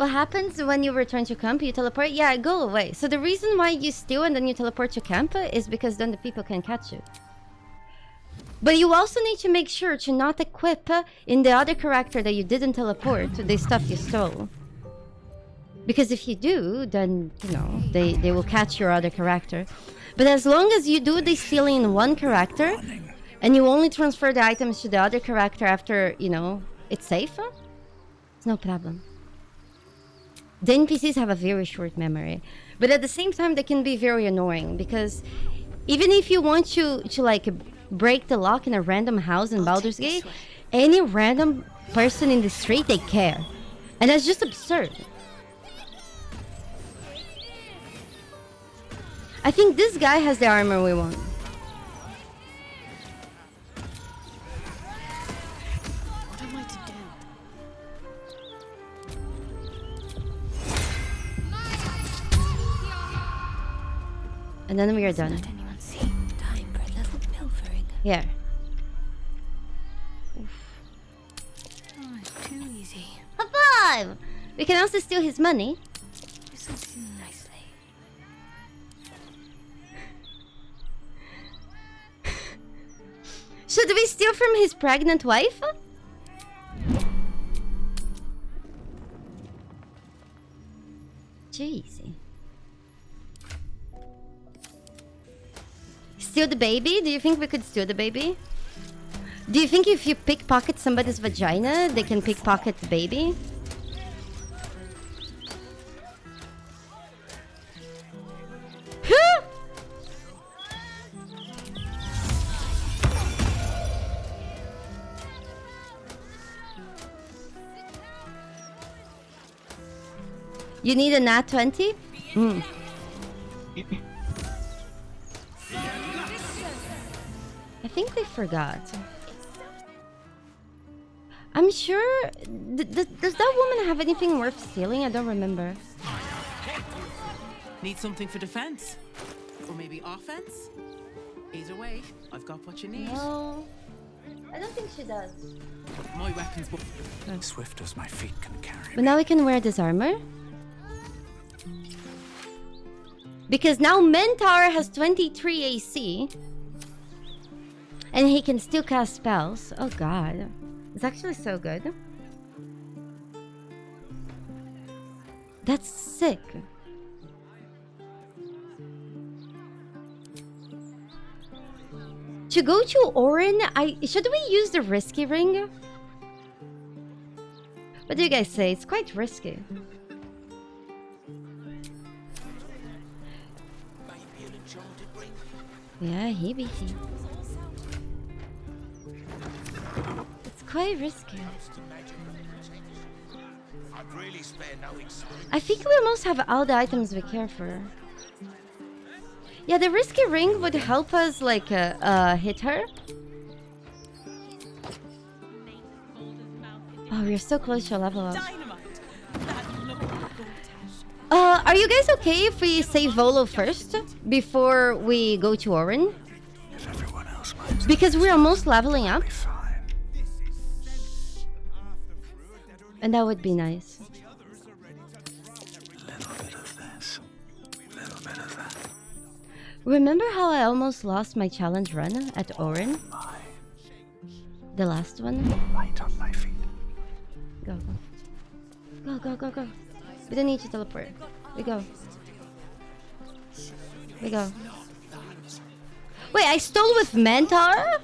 What happens when you return to camp? You teleport? Yeah, go away. So the reason why you steal and then you teleport to camp is because then the people can catch you. But you also need to make sure to not equip in the other character that you didn't teleport the stuff you stole. Because if you do, then, you know, they will catch your other character. But as long as you do the stealing in one character, and you only transfer the items to the other character after, you know, it's safe, it's no problem. The NPCs have a very short memory. But at the same time, they can be very annoying. Because even if you want to like, break the lock in a random house in Baldur's Gate, any random person in the street, they care. And that's just absurd. I think this guy has the armor we want. What am I to do? And then we are done. Let anyone see. Time for a little pilfering. Yeah. Oh, it's too easy. High five! We can also steal his money. Do something nicely. Should we steal from his pregnant wife? Jeez. Steal the baby? Do you think we could steal the baby? Do you think if you pickpocket somebody's vagina, they can pickpocket the baby? You need a nat 20? Mm. I think they forgot. I'm sure... does that woman have anything worth stealing? I don't remember. Need something for defense? Or maybe offense? Either way, I've got what you need. No. I don't think she does. My weapons... Swift as my feet can carry. But now we can wear this armor. Because now Mentor has 23 AC. And he can still cast spells. Oh god. It's actually so good. That's sick. To go to Orin, should we use the risky ring? What do you guys say? It's quite risky. Yeah, he. It's quite risky. I think we almost have all the items we care for. Yeah, the risky ring would help us, like, hit her. Oh, we're so close to a level up. Are you guys okay if we save Volo first before we go to Orin? Because we're almost leveling up. And that would be nice. Remember how I almost lost my challenge run at Orin? The last one? Right on my feet. Go. Go. We don't need to teleport. We go. Wait, I stole with Mentor?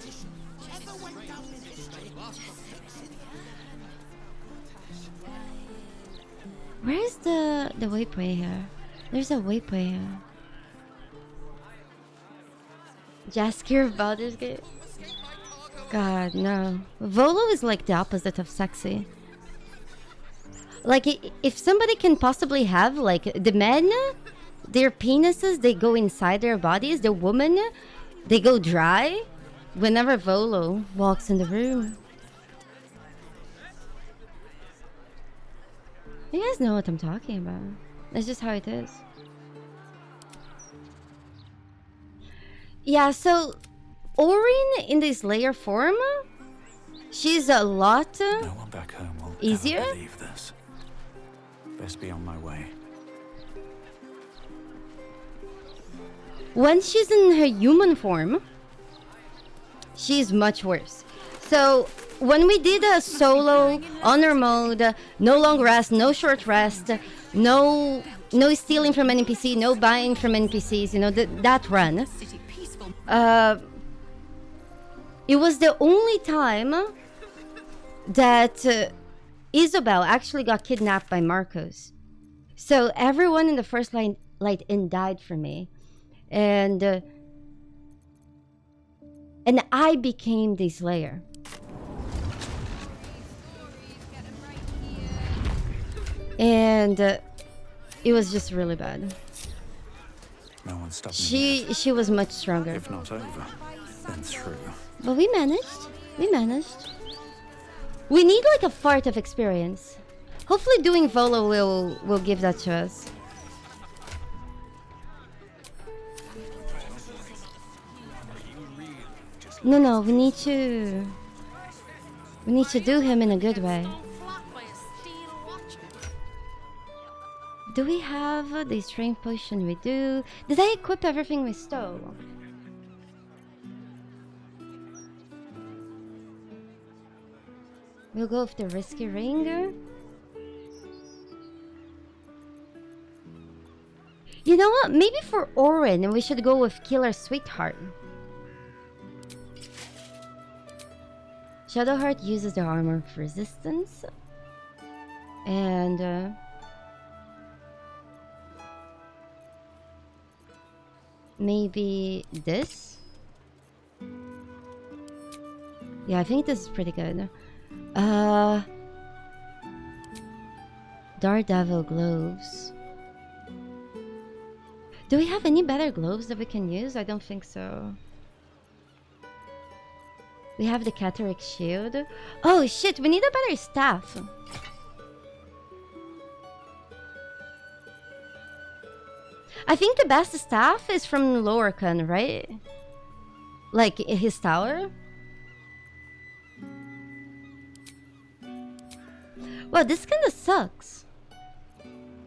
Where is the waypoint here? There's a waypoint here. Jaskier of Baldur's Gate? God, no. Volo is like the opposite of sexy. Like, if somebody can possibly have, like, the men, their penises, they go inside their bodies. The women, they go dry whenever Volo walks in the room. You guys know what I'm talking about. That's just how it is. Yeah, so Orin in this layer form, she's a lot No one back home will easier. ever believe this. Best be on my way. When she's in her human form, she's much worse. So when we did a solo honor mode, no long rest, no short rest, no stealing from NPC, no buying from NPCs, you know, that run, it was the only time that Isabel actually got kidnapped by Marcos. So everyone in the first light inn died for me, and I became the Slayer. And it was just really bad. No one stopped me. She was much stronger. If not over, then through. But we managed. We managed. We need like a fart of experience. Hopefully doing Volo will give that to us. No, we need to do him in a good way. Do we have the strength potion? We do. Did I equip everything we stole? We'll go with the risky ringer. You know what? Maybe for Orin, we should go with Killer Sweetheart. Shadowheart uses the armor of resistance. And maybe this? Yeah, I think this is pretty good. Daredevil gloves. Do we have any better gloves that we can use? I don't think so. We have the Cataract shield. Oh shit, we need a better staff. I think the best staff is from Lorcan, right? Like his tower. Well, this kind of sucks.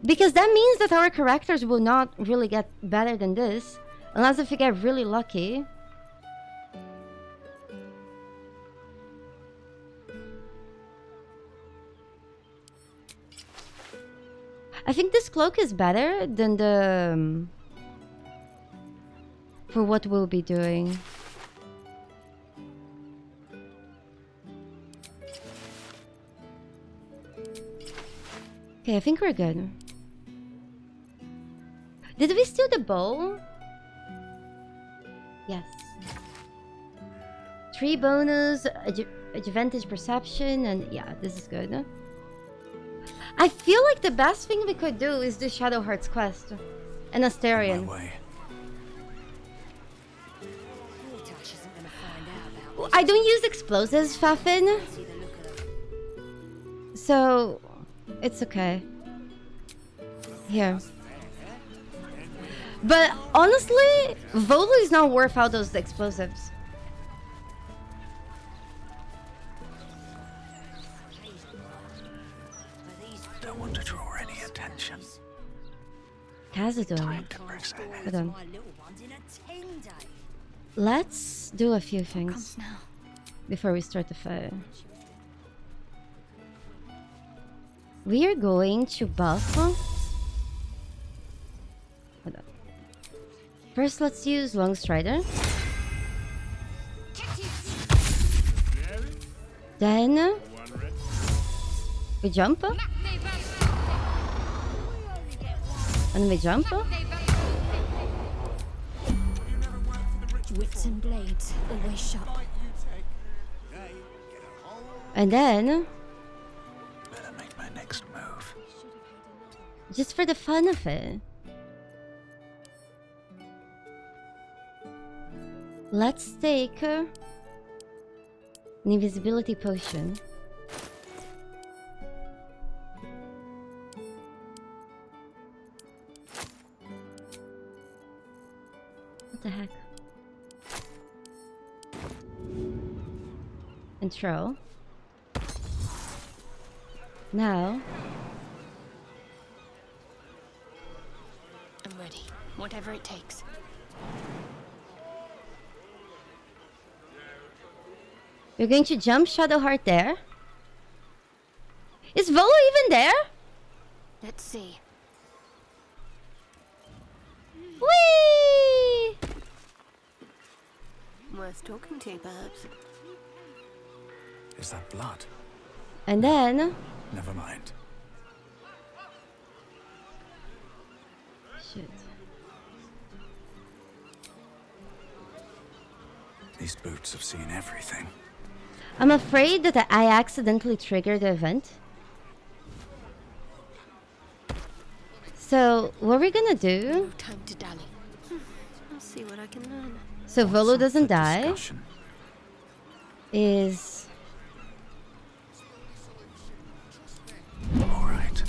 Because that means that our characters will not really get better than this. Unless if we get really lucky. I think this cloak is better than the... for what we'll be doing. Okay, I think we're good. Did we steal the bow? Yes. 3 bonus, advantage perception, and yeah, this is good. I feel like the best thing we could do is do Shadowheart's quest and Asterion. I don't use explosives, Fafin. So it's okay. Here. But honestly, Volo is not worth all those explosives. Don't want to draw any attention. Cazador. Hold on. Let's do a few things before we start the fight. We are going to buff. Hold on. First, let's use Long Strider. Then we jump. And we jump. Whips and blades, always sharp. And then Better make my next move. just for the fun of it, let's take an invisibility potion. What the heck? And throw. Now I'm ready. Whatever it takes. You're going to jump Shadowheart there? Is Volo even there? Let's see. Whee! Worth talking to, perhaps. Is that blood? And then... Never mind. Shit. These boots have seen everything. I'm afraid that I accidentally triggered the event. So, what we're gonna do... No time to dally. I'll see what I can learn. So Volo doesn't die. Is... Alright.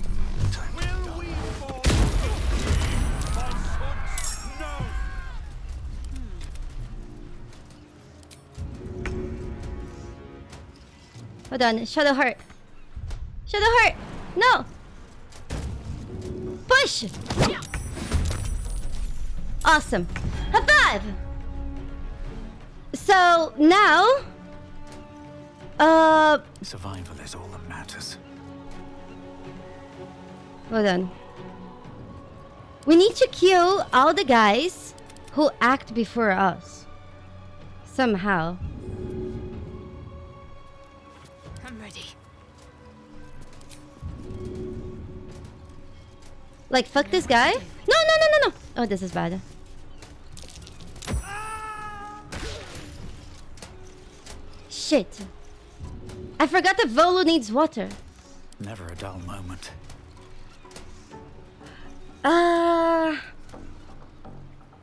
Hold on, Shadowheart. Shadowheart! No! Push! Awesome. High five! So, now... Survival is all that matters. Hold on. We need to kill all the guys who act before us. Somehow. I'm ready. Like, fuck this guy? No! Oh, this is bad. Shit. I forgot that Volo needs water. Never a dull moment.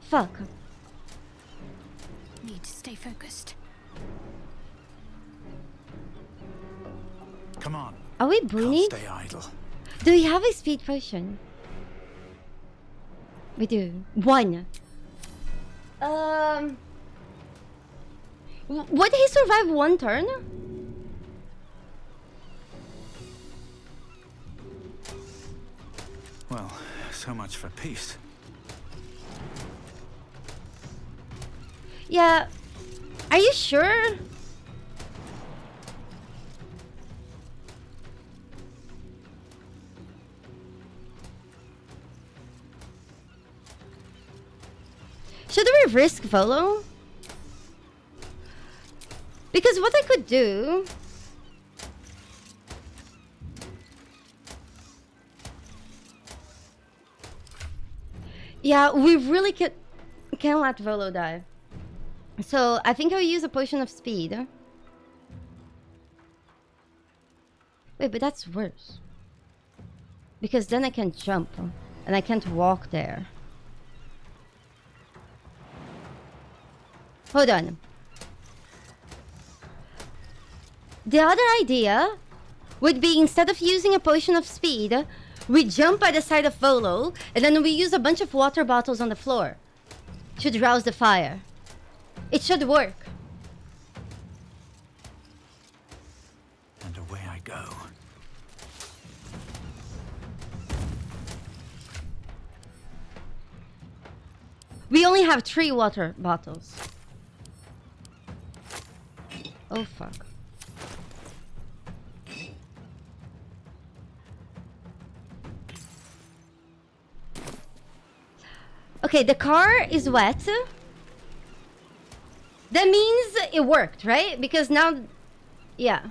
Fuck. Need to stay focused. Come on. Are we Bruni? Stay idle. Do we have a speed potion? We do. One. Would he survive one turn? Well, so much for peace. Yeah. Are you sure? Should we risk Volo? Because what I could do... Yeah, we really can't let Volo die. So I think I'll use a potion of speed. Wait, but that's worse. Because then I can jump and I can't walk there. Hold on. The other idea would be, instead of using a potion of speed, we jump by the side of Volo, and then we use a bunch of water bottles on the floor to douse the fire. It should work. And away I go. We only have 3 water bottles. Oh fuck. Okay, the car is wet. That means it worked, right? Because now... Yeah.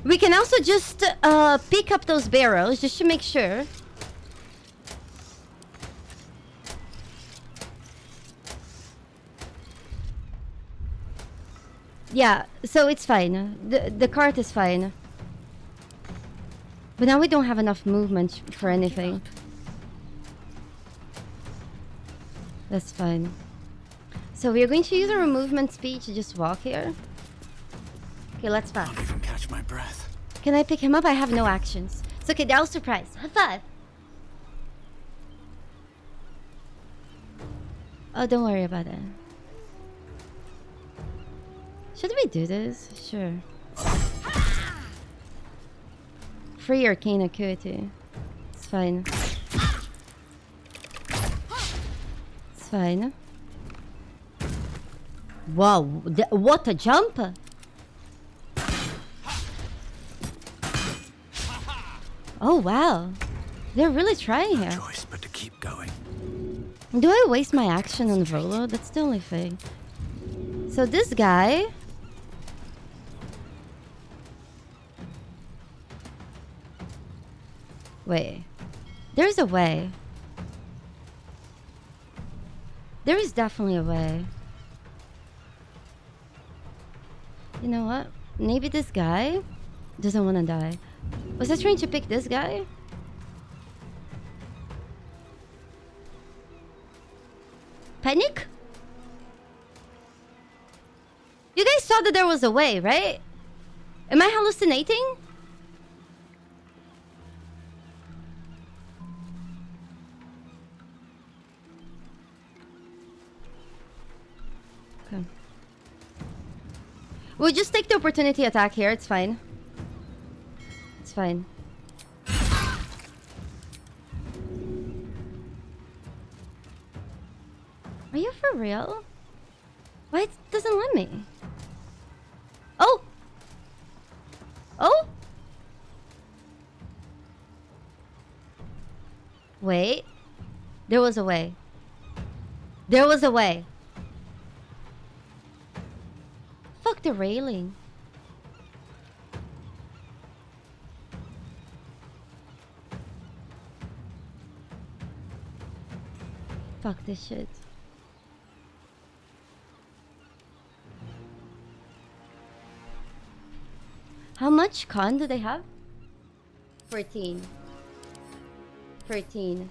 We can also just pick up those barrels just to make sure. Yeah, so it's fine. The cart is fine. But now we don't have enough movement for anything. That's fine. So we are going to use our movement speed to just walk here. Okay, let's pass. Can't even catch my breath. Can I pick him up? I have no actions. It's okay, that was surprise. High five! Oh, don't worry about it. Should we do this? Sure. Free arcane acuity. It's fine. It's fine. Wow, what a jump! Oh wow, they're really trying here. Choice but to keep going. Do I waste my action on Volo? That's the only thing. So this guy... Wait. There's a way. There is definitely a way. You know what? Maybe this guy doesn't want to die. Was I trying to pick this guy? Panic? You guys saw that there was a way, right? Am I hallucinating? Okay. We'll just take the opportunity attack here. It's fine. It's fine. Are you for real? Why it doesn't let me? Oh! Oh! Wait. There was a way. There was a way. Fuck the railing. Fuck this shit. How much con do they have? 14. 13.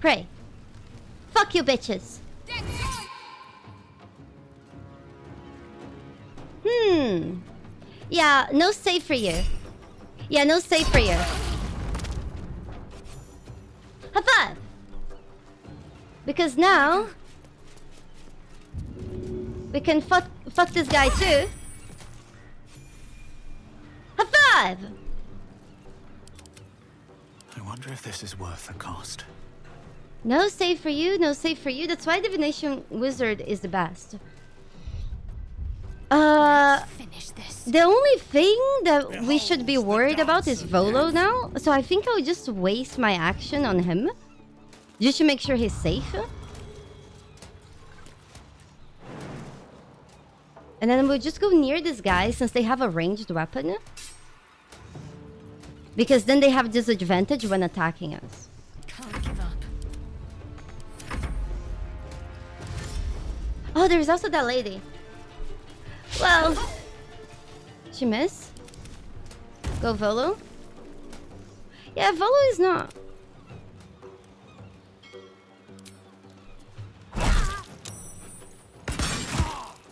Pray. Fuck you bitches. Yeah, no save for you. Yeah, no save for you. High five! Because now we can fuck this guy too. High five! I wonder if this is worth the cost. No save for you, no save for you. That's why Divination Wizard is the best. The only thing that we should be worried about is Volo now. So I think I'll just waste my action on him. Just to make sure he's safe. And then we'll just go near this guy since they have a ranged weapon. Because then they have disadvantage when attacking us. Can't give up. Oh, there's also that lady. Well, she missed. Go Volo. Yeah, Volo is not.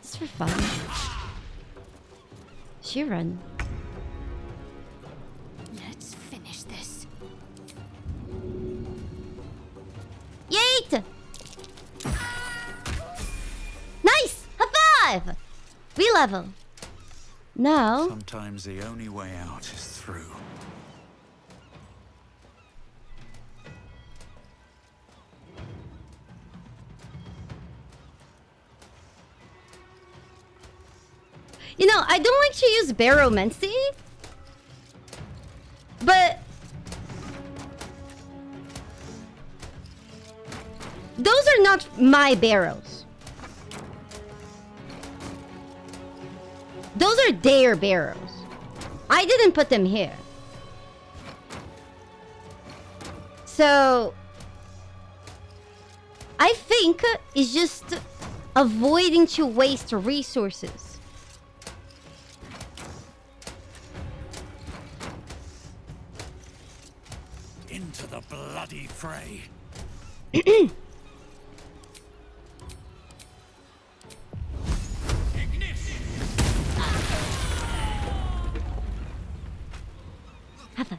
Just for fun. She run. Let's finish this. Yeet! Nice! High five! V-level. Now... Sometimes the only way out is through. You know, I don't like to use Baromancy. But... those are not my barrows. Those are their barrows. I didn't put them here. So... I think it's just avoiding to waste resources. Into the bloody fray. Have a...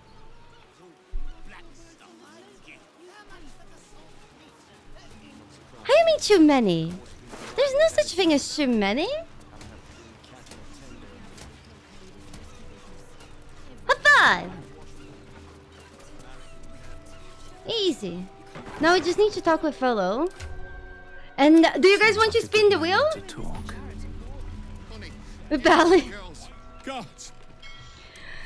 too many. There's no such thing as too many. High five. Easy. Now we just need to talk with Fellow. And do you guys want to spin the wheel? Bally. God,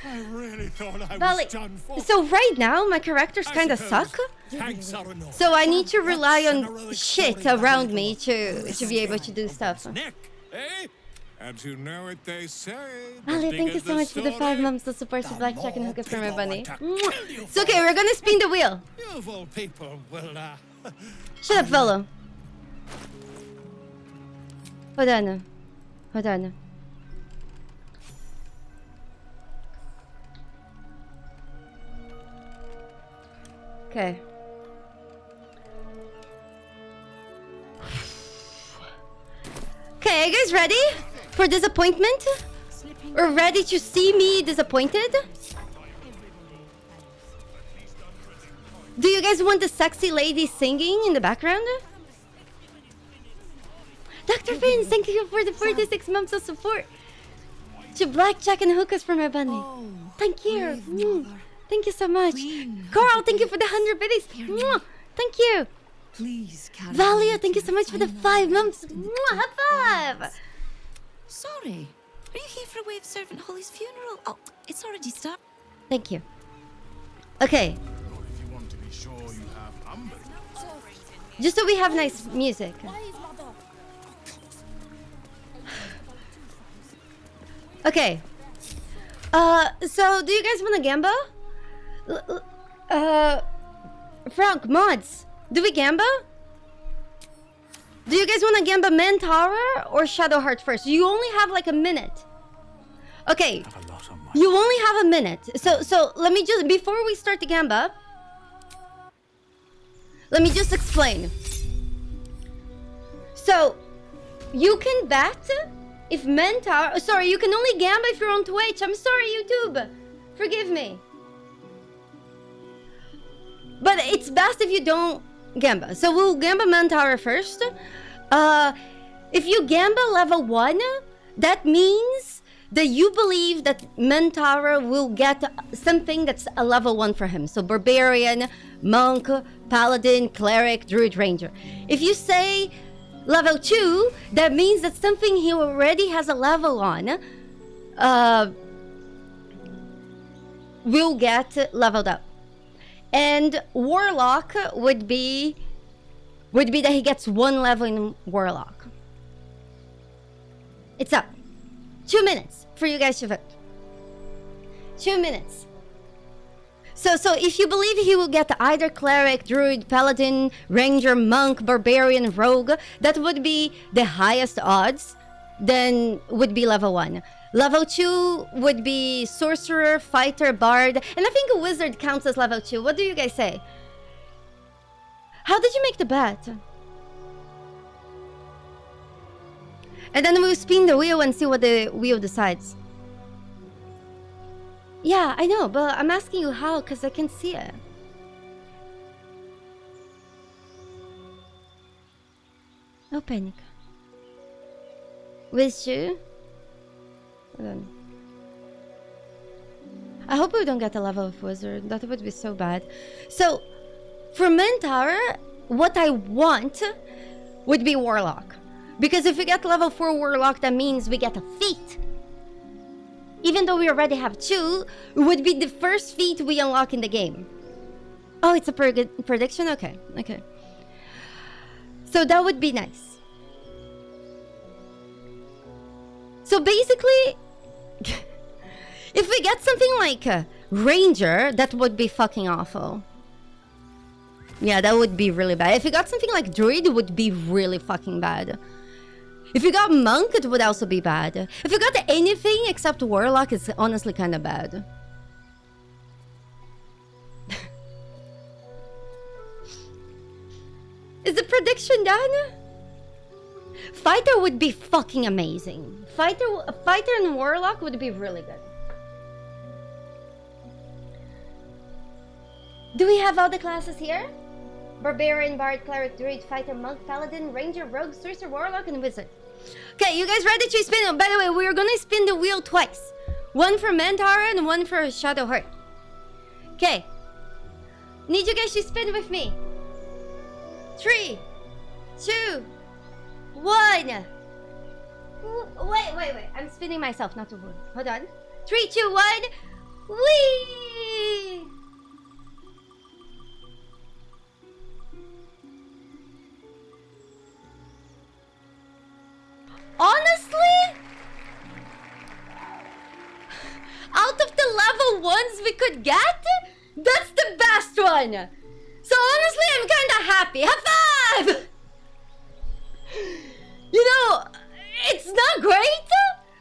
I really thought I Bally. was done for. So right now my characters kind of suck. Thanks are enough. So I need to rely on shit around me to be able to do stuff. Eh? And you know what they say. Ali, thank you so much for the 5 months of support to Blackjack and Hookers for my bunny. It's okay, we're gonna spin the wheel. You of all people will, Shut up, fellow. Hold on. Hold on. Okay. Okay, are you guys ready for disappointment? Or ready to see me disappointed? Do you guys want the sexy lady singing in the background? Dr. Fins, thank you for the 46 months of support. To Blackjack and Hookers for my bunny. Thank you. Thank you so much. Carl, thank you for the 100 biddies. Thank you. Please, Valia, thank you so much for the 5 months. High five. Sorry. Are you here for a way of servant Holly's funeral? Oh, it's already started. Thank you. Okay. If you want to be sure you have Amber. Just so we have nice music. Okay. So do you guys want a gamba? Frank, mods, do we gamba? Do you guys want to gamba Mantara or Shadowheart first? You only have like a minute. Okay. You only have a minute. So let me just, before we start the gamba, let me just explain. So you can bet if Mantara, sorry, you can only gamba if you're on Twitch. I'm sorry, YouTube. Forgive me. But it's best if you don't gamba. So we'll gamba Mantara first. If you gamba level 1, that means that you believe that Mantara will get something that's a level 1 for him. So Barbarian, Monk, Paladin, Cleric, Druid, Ranger. If you say level 2, that means that something he already has a level on will get leveled up. And Warlock would be that he gets 1 level in Warlock. It's up. 2 minutes for you guys to vote. 2 minutes. So if you believe he will get either Cleric, Druid, Paladin, Ranger, Monk, Barbarian, Rogue, that would be the highest odds, then would be level 1. Level 2 would be Sorcerer, Fighter, Bard, and I think a Wizard counts as level 2. What do you guys say? How did you make the bet? And then we'll spin the wheel and see what the wheel decides. Yeah, I know, but I'm asking you how, because I can see it. No panic. With you? Hold on. I hope we don't get a level of Wizard. That would be so bad. So, for Mantara, what I want would be Warlock. Because if we get level 4 Warlock, that means we get a feat. Even though we already have 2, it would be the first feat we unlock in the game. Oh, it's a prediction? Okay, okay. So that would be nice. So basically, if we get something like a Ranger, that would be fucking awful. Yeah, that would be really bad. If we got something like Druid, it would be really fucking bad. If you got Monk, it would also be bad. If you got anything except Warlock, it's honestly kind of bad. Is the prediction done? Fighter would be fucking amazing. Fighter and Warlock would be really good. Do we have all the classes here? Barbarian, Bard, Cleric, Druid, Fighter, Monk, Paladin, Ranger, Rogue, Sorcerer, Warlock, and Wizard. Okay, you guys ready to spin? By the way, we're gonna spin the wheel twice. One for Mantara and one for Shadowheart. Okay. Need you guys to spin with me. 3, 2, 1. Wait. I'm spinning myself, not the wood. Hold on. 3, 2, 1. Whee! Honestly, out of the level ones we could get, that's the best one. So honestly, I'm kind of happy. High five! You know, it's not great.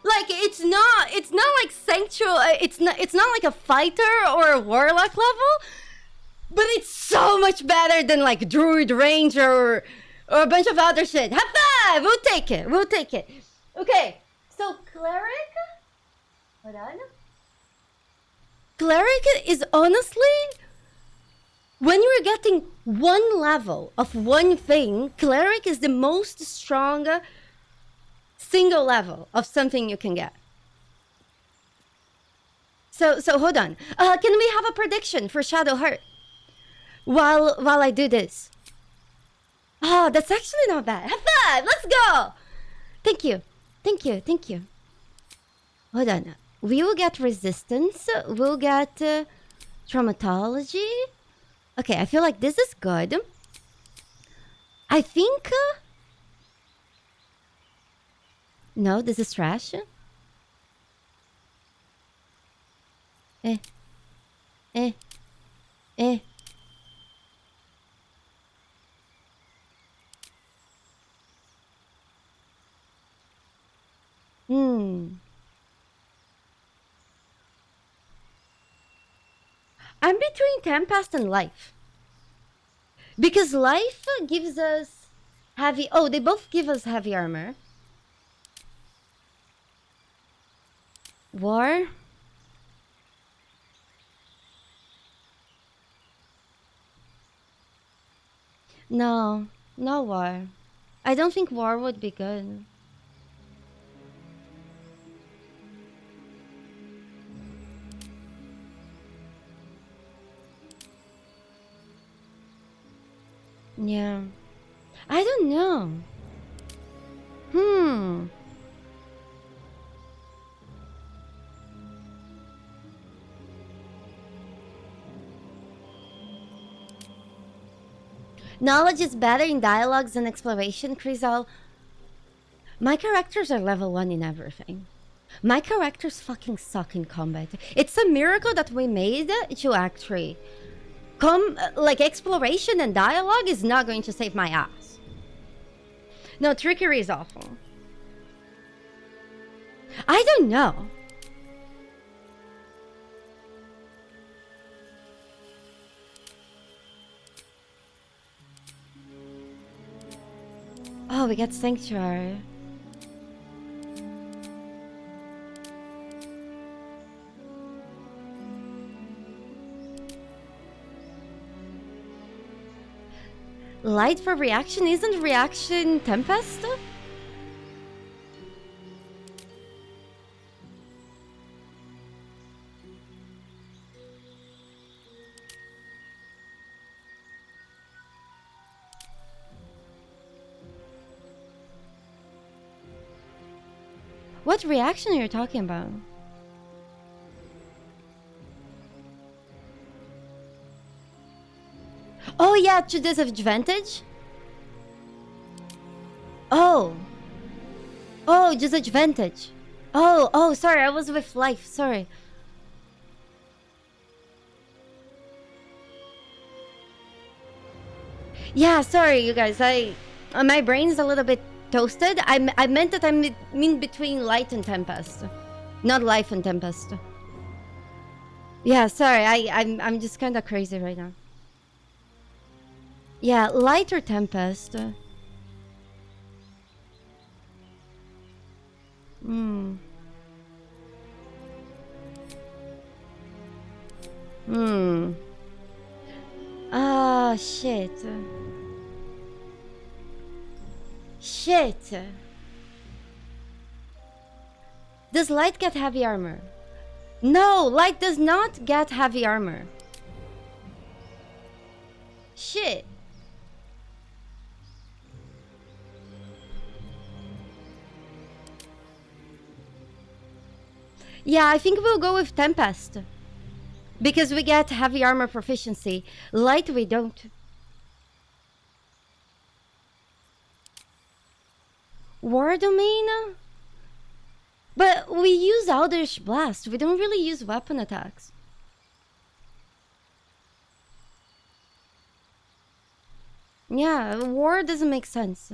Like it's not like sanctuary. It's not like a fighter or a warlock level. But it's so much better than like druid, ranger, or a bunch of other shit. High five! We'll take it. Okay, so cleric. Hold on. Cleric is honestly, when you're getting one level of one thing, cleric is the most strong single level of something you can get. So hold on. Can we have a prediction for Shadowheart? While I do this. Oh, that's actually not bad. High five! Let's go! Thank you. Hold on. We will get resistance. We'll get traumatology. Okay, I feel like this is good. I think... no, this is trash. I'm between Tempest and Life. Because Life gives us heavy... oh, they both give us heavy armor. War? No War. I don't think War would be good. Yeah. I don't know. Knowledge is better in dialogues and exploration, Crizal. My characters are level 1 in everything. My characters fucking suck in combat. It's a miracle that we made to Act 3. Like, exploration and dialogue is not going to save my ass. No, trickery is awful. I don't know. Oh, we got Sanctuary. Light for reaction? Isn't reaction Tempest? What reaction are you talking about? Oh yeah, to disadvantage? Oh, disadvantage. Oh, sorry, I was with Life, sorry. Yeah, sorry you guys, my brain's a little bit toasted. I meant that I'm in between Light and Tempest, not Life and Tempest. Yeah, sorry, I'm just kind of crazy right now. Yeah, Light or Tempest? Oh, shit. Shit. Does Light get heavy armor? No, Light does not get heavy armor. Shit. Yeah, I think we'll go with Tempest. Because we get heavy armor proficiency. Light we don't. War Domain? But we use Eldritch Blast. We don't really use weapon attacks. Yeah, War doesn't make sense.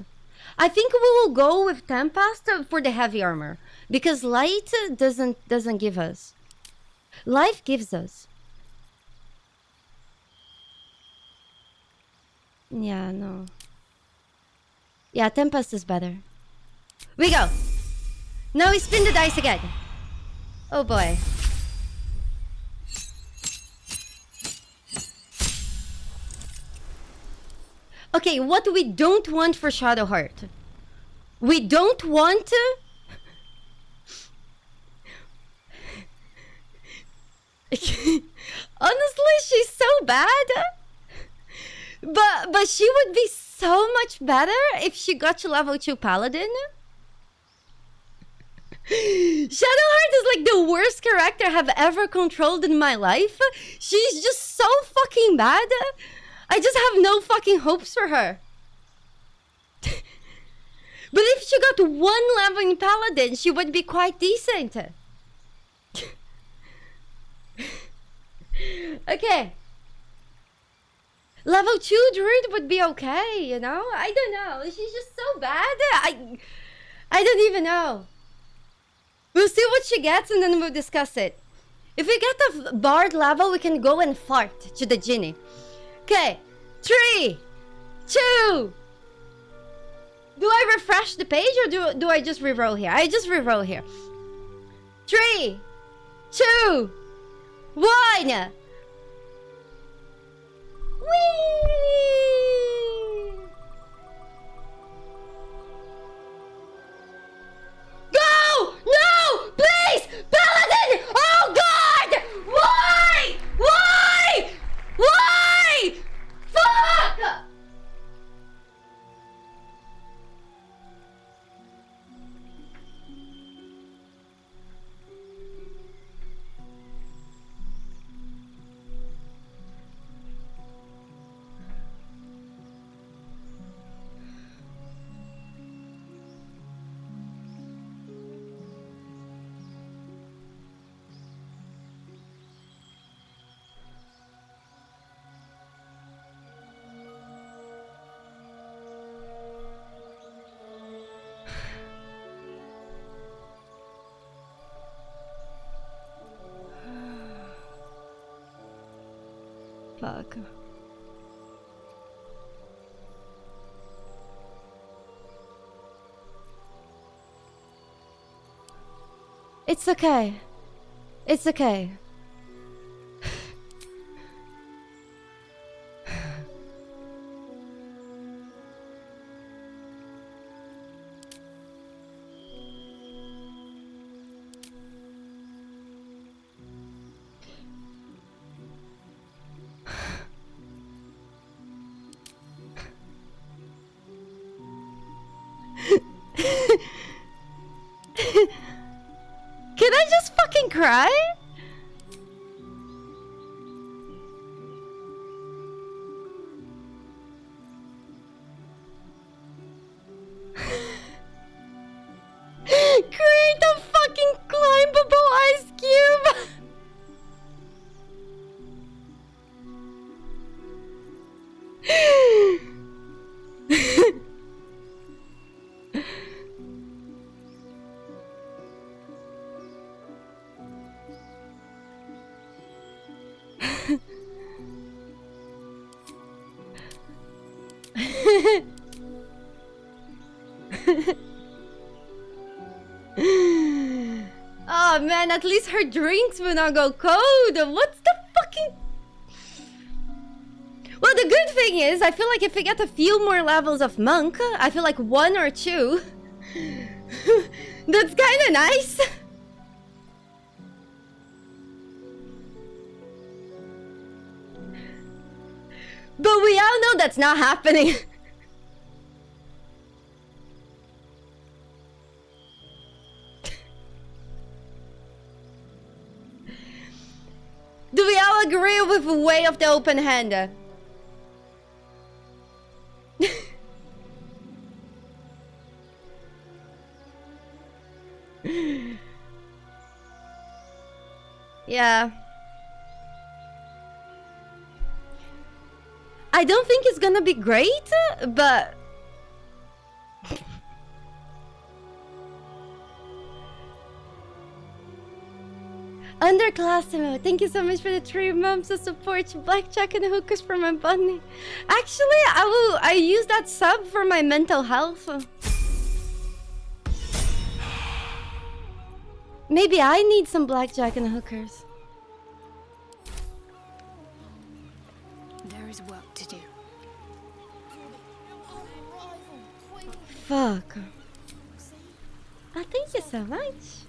I think we will go with Tempest for the heavy armor. Because Light doesn't give us. Life gives us. Yeah, no. Yeah, Tempest is better. We go. Now we spin the dice again. Oh boy. Okay, what we don't want for Shadowheart. We don't want to... Honestly, she's so bad. But she would be so much better if she got to level 2 Paladin. Shadowheart is like the worst character I've ever controlled in my life. She's just so fucking bad. I just have no fucking hopes for her. But if she got 1 level in Paladin, she would be quite decent. Okay. Level 2 Druid would be okay, you know? I don't know. She's just so bad. I don't even know. We'll see what she gets and then we'll discuss it. If we get a Bard level, we can go and fart to the genie. Okay. 3, 2. Do I refresh the page or do I just reroll here? I just reroll here. 3, 2, 1. Whee! Go! No! Please! Paladin! Oh God! Why? Why? Why? Fuck! Fuck. It's okay. It's okay. Can I just fucking cry? Create a fucking climbable ice cube! Oh man, at least her drinks will not go cold. What's the fucking... What's Well, the good thing is, I feel like if we get a few more levels of monk, I feel like 1 or 2, that's kind of nice. But we all know that's not happening. Do we all agree with the way of the open hand? Yeah. I don't think it's gonna be great, but... Underclassimo, thank you so much for the 3 months of support. Blackjack and hookers for my bunny. Actually, I use that sub for my mental health. Maybe I need some blackjack and hookers. There is work to do. Fuck. Oh, thank you so much,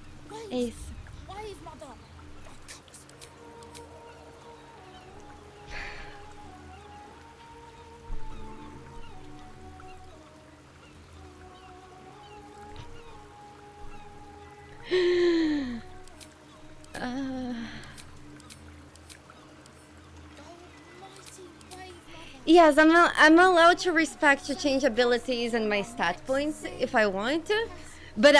Ace. Yes, I'm allowed to respect to change abilities and my stat points if I want to, but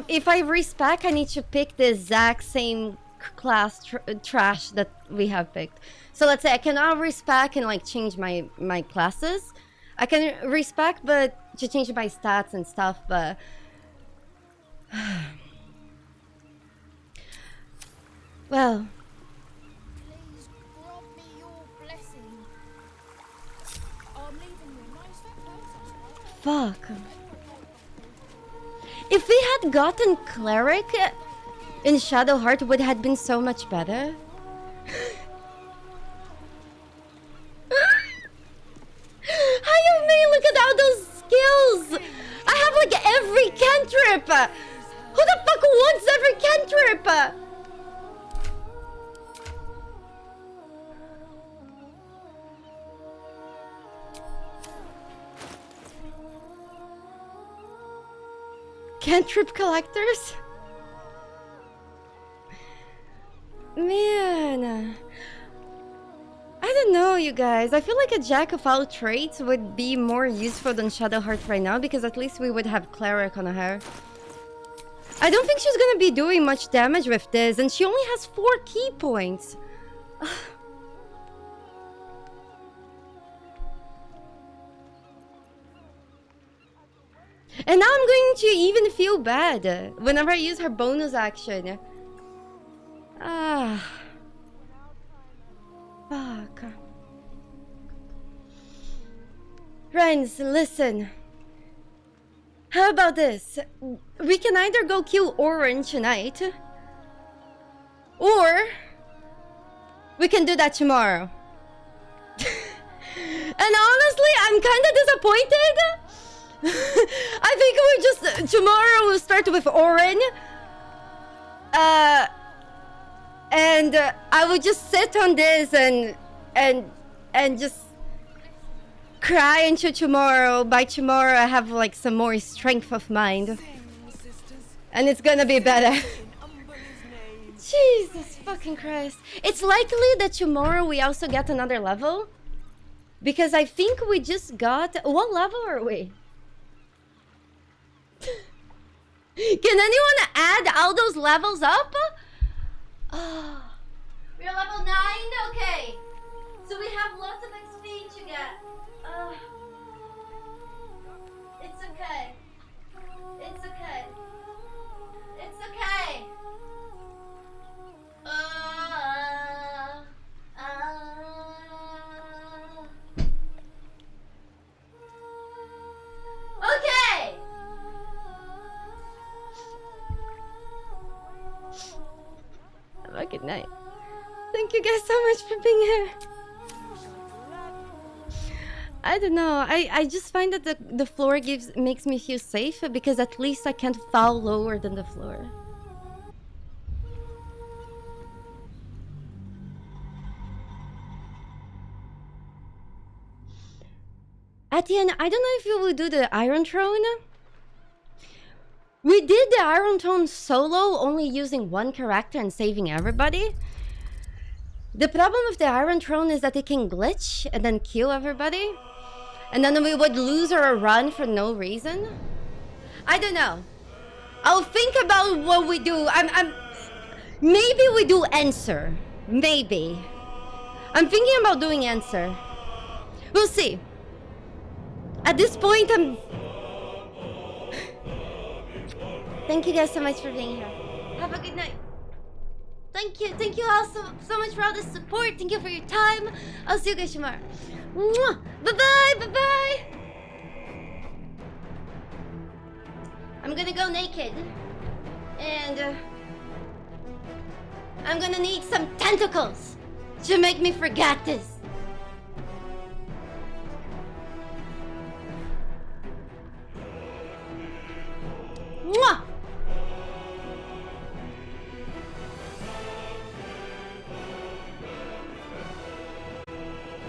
if I respect, I need to pick the exact same class trash that we have picked. So let's say I cannot respect and like change my classes. I can respect, but to change my stats and stuff, but. Well. Fuck. If we had gotten Cleric in Shadowheart, would have been so much better. How may look at all those skills? I have like every cantrip. Who the fuck wants every cantrip? Cantrip collectors? Man, I don't know, you guys. I feel like a jack of all trades would be more useful than Shadowheart right now, because at least we would have Cleric on her. I don't think she's gonna be doing much damage with this, and she only has 4 key points. And now I'm going to even feel bad whenever I use her bonus action. Ah. Fuck. Friends, listen. How about this? We can either go kill Orange tonight, or we can do that tomorrow. And honestly, I'm kind of disappointed. I think we just tomorrow we'll start with Orin, and I would just sit on this and just cry until tomorrow. By tomorrow, I have like some more strength of mind, and it's gonna be better. Jesus fucking Christ! It's likely that tomorrow we also get another level, because I think we just got. What level are we? Can anyone add all those levels up? Oh, we're level 9? Okay. So we have lots of XP to get. It's okay. It's okay. It's okay. Okay. Have a good night. Thank you guys so much for being here. I don't know. I just find that the floor makes me feel safe because at least I can't fall lower than the floor. At the end, I don't know if you will do the Iron Throne. We did the Iron Throne solo, only using one character and saving everybody. The problem with the Iron Throne is that it can glitch and then kill everybody. And then we would lose or run for no reason. I don't know. I'll think about what we do. Maybe we do answer. Maybe. I'm thinking about doing answer. We'll see. At this point, Thank you guys so much for being here. Have a good night. Thank you all so much for all the support. Thank you for your time. I'll see you guys tomorrow. Mwah! Bye-bye, bye-bye. I'm gonna go naked. And I'm gonna need some tentacles to make me forget this.